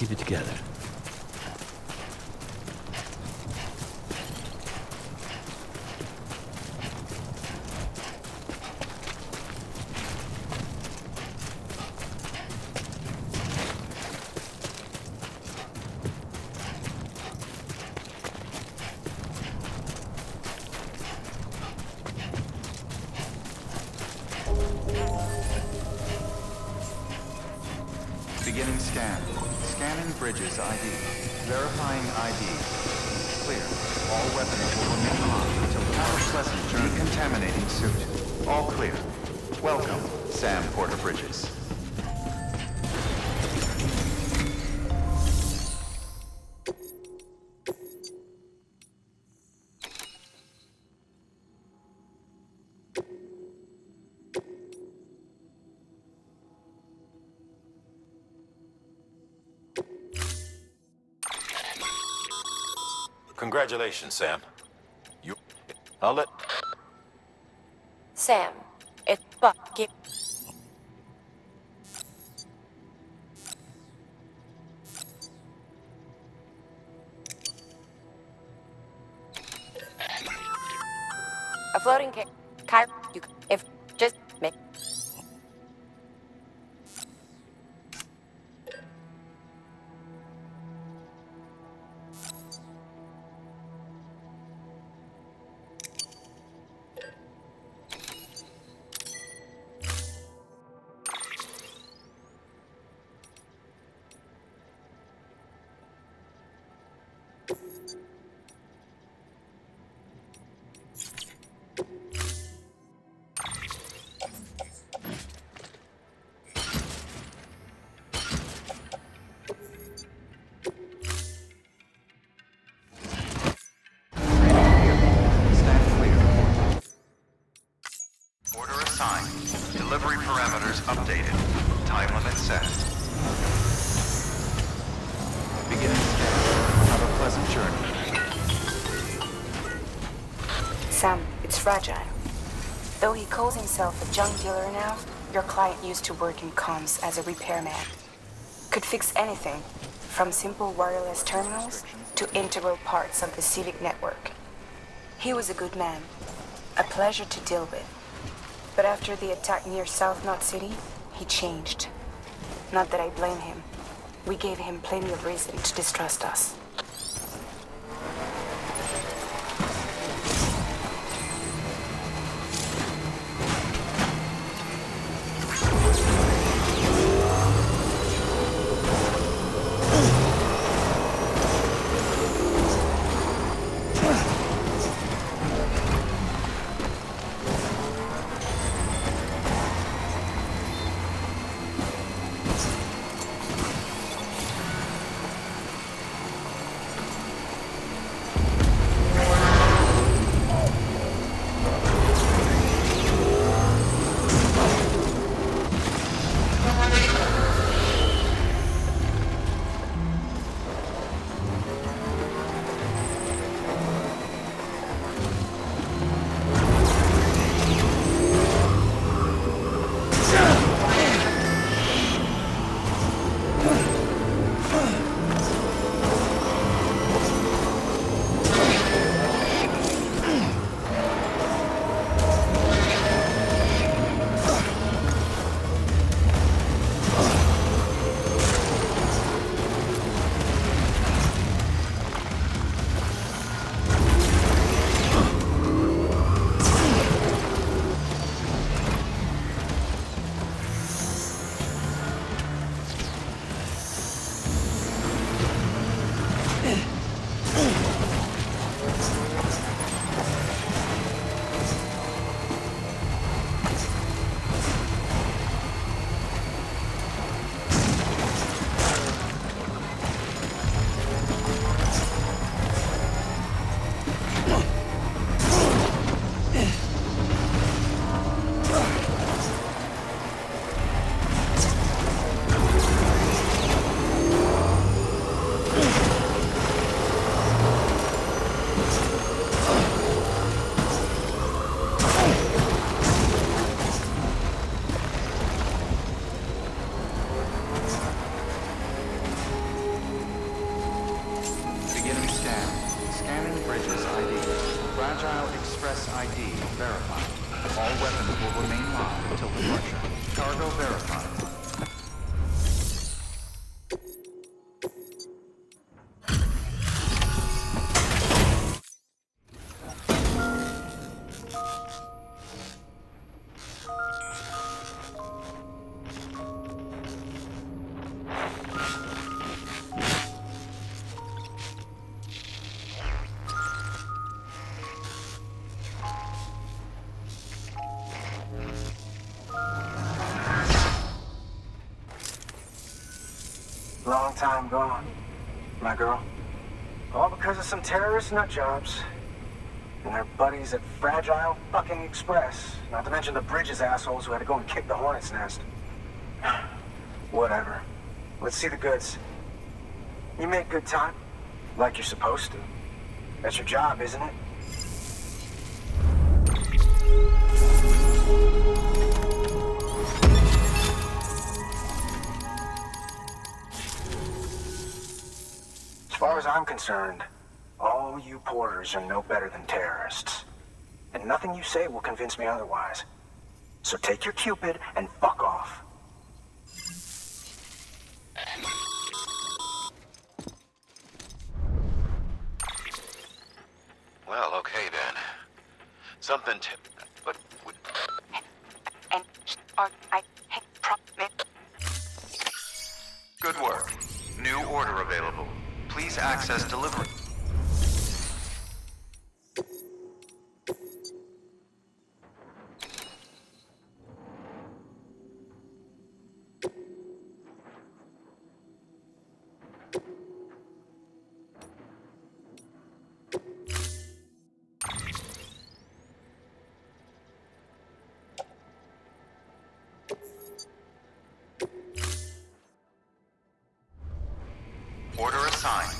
keep it together. Beginning scan. Scanning Bridges ID. Verifying ID. Clear. All weapons will remain on until Pleasant decontaminating suit. All clear. Welcome, Sam Porteru Bridges. Congratulations, Sam. I'll let... Sam, it's fucking... A floating Chiral, you if just me. Delivery parameters updated. Time limit set. Beginning scan. Have a pleasant journey. Sam, it's fragile. Though he calls himself a junk dealer now, your client used to work in comms as a repairman. Could fix anything, from simple wireless terminals to integral parts of the civic network. He was a good man, a pleasure to deal with. But after the attack near South Knot City, he changed. Not that I blame him. We gave him plenty of reason to distrust us. Bridges ID. Fragile Express ID verified. All weapons will remain locked until departure. Cargo verified. Long time gone, my girl. All because of some terrorist nutjobs and their buddies at Fragile fucking Express. Not to mention the Bridges assholes who had to go and kick the hornet's nest. Whatever. Let's see the goods. You make good time, like you're supposed to. That's your job, isn't it? As far as I'm concerned, all you porters are no better than terrorists. And nothing you say will convince me otherwise. So take your Cupid and fuck off. Well, okay then. Something but Good work. New order available. Please access delivery. Order assigned.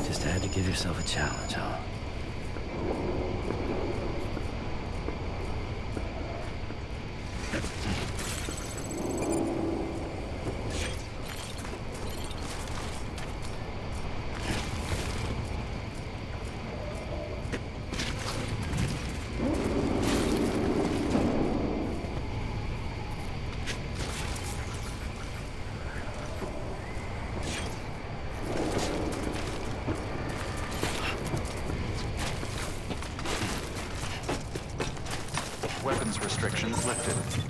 Just had to give yourself a challenge, huh? Weapons restrictions lifted.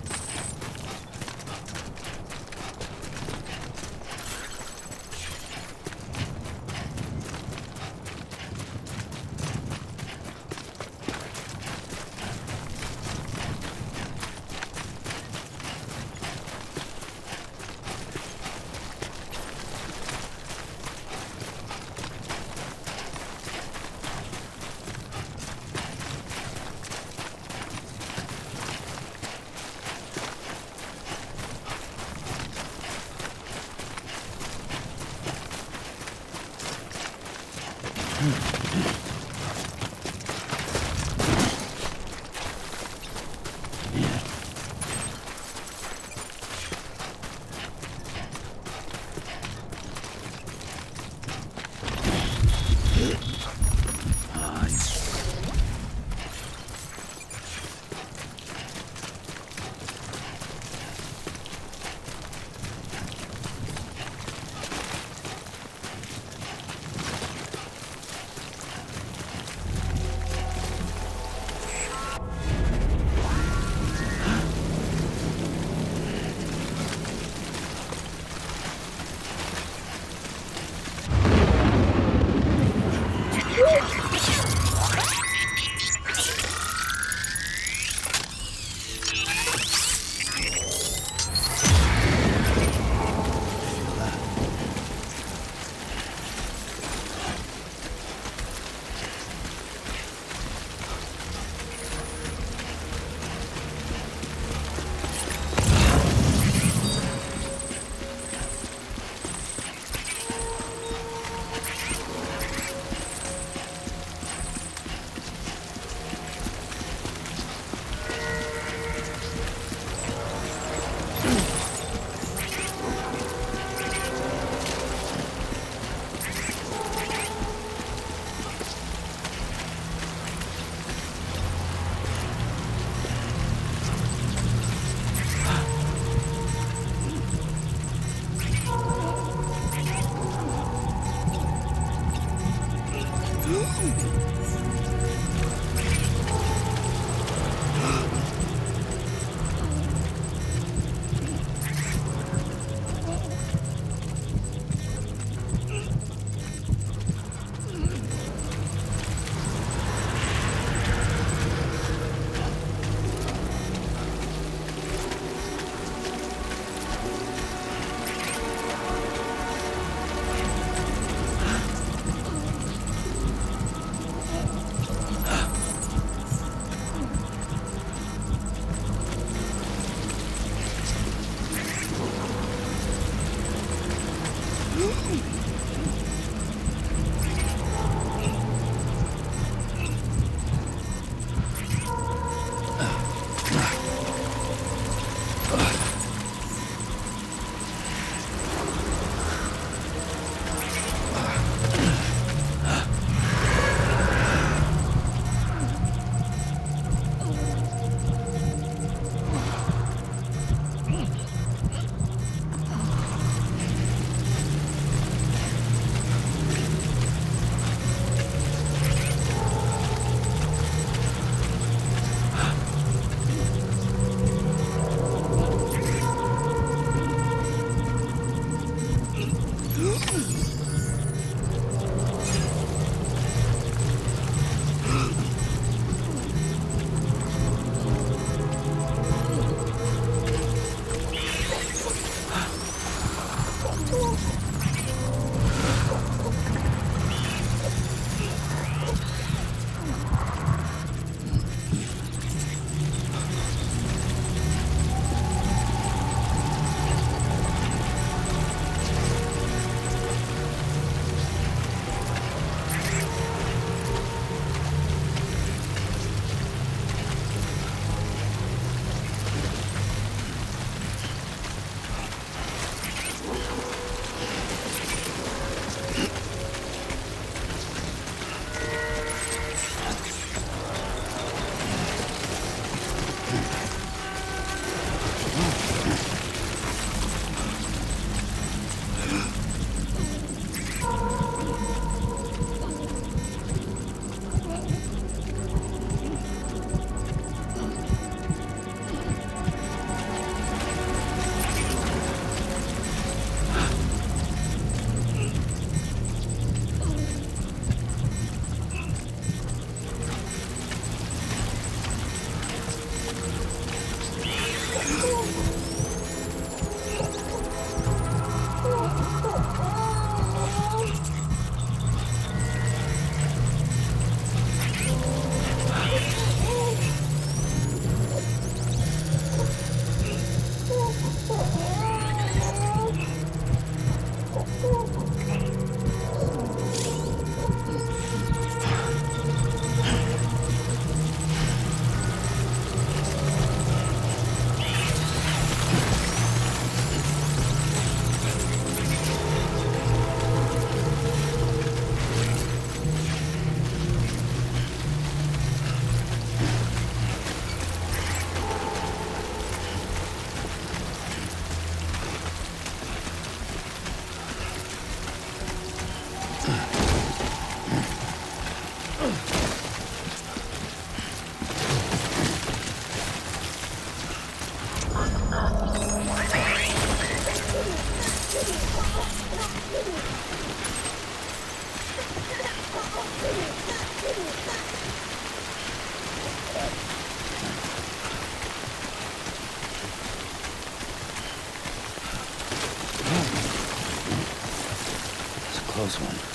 close one.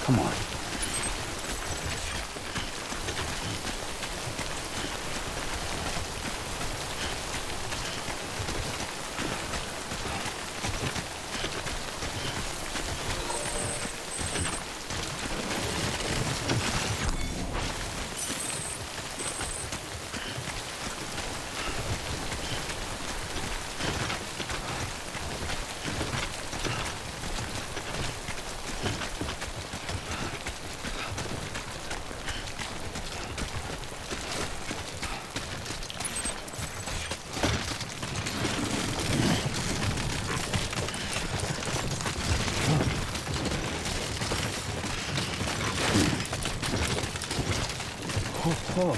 Come on. Oh.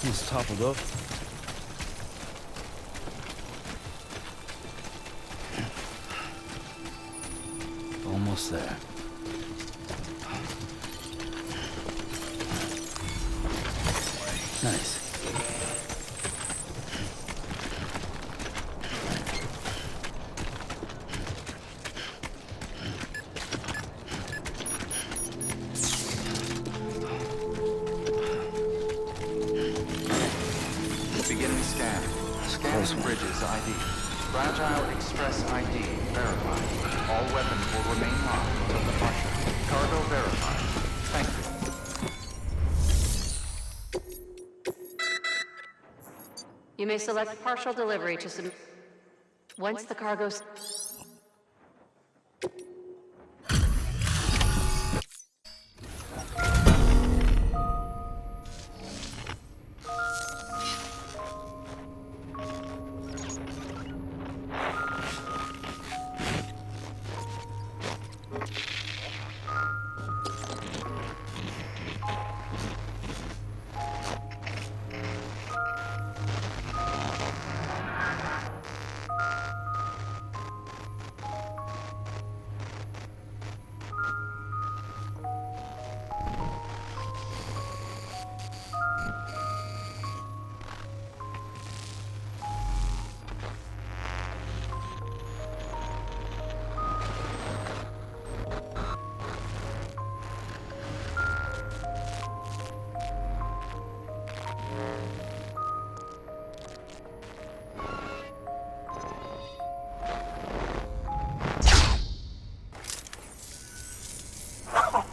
It's toppled up. Almost there. Nice. Beginning scan. Scan Bridges ID. Fragile Express ID verified. All weapons will remain locked until departure. Cargo verified. Thank you. You may select partial delivery to some. Once the cargo.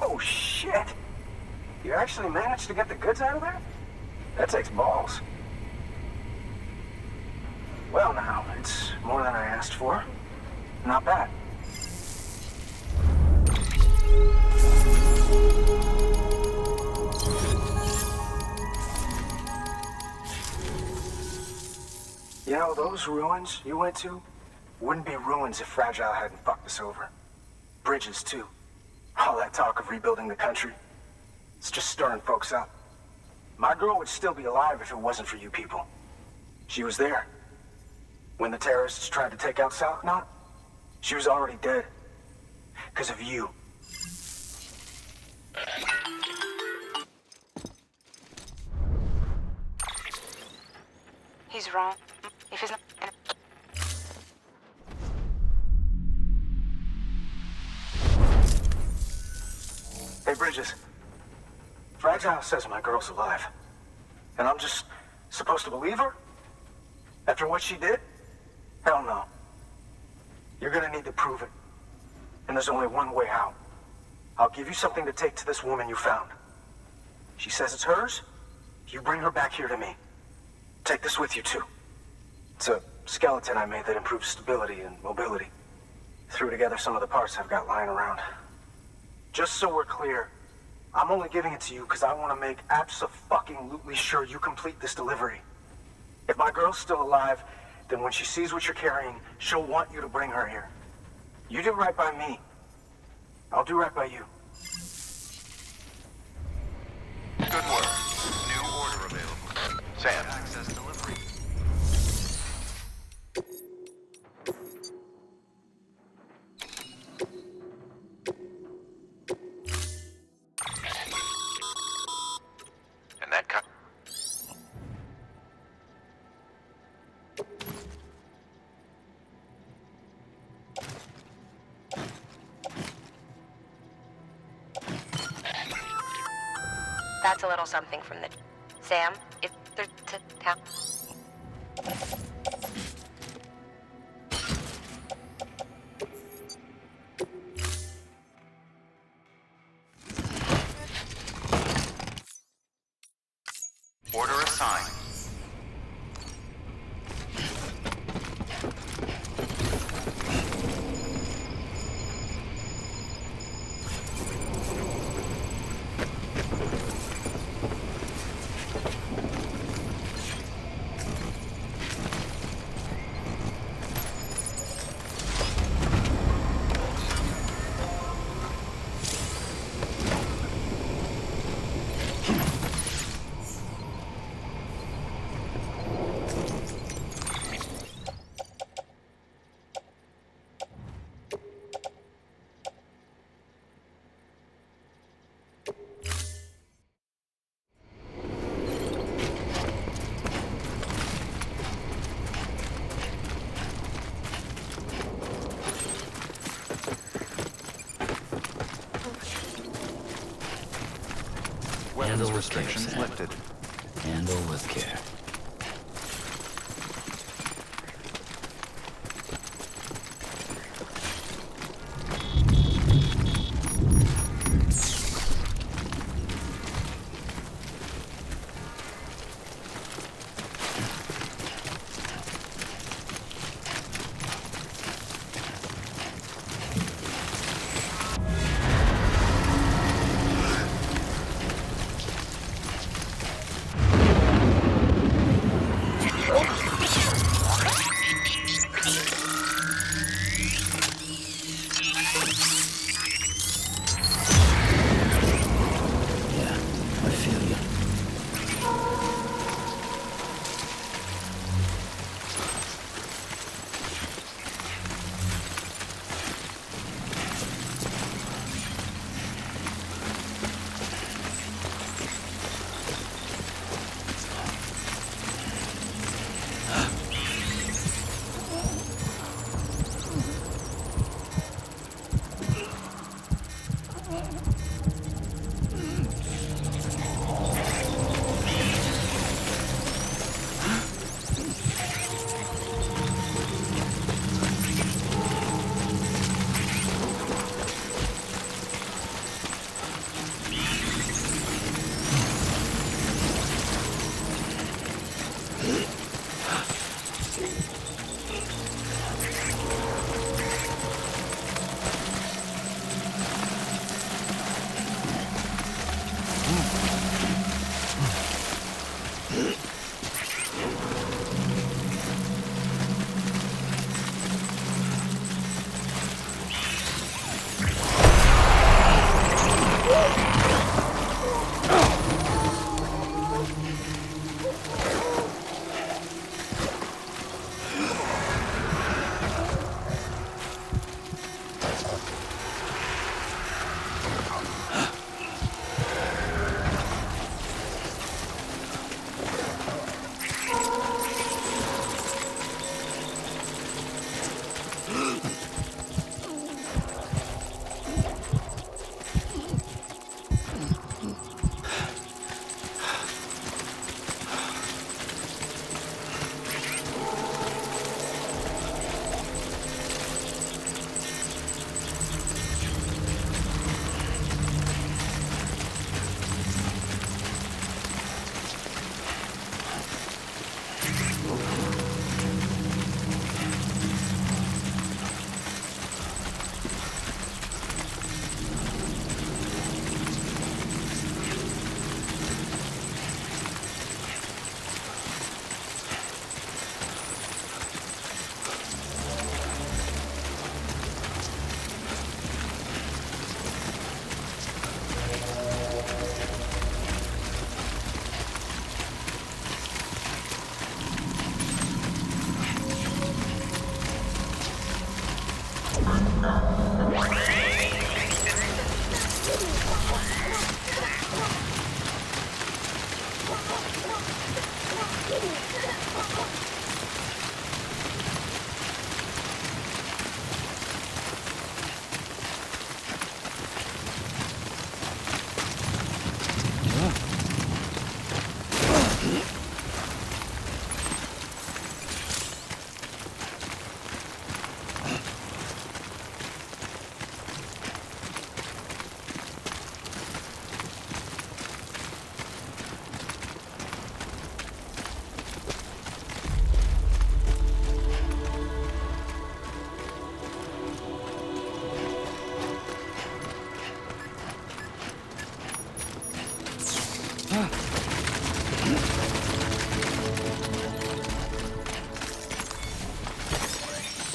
Oh, shit! You actually managed to get the goods out of there? That takes balls. Well now, it's more than I asked for. Not bad. You know, those ruins you went to wouldn't be ruins if Fragile hadn't fucked us over. Bridges, too. All that talk of rebuilding the country, it's just stirring folks up. My girl would still be alive if it wasn't for you people. She was there. When the terrorists tried to take out South Knot, she was already dead. Because of you. He's wrong. If he's not... Hey, Bridges. Fragile says my girl's alive. And I'm just supposed to believe her? After what she did? Hell no. You're gonna need to prove it. And there's only one way out. I'll give you something to take to this woman you found. She says it's hers. You bring her back here to me. Take this with you, too. It's a skeleton I made that improves stability and mobility. Threw together some of the parts I've got lying around. Just so we're clear, I'm only giving it to you because I want to make abso-fucking-lutely sure you complete this delivery. If my girl's still alive, then when she sees what you're carrying, she'll want you to bring her here. You do right by me. I'll do right by you. Good work. New order available. Sam. Access delivery. And that cut. That's a little something from the... Sam, it's to town. Order assigned. Handle with care, restrictions Sam. lifted. Handle with care.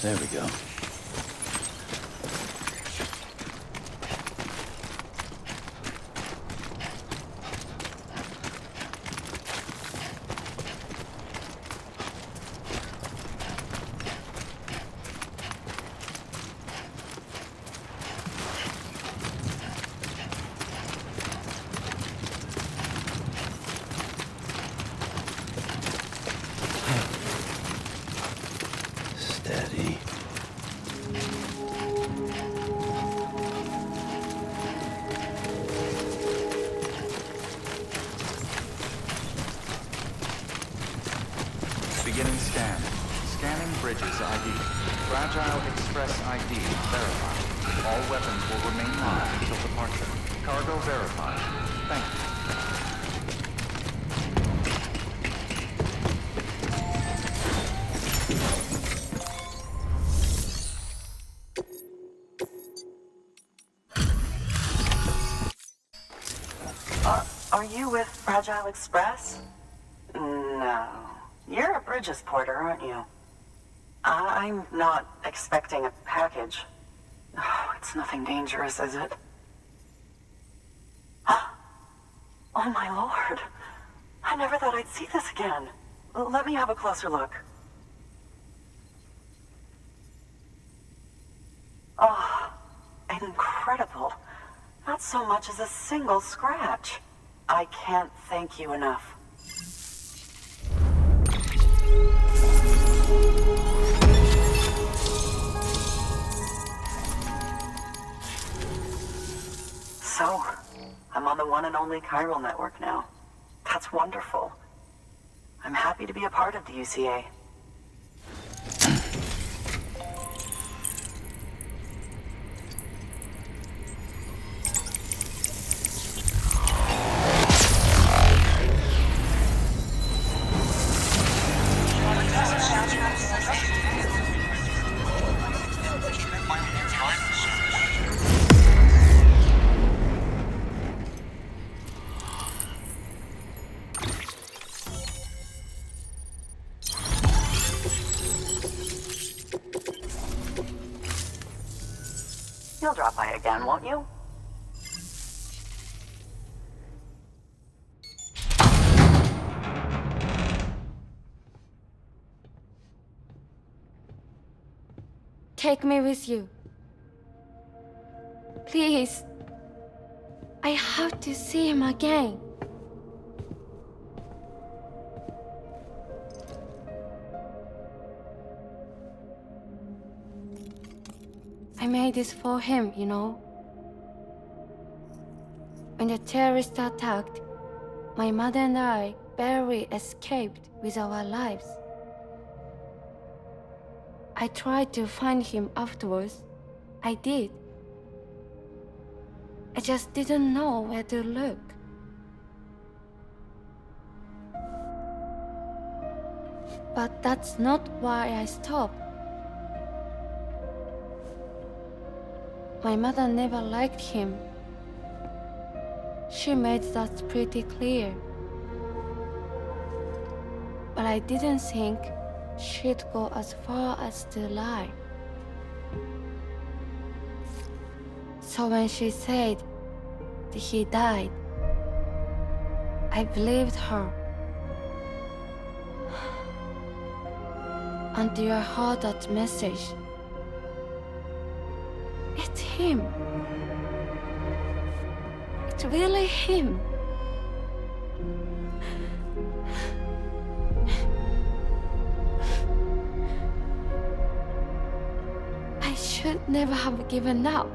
There we go. Steady. Beginning scan. Scanning Bridges ID. Fragile Express ID verified. All weapons will remain live until departure. Cargo verified. Thank you. Are you with Fragile Express? No. You're a Bridges porter, aren't you? I'm not expecting a package. Oh, it's nothing dangerous, is it? Oh my lord. I never thought I'd see this again. Let me have a closer look. Oh, incredible. Not so much as a single scratch. I can't thank you enough. So, I'm on the one and only Chiral Network now. That's wonderful. I'm happy to be a part of the UCA. You'll drop by again, won't you? Take me with you. Please. I have to see him again. I made this for him, you know. When the terrorists attacked, my mother and I barely escaped with our lives. I tried to find him afterwards. I did. I just didn't know where to look. But that's not why I stopped. My mother never liked him. She made that pretty clear. But I didn't think she'd go as far as to lie. So when she said that he died, I believed her. Until I heard that message. It's him. It's really him. I should never have given up.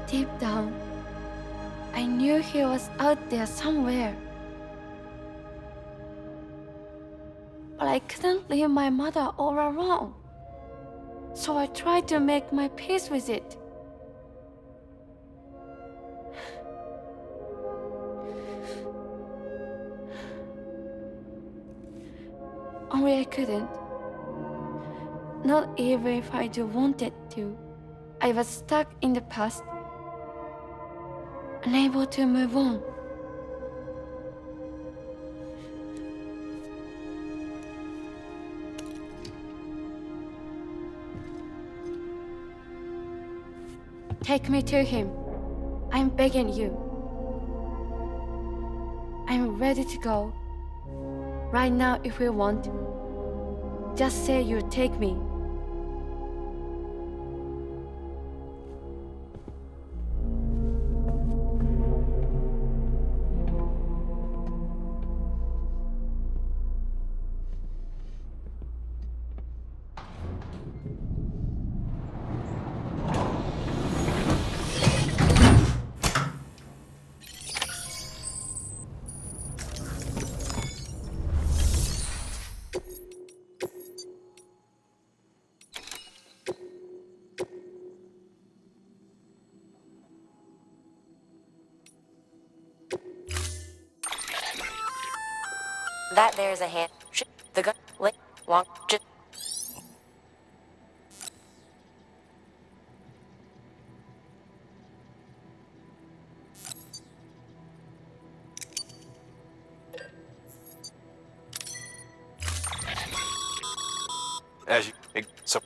Deep down, I knew he was out there somewhere. But I couldn't leave my mother all alone. So I tried to make my peace with it. Only I couldn't. Not even if I wanted to. I was stuck in the past, unable to move on. Take me to him. I'm begging you. I'm ready to go. Right now if you want. Just say you'll take me. That there's a hand. The gun. Long. As you... So...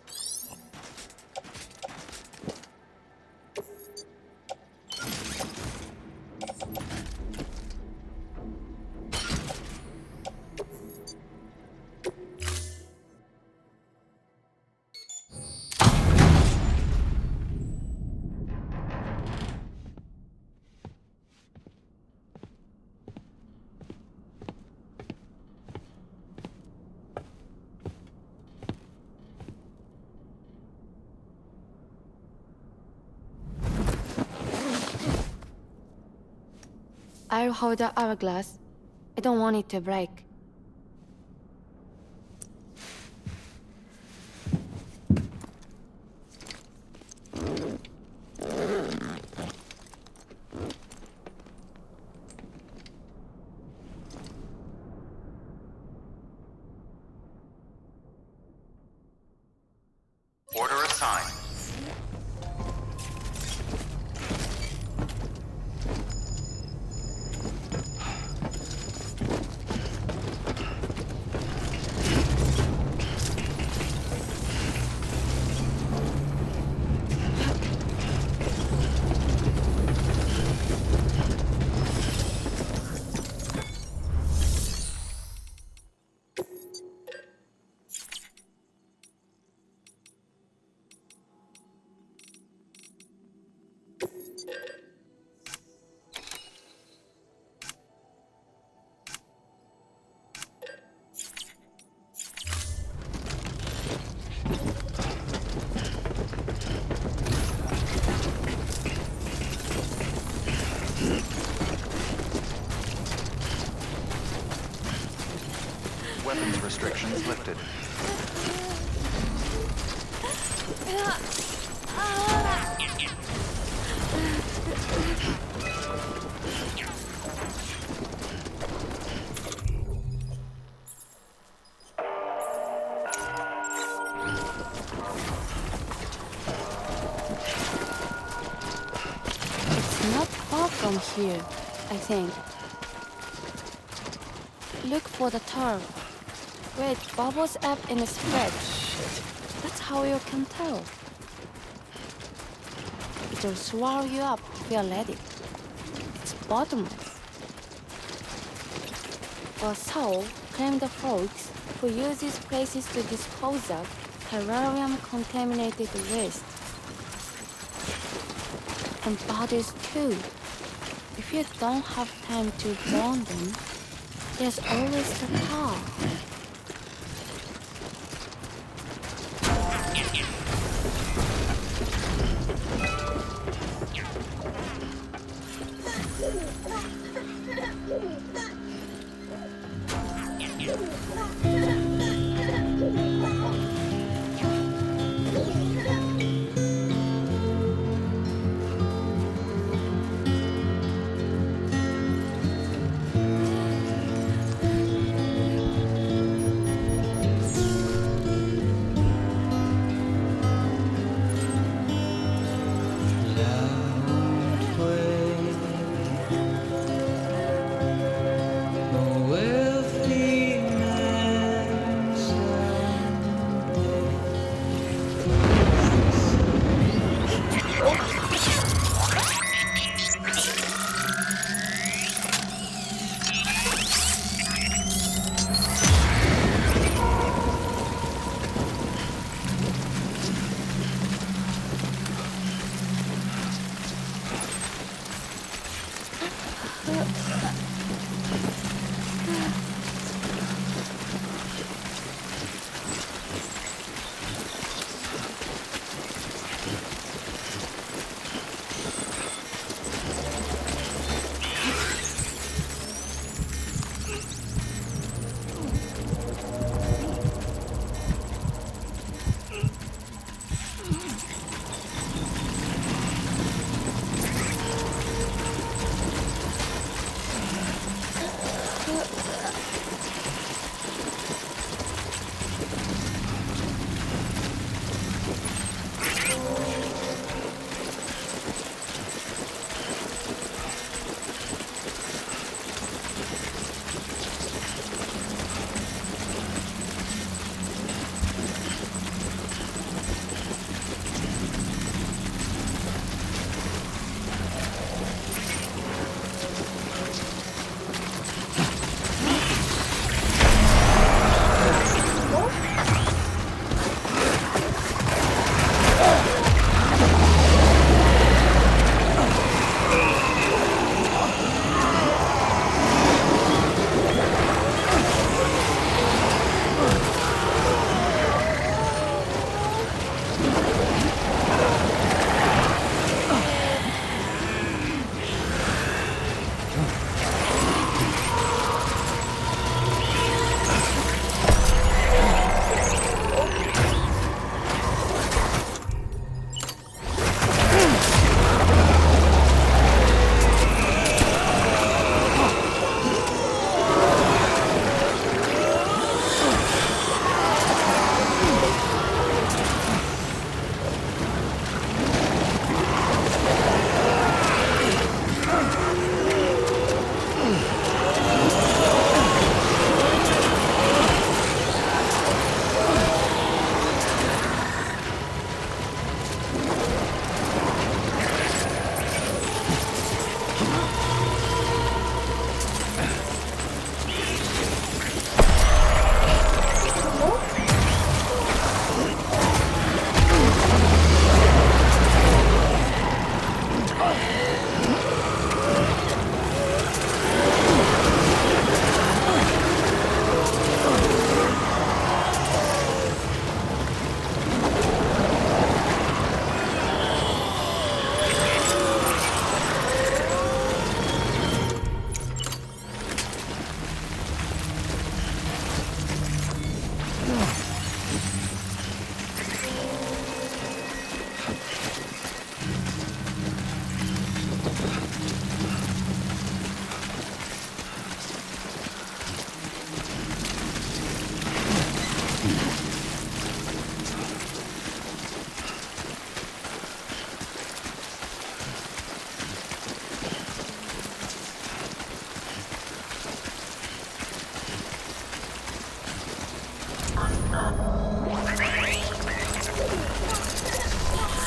I'll hold the hourglass. I don't want it to break. Order assigned. Weapons restrictions lifted. It's not far from here, I think. Look for the turn. Where it bubbles up and spreads. That's how you can tell. It'll swallow you up if you're ready. It's bottomless. Or so claim the folks who use these places to dispose of terrarium-contaminated waste. And bodies too. If you don't have time to burn them, there's always the car.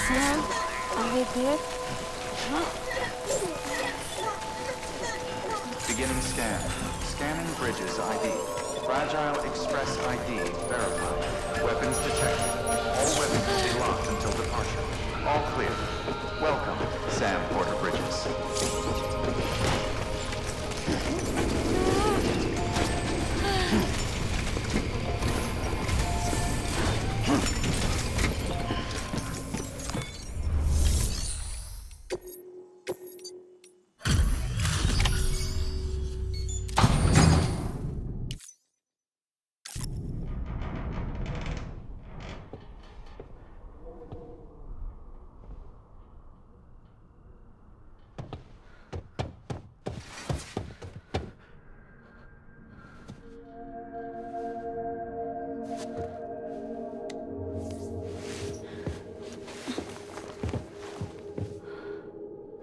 Sam, are we good? Beginning scan. Scanning Bridges ID. Fragile Express ID verified. Weapons detected. All weapons will be locked until departure. All clear. Welcome, Sam Porteru Bridges.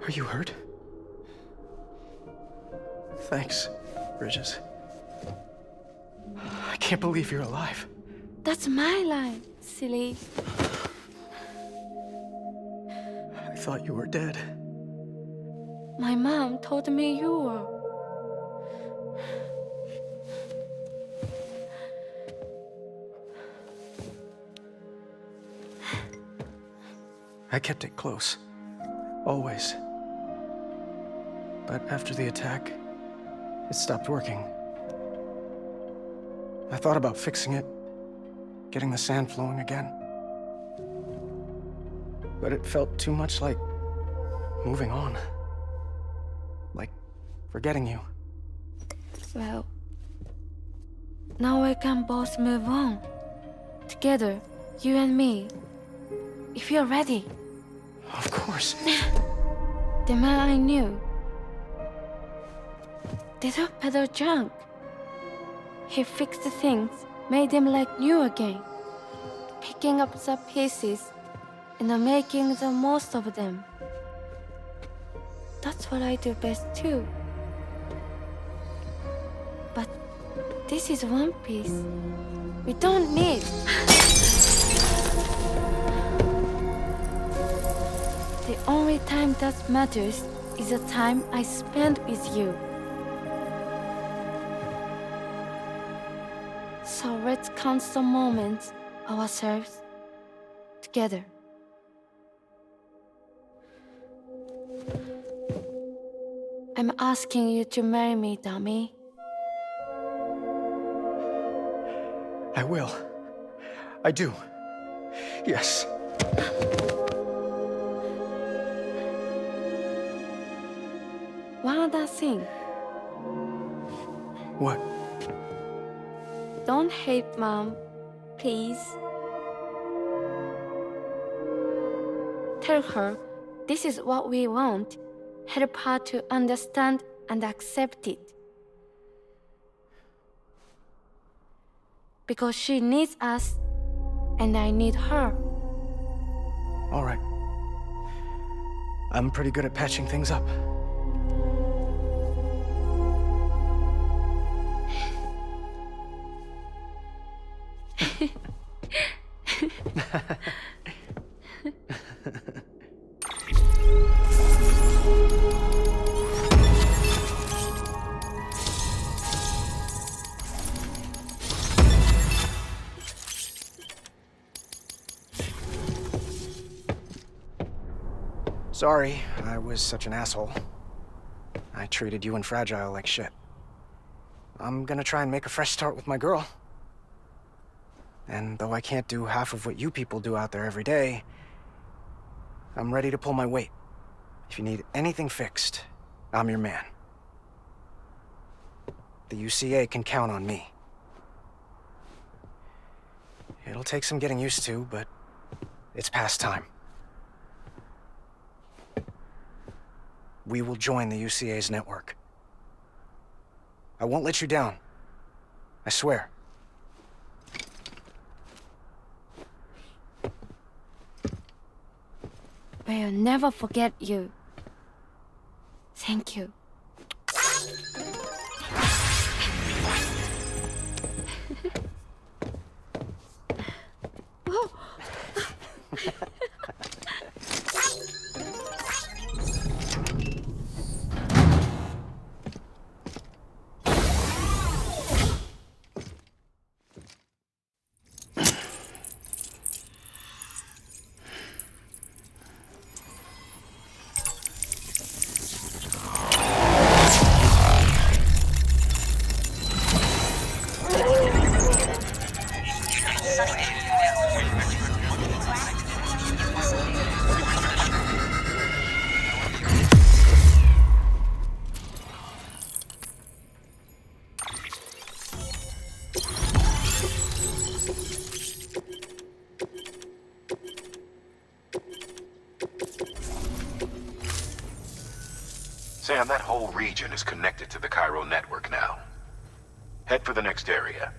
Are you hurt? Thanks, Bridges. I can't believe you're alive. That's my line, silly. I thought you were dead. My mom told me you were. I kept it close. Always. But after the attack, it stopped working. I thought about fixing it, getting the sand flowing again. But it felt too much like moving on. Like forgetting you. Well, now we can both move on. Together, you and me. If you're ready. Of course. The man I knew. Little peddler junk. He fixed the things, made them like new again. Picking up the pieces and making the most of them. That's what I do best too. But this is one piece. We don't need. The only time that matters is the time I spend with you. So let's count the moments ourselves together. I'm asking you to marry me, dummy. I will. I do. Yes. One other thing. What? Don't hate Mom, please. Tell her this is what we want. Help her to understand and accept it. Because she needs us, and I need her. All right. I'm pretty good at patching things up. Sorry, I was such an asshole. I treated you and Fragile like shit. I'm gonna try and make a fresh start with my girl. And though I can't do half of what you people do out there every day, I'm ready to pull my weight. If you need anything fixed, I'm your man. The UCA can count on me. It'll take some getting used to, but it's past time. We will join the UCA's network. I won't let you down. I swear. We'll never forget you. Thank you. Sam, that whole region is connected to the Chiral Network now. Head for the next area.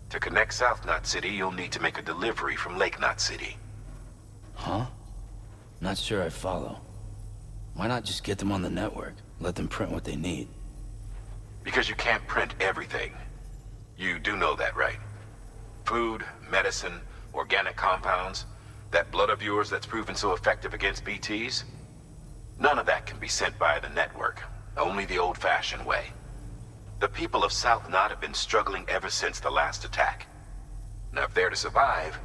To connect South Knot City, you'll need to make a delivery from Lake Knot City. Huh? Not sure I follow. Why not just get them on the network? Let them print what they need. Because you can't print everything. You do know that, right? Food, medicine, organic compounds, that blood of yours that's proven so effective against BTs? None of that can be sent via the network. Only the old-fashioned way. The people of South Knot have been struggling ever since the last attack. Now, if they're to survive,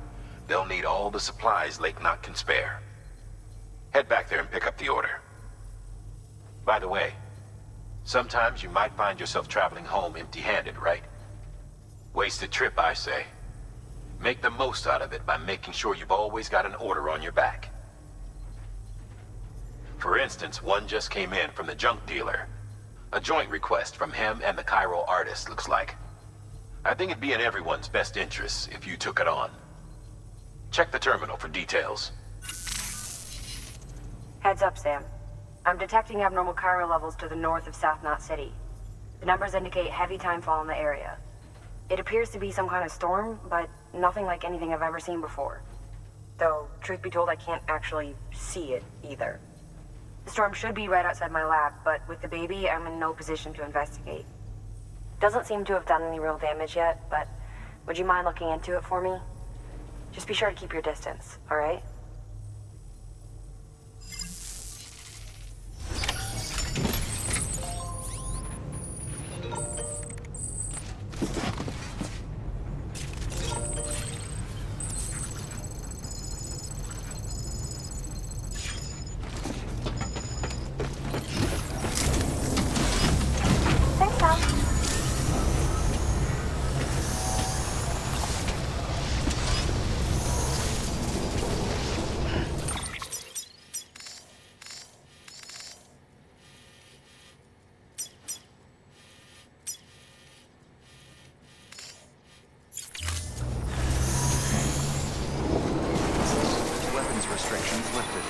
they'll need all the supplies Lake Knot can spare. Head back there and pick up the order. By the way, sometimes you might find yourself traveling home empty-handed, right? Wasted trip, I say. Make the most out of it by making sure you've always got an order on your back. For instance, one just came in from the junk dealer. A joint request from him and the Chiral artist, looks like. I think it'd be in everyone's best interests if you took it on. Check the terminal for details. Heads up, Sam. I'm detecting abnormal chiral levels to the north of South Knot City. The numbers indicate heavy timefall in the area. It appears to be some kind of storm, but nothing like anything I've ever seen before. Though, truth be told, I can't actually see it either. The storm should be right outside my lab, but with the baby, I'm in no position to investigate. Doesn't seem to have done any real damage yet, but would you mind looking into it for me? Just be sure to keep your distance, all right? Restrictions lifted.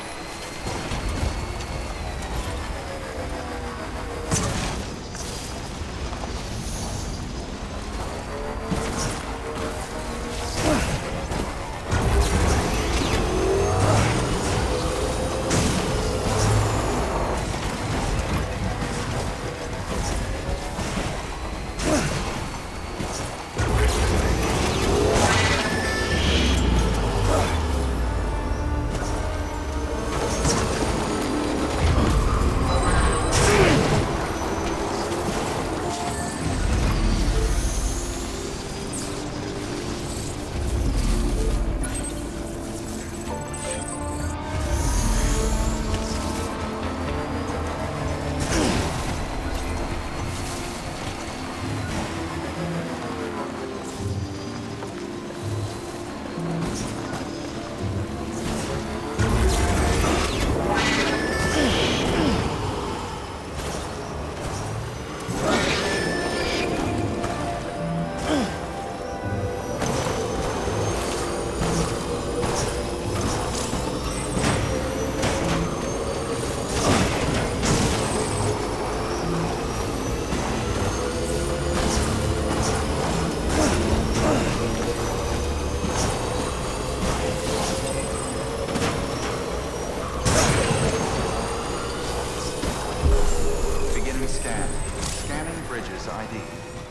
Bridges ID.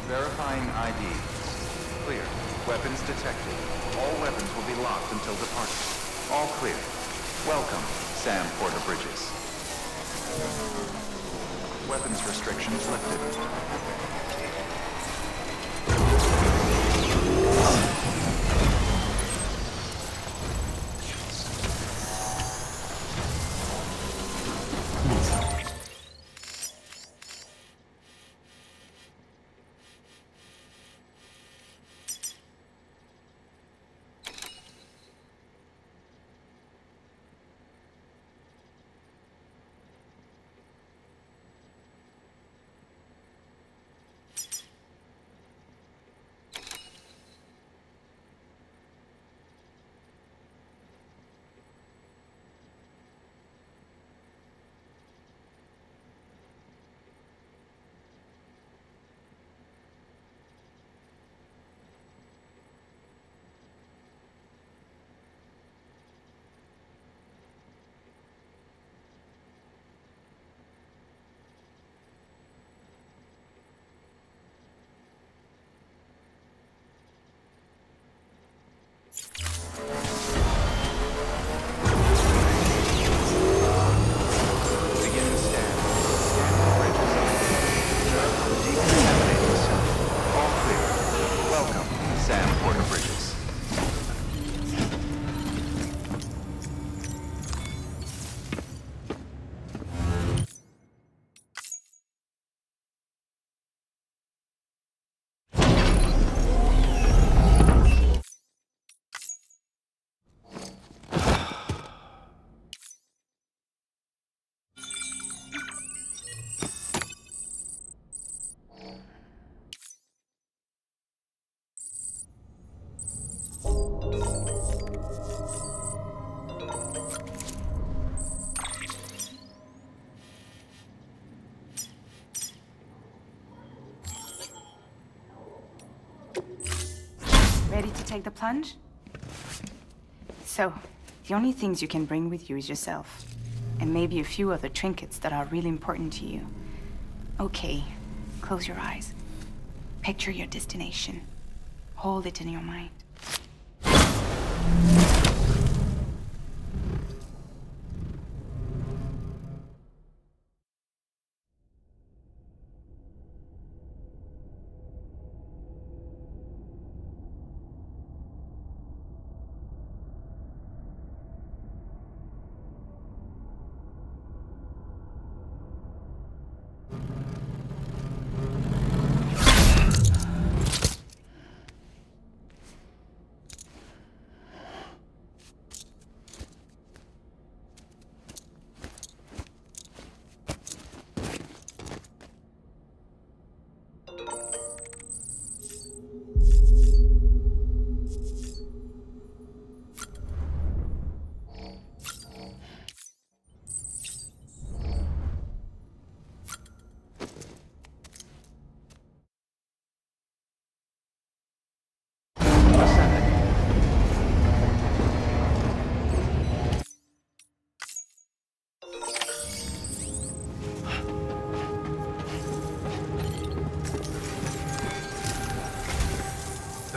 Verifying ID. Clear. Weapons detected. All weapons will be locked until departure. All clear. Welcome, Samu Porteru Bridges. Weapons restrictions lifted. Ready to take the plunge? So, the only things you can bring with you is yourself. And maybe a few other trinkets that are really important to you. Okay, close your eyes. Picture your destination. Hold it in your mind.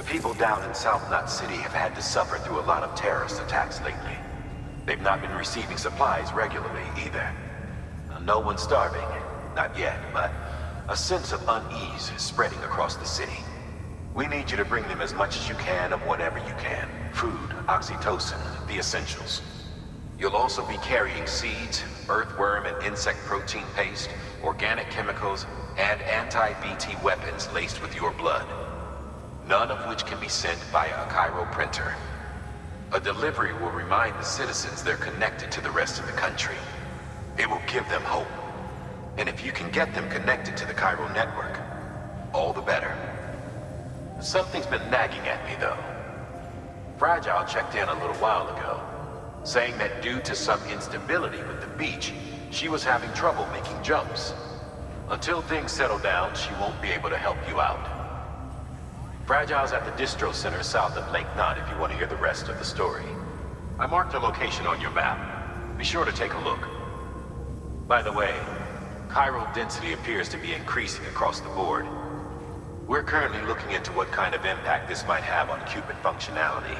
People down in South Knot City have had to suffer through a lot of terrorist attacks lately. They've not been receiving supplies regularly either. No one's starving, not yet, but a sense of unease is spreading across the city. We need you to bring them as much as you can of whatever you can. Food, oxytocin, the essentials. You'll also be carrying seeds, earthworm and insect protein paste, organic chemicals, and anti-BT weapons laced with your blood. None of which can be sent via a Cairo printer. A delivery will remind the citizens they're connected to the rest of the country. It will give them hope. And if you can get them connected to the Chiral Network, all the better. Something's been nagging at me, though. Fragile checked in a little while ago, saying that due to some instability with the beach, she was having trouble making jumps. Until things settle down, she won't be able to help you out. Fragile's at the distro center south of Lake Knot if you want to hear the rest of the story. I marked her location on your map. Be sure to take a look. By the way, chiral density appears to be increasing across the board. We're currently looking into what kind of impact this might have on Cupid functionality.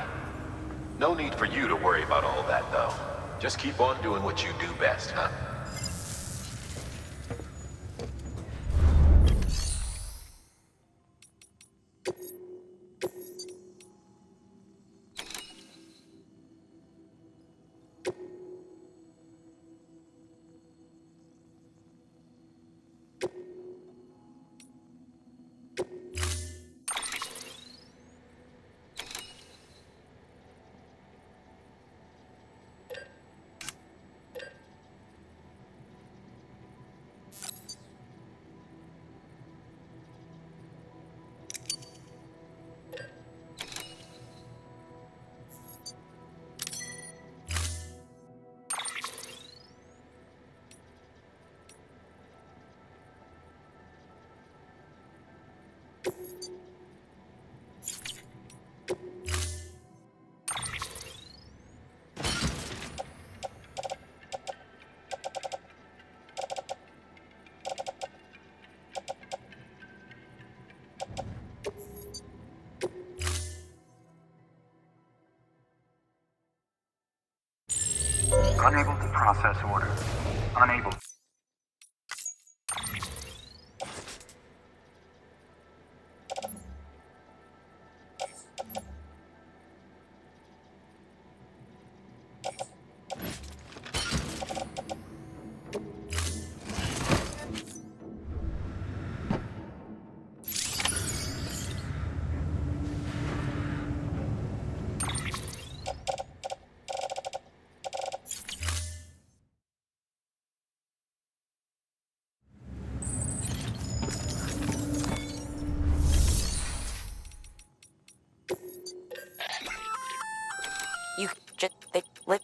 No need for you to worry about all that, though. Just keep on doing what you do best, huh? Unable to process order. Unable. You just, they lit.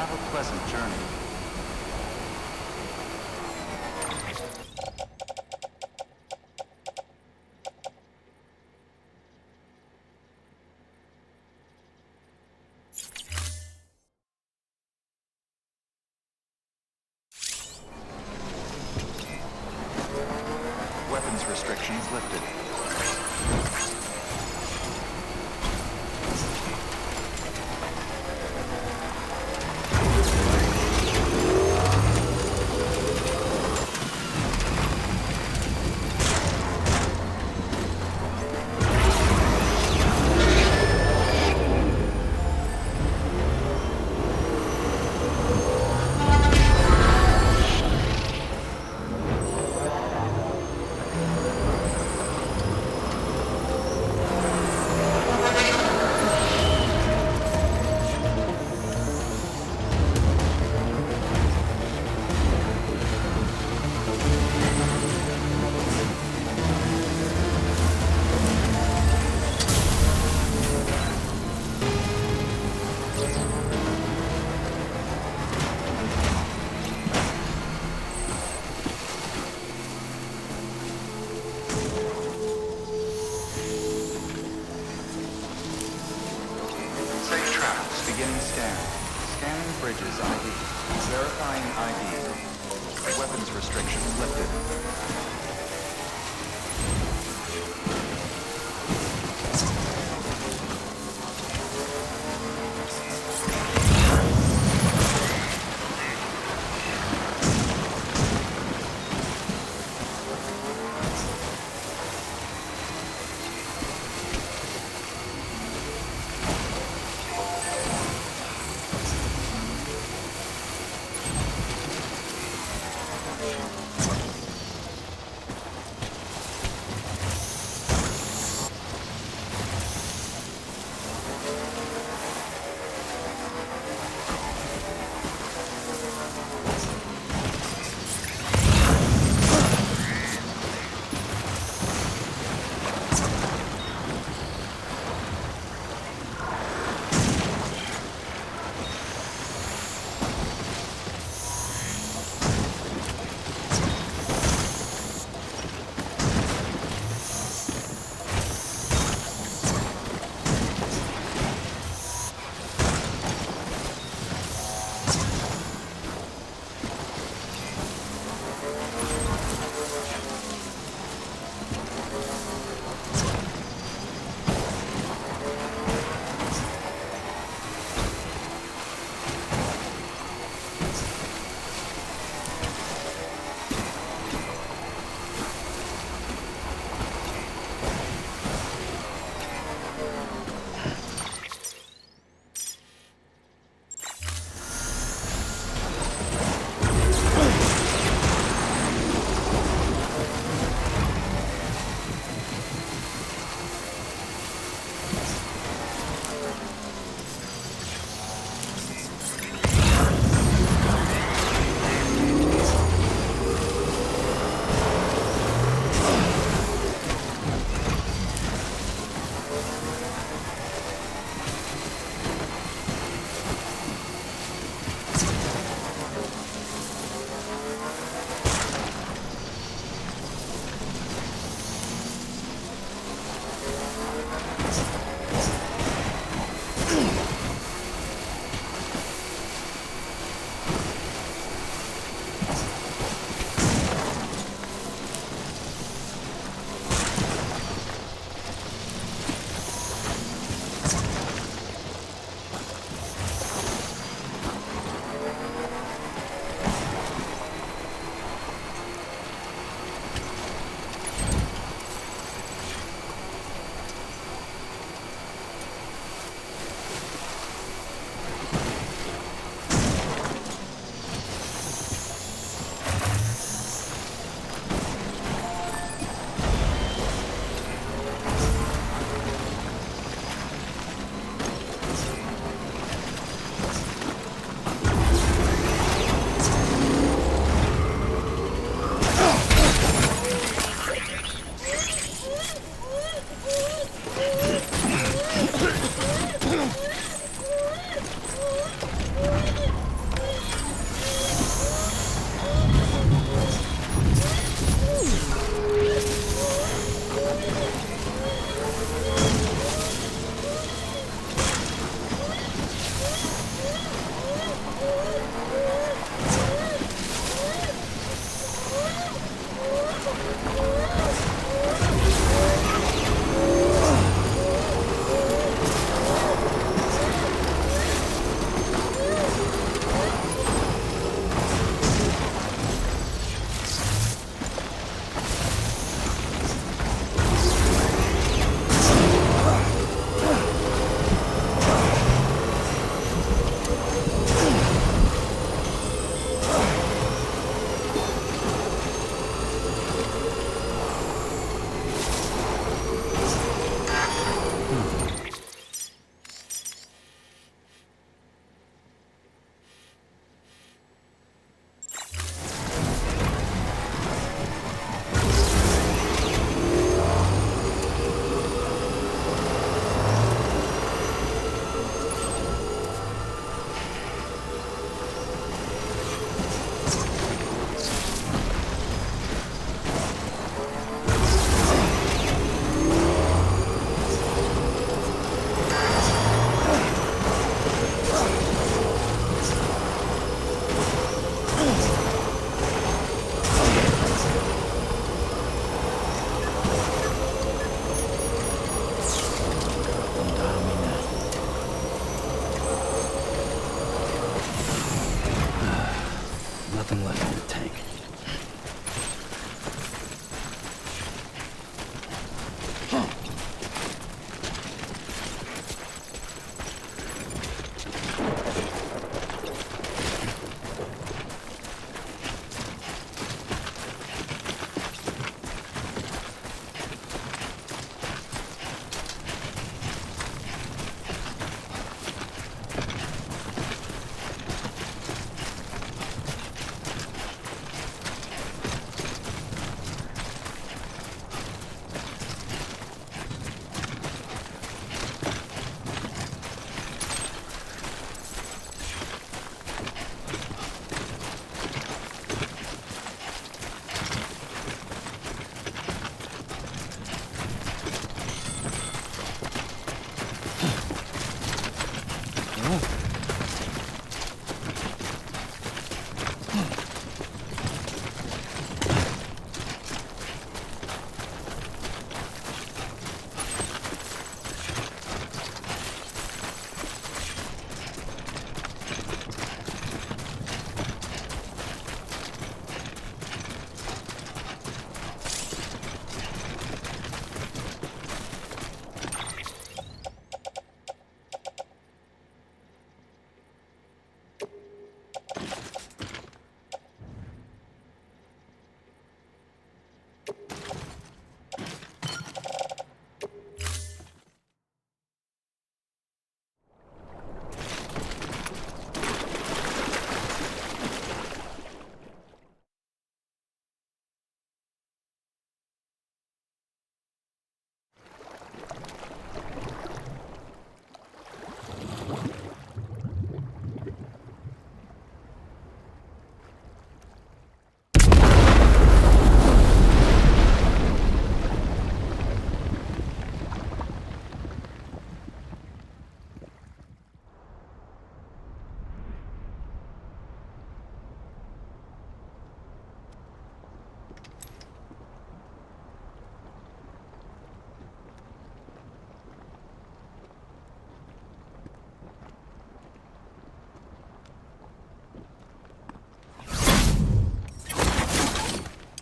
Have a pleasant journey. Weapons restrictions lifted. Beginning scan. Scanning Bridges ID. Verifying ID. Weapons restrictions lifted.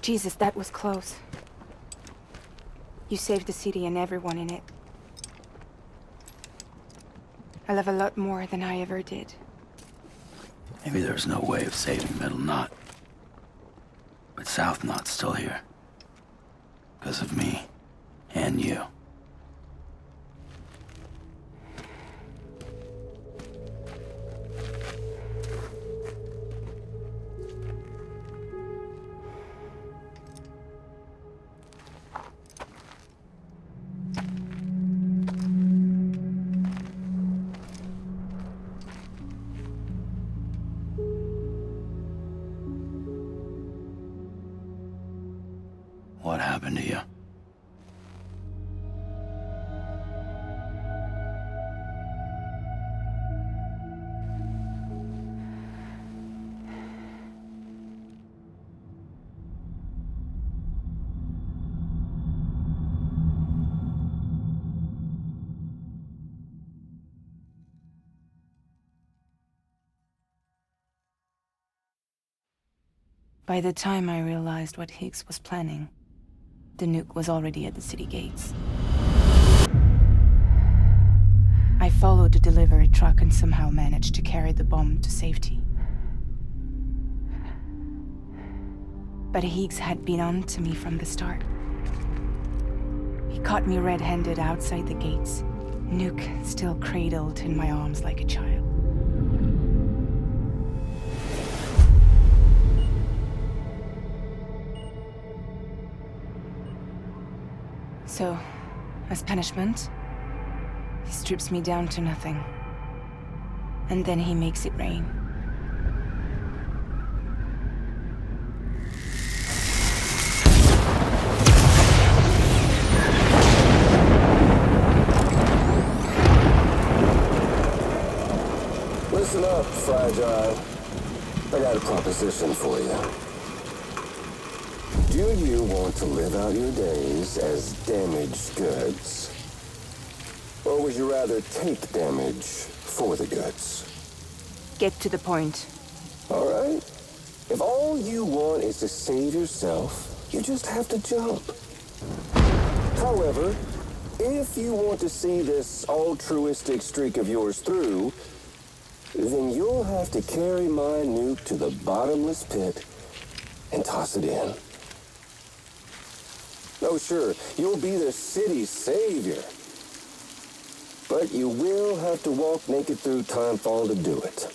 Jesus, that was close. You saved the city and everyone in it. I love a lot more than I ever did. Maybe there's no way of saving Middle Knot. But South Knot's still here. Because of me. And you. What happened to you? By the time I realized what Higgs was planning, the nuke was already at the city gates. I followed the delivery truck and somehow managed to carry the bomb to safety. But Higgs had been on to me from the start. He caught me red-handed outside the gates, nuke still cradled in my arms like a child. So, as punishment, he strips me down to nothing. And then he makes it rain. Listen up, Fragile. I got a proposition for you. Do you want to live out your days as damaged goods? Or would you rather take damage for the goods? Get to the point. All right. If all you want is to save yourself, you just have to jump. However, if you want to see this altruistic streak of yours through, then you'll have to carry my nuke to the bottomless pit and toss it in. Oh, sure, you'll be the city's savior. But you will have to walk naked through timefall to do it.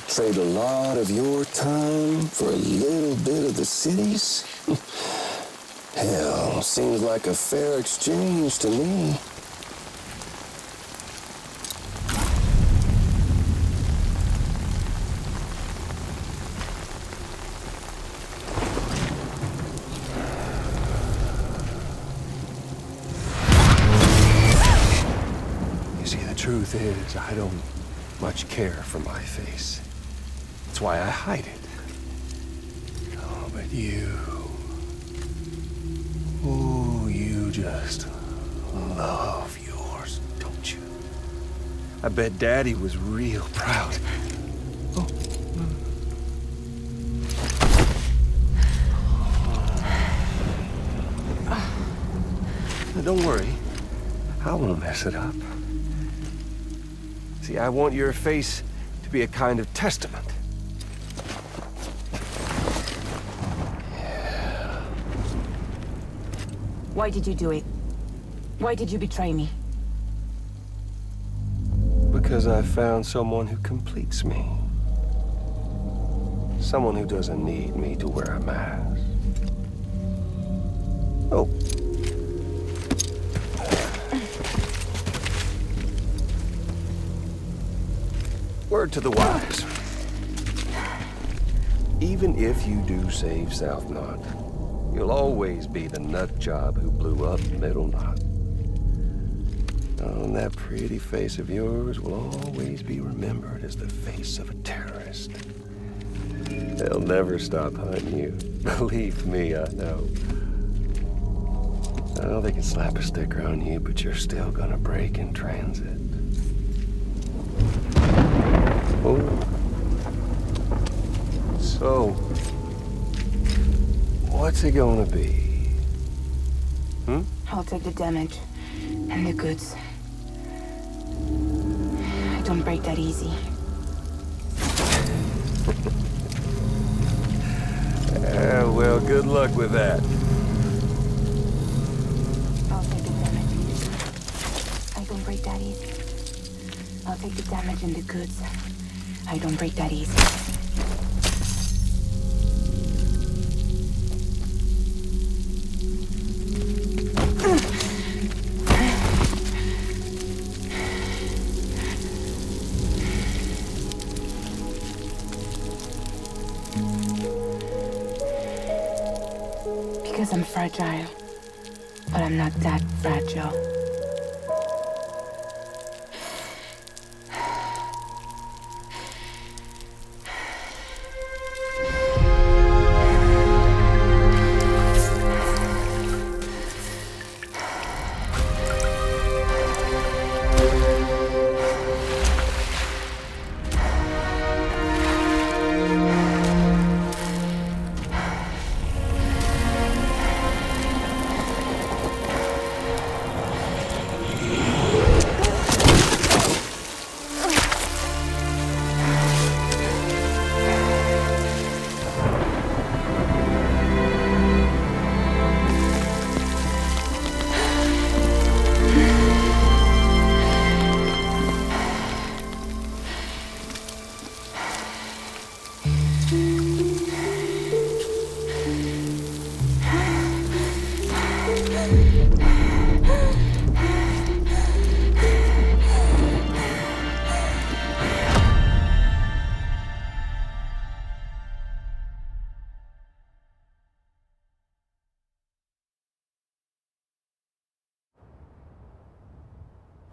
Trade a lot of your time for a little bit of the city's? Hell, seems like a fair exchange to me. You see that? truth is, I don't much care for my face. That's why I hide it. Oh, but you... Oh, you just love yours, don't you? I bet Daddy was real proud. Oh. Now, don't worry. I won't mess it up. See, I want your face to be a kind of testament. Yeah. Why did you do it? Why did you betray me? Because I found someone who completes me. Someone who doesn't need me to wear a mask. Oh. Word to the wise. Even if you do save South Knot, you'll always be the nut job who blew up Middle Knot. Oh, and that pretty face of yours will always be remembered as the face of a terrorist. They'll never stop hunting you. Believe me, I know. Oh, they can slap a sticker on you, but you're still gonna break in transit. Oh. So, what's it gonna be? I'll take the damage and the goods. I don't break that easy. Well, good luck with that. I'll take the damage. I don't break that easy. I'll take the damage and the goods. I don't break that easy. Because I'm fragile, but I'm not that fragile.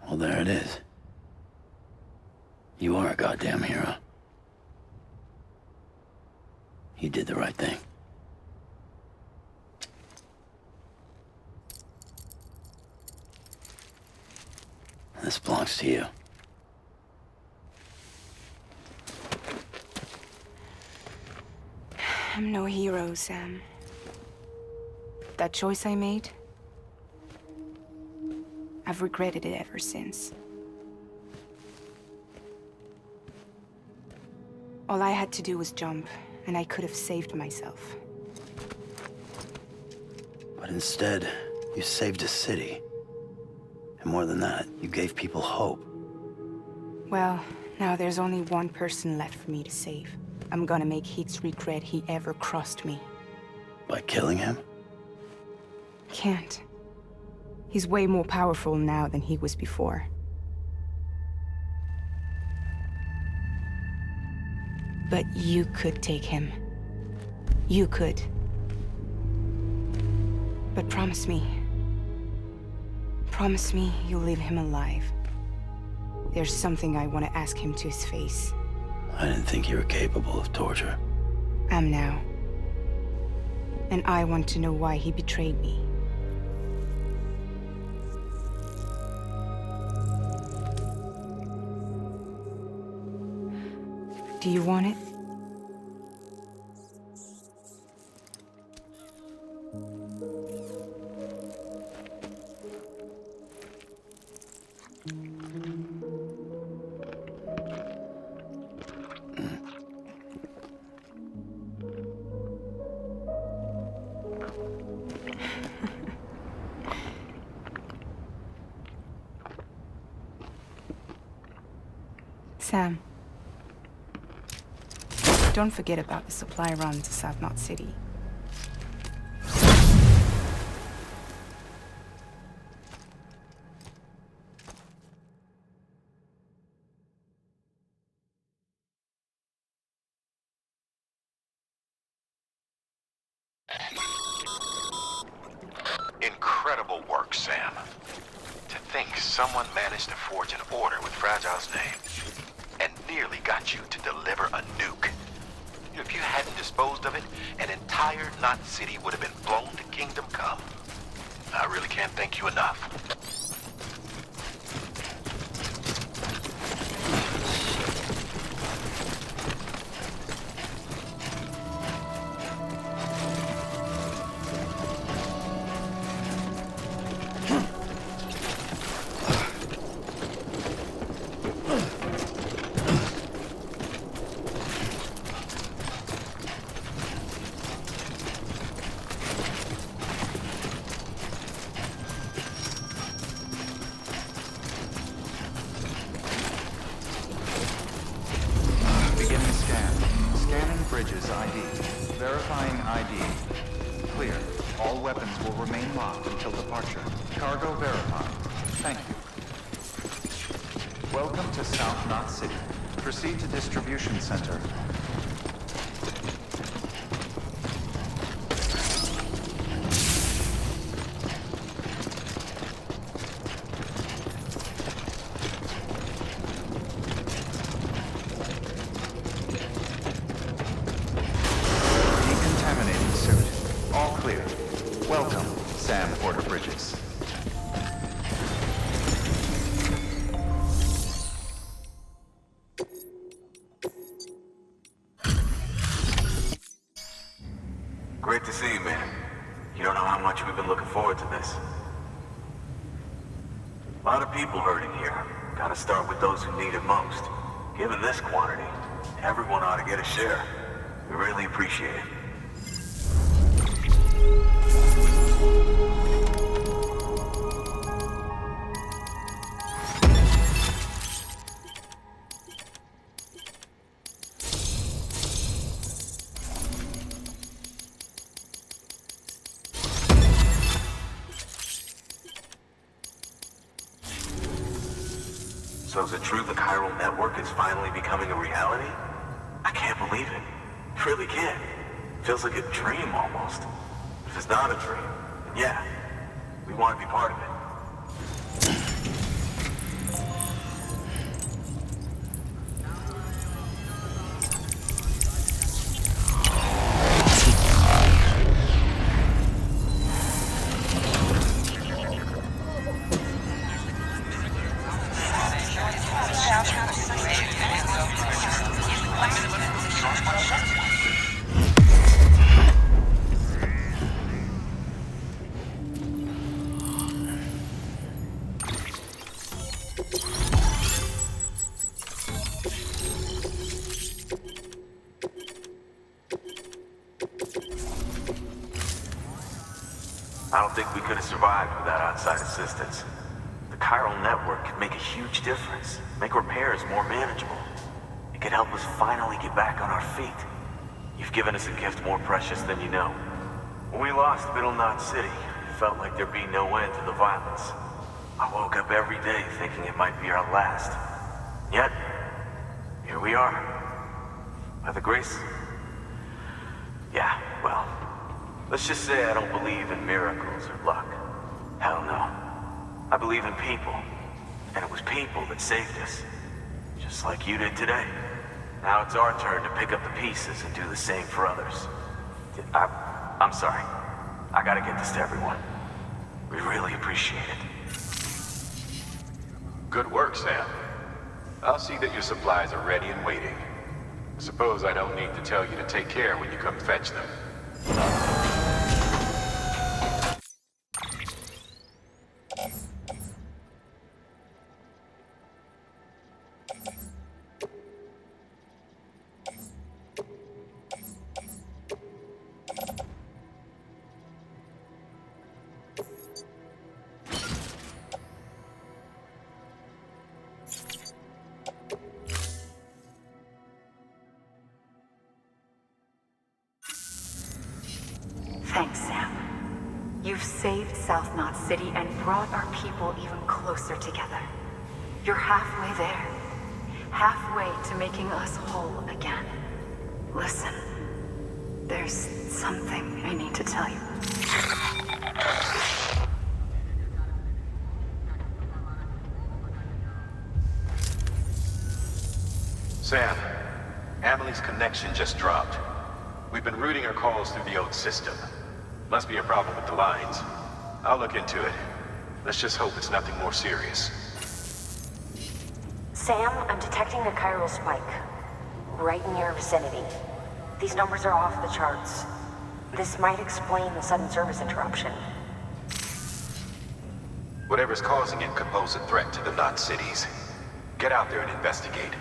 Well, there it is. You are a goddamn hero. You did the right thing. This belongs to you. I'm no hero, Sam. That choice I made, I've regretted it ever since. All I had to do was jump, and I could have saved myself. But instead, you saved a city. And more than that, you gave people hope. Well, now there's only one person left for me to save. I'm gonna make Heats regret he ever crossed me. By killing him? Can't. He's way more powerful now than he was before. But you could take him. You could. But promise me you'll leave him alive. There's something I want to ask him to his face. I didn't think you were capable of torture. Am now. And I want to know why he betrayed me. Do you want it? Sam, don't forget about the supply run to South Knot City. Incredible work, Sam. To think someone managed to forge an order with Fragile's name and nearly got you to deliver a nuke. If you hadn't disposed of it, an entire Knot City would have been blown to Kingdom Come. I really can't thank you enough. Bridges ID. Verifying ID. Clear. All weapons will remain locked until departure. Cargo verified. Thank you. Welcome to South Knot City. Proceed to distribution center. Samu Porteru Bridges. Great to see you, man. You don't know how much we've been looking forward to this. A lot of people hurting here. Gotta start with those who need it most. Given this quantity, everyone ought to get a share. We really appreciate it. So is it true the Chiral Network is finally becoming a reality? I can't believe it. Really can't. Feels like a dream almost. If it's not a dream, then yeah, we want to be part of it. I don't think we could have survived without outside assistance. The Chiral Network could make a huge difference, make repairs more manageable. It could help us finally get back on our feet. You've given us a gift more precious than you know. When we lost Middle Knot City, it felt like there'd be no end to the violence. I woke up every day thinking it might be our last. Yet, here we are. By the grace... Yeah, well... Let's just say I don't believe in miracles or luck. Hell no. I believe in people. And it was people that saved us. Just like you did today. Now it's our turn to pick up the pieces and do the same for others. I'm sorry. I gotta get this to everyone. We really appreciate it. Good work, Sam. I'll see that your supplies are ready and waiting. Suppose I don't need to tell you to take care when you come fetch them. Thanks, Sam. You've saved South Knot City and brought our people even closer together. You're halfway there. Halfway to making us whole again. Listen, there's something I need to tell you. Sam, Amelie's connection just dropped. We've been routing her calls through the old system. Must be a problem with the lines. I'll look into it. Let's just hope it's nothing more serious. Sam, I'm detecting a chiral spike. Right in your vicinity. These numbers are off the charts. This might explain the sudden service interruption. Whatever's causing it could pose a threat to the Knot cities. Get out there and investigate.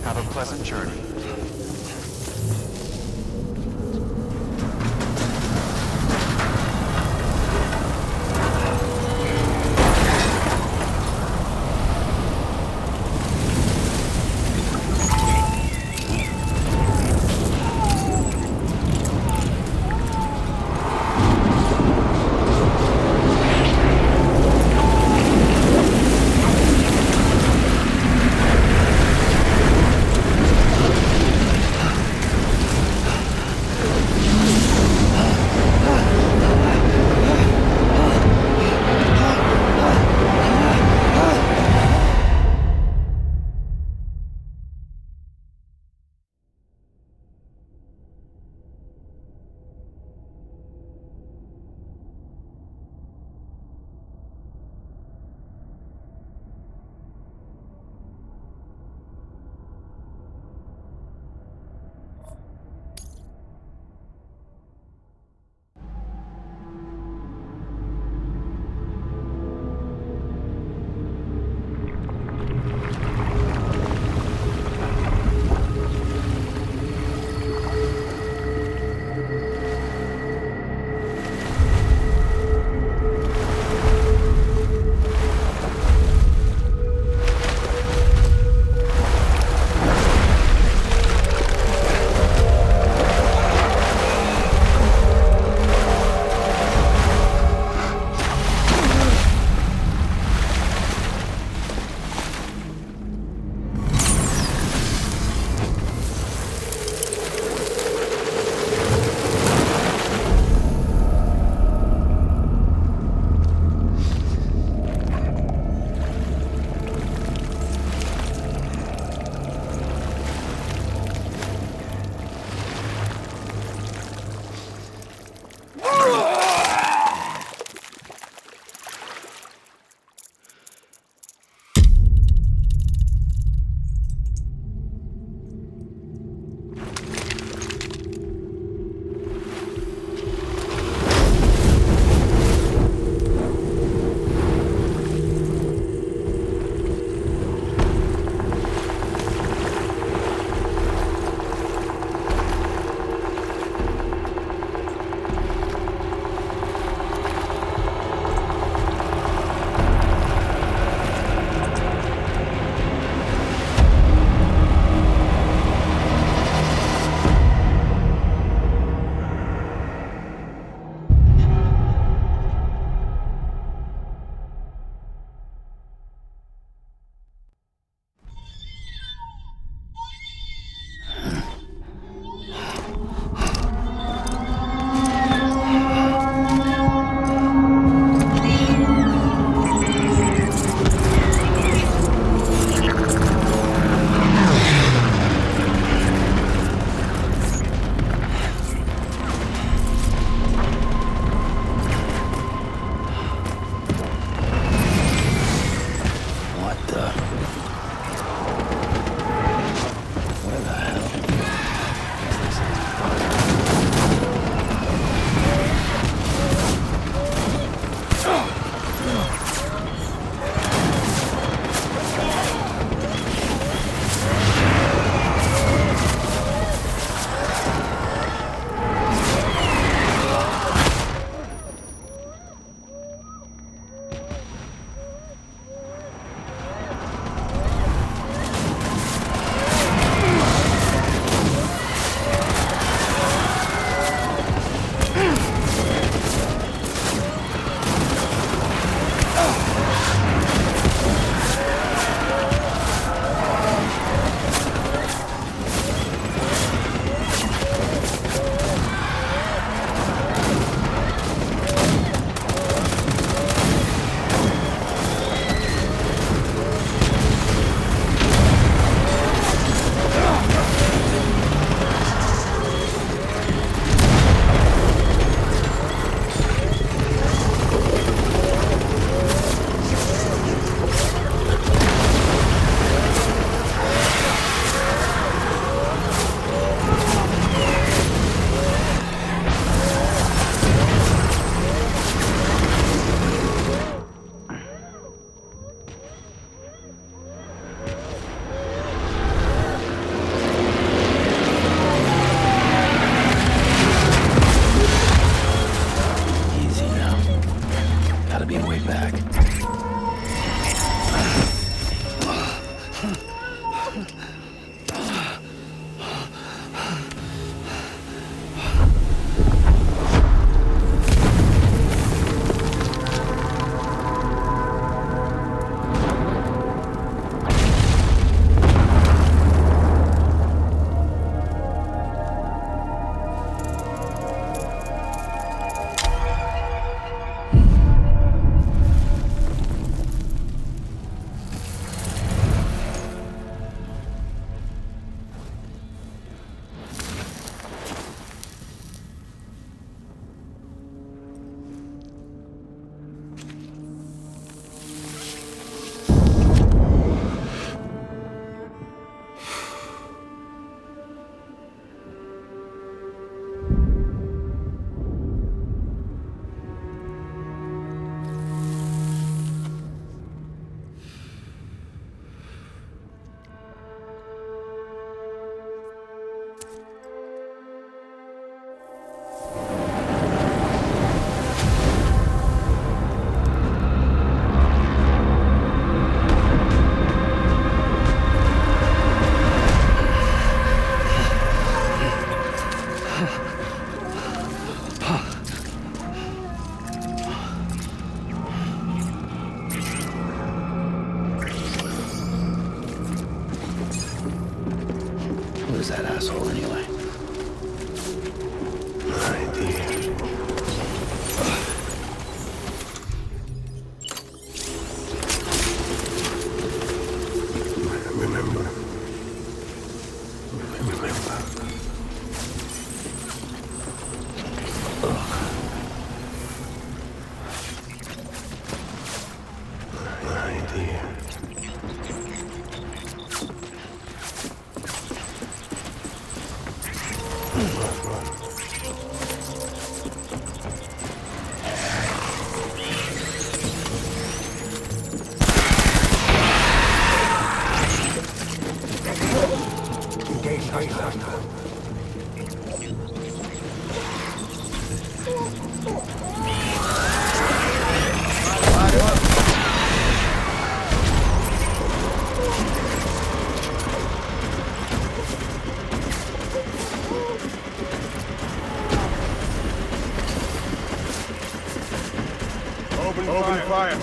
Have a pleasant journey. is that asshole anyway? Open fire.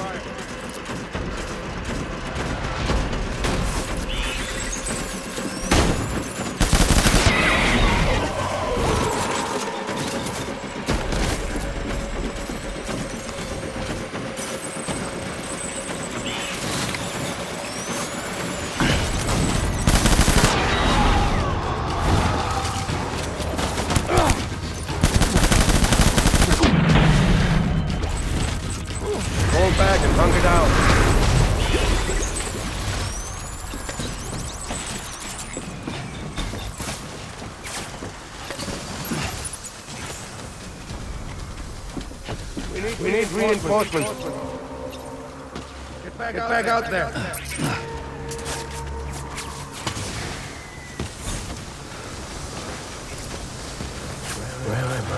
Hold back and hunker down. We need reinforcements. Get back out there. Where am I?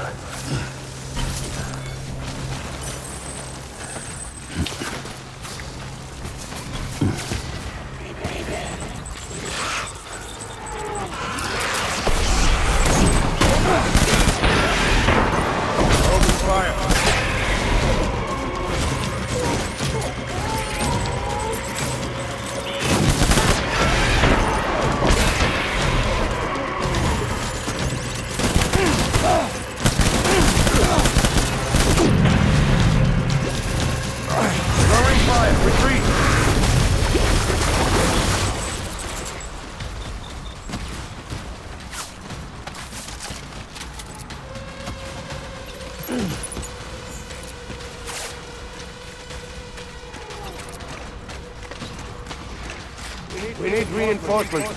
We need reinforcements.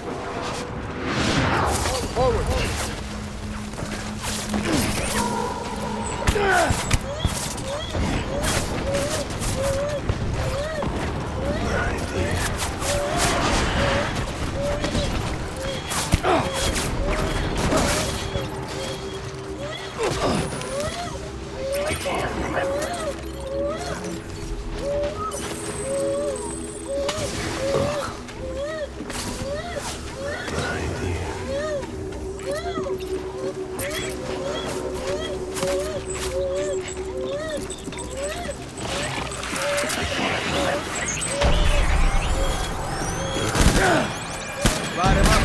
Forward. I can't remember. Light him up.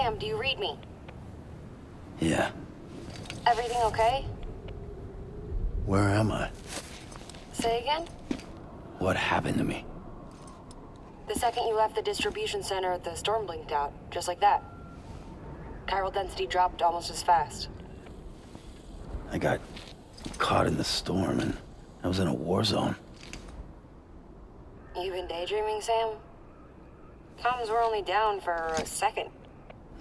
Sam, do you read me? Yeah. Everything okay? Where am I? Say again? What happened to me? The second you left the distribution center, the storm blinked out, just like that. Chiral density dropped almost as fast. I got caught in the storm and I was in a war zone. You been daydreaming, Sam? Comms were only down for a second.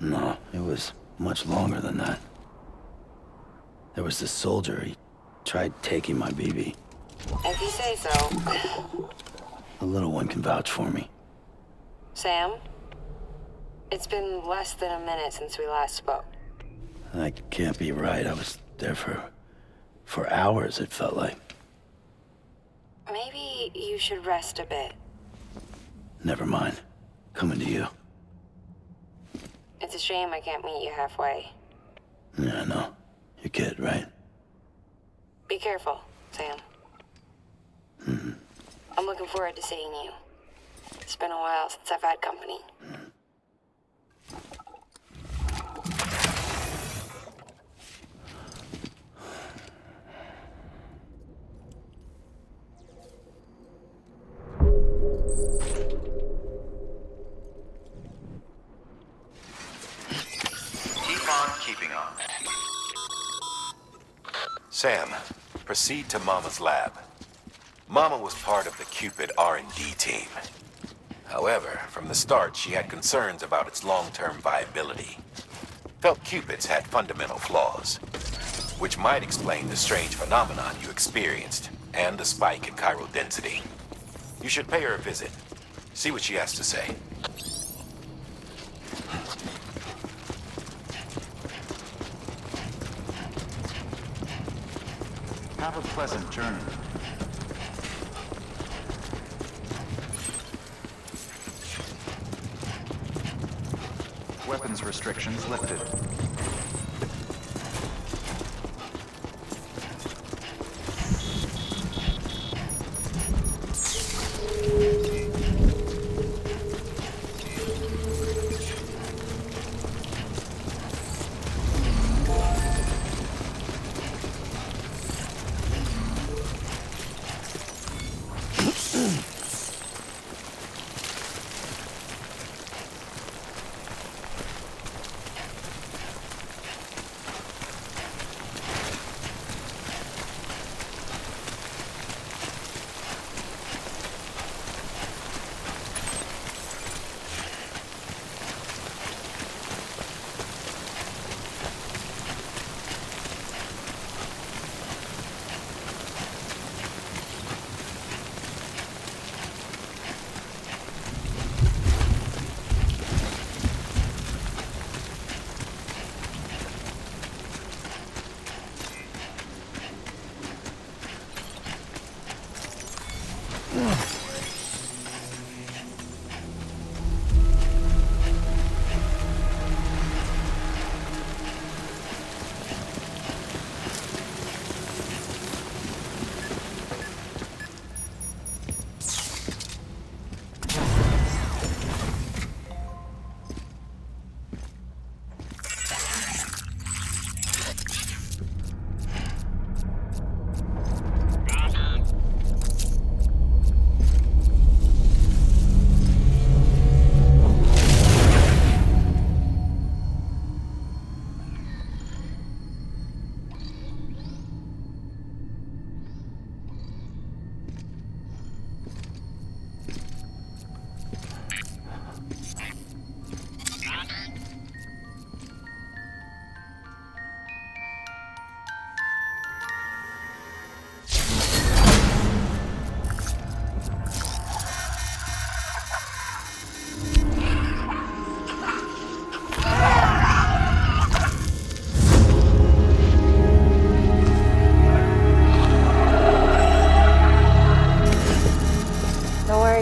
No, it was much longer than that. There was this soldier, he tried taking my BB. If you say so. The little one can vouch for me. Sam? It's been less than a minute since we last spoke. That can't be right. I was there for hours, it felt like. Maybe you should rest a bit. Never mind. Coming to you. It's a shame I can't meet you halfway. Yeah, I know. Your kid, right? Be careful, Sam. Mm-hmm. I'm looking forward to seeing you. It's been a while since I've had company. Keeping on. Sam, proceed to Mama's lab. Mama was part of the Cupid R&D team. However, from the start, she had concerns about its long-term viability. Felt Cupids had fundamental flaws, which might explain the strange phenomenon you experienced and the spike in chiral density. You should pay her a visit. See what she has to say. Have a pleasant journey. Weapons restrictions lifted.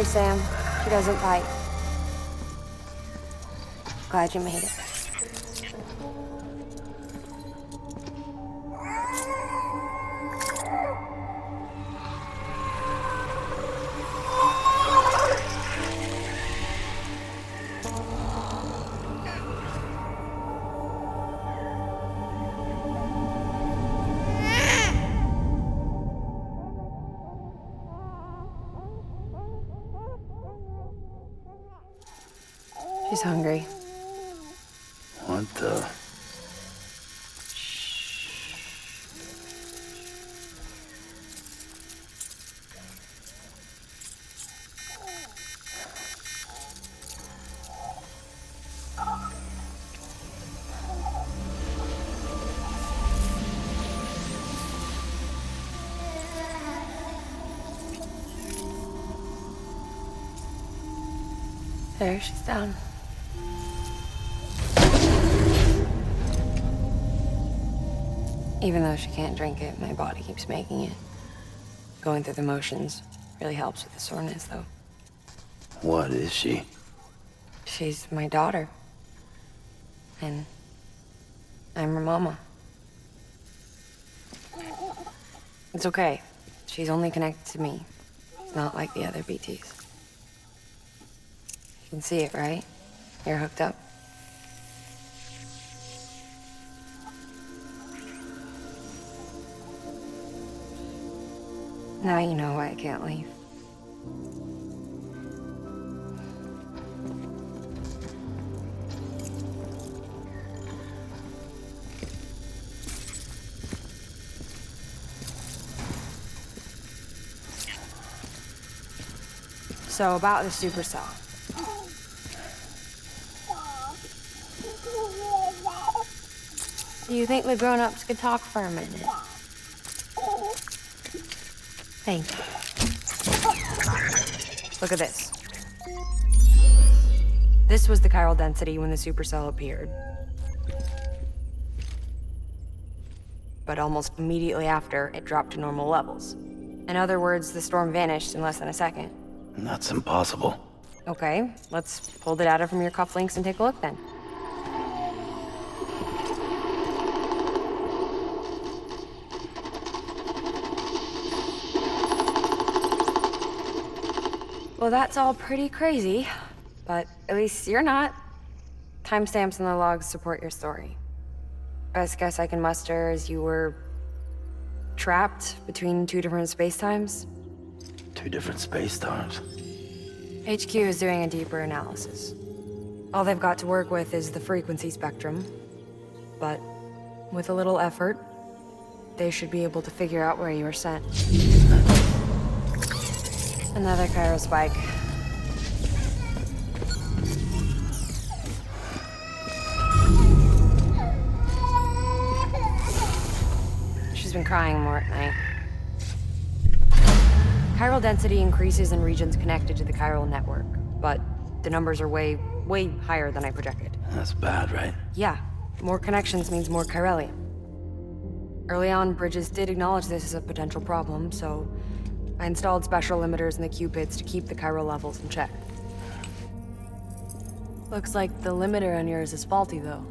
Sam. She doesn't bite. Glad you made it. She's hungry. What the? There, she's down. Even though she can't drink it, my body keeps making it. Going through the motions really helps with the soreness, though. What is she? She's my daughter. And I'm her mama. It's okay. She's only connected to me. Not like the other BTs. You can see it, right? You're hooked up. Now you know why I can't leave. So about the supercell. Do you think the grown-ups could talk for a minute? Thank you. Look at this. This was the chiral density when the supercell appeared. But almost immediately after, it dropped to normal levels. In other words, the storm vanished in less than a second. That's impossible. Okay, let's pull the data from your cufflinks and take a look then. Well, that's all pretty crazy, but at least you're not. Timestamps in the logs support your story. Best guess I can muster is you were trapped between two different spacetimes. Two different space-times. HQ is doing a deeper analysis. All they've got to work with is the frequency spectrum, but with a little effort, they should be able to figure out where you were sent. Another chiral spike. She's been crying more at night. Chiral density increases in regions connected to the chiral network, but the numbers are way higher than I projected. That's bad, right? Yeah, more connections means more chiralium. Early on, Bridges did acknowledge this as a potential problem, so I installed special limiters in the cupids to keep the chiral levels in check. Looks like the limiter on yours is faulty, though.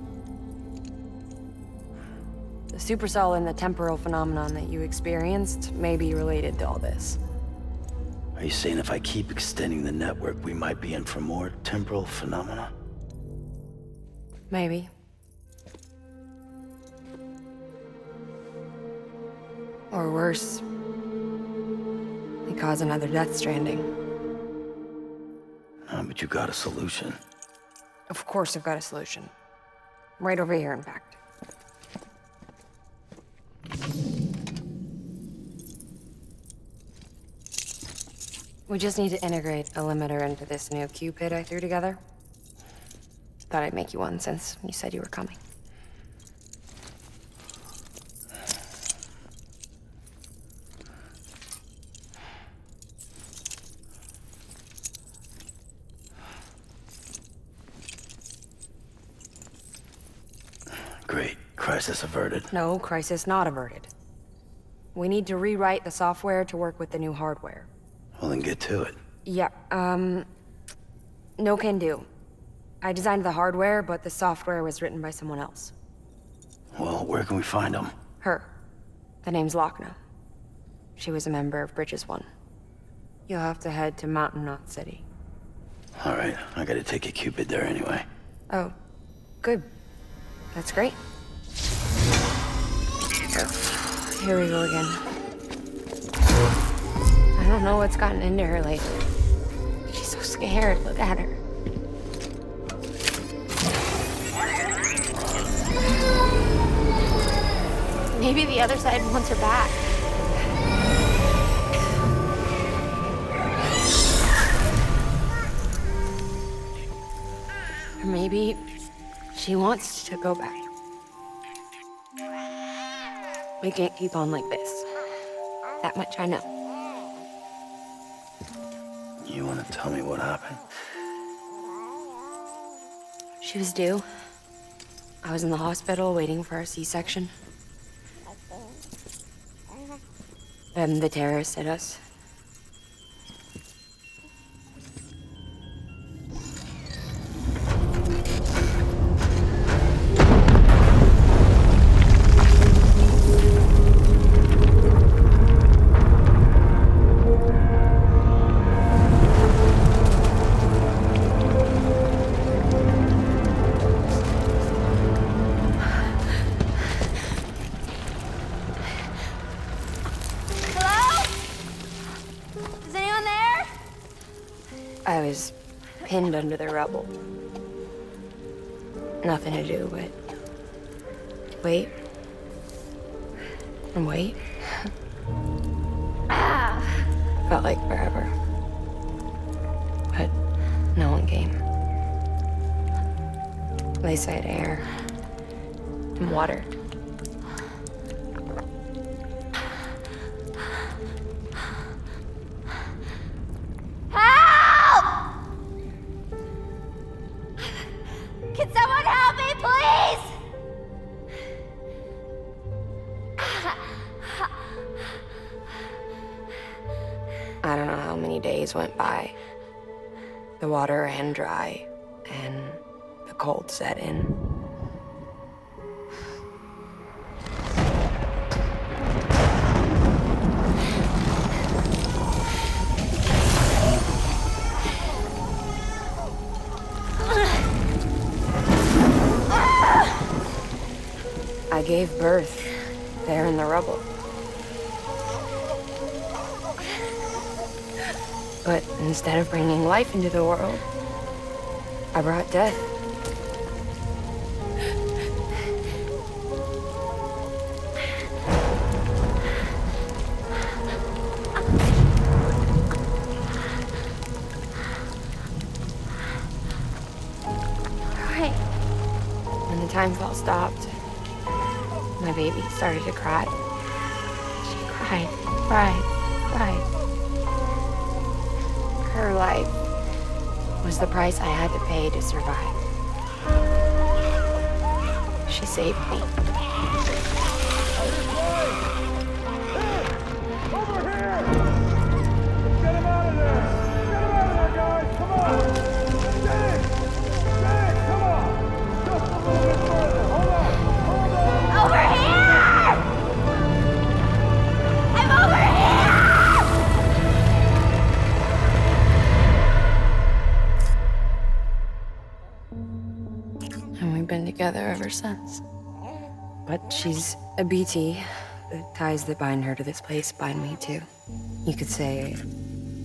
The supercell and the temporal phenomenon that you experienced may be related to all this. Are you saying if I keep extending the network, we might be in for more temporal phenomena? Maybe. Or worse, they cause another Death Stranding. But you got a solution. Of course I've got a solution. Right over here, in fact. We just need to integrate a limiter into this new Cupid I threw together. Thought I'd make you one since you said you were coming. Great. Crisis averted. No, crisis not averted. We need to rewrite the software to work with the new hardware. Well, then get to it. Yeah, no can do. I designed the hardware, but the software was written by someone else. Well, where can we find them? Her. The name's Lochna. She was a member of Bridges 1. You'll have to head to Mountain Knot City. All right, I gotta take a Cupid there anyway. Oh, good. That's great. Here we go again. I don't know what's gotten into her lately. She's so scared. Look at her. Maybe the other side wants her back. Or maybe she wants to go back. We can't keep on like this. That much I know. You want to tell me what happened? She was due. I was in the hospital waiting for a C-section. Then the terrorists hit us. I was pinned under the rubble. Nothing to do but wait and wait. Felt like forever. But no one came. They said air and water. Can someone help me, please? I don't know how many days went by. The water ran dry, and the cold set in. I gave birth there in the rubble. But instead of bringing life into the world, I brought death. When the timefall stopped, my baby started to cry. She cried. Her life was the price I had to pay to survive. She saved me. Over here! Get him out of there! Get him out of there, guys! Come on! Get it! Get it! Come on! Just a little bit further. Hold on! Over here! I'm over here! And we've been together ever since. But she's a BT. The ties that bind her to this place bind me too. You could say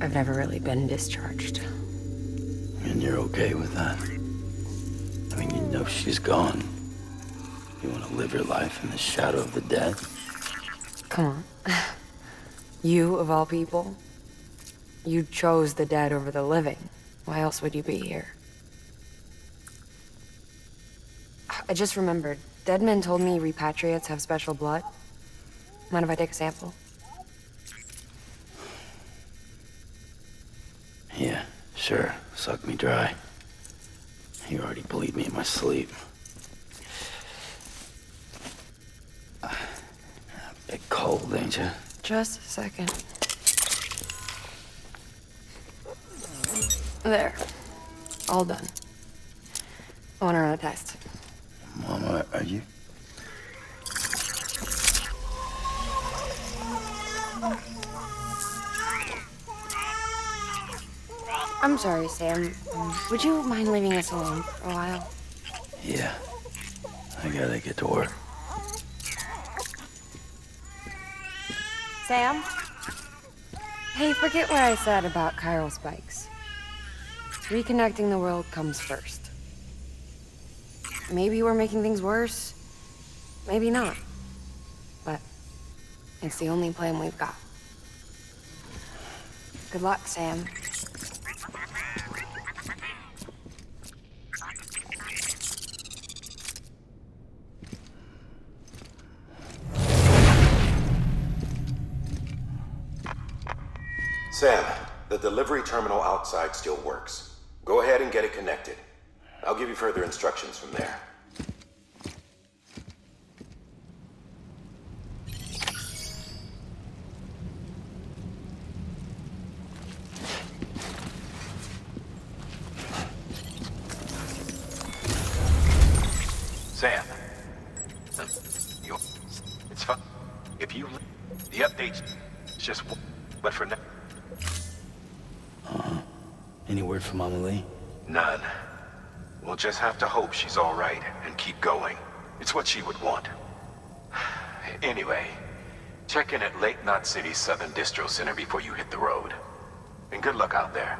I've never really been discharged. And you're okay with that? I mean, you know she's gone. You want to live your life in the shadow of the dead? Come on. You, of all people, you chose the dead over the living. Why else would you be here? I just remembered. Dead men told me repatriates have special blood. Mind if I take a sample? Yeah, sure. Suck me dry. You already bleed me in my sleep. Bit cold, ain't you? Just a second. There. All done. I want to run a test. Mama, are you? I'm sorry, Sam. Would you mind leaving us alone for a while? Yeah. I gotta get to work. Sam? Hey, forget what I said about chiral spikes. Reconnecting the world comes first. Maybe we're making things worse. Maybe not. But It's the only plan we've got. Good luck, Sam. Sam, the delivery terminal outside still works. Go ahead and get it connected. I'll give you further instructions from there. Sam. It's fun. If you... The updates... just... But for now... Any word from Amelie? None. We'll just have to hope she's all right and keep going. It's what she would want. Anyway, check in at Lake Knot City's Southern Distro Center before you hit the road. And good luck out there.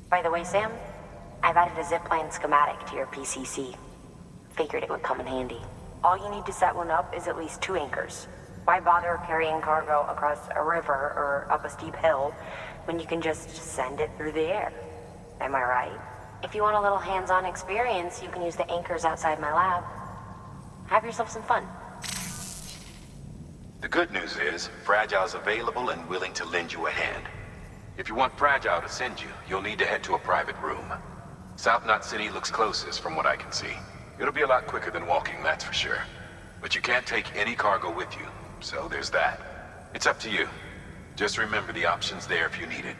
By the way, Sam, I've added a zipline schematic to your PCC. Figured it would come in handy. All you need to set one up is at least 2 anchors. Why bother carrying cargo across a river or up a steep hill when you can just send it through the air? Am I right? If you want a little hands-on experience, you can use the anchors outside my lab. Have yourself some fun. The good news is, Fragile's available and willing to lend you a hand. If you want Fragile to send you, you'll need to head to a private room. South Knot City looks closest from what I can see. It'll be a lot quicker than walking, that's for sure. But you can't take any cargo with you, so there's that. It's up to you. Just remember the option's there if you need it.